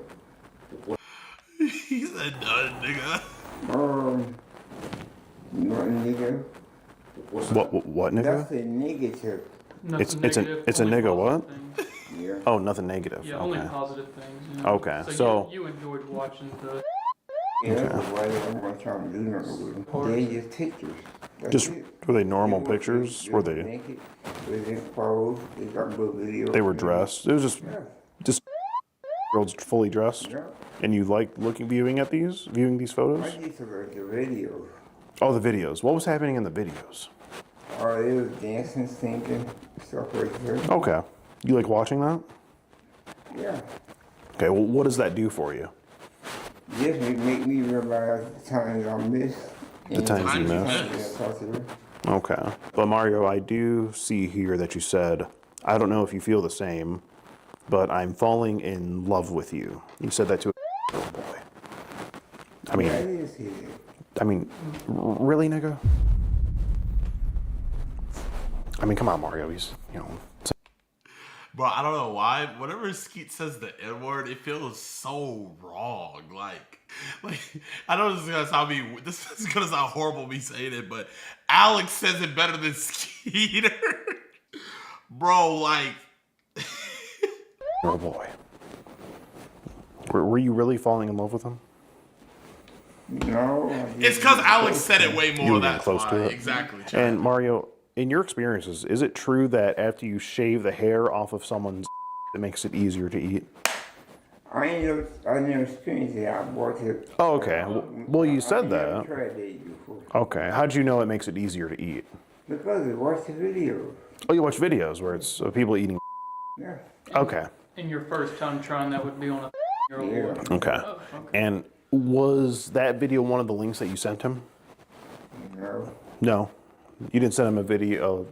He said none, nigga. What nigga? What nigga? That's a negative. It's a nigga what? Yeah. Oh, nothing negative. Yeah, Okay. only positive things. Okay, so you enjoyed watching the. Yeah, that's why I'm not trying to do nothing with them. They just pictures. Just were they normal pictures? Were they? Naked. They didn't clothes. They got good videos. They were dressed. It was just girls fully dressed. Yeah. And you like viewing these photos? I used to like the videos. Oh, the videos. What was happening in the videos? Oh, they was dancing, singing, stuff like that. Okay. You like watching that? Yeah. Okay, well, what does that do for you? Just make me realize the times I miss. The times you miss? Okay. But Mario, I do see here that you said, I don't know if you feel the same, but I'm falling in love with you. You said that to a little boy. I mean, really, nigga? I mean, come on, Mario. He's, you know. Bro, I don't know why. Whenever Skeet says the N word, it feels so wrong. Like I know this is gonna sound horrible me saying it, but Alex says it better than Skeeter. Bro, like. Oh boy. Were you really falling in love with him? No. It's because Alex said it way more. You were That's close why. to it. Exactly. And Mario, in your experiences, is it true that after you shave the hair off of someone's, it makes it easier to eat? I never experienced it. I bought it. Oh, okay. Well, you said I never that. tried that before. Okay. How'd you know it makes it easier to eat? Because I watched the videos. Oh, you watch videos where it's people eating. Yeah. Okay. And your first time trying that would be on a year-old boy. Okay. Oh, And was that video one of the links that you sent him? No. No. You didn't send him a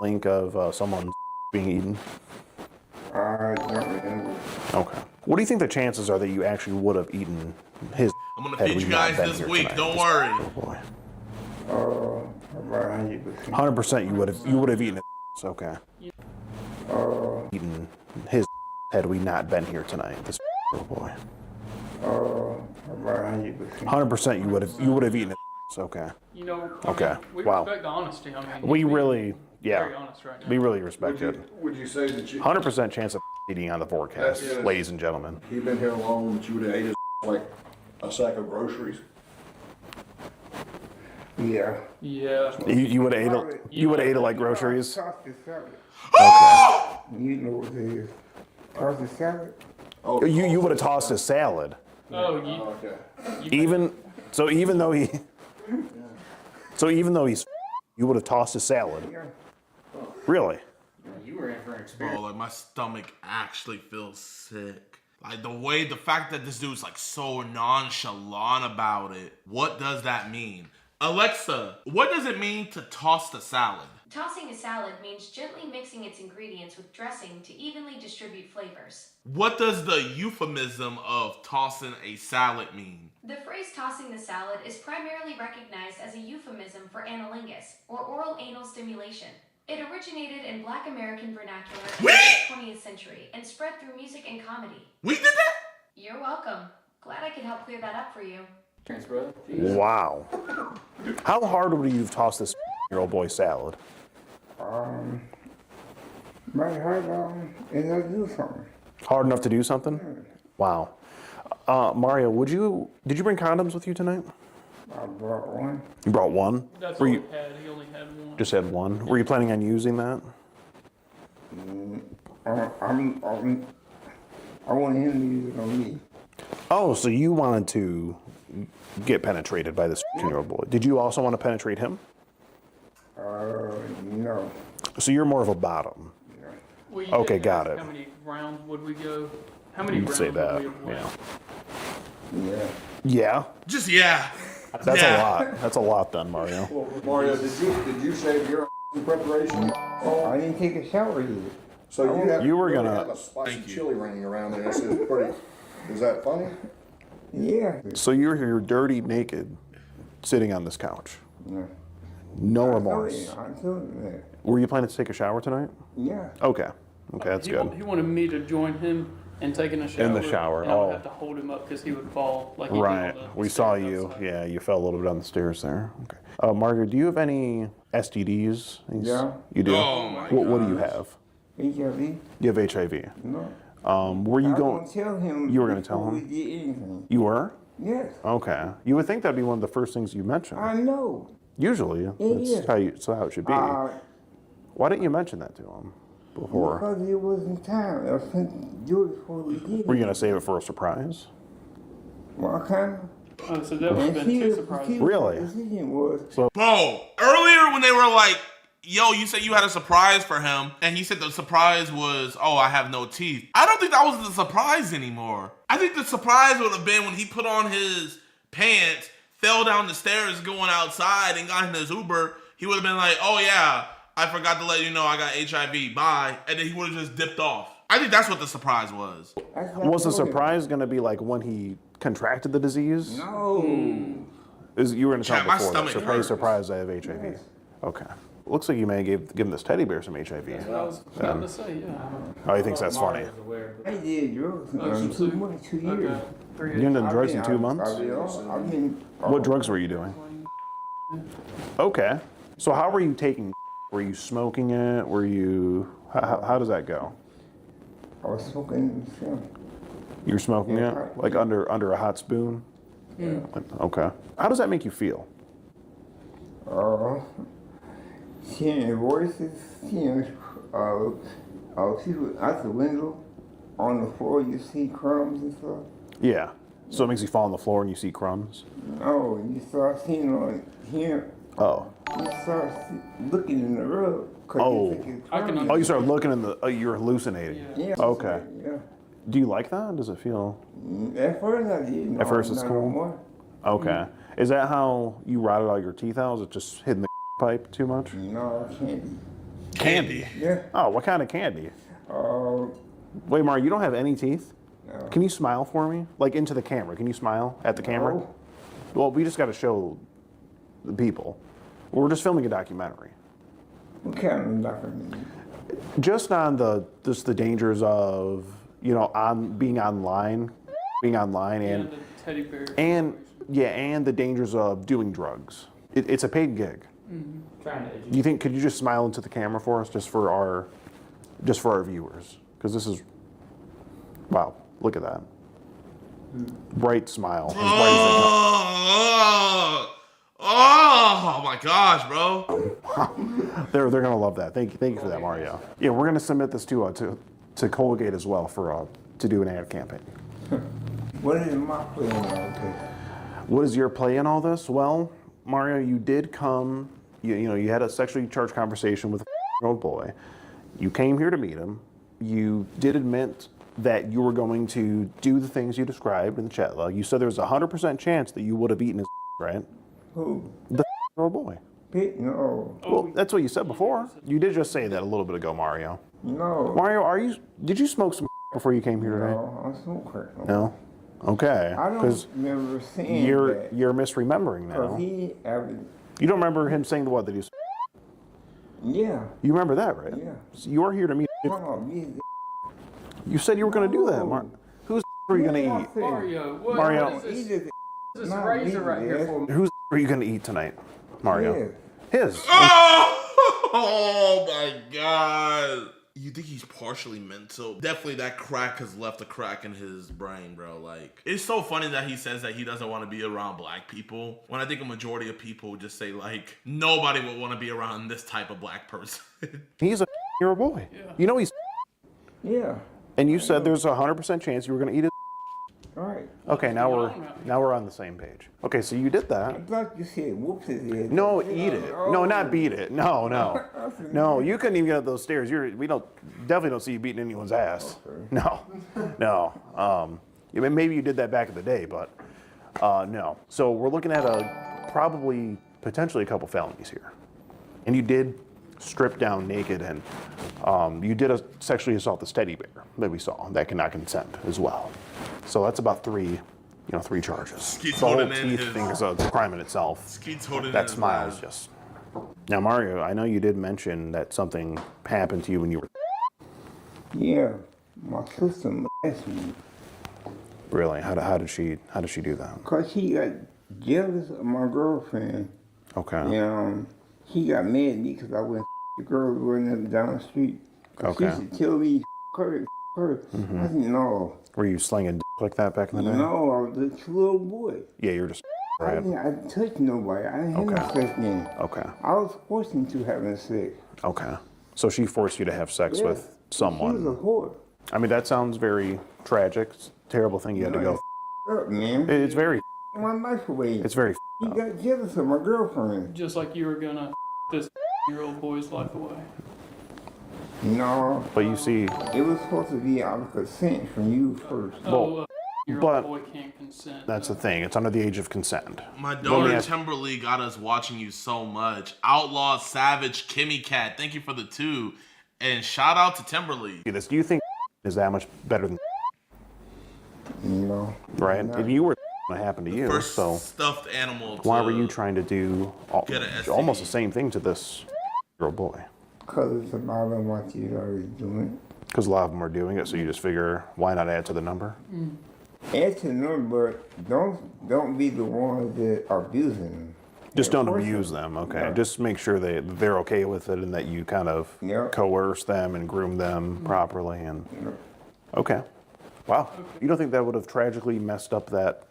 link of someone being eaten? I don't remember. Okay. What do you think the chances are that you actually would have eaten his? I'm gonna feed you guys this week. Don't worry. Oh boy. About 100%. 100% you would have eaten it. Okay. Eaten his had we not been here tonight. This boy. About 100%. 100% you would have eaten it. Okay. You know, Okay. we Wow. respect the honesty. I mean, We really, very honest right now. we really respect it. Would you say that you... 100% chance of eating on the forecast, That's it. ladies and gentlemen. He'd been here long, but you would have ate his like a sack of groceries. Yeah. Yeah. You would have ate it. You would have ate it like groceries. Toss the salad. Okay. You know what it is. Toss the salad. You would have tossed a salad. Oh, okay. Even though he's, you would have tossed a salad. Really? You were in for an experience. Bro, like my stomach actually feels sick. Like the fact that this dude's like so nonchalant about it. What does that mean? Alexa, what does it mean to toss the salad? Tossing a salad means gently mixing its ingredients with dressing to evenly distribute flavors. What does the euphemism of tossing a salad mean? The phrase tossing the salad is primarily recognized as a euphemism for analingus, or oral anal stimulation. It originated in Black American vernacular in the 20th century and spread through music and comedy. We did that? You're welcome. Glad I could help clear that up for you. Thanks, brother. Wow. How hard would you have tossed this year-old boy salad? Might hard and I'll do something. Hard enough to do something? Wow. Mario, did you bring condoms with you tonight? I brought one. You brought one? That's all he had. He only had one. Just had one. Were you planning on using that? I want him to use it on me. Oh, so you wanted to get penetrated by this 15-year-old boy. Did you also want to penetrate him? No. So you're more of a bottom. Well, you Okay, didn't got ask it. How many rounds would we go? How many You'd rounds say that, would we have yeah. Yeah. Yeah? Just yeah. That's a lot. That's a lot then, Mario. Well, Mario, did you shave your in preparation? I didn't take a shower either. So you were really gonna- have a spicy chili ringing around there. This is pretty. Is that funny? Yeah. So you're here dirty, naked, sitting on this couch. Yeah. No remorse. I told him that. Were you planning to take a shower tonight? Yeah. Okay. Okay, that's good. He wanted me to join him in taking a shower. In the shower, And I would oh. have to hold him up because he would fall like he did Right. on the We saw you. Yeah, you fell a little bit on the stairs there. Okay. Margaret, do you have any STDs? Yeah. You do? Oh my What do you have? HIV? You have HIV. No. Were you I going? won't tell him. You were going to tell before we him? did anything. You were? Yes. Okay. You would think that'd be one of the first things you mention. I know. Usually, is. that's how it should be. Why didn't you mention that to him before? Because it wasn't time. I was thinking do it before we did. Were you going to save it for a surprise? What kind of? Oh, so that would have been too surprising. Really? The decision was. So, Bro, earlier when they were like, yo, you said you had a surprise for him, and he said the surprise was, oh, I have no teeth. I don't think that was the surprise anymore. I think the surprise would have been when he put on his pants, fell down the stairs going outside, and got in his Uber. He would have been like, oh yeah, I forgot to let you know I got HIV, bye. And then he would have just dipped off. I think that's what the surprise was. Was the surprise going to be like when he contracted the disease? No. You were in the Chat, time my before that. stomach Surprise, hurts. surprise, I have HIV. Yes. Okay. Looks like you may have given this teddy bear some HIV. That's what I was about to say, yeah. Oh, he thinks that's funny. I did drugs in 2 months, 2 years. You done drugs in 2 months? I've been. What drugs were you doing? Okay. So how were you taking? Were you smoking it? Were you? How does that go? I was smoking. You were smoking it like under a hot spoon. Yeah. Okay. How does that make you feel? Hearing voices, seeing people out the window, on the floor, you see crumbs and stuff. Yeah. So it makes you fall on the floor and you see crumbs. No, you start seeing on here. Oh. You start looking in the rug. Oh. Oh, You start looking in the. You're hallucinating. Yeah. Okay. Yeah. Do you like that? Does it feel? At first I did. No, At first it's not cool. no more. Okay. Is that how you rotted all your teeth out? Was it just hitting the pipe too much? No, candy. Candy? Yeah. Oh, what kind of candy? Wait, Mario, you don't have any teeth? No. Can you smile for me? Like into the camera. Can you smile at the camera? No. Well, we just got to show the people. We're just filming a documentary. What kind of documentary? Just on the dangers of, being online and the teddy bear. and the dangers of doing drugs. It's a paid gig. Trying to educate. Do you think could you just smile into the camera for us, just for our viewers? Because this is, wow, look at that. Bright smile. As bright Oh my gosh, bro. they're gonna love that. Thank you for that, Mario. Yeah, we're gonna submit this to Colgate as well for to do an ad campaign. What is my play in all this? What is your play in all this? Well, Mario, you did come. You had a sexually charged conversation with a old boy. You came here to meet him. You did admit that you were going to do the things you described in the chat log. You said there was a 100% chance that you would have eaten his right? Who? The old boy. No. Well, that's what you said before. You did just say that a little bit ago, Mario. No. Mario, did you smoke some before you came here today? No, I smoke crack. No? Okay. I don't remember saying that. You're misremembering now. You don't remember him saying what that he was? Yeah. You remember that, right? Yeah. So you are here to meet. You said you were going to do that, Mark. Whose are you going to eat? Mario, Mario. what is this? This is razor right here for me. Whose are you going to eat tonight, Mario? His. Oh my god. You think he's partially mental? Definitely that crack has left a crack in his brain, bro. Like, it's so funny that he says that he doesn't want to be around black people, when I think a majority of people just say, like, nobody would want to be around this type of black person. He's a boy. Yeah. You know he's. Yeah. And you said there's a 100% chance you were going to eat it. All right. Okay, now we're on the same page. Okay, so you did that. I thought you said whoops his head. No, eat it. No, not beat it. No. No, you couldn't even get up those stairs. We definitely don't see you beating anyone's ass. Okay. No. Maybe you did that back in the day, but no. So we're looking at potentially a couple felonies here. And you did strip down naked, and you did sexually assault this teddy bear that we saw that cannot consent as well. So that's about three charges. Skeet's the whole holding in teeth his- thing is a crime in itself. Skeet's holding that in his smile lab. is just. Now, Mario, I know you did mention that something happened to you when you were. Yeah, my sister molested me. Really? How did she do that? Cause she got jealous of my girlfriend. Okay. And he got mad at me because I went the girl running up down the street. Okay. She used to tell me, her. Mhm. I said, no. Were you slinging like that back in the day? No, I was a little boy. Yeah, you're just. I Right. didn't touch nobody. I didn't have no sex then. Okay. I was forced into having sex. Okay. So she forced you to have sex with someone. She was a whore. I mean, that sounds very tragic. It's a terrible thing you had to go. Up, man. It's very. My life away. It's very. He got jealous of my girlfriend. Just like you were gonna this year-old boy's life away. No. But you see, it was supposed to be out of consent from you first. Well, Year-old but boy can't consent. that's the thing. It's under the age of consent. My Let me daughter ask- Timberly got us watching you so much. Outlaw Savage Kimmy Cat, thank you for the 2. And shout out to Timberly. Do you think is that much better than? No. Right? And you were what happened to you. First So stuffed animal. why to were you trying to do get an STD? almost the same thing to this little boy? Because it's about what you already doing. Because a lot of them are doing it, so you just figure, why not add to the number? Add to the number, but don't be the ones that are abusing them. Just don't abuse them, okay? Yeah. Just make sure they're okay with it and that you kind of coerce them and groom them properly. And okay, wow. You don't think that would have tragically messed up that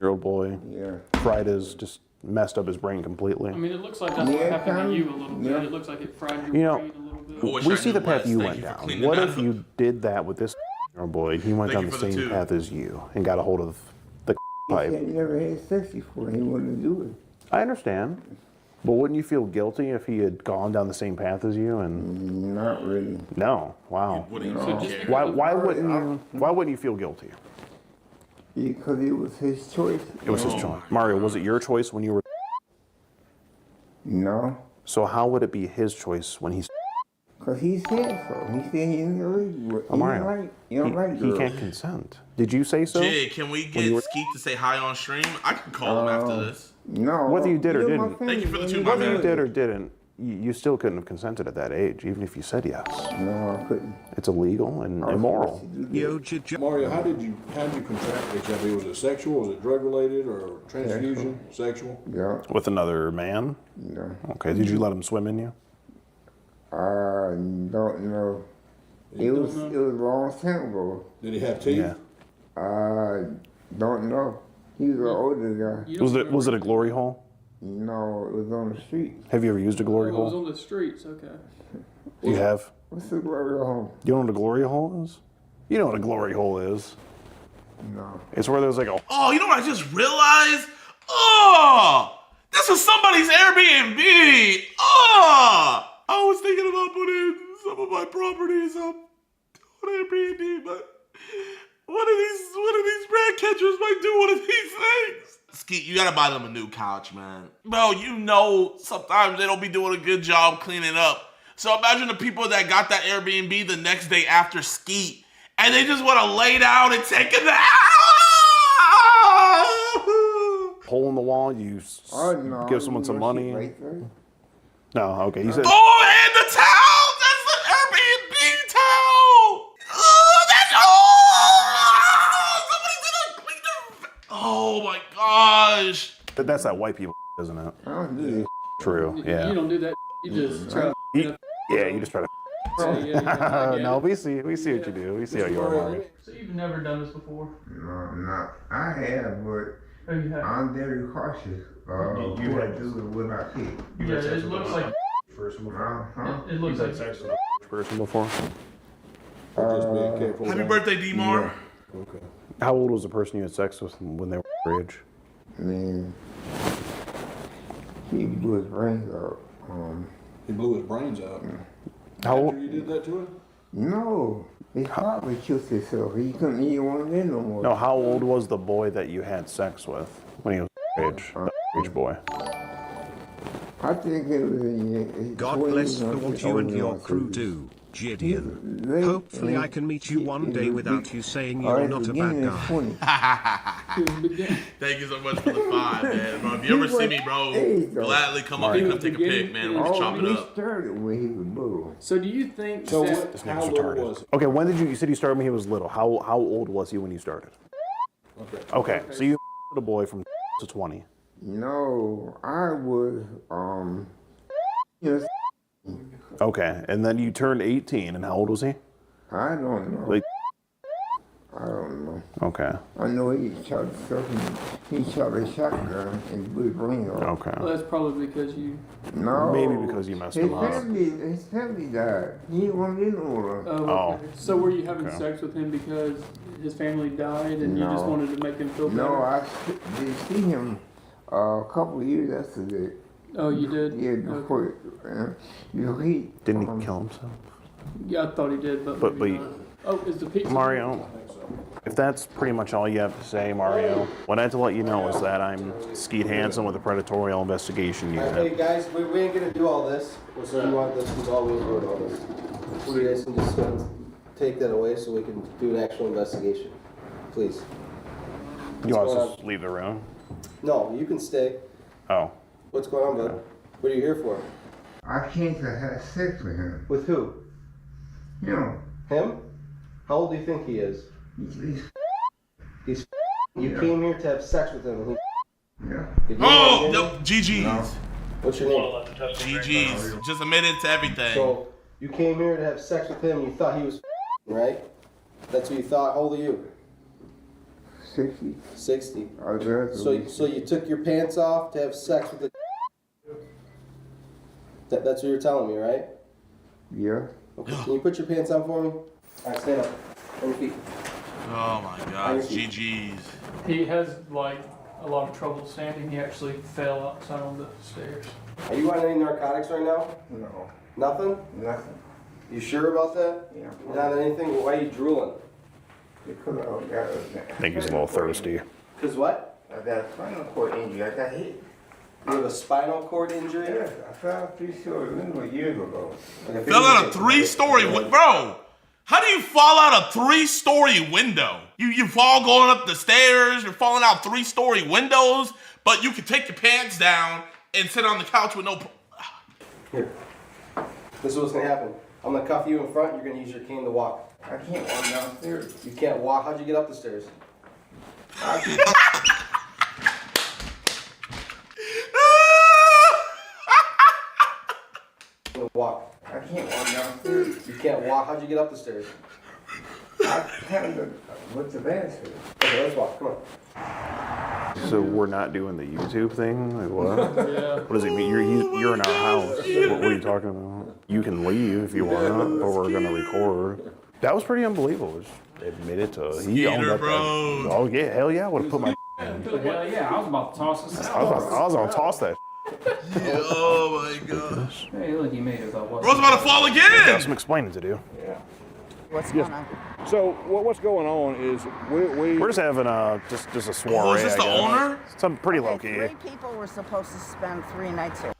year-old boy? Yeah. Fried just messed up his brain completely. I mean, it looks like that's what happened to you a little bit. It looks like it fried your You know, brain a little bit. we see the path you went down. What if you did that with this year-old boy? He went down the same path as you and got a hold of the pipe. He never had sex before. He wanted to do it. I understand. But wouldn't you feel guilty if he had gone down the same path as you? And not really. No. Wow. care. Why wouldn't you feel guilty? Because it was his choice. It was his choice. Mario, was it your choice when you were? No. So how would it be his choice when he's? Because he said so. He said he didn't Mario, he can't consent. Did you say so? Jay, can we get Skeet to say hi on stream? I can call him after this. No. Whether you did or didn't. Thank you for the 2, my Whether you man. did or didn't, you still couldn't have consented at that age, even if you said yes. No, I couldn't. It's illegal and immoral. Mario, how did you contract HIV? Was it sexual? Was it drug related or transfusion? Sexual? Yeah. With another man? No. Okay. Did you let him swim in you? I don't know. It was a long time ago. Did he have teeth? Yeah. I don't know. He was an older guy. Was it a glory hole? No, it was on the street. Have you ever used a glory It was hole? on the streets, okay. You have? What's a glory hole? You know what a glory hole is? You know what a glory hole is? No. It's where there's like a. Oh, you know what I just realized? Oh, this was somebody's Airbnb. Oh, I was thinking about putting some of my properties up on Airbnb, but one of these rat catchers might do one of these things. Skeet, you gotta buy them a new couch, man. Bro, you know sometimes they don't be doing a good job cleaning up. So imagine the people that got that Airbnb the next day after Skeet, and they just want to lay down and take a nap. Hole in the wall, you give someone some money. No, okay. You said. Oh, and the towel! That's the Airbnb towel! Oh, oh my gosh! That's that white people, isn't it? I don't do this. True. Yeah. You don't do that. You just try to. Yeah, you just try to. Yeah. No, we see what you do. We see how you are, Mario. So you've never done this before? No. I have, but I'm very cautious. You what I have- do and what I pick. Yeah, it looks like. First It looks like. sex with a Person before. just being careful. Happy birthday, D-Mar. Okay. How old was the person you had sex with when they were your age? Man, he blew his brains out. He blew his brains out. How After old? you did that to him? No, he probably killed himself. He couldn't even want to live no more. No, how old was the boy that you had sex with when he was your age? The age boy. I think it was in God bless what you and your crew do, Jidion. Hopefully I can meet you one day without you saying you're not a bad guy. Thank you so much for the 5, man. Bro, if you ever see me, bro, gladly come up and come take a pic, man. We'll just chop it up. started when he was little. So do you think So that? what, how little was it? Okay, when did you said you started when he was little? How old was he when you started? Okay, so you a boy from to 20. No, I was, yes, Okay, and then you turned 18, and how old was he? I don't know. Like, I don't know. okay, I know he shot himself. He shot a shotgun and blew his brains out. okay. Well, that's probably because you. No. Maybe because you messed him up. His family died. He didn't want to live no more. Oh, okay. So were you having okay. sex with him because his family died and you just No. wanted to make him feel better? No, I did see him a couple of years after that. Oh, you did? Yeah, before Didn't he kill himself? Yeah, I thought he did, but maybe not. Oh, is the pizza? Mario, if that's pretty much all you have to say, Mario, what I have to let you know is that I'm Skeet Hansen with the Predatorial Investigation Unit. Hey guys, we ain't gonna do all this. So you want this? We've always doing all this. So you guys can just take that away so we can do an actual investigation, please. You want us to leave the room? No, you can stay. Oh. What's going on, bud? What are you here for? I came to have sex with him. With who? You. Him? How old do you think he is? He's. You came here to have sex with him. Yeah. Oh, no, GG's. No. What's your name? GG's. Just admitted to everything. So you came here to have sex with him. And you thought he was, right? That's what you thought. How old are you? 60. 60. So you took your pants off to have sex with the. That's what you're telling me, right? Yeah. Okay. Can you put your pants on for me? All right, stand up. On your feet. Oh my God, GG's. He has like a lot of trouble standing. He actually fell outside on the stairs. Are you on any narcotics right now? No. Nothing? Nothing. You sure about that? Yeah. You're not on anything? Why are you drooling? Because I think he's a little thirsty. Because what? I got a spinal cord injury. I got hit. You have a spinal cord injury? Yes, I fell out 3-story window years ago. Fell out a 3-story window? Bro, how do you fall out a 3-story window? You fall going up the stairs, you're falling out 3-story windows, but you can take your pants down and sit on the couch with no... Here. This is what's going to happen. I'm going to cuff you in front, you're going to use your cane to walk. I can't walk downstairs. You can't walk? How'd you get up the stairs? Walk. I can't walk downstairs. You can't walk? How'd you get up the stairs? I kind of went to Vancouver. Okay, let's walk. Come on. So we're not doing the YouTube thing? Like what? Yeah. What does it mean? You're in our house. What are you talking about? You can leave if you want, but we're gonna record. That was pretty unbelievable. Just admit it to. He owned up. Oh yeah, hell yeah! I would have put my. Hell yeah, I was about to toss this out. I was gonna toss that. Oh my gosh. Hey, look, he made it though. Bro's about to fall again! Got some explaining to do. Yeah. What's going on? So what's going on is we're just having just a soiree. Oh, is this the owner? Something pretty low key. 3 people were supposed to spend 3 nights here.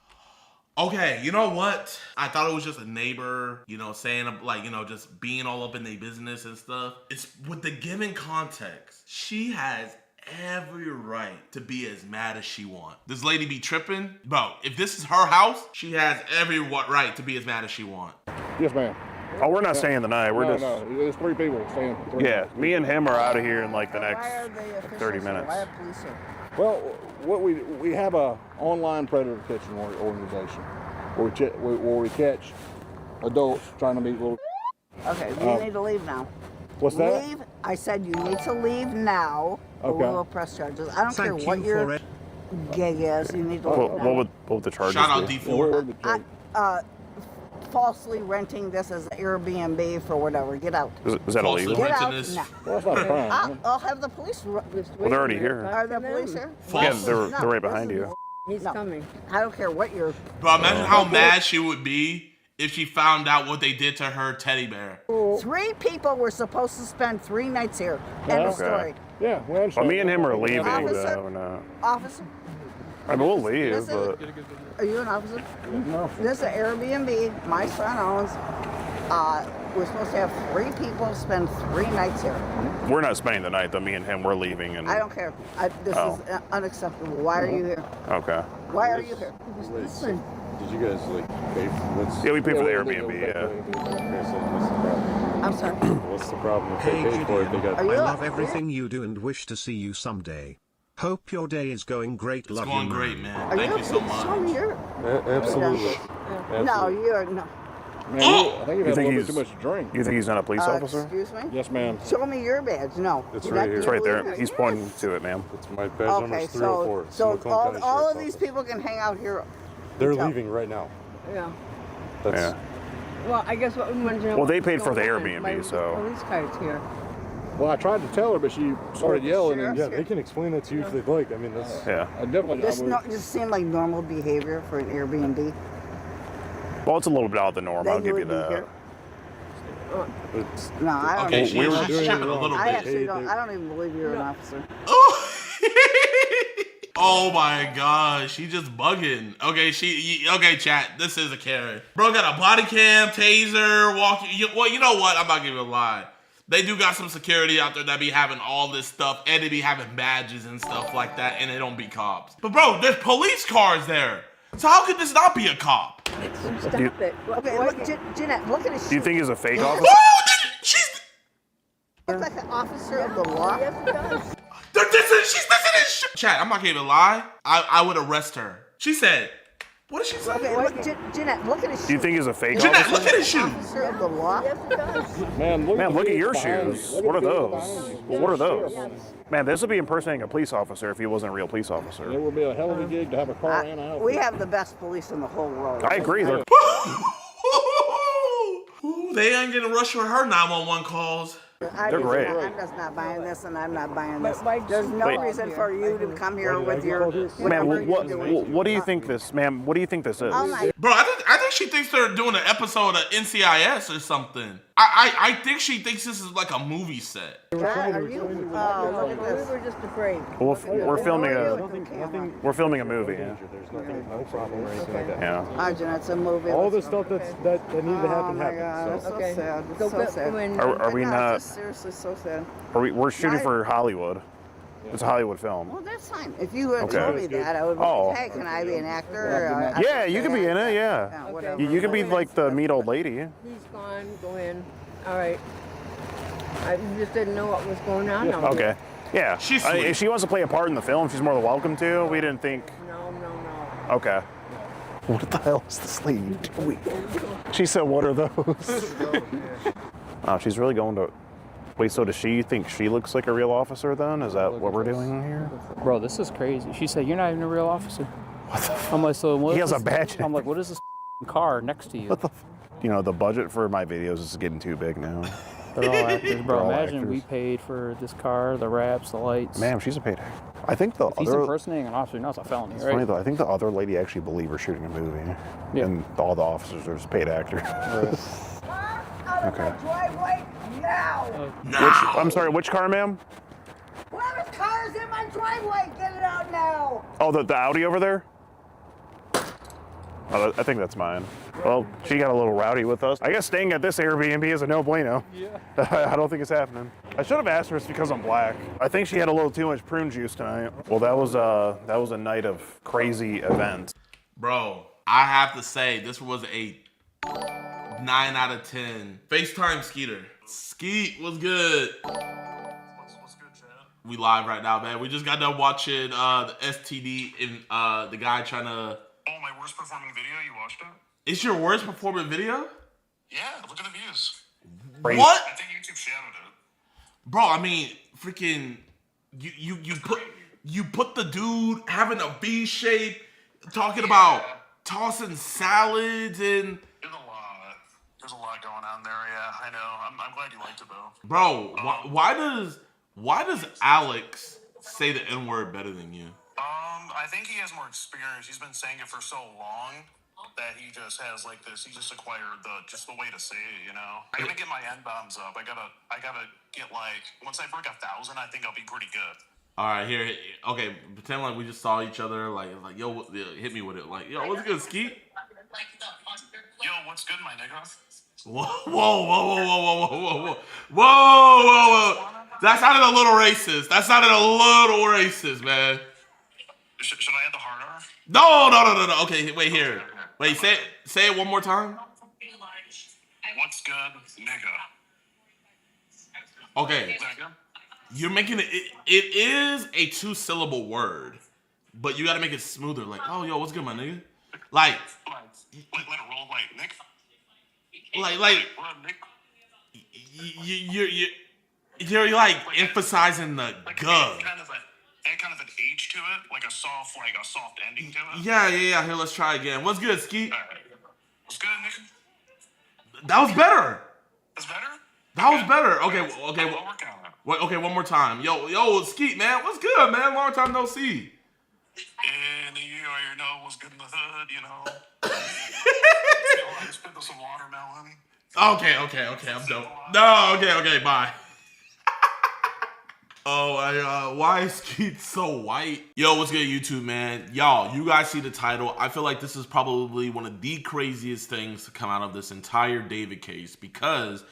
Okay, you know what? I thought it was just a neighbor, saying like, just being all up in their business and stuff. It's with the given context. She has every right to be as mad as she wants. This lady be tripping. Bro, if this is her house, she has every right to be as mad as she wants. Yes, ma'am. Oh, we're not staying the night. We're just. No, there's 3 people staying. Yeah, me and him are out of here in like the next 30 minutes. Why are police here? Well, what we have a online predator detection organization where we catch adults trying to meet little. Okay, you need to leave now. What's that? Leave. I said you need to leave now, or we will press charges. I don't care what your gig is. You need to leave now. What would the charges Shout out be? D4. Falsely renting this as Airbnb for whatever. Get out. Is that illegal? Get out now. Well, that's not a crime. I'll have the police. Well, they're already here. Are the police here? Yeah, they're right behind you. He's coming. I don't care what you're. Bro, imagine how mad she would be if she found out what they did to her teddy bear. 3 people were supposed to spend 3 nights here. End of story. Yeah, we understand. Well, me and him are leaving. Officer? Officer? I mean, we'll leave, but. Are you an officer? No. This is an Airbnb my son owns. We're supposed to have 3 people spend 3 nights here. We're not spending the night, though. Me and him, we're leaving. And I don't care. This is unacceptable. Why are you here? Okay. Why are you here? Listen. Did you guys pay for this? Yeah, we paid for the Airbnb, yeah. I'm sorry. What's the problem if Hey, they paid for it? They got. I love everything you do and wish to see you someday. Hope your day is going great. It's going great, man. Are Thank you so much. Show me your. Absolutely. No, you're no. Man, I think you've had a little bit too much to drink. You think he's not a police officer? Excuse me? Yes, ma'am. Show me your badge. No. It's You're right not here. It's right there. legally- He's pointing to it, ma'am. It's my badge number Okay, is 304. so Macomb County all of Sheriff's these Office. people can hang out here. They're Tell- leaving right now. Yeah. That's, Yeah. Well, I guess what we want to know. Well, they paid for the Airbnb, My so. police cards here. Well, I tried to tell her, but she started yelling. And Yeah, they can explain that to you if they'd like. I mean, that's... Yeah. I definitely. This just seemed like normal behavior for an Airbnb. Well, it's a little bit out of the norm. I'll give you that. No, I don't. Okay, she's tripping a little I bit. actually don't. I don't even believe you're an officer. Oh my god, she just bugging. Okay, chat, this is a Karen. Bro got a body cam, taser, walking. Well, you know what? I'm not gonna lie. They do got some security out there that be having all this stuff, and they be having badges and stuff like that, and they don't be cops. But bro, there's police cars there. So how could this not be a cop? Stop it. Okay, look, Jeanette, look at his shoes. Do you think he's a fake officer? She's like an officer of the law. She's listening. Chat, I'm not gonna even lie. I would arrest her. She said, what did she say? Okay, look, Jeanette, look at his shoes. Do you think he's a fake Jeanette, officer? look at his shoes. Officer of the law. Man, look at your shoes. What are those? Well, what are those? Man, this would be impersonating a police officer if he wasn't a real police officer. It would be a hell of a gig to have a car and an outfit. We have the best police in the whole world. I agree. They're Ooh, they ain't gonna rush with her 911 calls. They're great. I'm just not buying this, and I'm not buying this. There's no reason for you to come here with your. Man, what do you think this, ma'am? What do you think this is? Oh my. Bro, I think she thinks they're doing an episode of NCIS or something. I think she thinks this is like a movie set. Are you? Oh, look at this. We were just afraid. Well, we're filming a movie. Yeah. There's nothing, no problem or anything like that. Yeah. Arjun, it's a movie. All the stuff that needed to happen God, happened. it's So. so sad. It's so sad. Are we not? It's seriously so sad. We're shooting for Hollywood. It's a Hollywood film. Well, that's fine. If you had told me that, I would be Oh. hey, can I be an actor? Yeah, you can be in it. Yeah. whatever. You can be like the meat old lady. He's gone. Go in. All right. I just didn't know what was going on. Okay. Yeah. If she wants to play a part in the film, she's more than welcome to. We didn't think. No. Okay. What the hell is this lady doing? She said, "What are those?" Oh, she's really going to. Wait, so does she think she looks like a real officer then? Is that what we're doing here? Bro, this is crazy. She said, you're not even a real officer. What the I'm like, so what He is has a this- badge. I'm like, what is this car next to you? What the You know, the budget for my videos is getting too big now. They're all actors, bro. They're all Imagine actors. we paid for this car, the wraps, the lights. Ma'am, she's a paid actor. I think the If he's other. impersonating an officer, now it's a felony, It's right? funny though. I think the other lady actually believed we're shooting a movie, and all the officers are just paid actors. Okay. Driveway now. I'm sorry. Which car, ma'am? Whoever's car is in my driveway, get it out now. Oh, the Audi over there? Oh, I think that's mine. Well, she got a little rowdy with us. I guess staying at this Airbnb is a no bueno. Yeah. I don't think it's happening. I should have asked her if it's because I'm black. I think she had a little too much prune juice tonight. Well, that was a night of crazy events. Bro, I have to say, this was a 9 out of 10. FaceTime Skeeter. Skeet was good. What's good, Chad? We live right now, man. We just got done watching the STD and the guy trying to. Oh, my worst performing video? You watched it? It's your worst performing video? Yeah, look at the views. What? I think YouTube shadowed it. Bro, I mean, freaking, you put the dude having a V shape, talking about tossing salads and. There's a lot going on there. Yeah, I know. I'm glad you liked it though. Bro, why does Alex say the N-word better than you? I think he has more experience. He's been saying it for so long that he just has like this. He just acquired the way to say it. You know, I gotta get my N-bombs up. I gotta get like once I break 1,000, I think I'll be pretty good. All right, here. Okay, pretend like we just saw each other. Like yo, hit me with it. Like, yo, what's good, Skeet? Yo, what's good, my nigga? Whoa. That sounded a little racist, man. Should I add the hard R? No. Okay, wait here. Wait, say it one more time. What's good, nigga? Okay. You're making it is a 2-syllable word, but you gotta make it smoother. Like, oh, yo, what's good, my nigga? Like, let it roll like Nick. Like, you're like emphasizing the gug. Kind of an H to it, like a soft ending to it. Yeah. Here, let's try again. What's good, Skeet? What's good, Nick? That was better. That's better? That was better. Okay. I'll work on it. Wait, okay, one more time. Yo, Skeet, man, what's good, man? Long time no see. And you know what's good in the hood, you know. I just picked up some watermelon. Okay, I'm dope. No, okay, bye. Oh, why is Skeet so white? Yo, what's good, YouTube, man? Y'all, you guys see the title. I feel like this is probably one of the craziest things to come out of this entire David case because,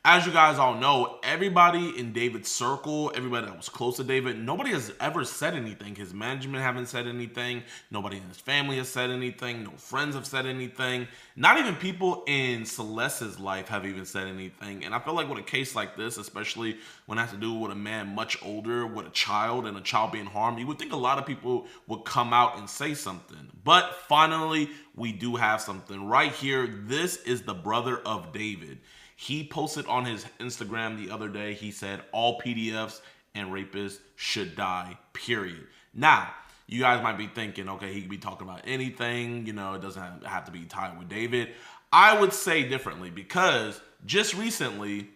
as you guys all know, everybody in David's circle, everybody that was close to David, nobody has ever said anything. His management haven't said anything. Nobody in his family has said anything. No friends have said anything. Not even people in Celeste's life have even said anything. And I feel like with a case like this, especially when it has to do with a man much older, with a child and a child being harmed, you would think a lot of people would come out and say something. But finally, we do have something right here. This is the brother of David. He posted on his Instagram the other day, he said, all PDFs and rapists should die, period. Now, you guys might be thinking, okay, he could be talking about anything, you know, it doesn't have to be tied with David. I would say differently because just recently,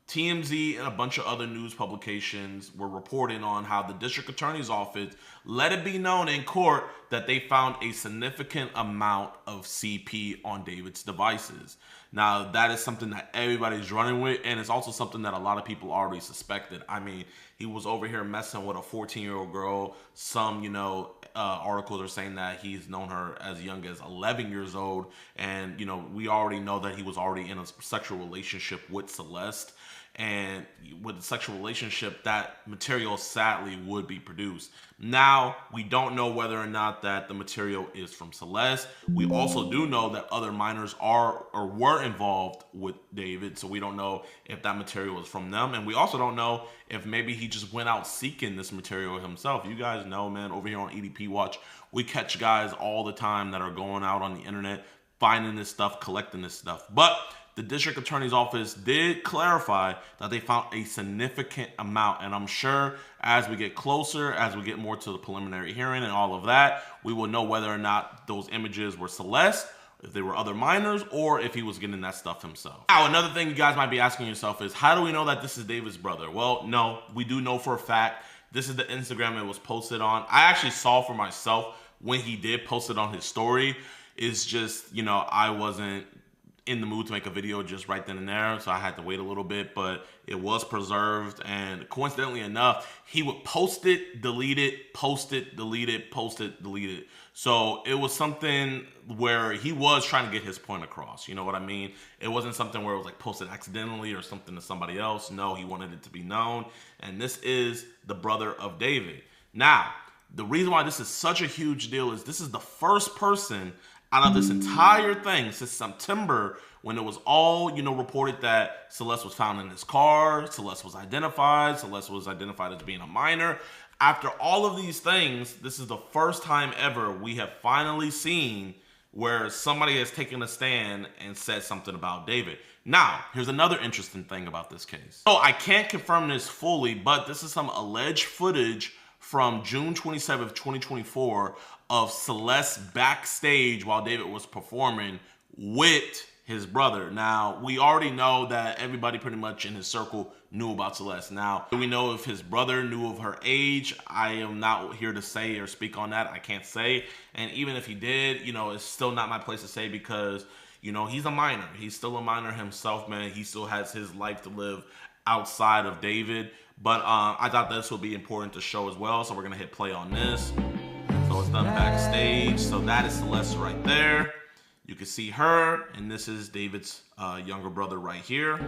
TMZ and a bunch of other news publications were reporting on how the district attorney's office let it be known in court that they found a significant amount of CP on David's devices. Now, that is something that everybody's running with, and it's also something that a lot of people already suspected. I mean, he was over here messing with a 14-year-old girl. Some, articles are saying that he's known her as young as 11 years old, and, we already know that he was already in a sexual relationship with Celeste. And with the sexual relationship, that material sadly would be produced. Now, we don't know whether or not that the material is from Celeste. We also do know that other minors are or were involved with David, so we don't know if that material is from them. And we also don't know if maybe he just went out seeking this material himself. You guys know, man, over here on EDP Watch, we catch guys all the time that are going out on the internet, finding this stuff, collecting this stuff. But the district attorney's office did clarify that they found a significant amount. And I'm sure as we get closer, as we get more to the preliminary hearing and all of that, we will know whether or not those images were Celeste, if they were other minors, or if he was getting that stuff himself. Now, another thing you guys might be asking yourself is, how do we know that this is David's brother? Well, no, we do know for a fact. This is the Instagram it was posted on. I actually saw for myself when he did post it on his story. It's just, I wasn't in the mood to make a video just right then and there, so I had to wait a little bit, but it was preserved, and coincidentally enough, he would post it, delete it, post it, delete it, post it, delete it. So it was something where he was trying to get his point across, you know what I mean? It wasn't something where it was like posted accidentally or something to somebody else. No, he wanted it to be known, and this is the brother of David. Now, the reason why this is such a huge deal is this is the first person out of this entire thing since September, when it was all, reported that Celeste was found in his car, Celeste was identified as being a minor. After all of these things, this is the first time ever we have finally seen where somebody has taken a stand and said something about David. Now, here's another interesting thing about this case. So I can't confirm this fully, but this is some alleged footage from June 27th, 2024 of Celeste backstage while David was performing with his brother. Now, we already know that everybody pretty much in his circle knew about Celeste. Now, do we know if his brother knew of her age? I am not here to say or speak on that. I can't say. And even if he did, it's still not my place to say because, he's a minor. He's still a minor himself, man. He still has his life to live outside of David. But I thought this would be important to show as well. So we're going to hit play on this. So it's done backstage. So that is Celeste right there. You can see her, and this is David's younger brother right here.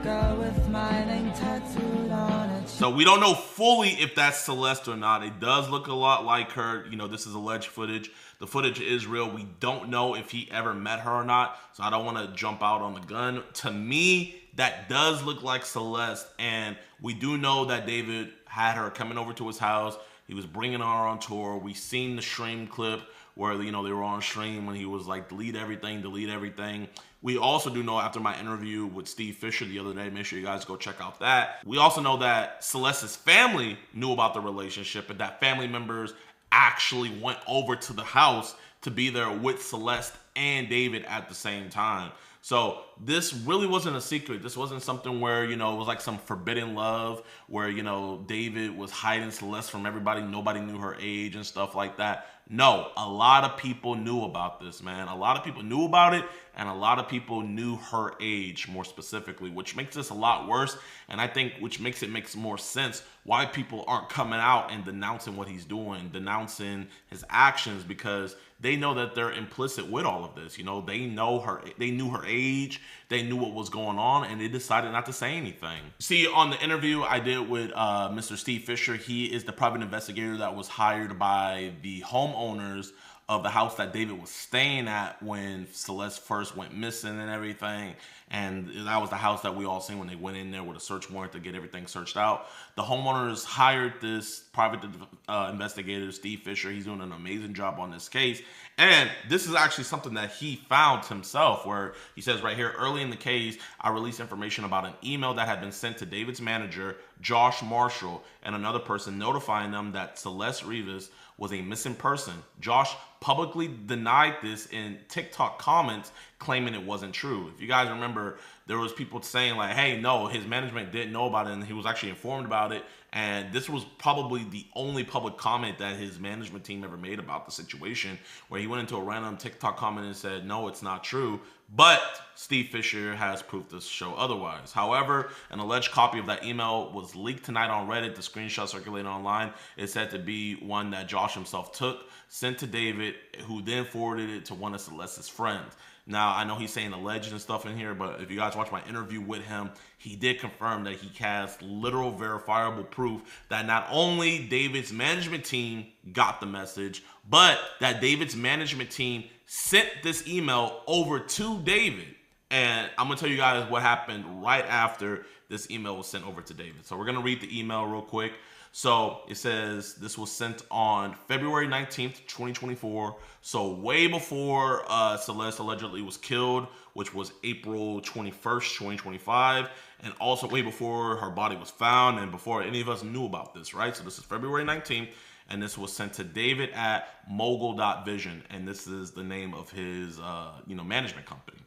So we don't know fully if that's Celeste or not. It does look a lot like her. This is alleged footage. The footage is real. We don't know if he ever met her or not. So I don't want to jump out on the gun. To me, that does look like Celeste. And we do know that David had her coming over to his house. He was bringing her on tour. We seen the stream clip where, they were on stream when he was like, delete everything, delete everything. We also do know after my interview with Steve Fisher the other day, make sure you guys go check out that. We also know that Celeste's family knew about the relationship and that family members actually went over to the house to be there with Celeste and David at the same time. So this really wasn't a secret. This wasn't something where, you know, it was like some forbidden love where, you know, David was hiding Celeste from everybody. Nobody knew her age and stuff like that. No, a lot of people knew about this, man. A lot of people knew about it, and a lot of people knew her age more specifically, which makes this a lot worse. And I think which makes more sense why people aren't coming out and denouncing what he's doing, denouncing his actions, because they know that they're implicit with all of this. You know, they know her, they knew her age, they knew what was going on, and they decided not to say anything. See, on the interview I did with Mr. Steve Fisher, he is the private investigator that was hired by the homeowners of the house that David was staying at when Celeste first went missing and everything. And that was the house that we all seen when they went in there with a search warrant to get everything searched out. The homeowners hired this private investigator, Steve Fisher. He's doing an amazing job on this case. And this is actually something that he found himself, where he says right here, early in the case, I released information about an email that had been sent to David's manager, Josh Marshall, and another person notifying them that Celeste Rivas was a missing person. Josh publicly denied this in TikTok comments, claiming it wasn't true. If you guys remember, there was people saying like, hey, no, his management didn't know about it, and he was actually informed about it. And this was probably the only public comment that his management team ever made about the situation, where he went into a random TikTok comment and said, no, it's not true. But Steve Fisher has proof to show otherwise. However, an alleged copy of that email was leaked tonight on Reddit. The screenshot circulated online is said to be one that Josh himself took, sent to David, who then forwarded it to one of Celeste's friends. Now, I know he's saying alleged and stuff in here, but if you guys watch my interview with him, he did confirm that he has literal verifiable proof that not only David's management team got the message, but that David's management team sent this email over to David. And I'm going to tell you guys what happened right after this email was sent over to David. So we're going to read the email real quick. So it says this was sent on February 19th, 2024. So way before Celeste allegedly was killed, which was April 21st, 2025. And also way before her body was found and before any of us knew about this, right? So this is February 19th. And this was sent to David at mogul.vision. And this is the name of his management company.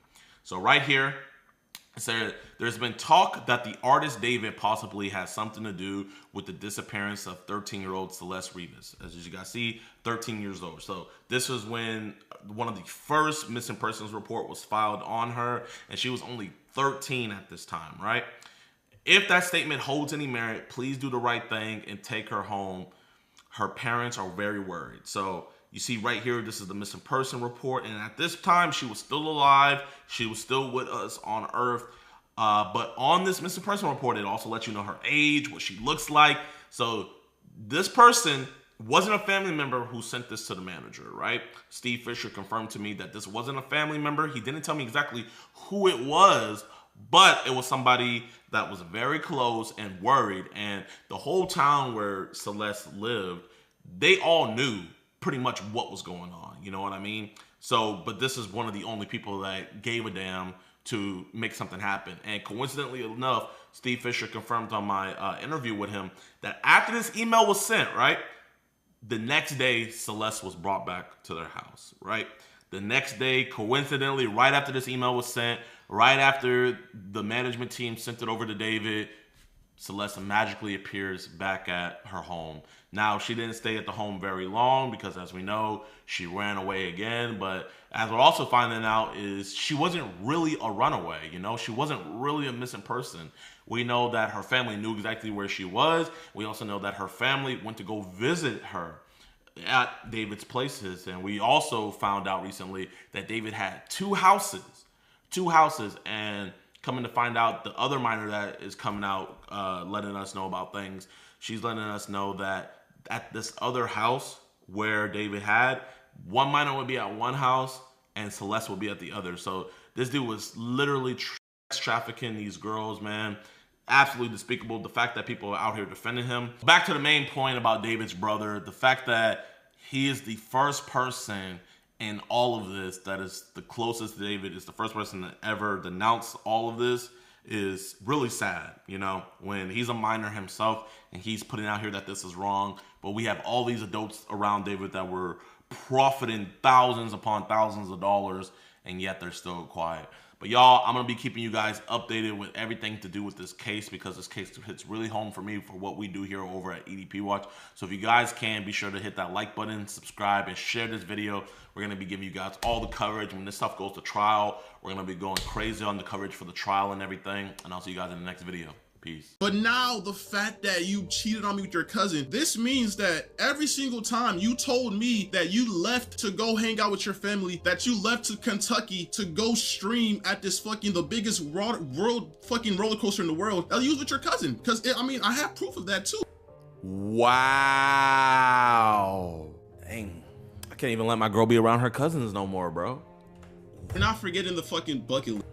So right here, it said, there's been talk that the artist David possibly has something to do with the disappearance of 13-year-old Celeste Rivas. As you guys see, 13 years old. So this was when one of the first missing persons report was filed on her, and she was only 13 at this time, right? If that statement holds any merit, please do the right thing and take her home. Her parents are very worried. So you see right here, this is the missing person report. And at this time, she was still alive. She was still with us on Earth. But on this missing person report, it also lets you know her age, what she looks like. So this person wasn't a family member who sent this to the manager, right? Steve Fisher confirmed to me that this wasn't a family member. He didn't tell me exactly who it was, but it was somebody that was very close and worried. And the whole town where Celeste lived, they all knew pretty much what was going on. You know what I mean? So, but this is one of the only people that gave a damn to make something happen. And coincidentally enough, Steve Fisher confirmed on my interview with him that after this email was sent, right, the next day, Celeste was brought back to their house, right? The next day, coincidentally, right after this email was sent, right after the management team sent it over to David, Celeste magically appears back at her home. Now, she didn't stay at the home very long because, as we know, she ran away again. But as we're also finding out is she wasn't really a runaway, you know? She wasn't really a missing person. We know that her family knew exactly where she was. We also know that her family went to go visit her at David's places. And we also found out recently that David had two houses. And coming to find out, the other minor that is coming out, letting us know about things, she's letting us know that at this other house where David had, one minor would be at one house and Celeste would be at the other. So this dude was literally trafficking these girls, man. Absolutely despicable. The fact that people are out here defending him. Back to the main point about David's brother, the fact that he is the first person in all of this that is the closest to David, is the first person to ever denounce all of this, is really sad, you know, when he's a minor himself and he's putting out here that this is wrong. But we have all these adults around David that were profiting thousands upon thousands of dollars, and yet they're still quiet. But y'all, I'm gonna be keeping you guys updated with everything to do with this case, because this case hits really home for me for what we do here over at EDP Watch. So if you guys can, be sure to hit that like button, subscribe, and share this video. We're gonna be giving you guys all the coverage. When this stuff goes to trial, we're gonna be going crazy on the coverage for the trial and everything. And I'll see you guys in the next video. Peace. But now the fact that you cheated on me with your cousin, this means that every single time you told me that you left to go hang out with your family, that you left to Kentucky to go stream at this fucking, the biggest world fucking roller coaster in the world, that you was with your cousin. Because I mean, I have proof of that too. Wow. Dang. I can't even let my girl be around her cousins no more, bro. We're not forgetting the fucking bucket list.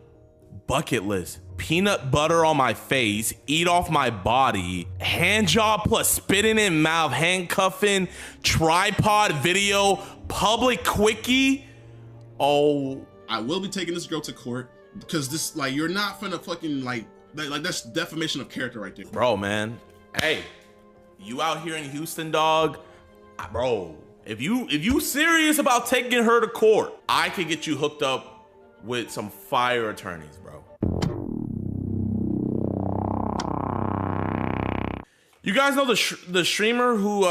Bucket list. Peanut butter on my face, eat off my body, hand job plus spitting in mouth, handcuffing, tripod video, public quickie. Oh, I will be taking this girl to court because this, like, you're not finna fucking like that's defamation of character right there. Bro, man. Hey, you out here in Houston, dog? Bro, if you serious about taking her to court, I could get you hooked up with some fire attorneys, bro. You guys know the streamer who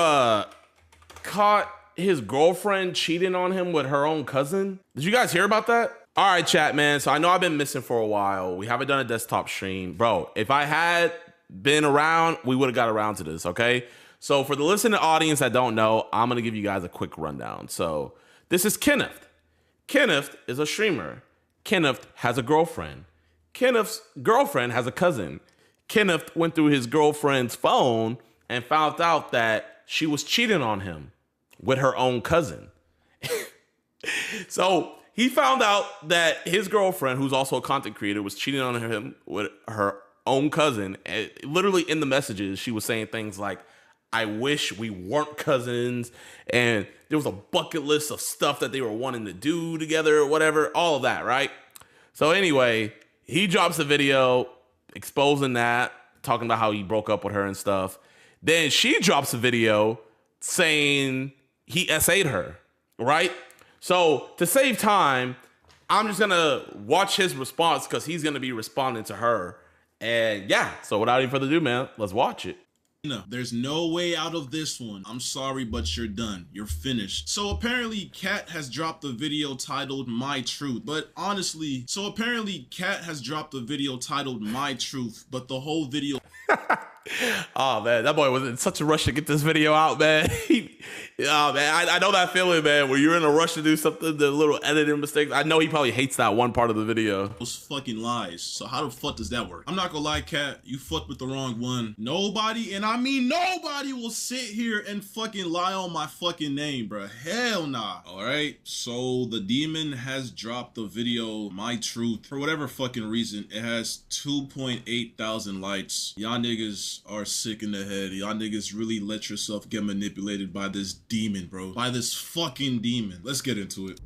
caught his girlfriend cheating on him with her own cousin? Did you guys hear about that? All right, chat, man. So I know I've been missing for a while. We haven't done a desktop stream. Bro, if I had been around, we would have got around to this, okay? So for the listening audience that don't know, I'm going to give you guys a quick rundown. So this is Kenneth. Kenneth is a streamer. Kenneth has a girlfriend. Kenneth's girlfriend has a cousin. Kenneth went through his girlfriend's phone and found out that she was cheating on him with her own cousin. So he found out that his girlfriend, who's also a content creator, was cheating on him with her own cousin. And literally in the messages, she was saying things like, I wish we weren't cousins. And there was a bucket list of stuff that they were wanting to do together or whatever, all of that, right? So anyway, he drops a video exposing that, talking about how he broke up with her and stuff. Then she drops a video saying he SA'd her, right? So to save time, I'm just gonna watch his response because he's gonna be responding to her. And yeah, so without any further ado, man, let's watch it. No, there's no way out of this one. I'm sorry, but you're done. You're finished. So apparently Cat has dropped a video titled My Truth. But honestly, Cat has dropped a video titled My Truth, but the whole video... Oh man, that boy was in such a rush to get this video out, man. Oh man, I know that feeling, man, where you're in a rush to do something, the little editing mistakes. I know he probably hates that one part of the video. Those fucking lies. So how the fuck does that work? I'm not gonna lie, Cat, you fucked with the wrong one. Nobody, and I mean nobody, will sit here and fucking lie on my fucking name, bro. Hell nah. Alright, so the demon has dropped the video My Truth. For whatever fucking reason, it has 2.8 thousand likes. Y'all niggas are sick in the head. Y'all niggas really let yourself get manipulated by this demon, bro. By this fucking demon. Let's get into it.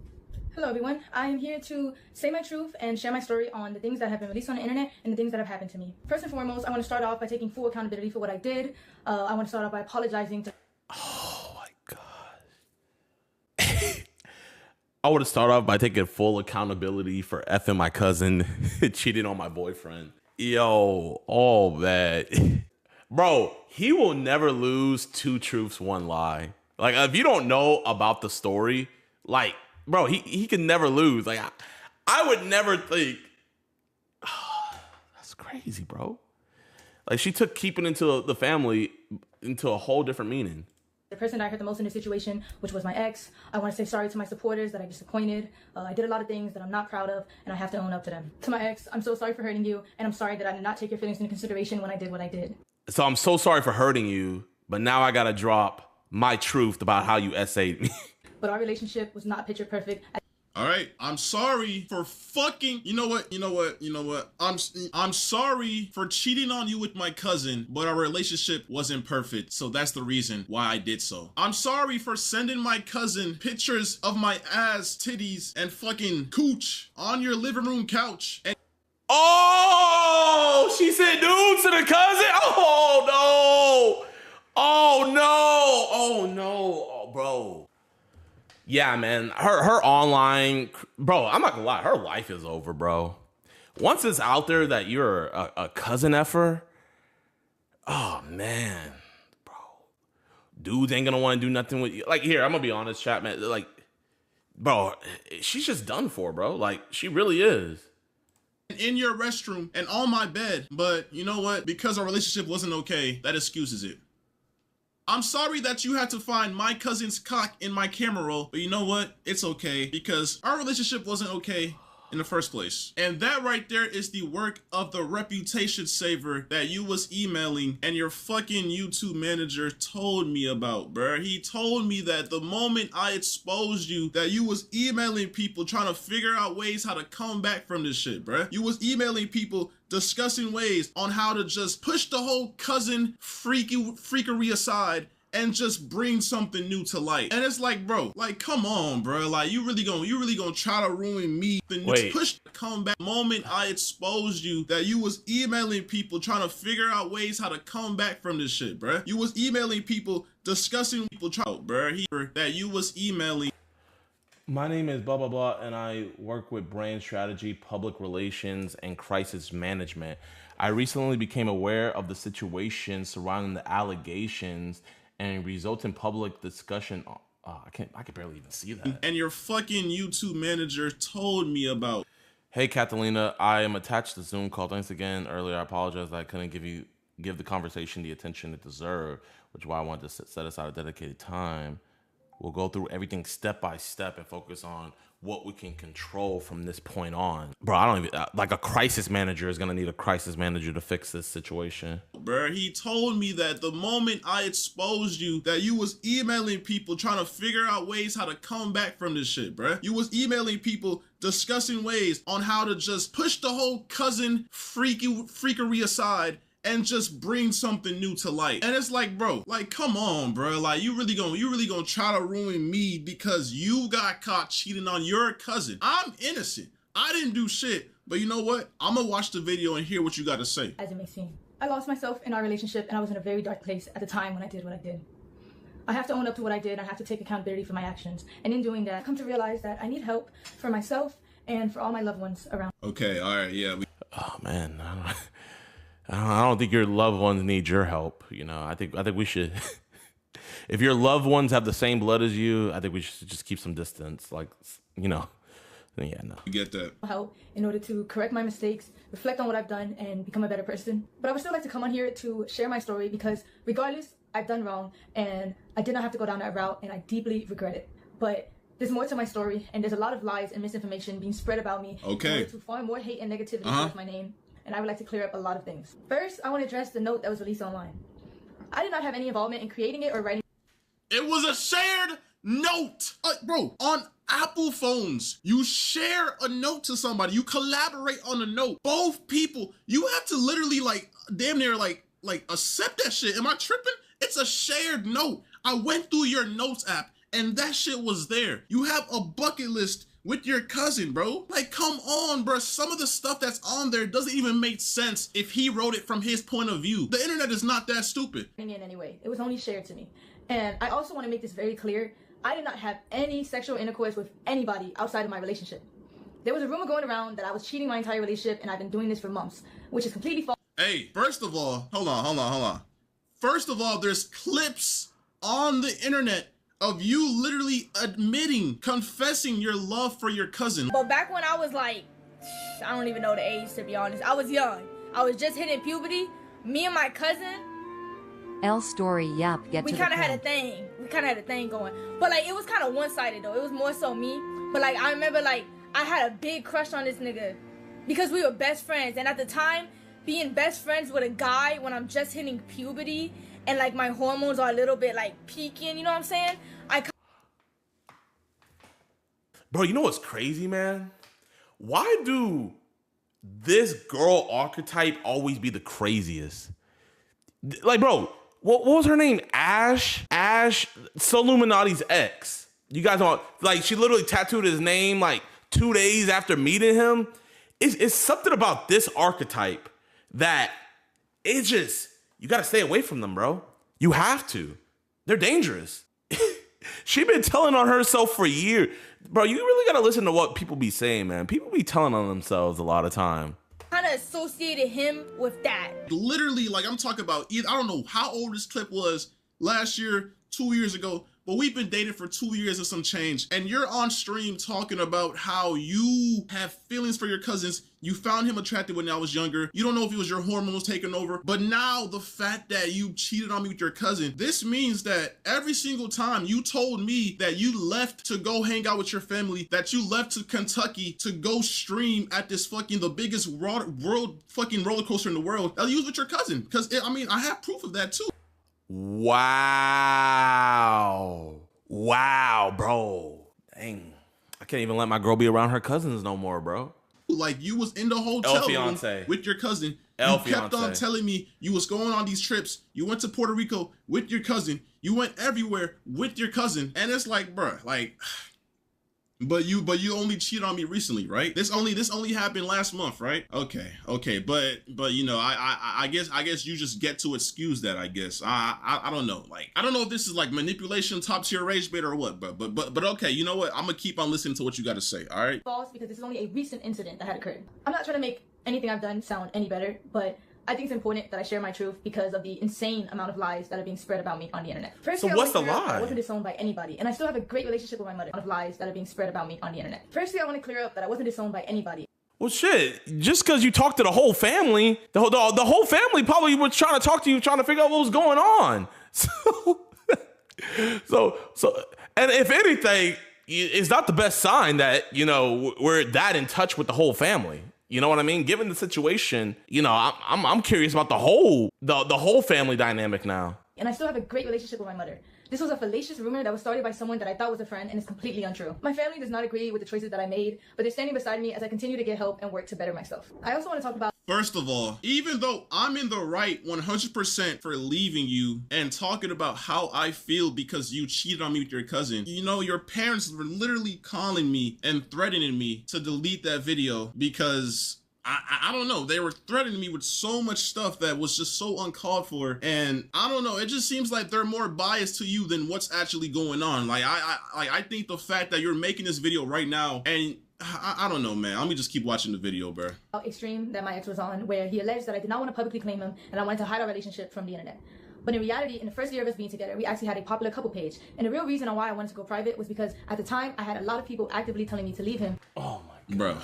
Hello everyone, I am here to say my truth and share my story on the things that have been released on the internet and the things that have happened to me. First and foremost, I want to start off by taking full accountability for what I did. I want to start off by apologizing to... Oh my gosh. I want to start off by taking full accountability for effing my cousin, cheating on my boyfriend. Yo, oh man. Bro, he will never lose two truths, one lie. Like, if you don't know about the story, like, bro, he can never lose. Like, I would never think, oh, that's crazy, bro. Like, she took keeping into the family into a whole different meaning. The person that I hurt the most in this situation, which was my ex. I want to say sorry to my supporters that I disappointed. I did a lot of things that I'm not proud of, and I have to own up to them. To my ex, I'm so sorry for hurting you, and I'm sorry that I did not take your feelings into consideration when I did what I did. So I'm so sorry for hurting you, but now I gotta drop my truth about how you SA'd me. But our relationship was not picture perfect. All right, I'm sorry for fucking, you know what? I'm sorry for cheating on you with my cousin, but our relationship wasn't perfect, so that's the reason why I did so. I'm sorry for sending my cousin pictures of my ass, titties, and fucking cooch on your living room couch. And oh, she said nudes to the cousin? Oh no. Oh no. Oh no. Oh, bro. Yeah, man, her online, bro, I'm not gonna lie, her life is over, bro. once it's out there that you're a cousin effer, oh man, bro, dudes ain't gonna want to do nothing with you. Like, here, I'm gonna be honest, chat, man. Like, bro, she's just done for, bro. Like, she really is. In your restroom and on my bed, but you know what? Because our relationship wasn't okay, that excuses it. I'm sorry that you had to find my cousin's cock in my camera roll, but you know what? It's okay because our relationship wasn't okay in the first place. And that right there is the work of the reputation saver that you was emailing and your fucking YouTube manager told me about, bruh. He told me that the moment I exposed you, that you was emailing people trying to figure out ways how to come back from this shit, bruh. You was emailing people discussing ways on how to just push the whole cousin freakery aside and just bring something new to light. And it's like, bro, like, come on, bro. Like, you really gonna try to ruin me. Wait. Push the comeback. Moment I exposed you, that you was emailing people trying to figure out ways how to come back from this shit, bro. You was emailing people, discussing people, that you was emailing. My name is blah, blah, blah, and I work with brand strategy, public relations, and crisis management. I recently became aware of the situation surrounding the allegations and resulting public discussion. I can barely even see that. And your fucking YouTube manager told me about. Hey, Catalina, I am attached to Zoom call. Thanks again. Earlier, I apologize that I couldn't give the conversation the attention it deserved, which is why I wanted to set aside a dedicated time. We'll go through everything step by step and focus on what we can control from this point on. Bro, I don't even, like, a crisis manager is gonna need a crisis manager to fix this situation. Bruh, he told me that the moment I exposed you, that you was emailing people trying to figure out ways how to come back from this shit, bruh. You was emailing people discussing ways on how to just push the whole cousin freakery aside and just bring something new to light. And it's like, bro, like, come on, bro. Like, you really gonna try to ruin me because you got caught cheating on your cousin. I'm innocent. I didn't do shit. But you know what? I'm gonna watch the video and hear what you got to say. As it may seem, I lost myself in our relationship and I was in a very dark place at the time when I did what I did. I have to own up to what I did. I have to take accountability for my actions. And in doing that, I've come to realize that I need help for myself and for all my loved ones around. Okay, all right, yeah. Oh, man, I don't think your loved ones need your help. You know, I think we should. If your loved ones have the same blood as you, I think we should just keep some distance. Like, you know, yeah, no. You get that. Help in order to correct my mistakes, reflect on what I've done, and become a better person. But I would still like to come on here to share my story because regardless, I've done wrong and I did not have to go down that route and I deeply regret it. But there's more to my story and there's a lot of lies and misinformation being spread about me. Okay. In order to farm more hate and negativity with my name. And I would like to clear up a lot of things. First, I want to address the note that was released online. I did not have any involvement in creating it or writing. It was a shared note. Bro, on Apple phones, you share a note to somebody. You collaborate on a note. Both people, you have to literally like damn near like accept that shit. Am I tripping? It's a shared note. I went through your notes app and that shit was there. You have a bucket list with your cousin, bro. Like, come on, bro. Some of the stuff that's on there doesn't even make sense if he wrote it from his point of view. The internet is not that stupid. In any way. It was only shared to me. And I also want to make this very clear. I did not have any sexual intercourse with anybody outside of my relationship. There was a rumor going around that I was cheating my entire relationship and I've been doing this for months, which is completely false. Hey, first of all, hold on. First of all, there's clips on the internet of you literally admitting, confessing your love for your cousin. But back when I was like, I don't even know the age to be honest. I was young. I was just hitting puberty. Me and my cousin. L story, yep, get we to the point. We kind of had a thing going. But like, it was kind of one-sided though. It was more so me. But like, I remember like, I had a big crush on this nigga because we were best friends. And at the time, being best friends with a guy when I'm just hitting puberty and like my hormones are a little bit like peaking, you know what I'm saying? Bro, you know what's crazy, man? Why do this girl archetype always be the craziest? Like, bro, what was her name? Ash, Soluminati's ex. You guys know, like, she literally tattooed his name like 2 days after meeting him. It's something about this archetype that it's just, you gotta stay away from them, bro. You have to. They're dangerous. She been telling on herself for years. Bro, you really gotta listen to what people be saying, man. People be telling on themselves a lot of time. kind of associated him with that. Literally, like I'm talking about, I don't know how old this clip was last year, 2 years ago, but we've been dating for 2 years and some change. And you're on stream talking about how you have feelings for your cousins. You found him attractive when I was younger. You don't know if it was your hormones taking over. But now the fact that you cheated on me with your cousin, this means that every single time you told me that you left to go hang out with your family, that you left to Kentucky to go stream at this fucking, the biggest world fucking roller coaster in the world, that you was with your cousin. Because, I mean, I have proof of that too. Wow, bro. Dang, I can't even let my girl be around her cousins no more, bro. Like you was in the hotel room with your cousin. You kept on telling me you was going on these trips. You went to Puerto Rico with your cousin. You went everywhere with your cousin. And it's like, bruh, like, but you only cheated on me recently, right? This only happened last month, right? Okay, but you know, I guess you just get to excuse that. I guess I don't know. Like, I don't know if this is like manipulation, top tier rage bait or what. But okay, you know what? I'm gonna keep on listening to what you got to say. All right. False, because this is only a recent incident that had occurred. I'm not trying to make anything I've done sound any better, but I think it's important that I share my truth because of the insane amount of lies that are being spread about me on the internet. Firstly, so what's the lie? I wasn't disowned by anybody, and I still have a great relationship with my mother. Of lies that are being spread about me on the internet. Firstly, I want to clear up that I wasn't disowned by anybody. Well, shit, just because you talked to the whole family, the whole family probably was trying to talk to you, trying to figure out what was going on. So, and if anything, it's not the best sign that, you know, we're that in touch with the whole family. You know what I mean? Given the situation, you know, I'm curious about the whole family dynamic now. And I still have a great relationship with my mother. This was a fallacious rumor that was started by someone that I thought was a friend and is completely untrue. My family does not agree with the choices that I made, but they're standing beside me as I continue to get help and work to better myself. I also want to talk about... First of all, even though I'm in the right 100% for leaving you and talking about how I feel because you cheated on me with your cousin, you know, your parents were literally calling me and threatening me to delete that video because... I don't know. They were threatening me with so much stuff that was just so uncalled for. And I don't know. It just seems like they're more biased to you than what's actually going on. Like, I think the fact that you're making this video right now and I don't know, man. Let me just keep watching the video, bro. Extreme that my ex was on, where he alleged that I did not want to publicly claim him and I wanted to hide our relationship from the internet. But in reality, in the first year of us being together, we actually had a popular couple page. And the real reason why I wanted to go private was because at the time, I had a lot of people actively telling me to leave him. Oh my God. Bro.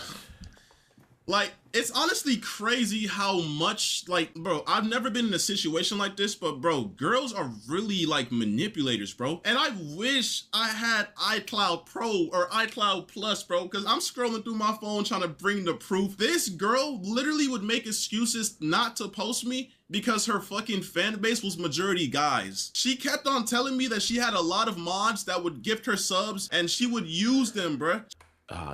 Like, it's honestly crazy how much, like, bro, I've never been in a situation like this, but bro, girls are really like manipulators, bro. And I wish I had iCloud Pro or iCloud Plus, bro, because I'm scrolling through my phone trying to bring the proof. This girl literally would make excuses not to post me because her fucking fan base was majority guys. She kept on telling me that she had a lot of mods that would gift her subs and she would use them, bro.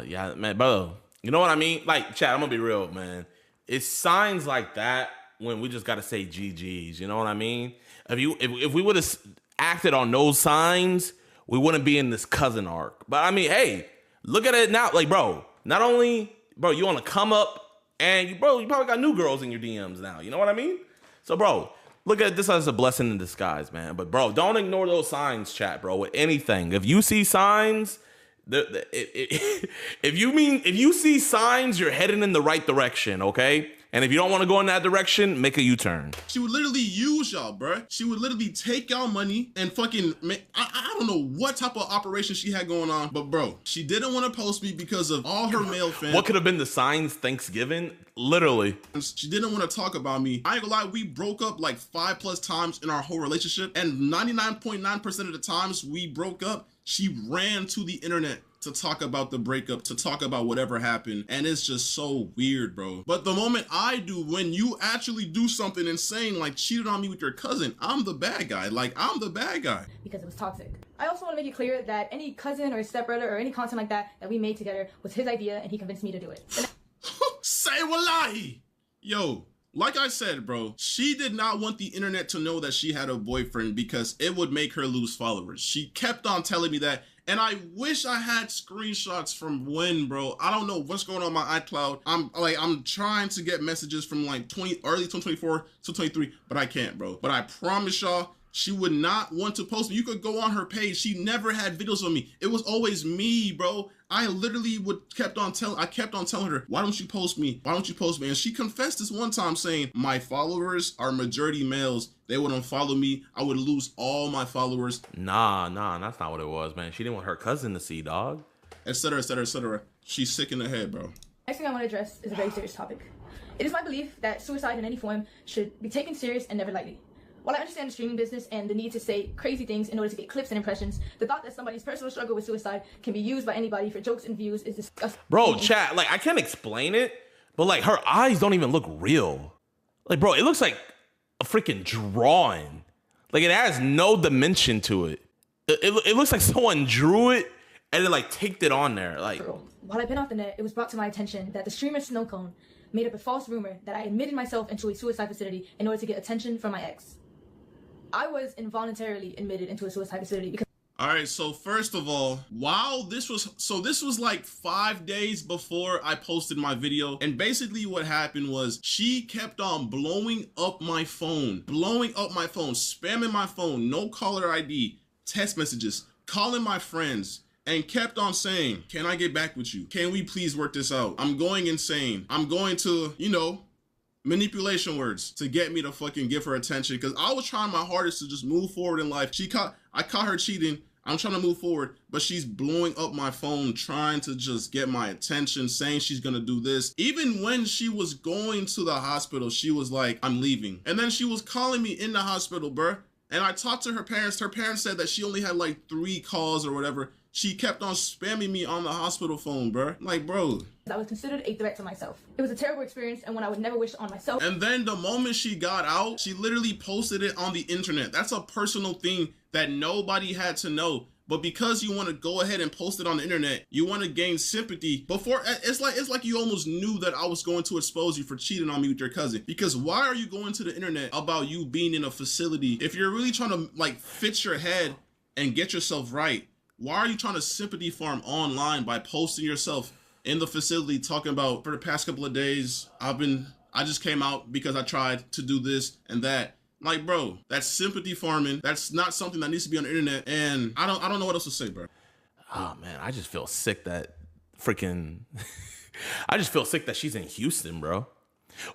Yeah, man, bro. You know what I mean? Like, chat, I'm gonna be real, man. It's signs like that when we just gotta say GGs. You know what I mean? If we would have acted on those signs, we wouldn't be in this cousin arc. But I mean, hey, look at it now. Like, bro, not only, bro, you on a come up, and you probably got new girls in your DMs now. You know what I mean? So, bro, look at this as a blessing in disguise, man. But, bro, don't ignore those signs, chat, bro. With anything, if you see signs. If you see signs, you're heading in the right direction, okay? And if you don't want to go in that direction, make a U-turn. She would literally use y'all, bruh. She would literally take y'all money and fucking I don't know what type of operation she had going on, but bro, she didn't want to post me because of all her male fans. What could have been the signs Thanksgiving? Literally. She didn't want to talk about me. I ain't gonna lie, we broke up like 5+ times in our whole relationship, and 99.9% of the times we broke up, she ran to the internet to talk about the breakup, to talk about whatever happened. And it's just so weird, bro. But the moment I do, when you actually do something insane, like cheated on me with your cousin, I'm the bad guy. Like, I'm the bad guy. Because it was toxic. I also want to make it clear that any cousin or stepbrother or any content like that we made together was his idea and he convinced me to do it. Say wallahi! Yo, like I said, bro, she did not want the internet to know that she had a boyfriend because it would make her lose followers. She kept on telling me that. And I wish I had screenshots from when, bro. I don't know what's going on my iCloud. I'm trying to get messages from like early 2024 to 23, but I can't, bro. But I promise y'all, She would not want to post me. You could go on her page. She never had videos of me. It was always me, bro. I literally kept on telling her, why don't you post me? Why don't you post me? And she confessed this one time saying, my followers are majority males. They would unfollow me. I would lose all my followers. Nah, that's not what it was, man. She didn't want her cousin to see, dog. Etc., etc., etc. She's sick in the head, bro. Next thing I want to address is a very serious topic. It is my belief that suicide in any form should be taken serious and never lightly. While I understand the streaming business and the need to say crazy things in order to get clips and impressions, the thought that somebody's personal struggle with suicide can be used by anybody for jokes and views is disgusting. Bro, chat, like, I can't explain it, but, like, her eyes don't even look real. Like, bro, it looks like a freaking drawing. Like, it has no dimension to it. It looks like someone drew it and then, like, taped it on there. Like, while I've been off the net, it was brought to my attention that the streamer Snowcone made up a false rumor that I admitted myself into a suicide facility in order to get attention from my ex. I was involuntarily admitted into a suicide facility because... All right, so first of all, this was like 5 days before I posted my video. And basically what happened was she kept on blowing up my phone, spamming my phone, no caller ID, text messages, calling my friends, and kept on saying, can I get back with you? Can we please work this out? I'm going insane. I'm going to, you know, manipulation words to get me to fucking give her attention, because I was trying my hardest to just move forward in life. I caught her cheating. I'm trying to move forward, but she's blowing up my phone, trying to just get my attention, saying she's gonna do this. Even when she was going to the hospital, she was like, I'm leaving. And then she was calling me in the hospital, bruh. And I talked to her parents. Her parents said that she only had like 3 calls or whatever. She kept on spamming me on the hospital phone, bro. Like, bro. I was considered a threat to myself. It was a terrible experience and one I would never wish on myself. And then the moment she got out, she literally posted it on the internet. That's a personal thing that nobody had to know. But because you want to go ahead and post it on the internet, you want to gain sympathy. Before, it's like you almost knew that I was going to expose you for cheating on me with your cousin. Because why are you going to the internet about you being in a facility? If you're really trying to like fix your head and get yourself right, why are you trying to sympathy farm online by posting yourself in the facility talking about, for the past couple of days, I just came out because I tried to do this and that. Like, bro, that's sympathy farming. That's not something that needs to be on the internet. And I don't know what else to say, bro. Oh man, I just feel sick that freaking I just feel sick that she's in Houston, bro.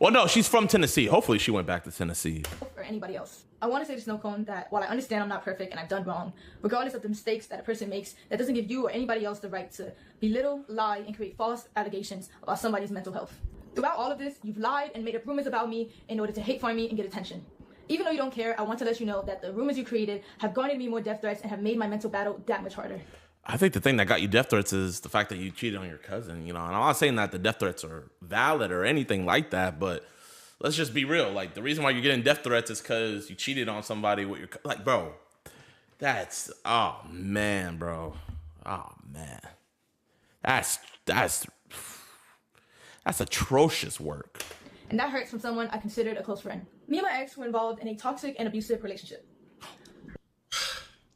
Well, no, she's from Tennessee. Hopefully she went back to Tennessee. Or anybody else. I want to say to Snowcone that while I understand I'm not perfect and I've done wrong, regardless of the mistakes that a person makes, that doesn't give you or anybody else the right to belittle, lie, and create false allegations about somebody's mental health. Throughout all of this, you've lied and made up rumors about me in order to hate farm me and get attention. Even though you don't care, I want to let you know that the rumors you created have garnered me more death threats and have made my mental battle that much harder. I think the thing that got you death threats is the fact that you cheated on your cousin, you know, and I'm not saying that the death threats are valid or anything like that, but let's just be real. Like, the reason why you're getting death threats is because you cheated on somebody with your, like, bro, that's, oh man, bro. Oh man. That's atrocious work. And that hurts from someone I considered a close friend. Me and my ex were involved in a toxic and abusive relationship.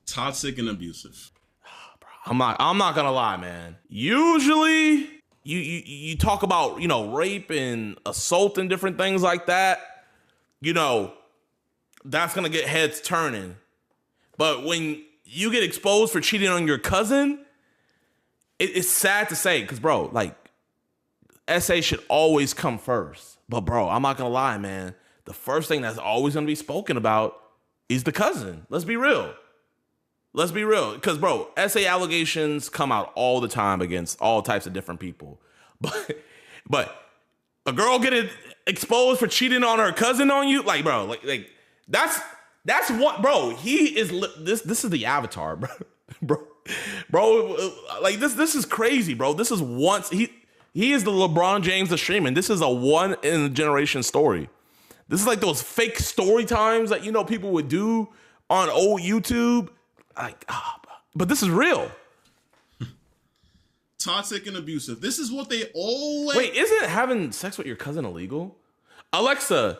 Toxic and abusive. I'm not gonna lie, man. Usually, you talk about, you know, rape and assault and different things like that. You know, that's gonna get heads turning. But when you get exposed for cheating on your cousin, it's sad to say, because, bro, like, SA should always come first. But, bro, I'm not gonna lie, man. The first thing that's always gonna be spoken about is the cousin. Let's be real. Let's be real. Because, bro, SA allegations come out all the time against all types of different people. But a girl getting exposed for cheating on her cousin on you, like, bro, like that's what, bro. He is this is the avatar, bro. bro, like this is crazy, bro. This is he is the LeBron James of streaming. This is a one in a generation story. This is like those fake story times that, you know, people would do on old YouTube. Like, but this is real. Toxic and abusive. This is what they always... Wait, isn't having sex with your cousin illegal? Alexa,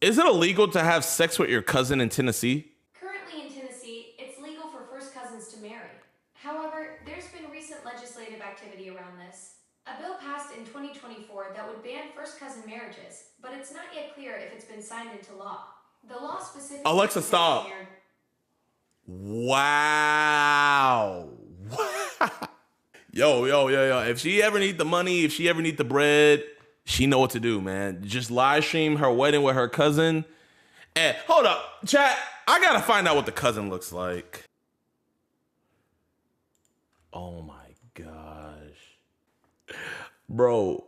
is it illegal to have sex with your cousin in Tennessee? Currently in Tennessee, it's legal for first cousins to marry. However, there's been recent legislative activity around this. A bill passed in 2024 that would ban first cousin marriages, but it's not yet clear if it's been signed into law. The law specifically... Alexa, stop. Wow. Yo. If she ever need the money, if she ever need the bread, she know what to do, man. Just live stream her wedding with her cousin. And hold up, chat. I gotta find out what the cousin looks like. Oh my gosh. Bro.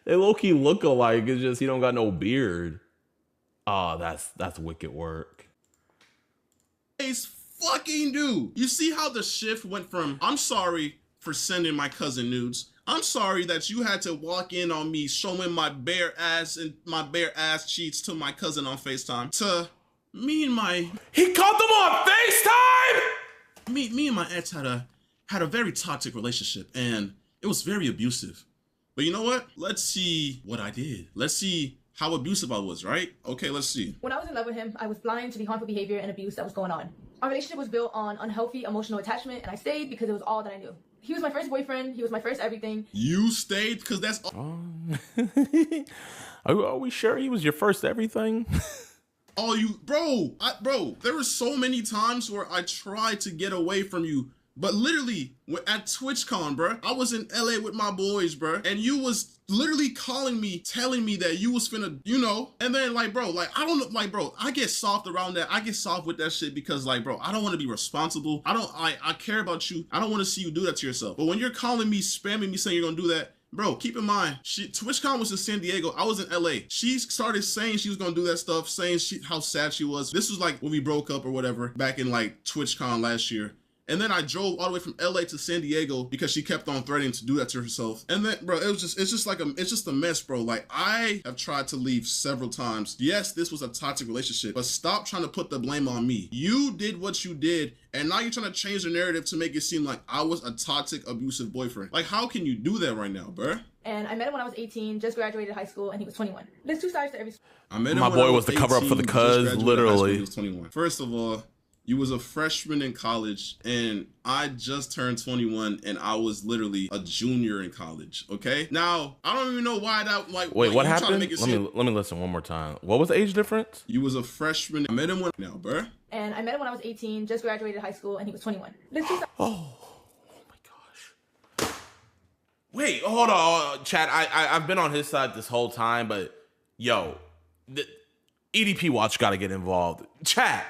They low-key look alike. It's just he don't got no beard. Oh, that's wicked work. Fucking dude. You see how the shift went from, I'm sorry for sending my cousin nudes. I'm sorry that you had to walk in on me showing my bare ass and my bare ass cheeks to my cousin on FaceTime, to me and my... He caught them on FaceTime? Me and my ex had a very toxic relationship, and it was very abusive. But you know what? Let's see what I did. Let's see how abusive I was, right? Okay, let's see. When I was in love with him, I was blind to the harmful behavior and abuse that was going on. Our relationship was built on unhealthy emotional attachment, and I stayed because it was all that I knew. He was my first boyfriend. He was my first everything. You stayed because that's all. Are we sure he was your first everything? Oh, you, bro, there were so many times where I tried to get away from you. But literally, at TwitchCon, bro, I was in LA with my boys, bro, and you was literally calling me, telling me that you was finna, you know, and then like, bro, like, I don't know, like, bro, I get soft around that. I get soft with that shit because like, bro, I don't want to be responsible. I care about you. I don't want to see you do that to yourself. But when you're calling me, spamming me, saying you're gonna do that, bro, keep in mind, TwitchCon was in San Diego. I was in LA. She started saying she was gonna do that stuff, saying how sad she was. This was like when we broke up or whatever, back in like TwitchCon last year. And then I drove all the way from LA to San Diego because she kept on threatening to do that to herself. And then, bro, it's just a mess, bro. Like, I have tried to leave several times. Yes, this was a toxic relationship, but stop trying to put the blame on me. You did what you did, and now you're trying to change the narrative to make it seem like I was a toxic, abusive boyfriend. Like, how can you do that right now, bro? And I met him when I was 18, just graduated high school, and he was 21. There's two sides to every story. I met him My when boy I was the cover up for the cuz, literally. He was 21. First of all, you was a freshman in college, and I just turned 21, and I was literally a junior in college, okay? Now, I don't even know why that, like... Wait, what happened? Let me listen one more time. What was the age difference? You was a freshman. I met him when... Now, bruh. And I met him when I was 18, just graduated high school, and he was 21. There's two sides. Oh my gosh. Wait, hold on, chat. I've been on his side this whole time, but yo, the EDP Watch got to get involved. Chat.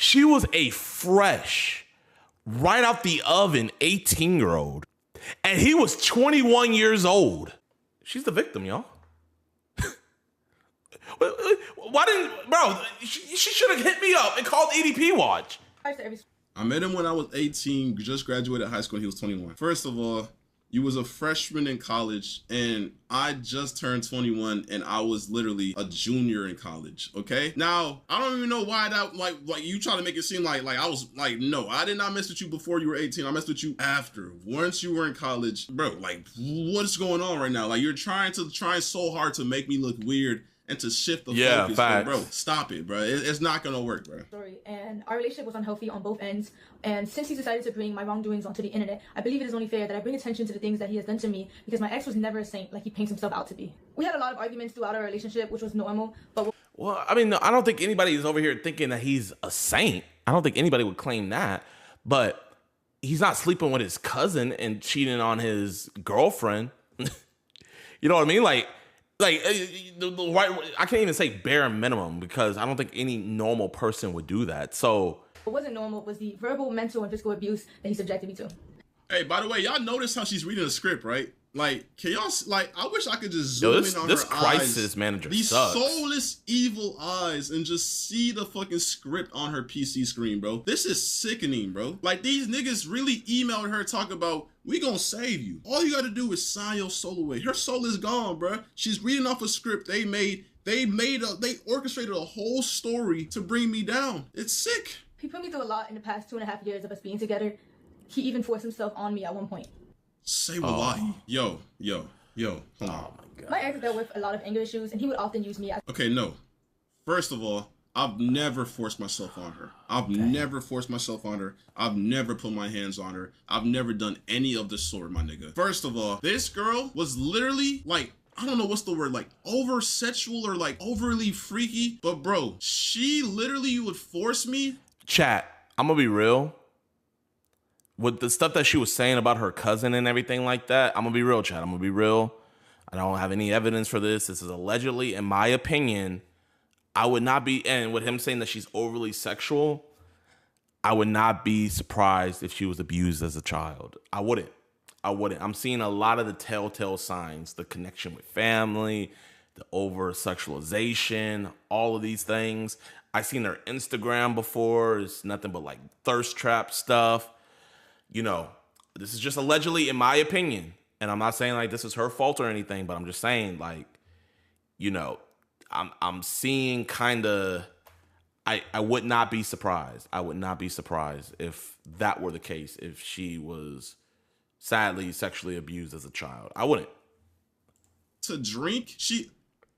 She was a fresh, right out the oven 18-year-old, and he was 21 years old. She's the victim, y'all. Why didn't, bro, she should have hit me up and called EDP Watch. I met him when I was 18, just graduated high school, and he was 21. First of all, you was a freshman in college, and I just turned 21, and I was literally a junior in college, okay? Now, I don't even know why that, like you try to make it seem like I was, like, no, I did not mess with you before you were 18. I messed with you after. Once you were in college, bro, like, what's going on right now? Like, you're trying so hard to make me look weird and to shift the focus. Facts. Bro, stop it, bro. It's not gonna work, bro. And our relationship was unhealthy on both ends. And since he decided to bring my wrongdoings onto the internet, I believe it is only fair that I bring attention to the things that he has done to me, because my ex was never a saint like he paints himself out to be. We had a lot of arguments throughout our relationship, which was normal, but... Well, I mean, I don't think anybody is over here thinking that he's a saint. I don't think anybody would claim that, but he's not sleeping with his cousin and cheating on his girlfriend. You know what I mean? Like, I can't even say bare minimum, because I don't think any normal person would do that. So what wasn't normal was the verbal, mental, and physical abuse that he subjected me to. Hey, by the way, y'all notice how she's reading the script, right? Like, can y'all, like, I wish I could just zoom in on this her crisis eyes. manager These sucks. soulless, evil eyes, and just see the fucking script on her PC screen, bro. This is sickening, bro. Like, these niggas really emailed her talking about, we gonna save you. All you gotta do is sign your soul away. Her soul is gone, bro. She's reading off a script they orchestrated a whole story to bring me down. It's sick. He put me through a lot in the past 2.5 years of us being together. He even forced himself on me at one point. Say wallahi. Yo, hold on. Oh my God. My ex dealt with a lot of anger issues, and he would often use me as... Okay, no. First of all, I've never forced myself on her. I've never forced myself on her. I've never put my hands on her. I've never done any of the sort, my nigga. First of all, this girl was literally like I don't know what's the word, like over sexual or like overly freaky. But bro, she literally would force me. Chat, I'm gonna be real. With the stuff that she was saying about her cousin and everything like that, I'm gonna be real, chat. I'm gonna be real. I don't have any evidence for this. This is allegedly, in my opinion. I would not be, and with him saying that she's overly sexual, I would not be surprised if she was abused as a child. I wouldn't. I'm seeing a lot of the telltale signs, the connection with family, the over sexualization, all of these things. I've seen her Instagram before. It's nothing but like thirst trap stuff. You know, this is just allegedly, in my opinion. And I'm not saying like this is her fault or anything, but I'm just saying like, you know, I'm seeing kind of, I would not be surprised. I would not be surprised if that were the case, if she was sadly sexually abused as a child. I wouldn't. To drink,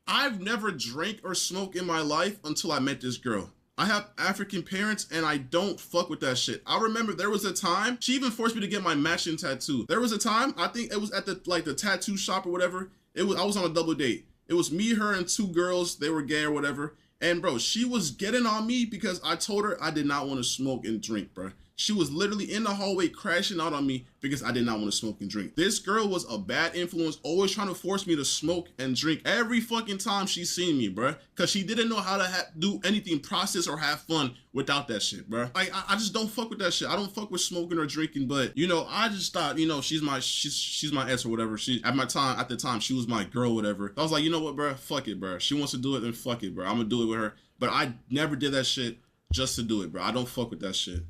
I've never drank or smoked in my life until I met this girl. I have African parents and I don't fuck with that shit. I remember there was a time, she even forced me to get my matching tattoo. There was a time, I think it was at the tattoo shop or whatever. I was on a double date. It was me, her, and two girls. They were gay or whatever. And bro, she was getting on me because I told her I did not want to smoke and drink, bro. She was literally in the hallway crashing out on me because I did not want to smoke and drink. This girl was a bad influence, always trying to force me to smoke and drink every fucking time she seen me, bro. Because she didn't know how to do anything, process or have fun without that shit, bro. Like, I just don't fuck with that shit. I don't fuck with smoking or drinking, but, you know, I just thought, you know, she's my ex or whatever. At the time, she was my girl, whatever. I was like, you know what, bro? Fuck it, bro. She wants to do it, then fuck it, bro. I'm going to do it with her. But I never did that shit just to do it, bro. I don't fuck with that shit.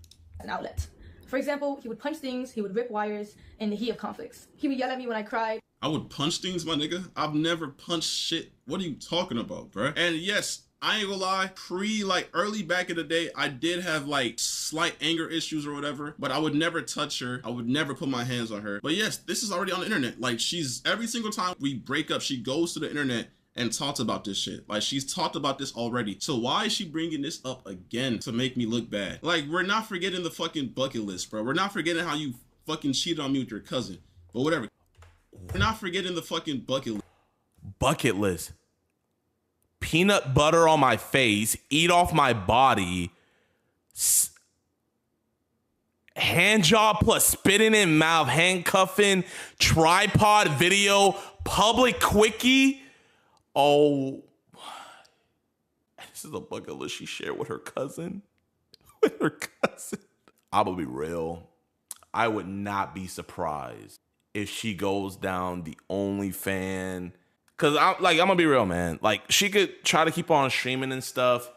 An outlet. For example, he would punch things, he would rip wires in the heat of conflicts. He would yell at me when I cried. I would punch things, my nigga. I've never punched shit. What are you talking about, bro? And yes, I ain't gonna lie, early back in the day, I did have like slight anger issues or whatever, but I would never touch her. I would never put my hands on her. But yes, this is already on the internet. Like, every single time we break up, she goes to the internet and talked about this shit. Like, she's talked about this already. So why is she bringing this up again to make me look bad? Like, we're not forgetting the fucking bucket list, bro. We're not forgetting how you fucking cheated on me with your cousin. But whatever. We're not forgetting the fucking bucket list. Bucket list. Peanut butter on my face, eat off my body, hand job plus spitting in mouth, handcuffing, tripod video, public quickie. Oh, this is a bucket list she shared with her cousin. I'm gonna be real. I would not be surprised if she goes down the OnlyFans. Cause I'm gonna be real, man. Like, she could try to keep on streaming and stuff.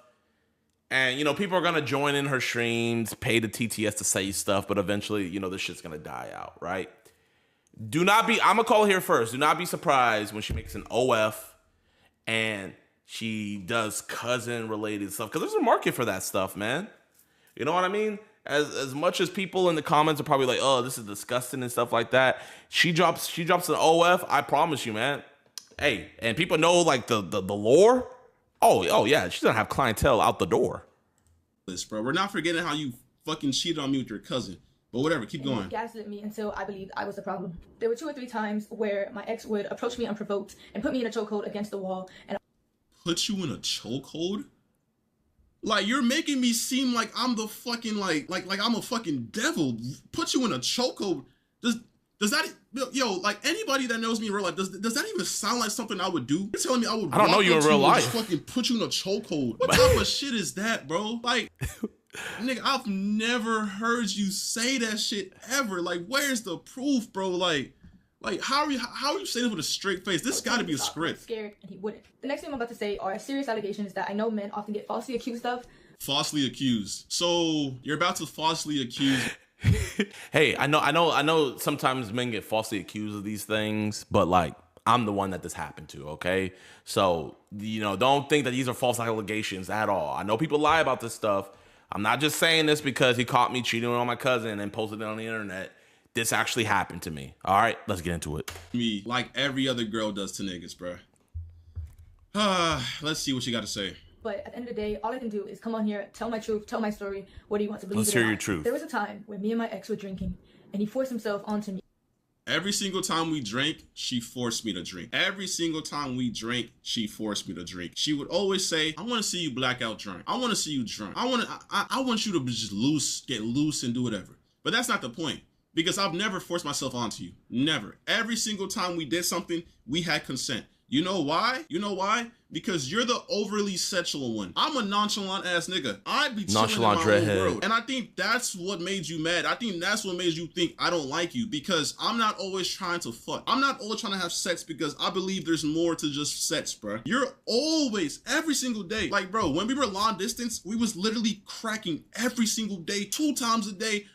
And, you know, people are gonna join in her streams, pay the TTS to say stuff, but eventually, you know, this shit's gonna die out, right? I'm gonna call it here first. Do not be surprised when she makes an OF and she does cousin related stuff, because there's a market for that stuff, man. You know what I mean? As much as people in the comments are probably like, oh, this is disgusting and stuff like that, she drops an OF, I promise you, man. Hey, and people know like the lore. Oh yeah, she's gonna have clientele out the door. Bro, we're not forgetting how you fucking cheated on me with your cousin. But whatever, keep going. He gaslit me until I believed I was the problem. There were 2 or 3 times where my ex would approach me unprovoked and put me in a chokehold against the wall. And put you in a chokehold? Like, you're making me seem like I'm the fucking like I'm a fucking devil. Put you in a chokehold. Does that, yo, like, anybody that knows me in real life, does that even sound like something I would do? You're telling me I don't know you in real life. Fucking put you in a chokehold. What type of shit is that, bro? Like, nigga, I've never heard you say that shit ever. Like, where's the proof, bro? Like how are you saying this with a straight face? This got to be a script. I'm scared, and he wouldn't. The next thing I'm about to say are serious allegations that I know men often get falsely accused of. Falsely accused. So you're about to falsely accuse. Hey, I know sometimes men get falsely accused of these things, but like, I'm the one that this happened to, okay? So, you know, don't think that these are false allegations at all. I know people lie about this stuff. I'm not just saying this because he caught me cheating on my cousin and posted it on the internet. This actually happened to me. All right, let's get into it. Me, like every other girl does to niggas, bro. Let's see what you got to say. But at the end of the day, all I can do is come on here, tell my truth, tell my story. What do you want to believe? Let's hear your truth. There was a time when me and my ex were drinking, and he forced himself onto me. Every single time we drank, she forced me to drink. Every single time we drank, she forced me to drink. She would always say, I want to see you blackout drunk. I want to see you drunk. I want you to just get loose and do whatever. But that's not the point, because I've never forced myself onto you. Never. Every single time we did something, we had consent. You know why? You know why? Because you're the overly sexual one. I'm a nonchalant ass nigga. I be chilling in my own world. And I think that's what made you mad. I think that's what made you think I don't like you, because I'm not always trying to fuck. I'm not always trying to have sex, because I believe there's more to just sex, bro. You're always, every single day. Like, bro, when we were long distance, we was literally cracking every single day, 2 times a day.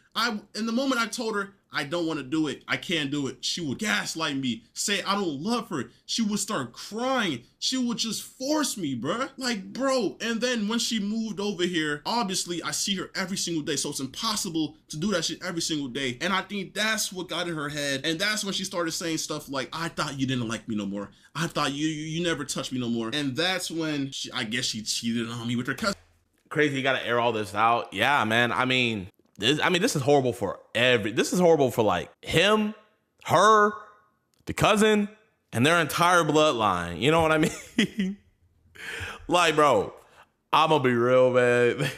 In the moment I told her, I don't want to do it, I can't do it, she would gaslight me, say I don't love her. She would start crying. She would just force me, bruh. Like, bro. And then when she moved over here, obviously I see her every single day, so it's impossible to do that shit every single day. And I think that's what got in her head. And that's when she started saying stuff like, I thought you didn't like me no more. I thought you never touched me no more. And that's when I guess she cheated on me with her cousin. Crazy, you gotta air all this out. Yeah, man. I mean, this is horrible for this is horrible for like him, her, the cousin, and their entire bloodline. You know what I mean? Like, bro, I'm gonna be real, man.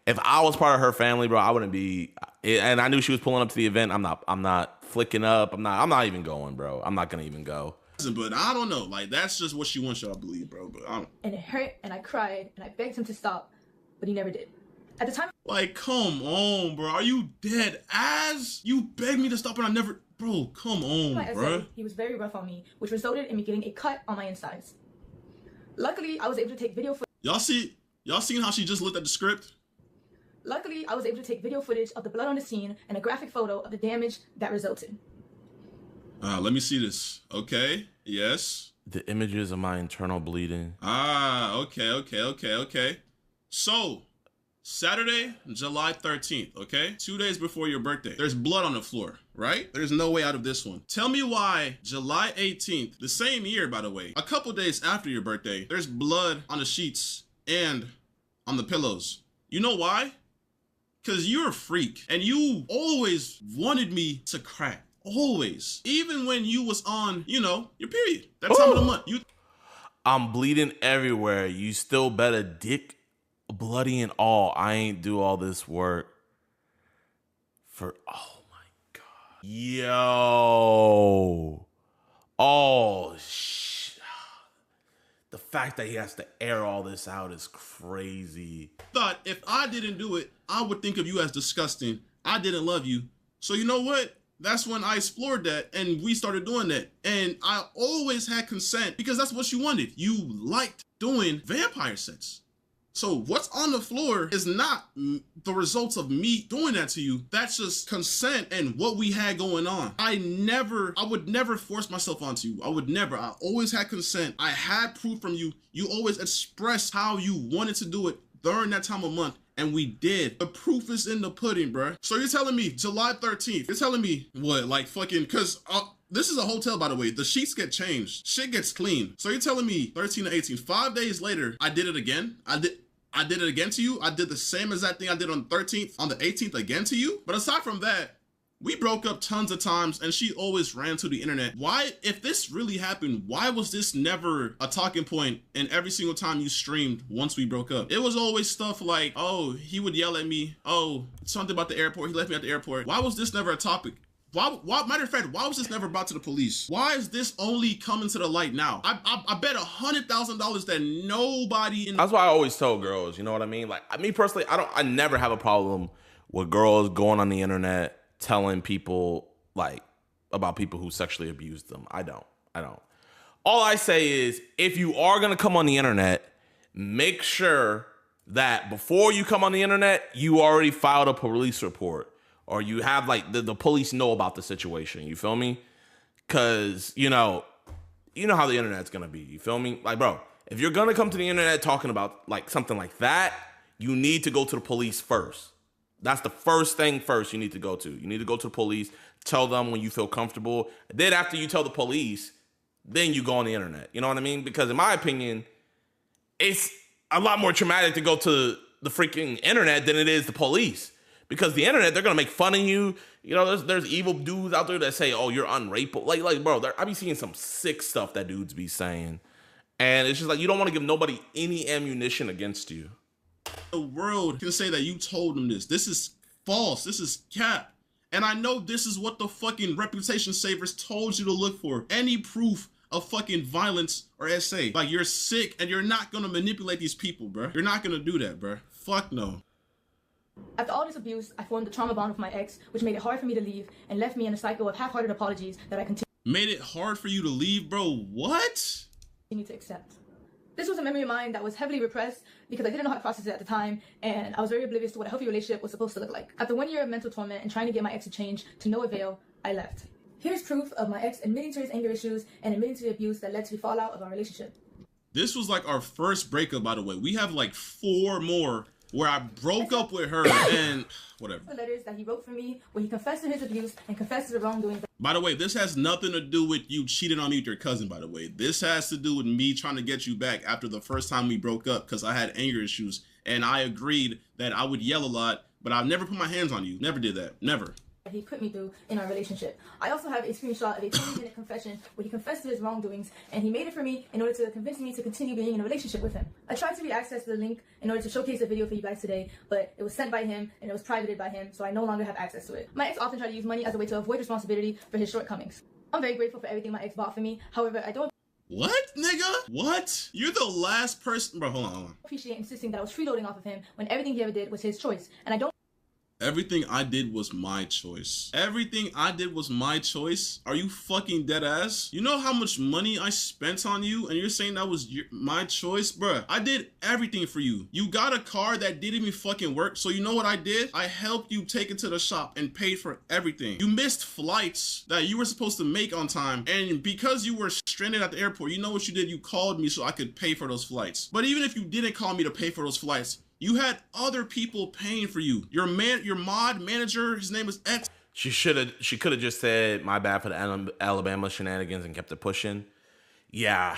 If I was part of her family, bro, I wouldn't be. And I knew she was pulling up to the event. I'm not flicking up. I'm not even going, bro. I'm not gonna even go. But I don't know. Like, that's just what she wants y'all to believe, bro. But I don't. And it hurt, and I cried, and I begged him to stop, but he never did. At the time, like, come on, bro. Are you dead ass? You begged me to stop and I never, bro, come on, bro. He was very rough on me, which resulted in me getting a cut on my insides. Luckily, I was able to take video footage. Y'all seen how she just looked at the script? Luckily, I was able to take video footage of the blood on the scene and a graphic photo of the damage that resulted. Let me see this. Okay, yes. The images of my internal bleeding. Okay. So, Saturday, July 13th, okay? 2 days before your birthday. There's blood on the floor, right? There's no way out of this one. Tell me why July 18th, the same year, by the way, a couple days after your birthday, there's blood on the sheets and on the pillows. You know why? Because you're a freak and you always wanted me to crack. Always. Even when you was on, you know, your period. That time of the month. I'm bleeding everywhere. You still better dick bloody and all. I ain't do all this work for, oh my God. Yo. Oh, the fact that he has to air all this out is crazy. Thought if I didn't do it, I would think of you as disgusting. I didn't love you. So you know what? That's when I explored that and we started doing that. And I always had consent because that's what you wanted. You liked doing vampire sex. So what's on the floor is not the results of me doing that to you. That's just consent and what we had going on. I would never force myself onto you. I would never. I always had consent. I had proof from you. You always expressed how you wanted to do it during that time of month. And we did. The proof is in the pudding, bruh. So you're telling me July 13th, you're telling me what, like fucking, cause this is a hotel, by the way. The sheets get changed. Shit gets clean. So you're telling me 13 to 18, 5 days later, I did it again? I did it again to you. I did the same exact thing I did on the 13th, on the 18th again to you. But aside from that, we broke up tons of times and she always ran to the internet. Why, if this really happened, why was this never a talking point in every single time you streamed once we broke up? It was always stuff like, oh, he would yell at me. Oh, something about the airport. He left me at the airport. Why was this never a topic? Why, matter of fact, why was this never brought to the police? Why is this only coming to the light now? I bet $100,000 that nobody in— That's why I always tell girls, you know what I mean? Like, me personally, I never have a problem with girls going on the internet telling people, like, about people who sexually abused them. I don't. All I say is, if you are gonna come on the internet, make sure that before you come on the internet, you already filed a police report. Or you have, like, the police know about the situation, you feel me? Because, you know how the internet's gonna be, you feel me? Like, bro, if you're gonna come to the internet talking about, like, something like that, you need to go to the police first. That's the first thing first you need to go to. You need to go to the police, tell them when you feel comfortable. Then after you tell the police, then you go on the internet. You know what I mean? Because in my opinion, it's a lot more traumatic to go to the freaking internet than it is the police. Because the internet, they're gonna make fun of you. You know, there's evil dudes out there that say, "Oh, you're unrapeable." Like, bro, I be seeing some sick stuff that dudes be saying, and it's just like you don't want to give nobody any ammunition against you. The world can say that you told them this. This is false. This is cap. And I know this is what the fucking reputation savers told you to look for. Any proof of fucking violence or SA. Like, you're sick and you're not gonna manipulate these people, bro. You're not gonna do that, bro. Fuck no. After all this abuse, I formed a trauma bond with my ex, which made it hard for me to leave and left me in a cycle of half-hearted apologies that I continue Made it hard for you to leave, bro? What? to accept. This was a memory of mine that was heavily repressed because I didn't know how to process it at the time, and I was very oblivious to what a healthy relationship was supposed to look like. After 1 year of mental torment and trying to get my ex to change to no avail, I left. Here's proof of my ex admitting to his anger issues and admitting to the abuse that led to the fallout of our relationship. This was like our first breakup, by the way. We have like 4 more where I broke up with her and whatever. The letters that he wrote for me where he confessed to his abuse and confessed to the wrongdoing. By the way, this has nothing to do with you cheating on me with your cousin, by the way. This has to do with me trying to get you back after the first time we broke up because I had anger issues. And I agreed that I would yell a lot, but I've never put my hands on you. Never did that. Never. He put me through in our relationship. I also have a screenshot of a 20-minute confession where he confessed to his wrongdoings, and he made it for me in order to convince me to continue being in a relationship with him. I tried to read access to the link in order to showcase the video for you guys today, but it was sent by him and it was privated by him, so I no longer have access to it. My ex often tried to use money as a way to avoid responsibility for his shortcomings. I'm very grateful for everything my ex bought for me. However, I don't What, nigga? What? You're the last person. Bro, hold on. appreciate insisting that I was freeloading off of him when everything he ever did was his choice, and I don't. Everything I did was my choice. Everything I did was my choice? Are you fucking dead ass? You know how much money I spent on you and you're saying that was my choice? Bruh, I did everything for you. You got a car that didn't even fucking work, so you know what I did? I helped you take it to the shop and paid for everything. You missed flights that you were supposed to make on time, and because you were stranded at the airport, you know what you did? You called me so I could pay for those flights. But even if you didn't call me to pay for those flights, you had other people paying for you. Your mod manager, his name is X. She could have just said, "My bad for the Alabama shenanigans," and kept it pushing. Yeah.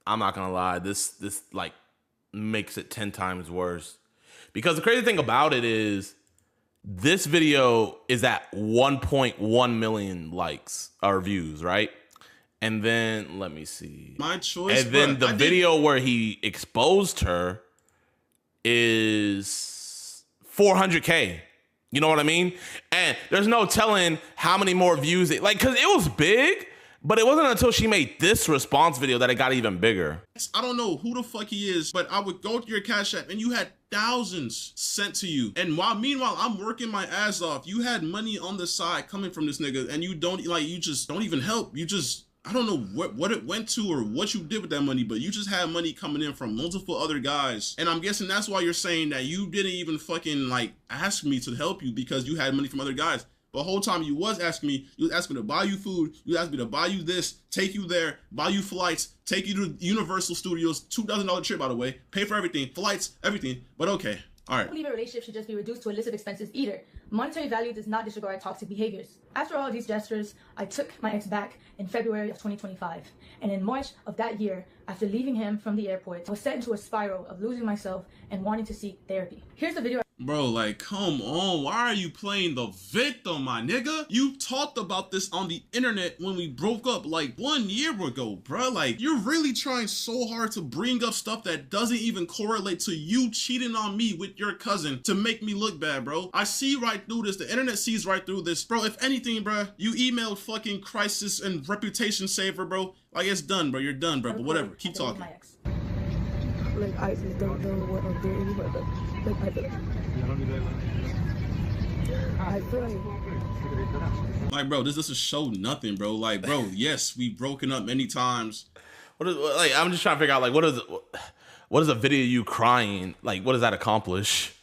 I'm not gonna lie. This like makes it 10 times worse. Because the crazy thing about it is, this video is at 1.1 million likes or views, right? And then let me see. My choice. And then the video where he exposed her is 400K. You know what I mean? And there's no telling how many more views it, like, because it was big, but it wasn't until she made this response video that it got even bigger. I don't know who the fuck he is, but I would go to your Cash App and you had thousands sent to you. And meanwhile, I'm working my ass off. You had money on the side coming from this nigga, and you just don't even help. You just, I don't know what it went to or what you did with that money, but you just had money coming in from multiple other guys. And I'm guessing that's why you're saying that you didn't even fucking like ask me to help you because you had money from other guys. But the whole time you was asking me to buy you food, you asked me to buy you this, take you there, buy you flights, take you to Universal Studios, $2,000 trip, by the way, pay for everything, flights, everything. But okay. All right. I believe a relationship should just be reduced to illicit expenses either. Monetary value does not disregard toxic behaviors. After all of these gestures, I took my ex back in February of 2025. And in March of that year, after leaving him from the airport, I was set into a spiral of losing myself and wanting to seek therapy. Here's the video. Bro, like, come on. Why are you playing the victim, my nigga? You talked about this on the internet when we broke up like 1 year ago, bro. Like, you're really trying so hard to bring up stuff that doesn't even correlate to you cheating on me with your cousin to make me look bad, bro. I see right through this. The internet sees right through this. Bro, if anything, bro, you emailed fucking crisis and reputation saver, bro. Like, it's done, bro. You're done, bro. But whatever. Keep talking. Like, I just don't know what I'm doing anymore, but I feel like, bro, this doesn't show nothing, bro. Like, bro, yes, we've broken up many times. I'm just trying to figure out, like, what is a video of you crying? Like, what does that accomplish?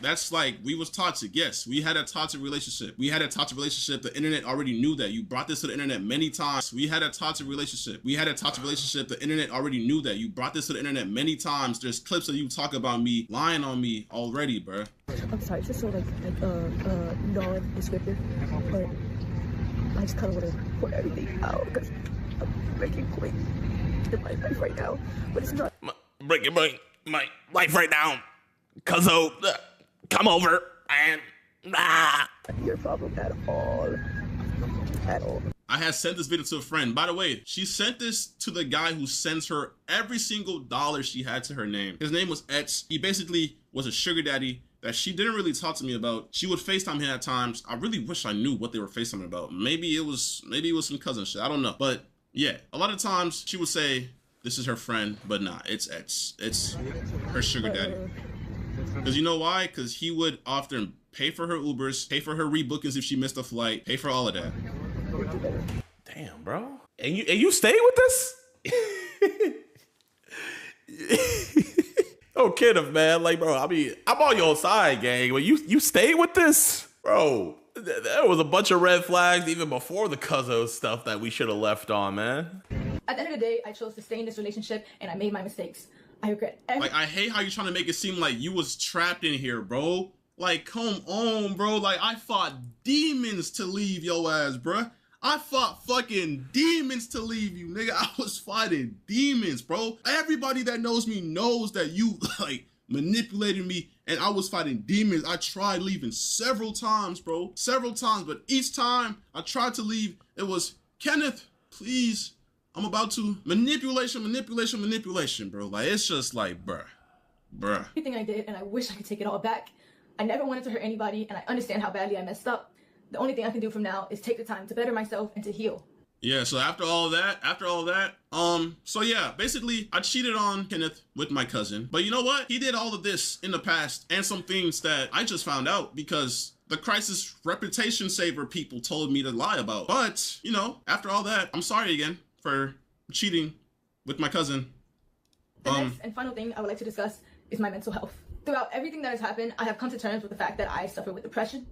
That's like, we was toxic. Yes, we had a toxic relationship. The internet already knew that. You brought this to the internet many times. We had a toxic relationship. The internet already knew that. You brought this to the internet many times. There's clips of you talk about me, lying on me already, bro. I'm sorry, it's just so like non-descriptive, but I just kind of want to put everything out because I'm breaking point in my life right now. But it's not breaking my life right now. Cuzzo, come over. and Your problem at all. At all. I had sent this video to a friend. By the way, she sent this to the guy who sends her every single dollar she had to her name. His name was Etz. He basically was a sugar daddy that she didn't really talk to me about. She would FaceTime him at times. I really wish I knew what they were FaceTiming about. Maybe it was some cousin shit. I don't know. But yeah, a lot of times she would say this is her friend, but nah, it's Etz. It's her sugar daddy. Because you know why? Because he would often pay for her Ubers, pay for her rebookings if she missed a flight, pay for all of that. Damn, bro. And you stayed with this? Oh, Kenneth, man. Like, bro, I mean, I'm on your side, gang. But you stayed with this? Bro, there was a bunch of red flags even before the Cuzzo stuff that we should have left on, man. At the end of the day, I chose to stay in this relationship and I made my mistakes. I regret every— Like, I hate how you're trying to make it seem like you was trapped in here, bro. Like, come on, bro. Like, I fought demons to leave your ass, bruh. I fought fucking demons to leave you, nigga. I was fighting demons, bro. Everybody that knows me knows that you, like, manipulated me and I was fighting demons. I tried leaving several times, bro. Several times, but each time I tried to leave, it was, Kenneth, please. I'm about to manipulation, bro. Like, it's just like, bruh. everything I did, and I wish I could take it all back. I never wanted to hurt anybody, and I understand how badly I messed up. The only thing I can do from now is take the time to better myself and to heal. Yeah, so after all that, so yeah, basically I cheated on Kenneth with my cousin. But you know what? He did all of this in the past and some things that I just found out because the Crisis Reputation Saver people told me to lie about. But, you know, after all that, I'm sorry again for cheating with my cousin. The next and final thing I would like to discuss is my mental health. Throughout everything that has happened, I have come to terms with the fact that I suffer with depression.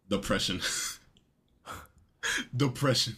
Depression. Depression.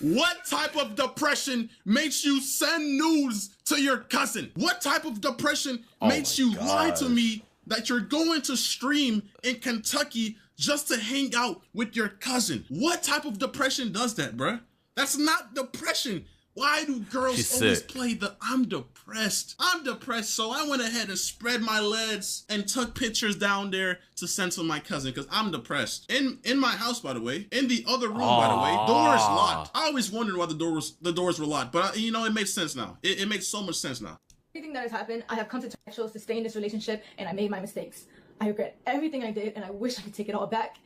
What type of depression makes you send news to your cousin? What type of depression makes you lie to me that you're going to stream in Kentucky just to hang out with your cousin? What type of depression does that, bruh? That's not depression. Why do girls always play the I'm depressed? I'm depressed, so I went ahead and spread my legs and took pictures down there to send to my cousin because I'm depressed. In my house, by the way, in the other room, by the way, doors locked. I always wondered why the doors were locked, but you know, it makes sense now. It makes so much sense now. Everything that has happened, I have come to terms. I chose to stay in this relationship and I made my mistakes. I regret everything I did and I wish I could take it all back.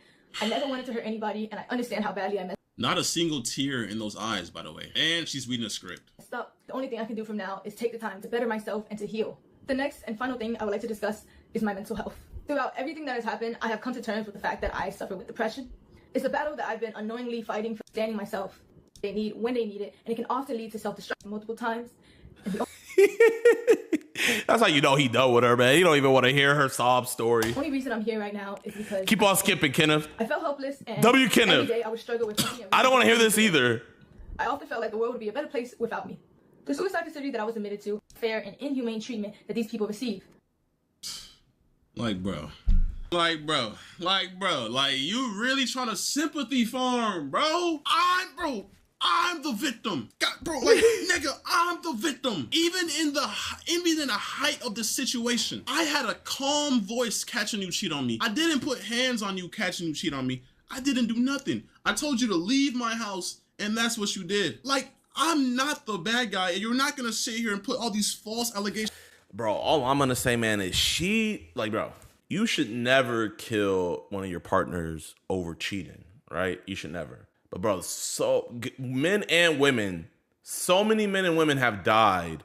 I never wanted to hurt anybody and I understand how badly I messed Not a single tear in those eyes, by the way. And she's reading a script. up. The only thing I can do from now is take the time to better myself and to heal. The next and final thing I would like to discuss is my mental health. Throughout everything that has happened, I have come to terms with the fact that I suffer with depression. It's a battle that I've been unknowingly fighting for understanding myself. They need when they need it, and it can often lead to self-destruction multiple times. That's how you know he done with her, man. You don't even want to hear her sob story. The only reason I'm here right now is because Keep on skipping, Kenneth. I felt helpless and W. Kenneth. every day I would struggle with something. I don't want to hear this either. I often felt like the world would be a better place without me. The suicide facility that I was admitted to, fair and inhumane treatment that these people receive. Like, bro, you really trying to sympathy farm, bro? I'm the victim. God, bro, like, nigga, I'm the victim. Even in the height of the situation, I had a calm voice catching you cheat on me. I didn't put hands on you catching you cheat on me. I didn't do nothing. I told you to leave my house, and that's what you did. Like, I'm not the bad guy, and you're not gonna sit here and put all these false allegations. Bro, all I'm gonna say, man, is bro, you should never kill one of your partners over cheating, right? You should never. But bro, men and women, so many men and women have died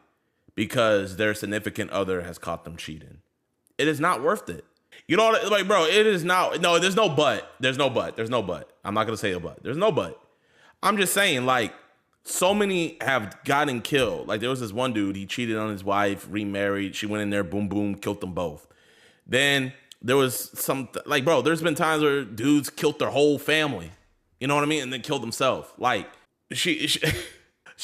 because their significant other has caught them cheating. It is not worth it. You know what, like, bro, it is not, no, there's no but. There's no but. I'm not gonna say a but. There's no but. I'm just saying, like, so many have gotten killed. Like, there was this one dude, he cheated on his wife, remarried. She went in there, boom, boom, killed them both. Then there was like, bro, there's been times where dudes killed their whole family. You know what I mean? And then killed himself. Like, she's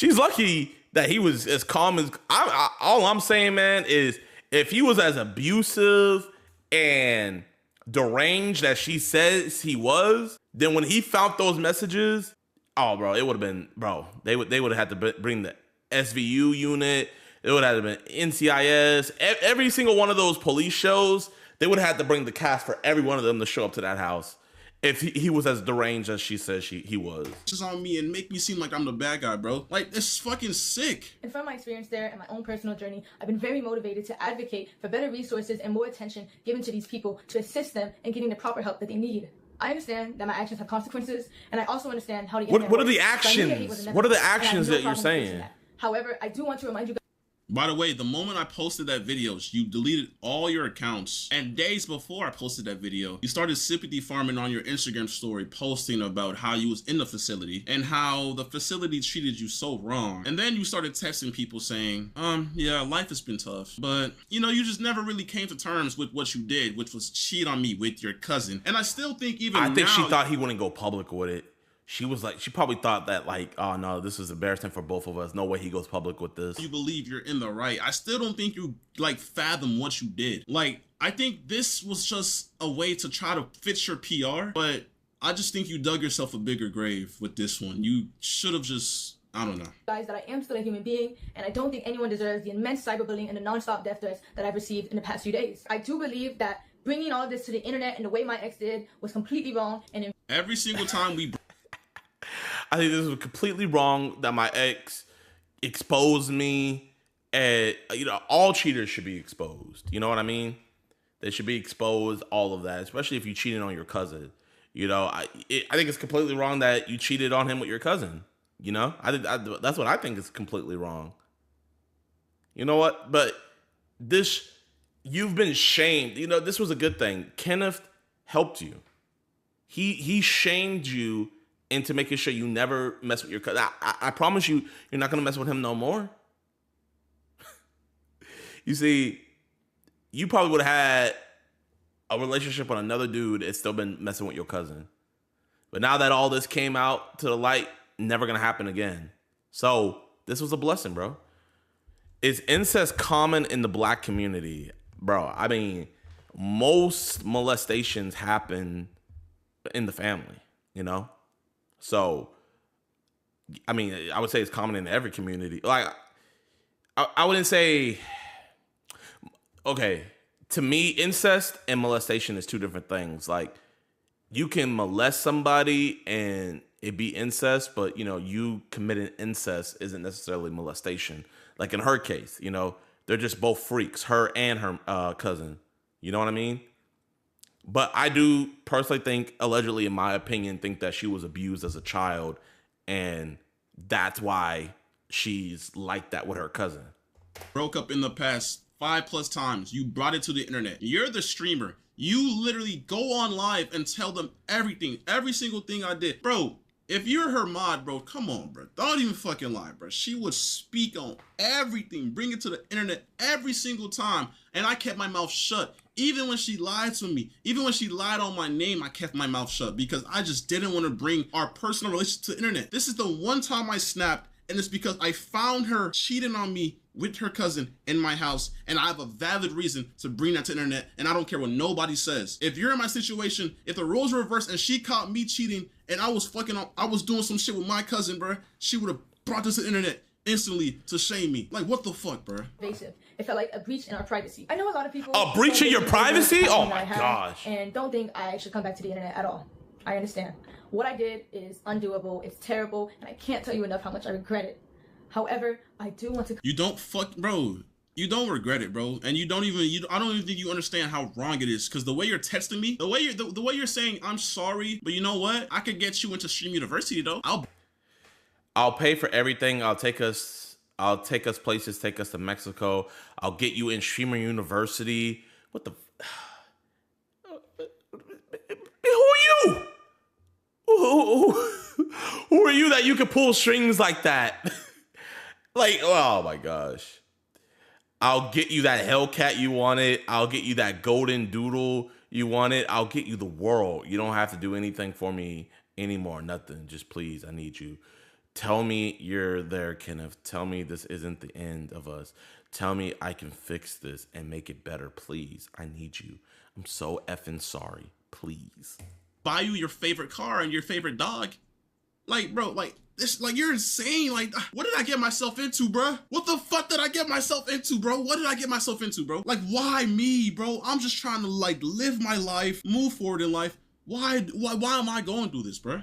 lucky that he was as calm as, all I'm saying, man, is if he was as abusive and deranged as she says he was, then when he found those messages, oh, bro, it would have been, bro, they would have had to bring the SVU unit. It would have been NCIS. Every single one of those police shows They would have had to bring the cast for every one of them to show up to that house if he was as deranged as she says he was. Just on me and make me seem like I'm the bad guy, bro. Like, it's fucking sick. And from my experience there and my own personal journey, I've been very motivated to advocate for better resources and more attention given to these people to assist them in getting the proper help that they need. I understand that my actions have consequences, and I also understand how to get What are the actions? What are the actions that you're saying? However, I do want to remind you guys. By the way, the moment I posted that video, you deleted all your accounts. And days before I posted that video, you started sympathy farming on your Instagram story, posting about how you was in the facility and how the facility treated you so wrong. And then you started texting people saying, yeah, life has been tough. But, you know, you just never really came to terms with what you did, which was cheat on me with your cousin. And I still think I think she thought he wouldn't go public with it. She was like, she probably thought that like, oh no, this is embarrassing for both of us. No way he goes public with this. You believe you're in the right. I still don't think you like fathom what you did. Like, I think this was just a way to try to fix your PR, but I just think you dug yourself a bigger grave with this one. You should have just, I don't know. Guys, that I am still a human being, and I don't think anyone deserves the immense cyberbullying and the nonstop death threats that I've received in the past few days. I do believe that bringing all of this to the internet and the way my ex did was completely wrong. And every single time we I think this was completely wrong that my ex exposed me, and you know, all cheaters should be exposed. You know what I mean? They should be exposed, all of that, especially if you cheated on your cousin. You know, I think it's completely wrong that you cheated on him with your cousin. You know, that's what I think is completely wrong. You know what? But you've been shamed. You know, this was a good thing. Kenneth helped you. He shamed you into making sure you never mess with your cousin. I promise you, you're not going to mess with him no more. You see, you probably would have had a relationship with another dude and still been messing with your cousin. But now that all this came out to the light, never going to happen again. So this was a blessing, bro. Is incest common in the black community? Bro, I mean, most molestations happen in the family, you know? So, I mean, I would say it's common in every community. Like, I wouldn't say, okay, to me, incest and molestation is two different things. Like, you can molest somebody and it be incest, but, you know, you committing incest isn't necessarily molestation. Like in her case, you know, they're just both freaks, her and her cousin. You know what I mean? But I do personally think, allegedly, in my opinion, think that she was abused as a child, and that's why she's like that with her cousin. Broke up in the past 5+ times. You brought it to the internet. You're the streamer. You literally go on live and tell them everything, every single thing I did. Bro, if you're her mod, bro, come on, bro. Don't even fucking lie, bro. She would speak on everything, bring it to the internet every single time, and I kept my mouth shut. Even when she lied to me, even when she lied on my name, I kept my mouth shut because I just didn't want to bring our personal relationship to the internet. This is the one time I snapped, and it's because I found her cheating on me with her cousin in my house, and I have a valid reason to bring that to the internet, and I don't care what nobody says. If you're in my situation, if the roles were reversed and she caught me cheating and I was doing some shit with my cousin, bro, she would have brought this to the internet instantly to shame me. Like, what the fuck, bro? Invasive. It felt like a breach in our privacy. I know a lot of people. A breach in your privacy? Oh my gosh. And don't think I should come back to the internet at all. I understand. What I did is undoable. It's terrible, and I can't tell you enough how much I regret it. However, I do want to. You don't bro. You don't regret it, bro. And I don't even think you understand how wrong it is. Because the way you're texting me, the way you're saying I'm sorry, but you know what? I could get you into Stream University though. I'll pay for everything. I'll take us places, take us to Mexico. I'll get you in Streamer University. What the? Who are you? Who are you that you can pull strings like that? Like, oh my gosh. I'll get you that Hellcat you wanted. I'll get you that golden doodle you wanted. I'll get you the world. You don't have to do anything for me anymore. Nothing. Just please, I need you. Tell me you're there, Kenneth. Tell me this isn't the end of us. Tell me I can fix this and make it better, please. I need you. I'm so effing sorry. Please. Buy you your favorite car and your favorite dog. Like, bro, like, this, like, you're insane. Like, what did I get myself into, bro? What the fuck did I get myself into, bro? What did I get myself into, bro? Like, why me, bro? I'm just trying to, like, live my life, move forward in life. Why am I going through this, bro?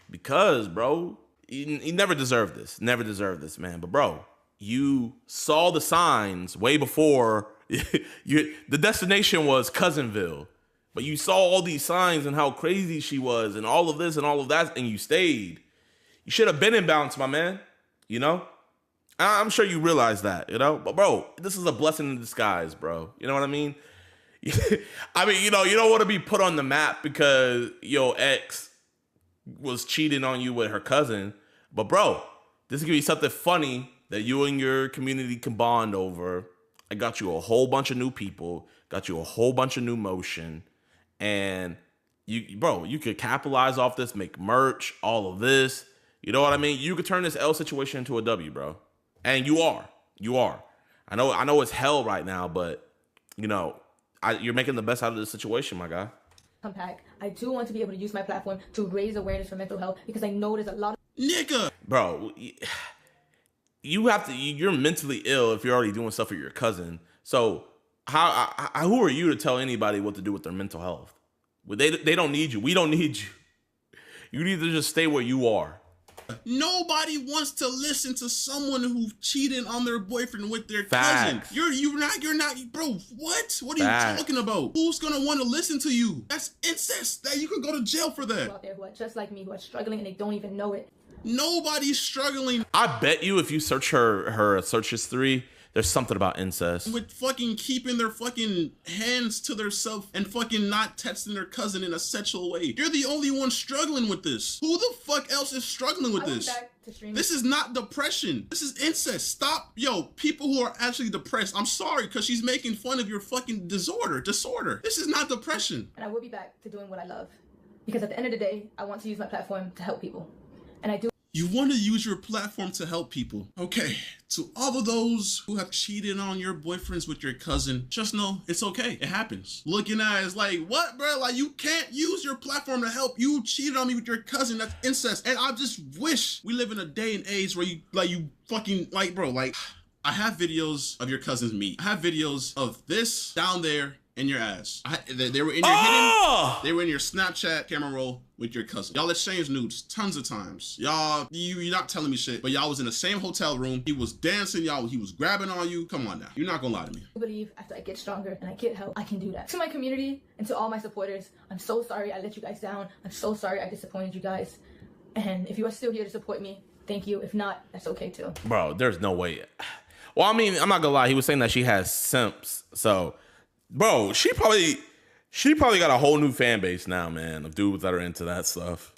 Because, bro, you never deserved this. Never deserved this, man. But, bro, you saw the signs way before. The destination was Cousinville. But you saw all these signs and how crazy she was and all of this and all of that, and you stayed. You should have been in balance, my man. You know? I'm sure you realize that, you know? But, bro, this is a blessing in disguise, bro. You know what I mean? I mean, you know, you don't want to be put on the map because your ex was cheating on you with her cousin. But, bro, this is going to be something funny that you and your community can bond over. I got you a whole bunch of new people, got you a whole bunch of new motion, and you could capitalize off this, make merch, all of this. You know what I mean? You could turn this L situation into a W, bro. And you are. I know it's hell right now, but you know, you're making the best out of this situation, my guy. Come back. I do want to be able to use my platform to raise awareness for mental health because I know there's a lot of nigga. Bro, you're mentally ill if you're already doing stuff for your cousin. So who are you to tell anybody what to do with their mental health? Well, they don't need you. We don't need you. You need to just stay where you are. Nobody wants to listen to someone who cheated on their boyfriend with their Facts. cousin. You're not, bro. What? What are Facts. you talking about? Who's gonna want to listen to you? That's incest. That you could go to jail for that. out there who are just like me, who are struggling and they don't even know it. Nobody's struggling. I bet you if you search her search history, there's something about incest. With fucking keeping their fucking hands to themselves and fucking not texting their cousin in a sexual way. You're the only one struggling with this. Who the fuck else is struggling with this? This is not depression. This is incest. Stop. Yo, people who are actually depressed, I'm sorry, because she's making fun of your fucking disorder. This is not depression. And I will be back to doing what I love. Because at the end of the day, I want to use my platform to help people. And I do. You want to use your platform to help people. Okay, to all of those who have cheated on your boyfriends with your cousin, just know it's okay. It happens. Looking at it, it's like, what, bro? Like, you can't use your platform to help. You cheated on me with your cousin. That's incest. And I just wish we live in a day and age where you fucking, like, bro, like, I have videos of your cousin's meat. I have videos of this down there in your ass. They were in your they were in your Snapchat camera roll with your cousin. Y'all exchanged nudes tons of times. Y'all, you're not telling me shit, but y'all was in the same hotel room. He was dancing, he was grabbing on you. Come on now. You're not gonna lie to me. I believe after I get stronger and I get help, I can do that. To my community and to all my supporters, I'm so sorry I let you guys down. I'm so sorry I disappointed you guys. And if you are still here to support me, thank you. If not, that's okay too. Bro, there's no way. Well, I mean, I'm not gonna lie. He was saying that she has simps, so. Bro, she probably got a whole new fan base now, man, of dudes that are into that stuff.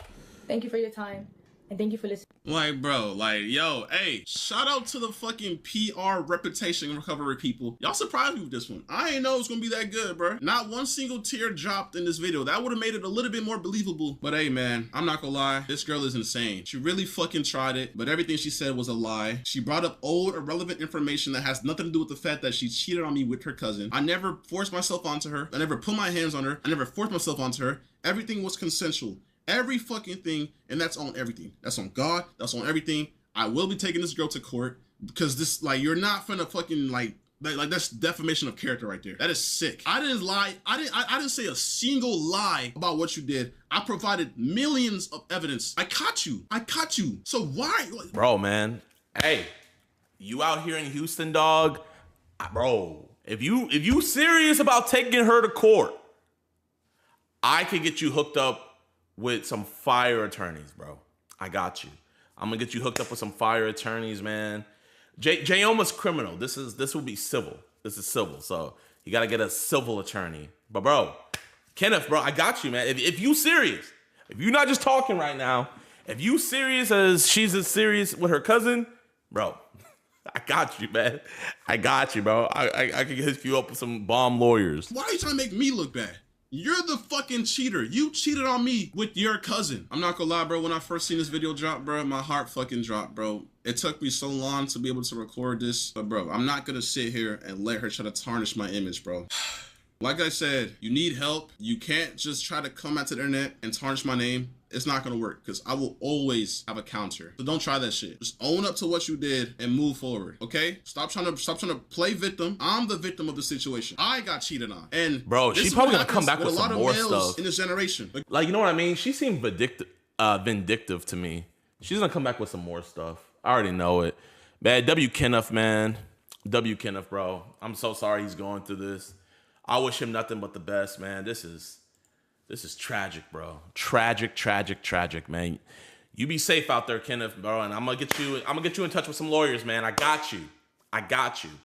Thank you for your time, and thank you for listening. Like, bro, like, yo, hey, shout out to the fucking PR reputation recovery people. Y'all surprised me with this one. I didn't know it was gonna be that good, bro. Not one single tear dropped in this video. That would have made it a little bit more believable. But hey, man, I'm not gonna lie. This girl is insane. She really fucking tried it, but everything she said was a lie. She brought up old, irrelevant information that has nothing to do with the fact that she cheated on me with her cousin. I never forced myself onto her. I never put my hands on her. I never forced myself onto her. Everything was consensual. Every fucking thing, and that's on everything. That's on God. That's on everything. I will be taking this girl to court because this, like, you're not finna fucking like that's defamation of character right there. That is sick. I didn't lie. I didn't say a single lie about what you did. I provided millions of evidence. I caught you. So why? Bro, man. Hey, you out here in Houston, dog? Bro, if you serious about taking her to court, I can get you hooked up with some fire attorneys, bro. I got you. I'm gonna get you hooked up with some fire attorneys, man. Jayoma's criminal. This will be civil. This is civil, so you gotta get a civil attorney. But bro, Kenneth, bro, I got you, man. If you serious, if you're not just talking right now, if you serious as she's as serious with her cousin, bro, I got you, man. I got you, bro. I can hook you up with some bomb lawyers. Why are you trying to make me look bad? You're the fucking cheater. You cheated on me with your cousin. I'm not gonna lie, bro. When I first seen this video drop, bro, my heart fucking dropped, bro. It took me so long to be able to record this. But, bro, I'm not gonna sit here and let her try to tarnish my image, bro. Like I said, you need help. You can't just try to come out to the internet and tarnish my name. it's not gonna work because I will always have a counter. So don't try that shit. Just own up to what you did and move forward. Okay? Stop trying to play victim. I'm the victim of the situation. I got cheated on. And bro, she's probably gonna come back with a lot some of more males stuff in this generation. Like, you know what I mean? She seemed vindictive to me. She's gonna come back with some more stuff. I already know it. Man, W. Kenneth, man. W. Kenneth, bro. I'm so sorry he's going through this. I wish him nothing but the best, man. This is tragic, bro. Tragic, man. You be safe out there, Kenneth, bro. And I'm gonna get you in touch with some lawyers, man. I got you.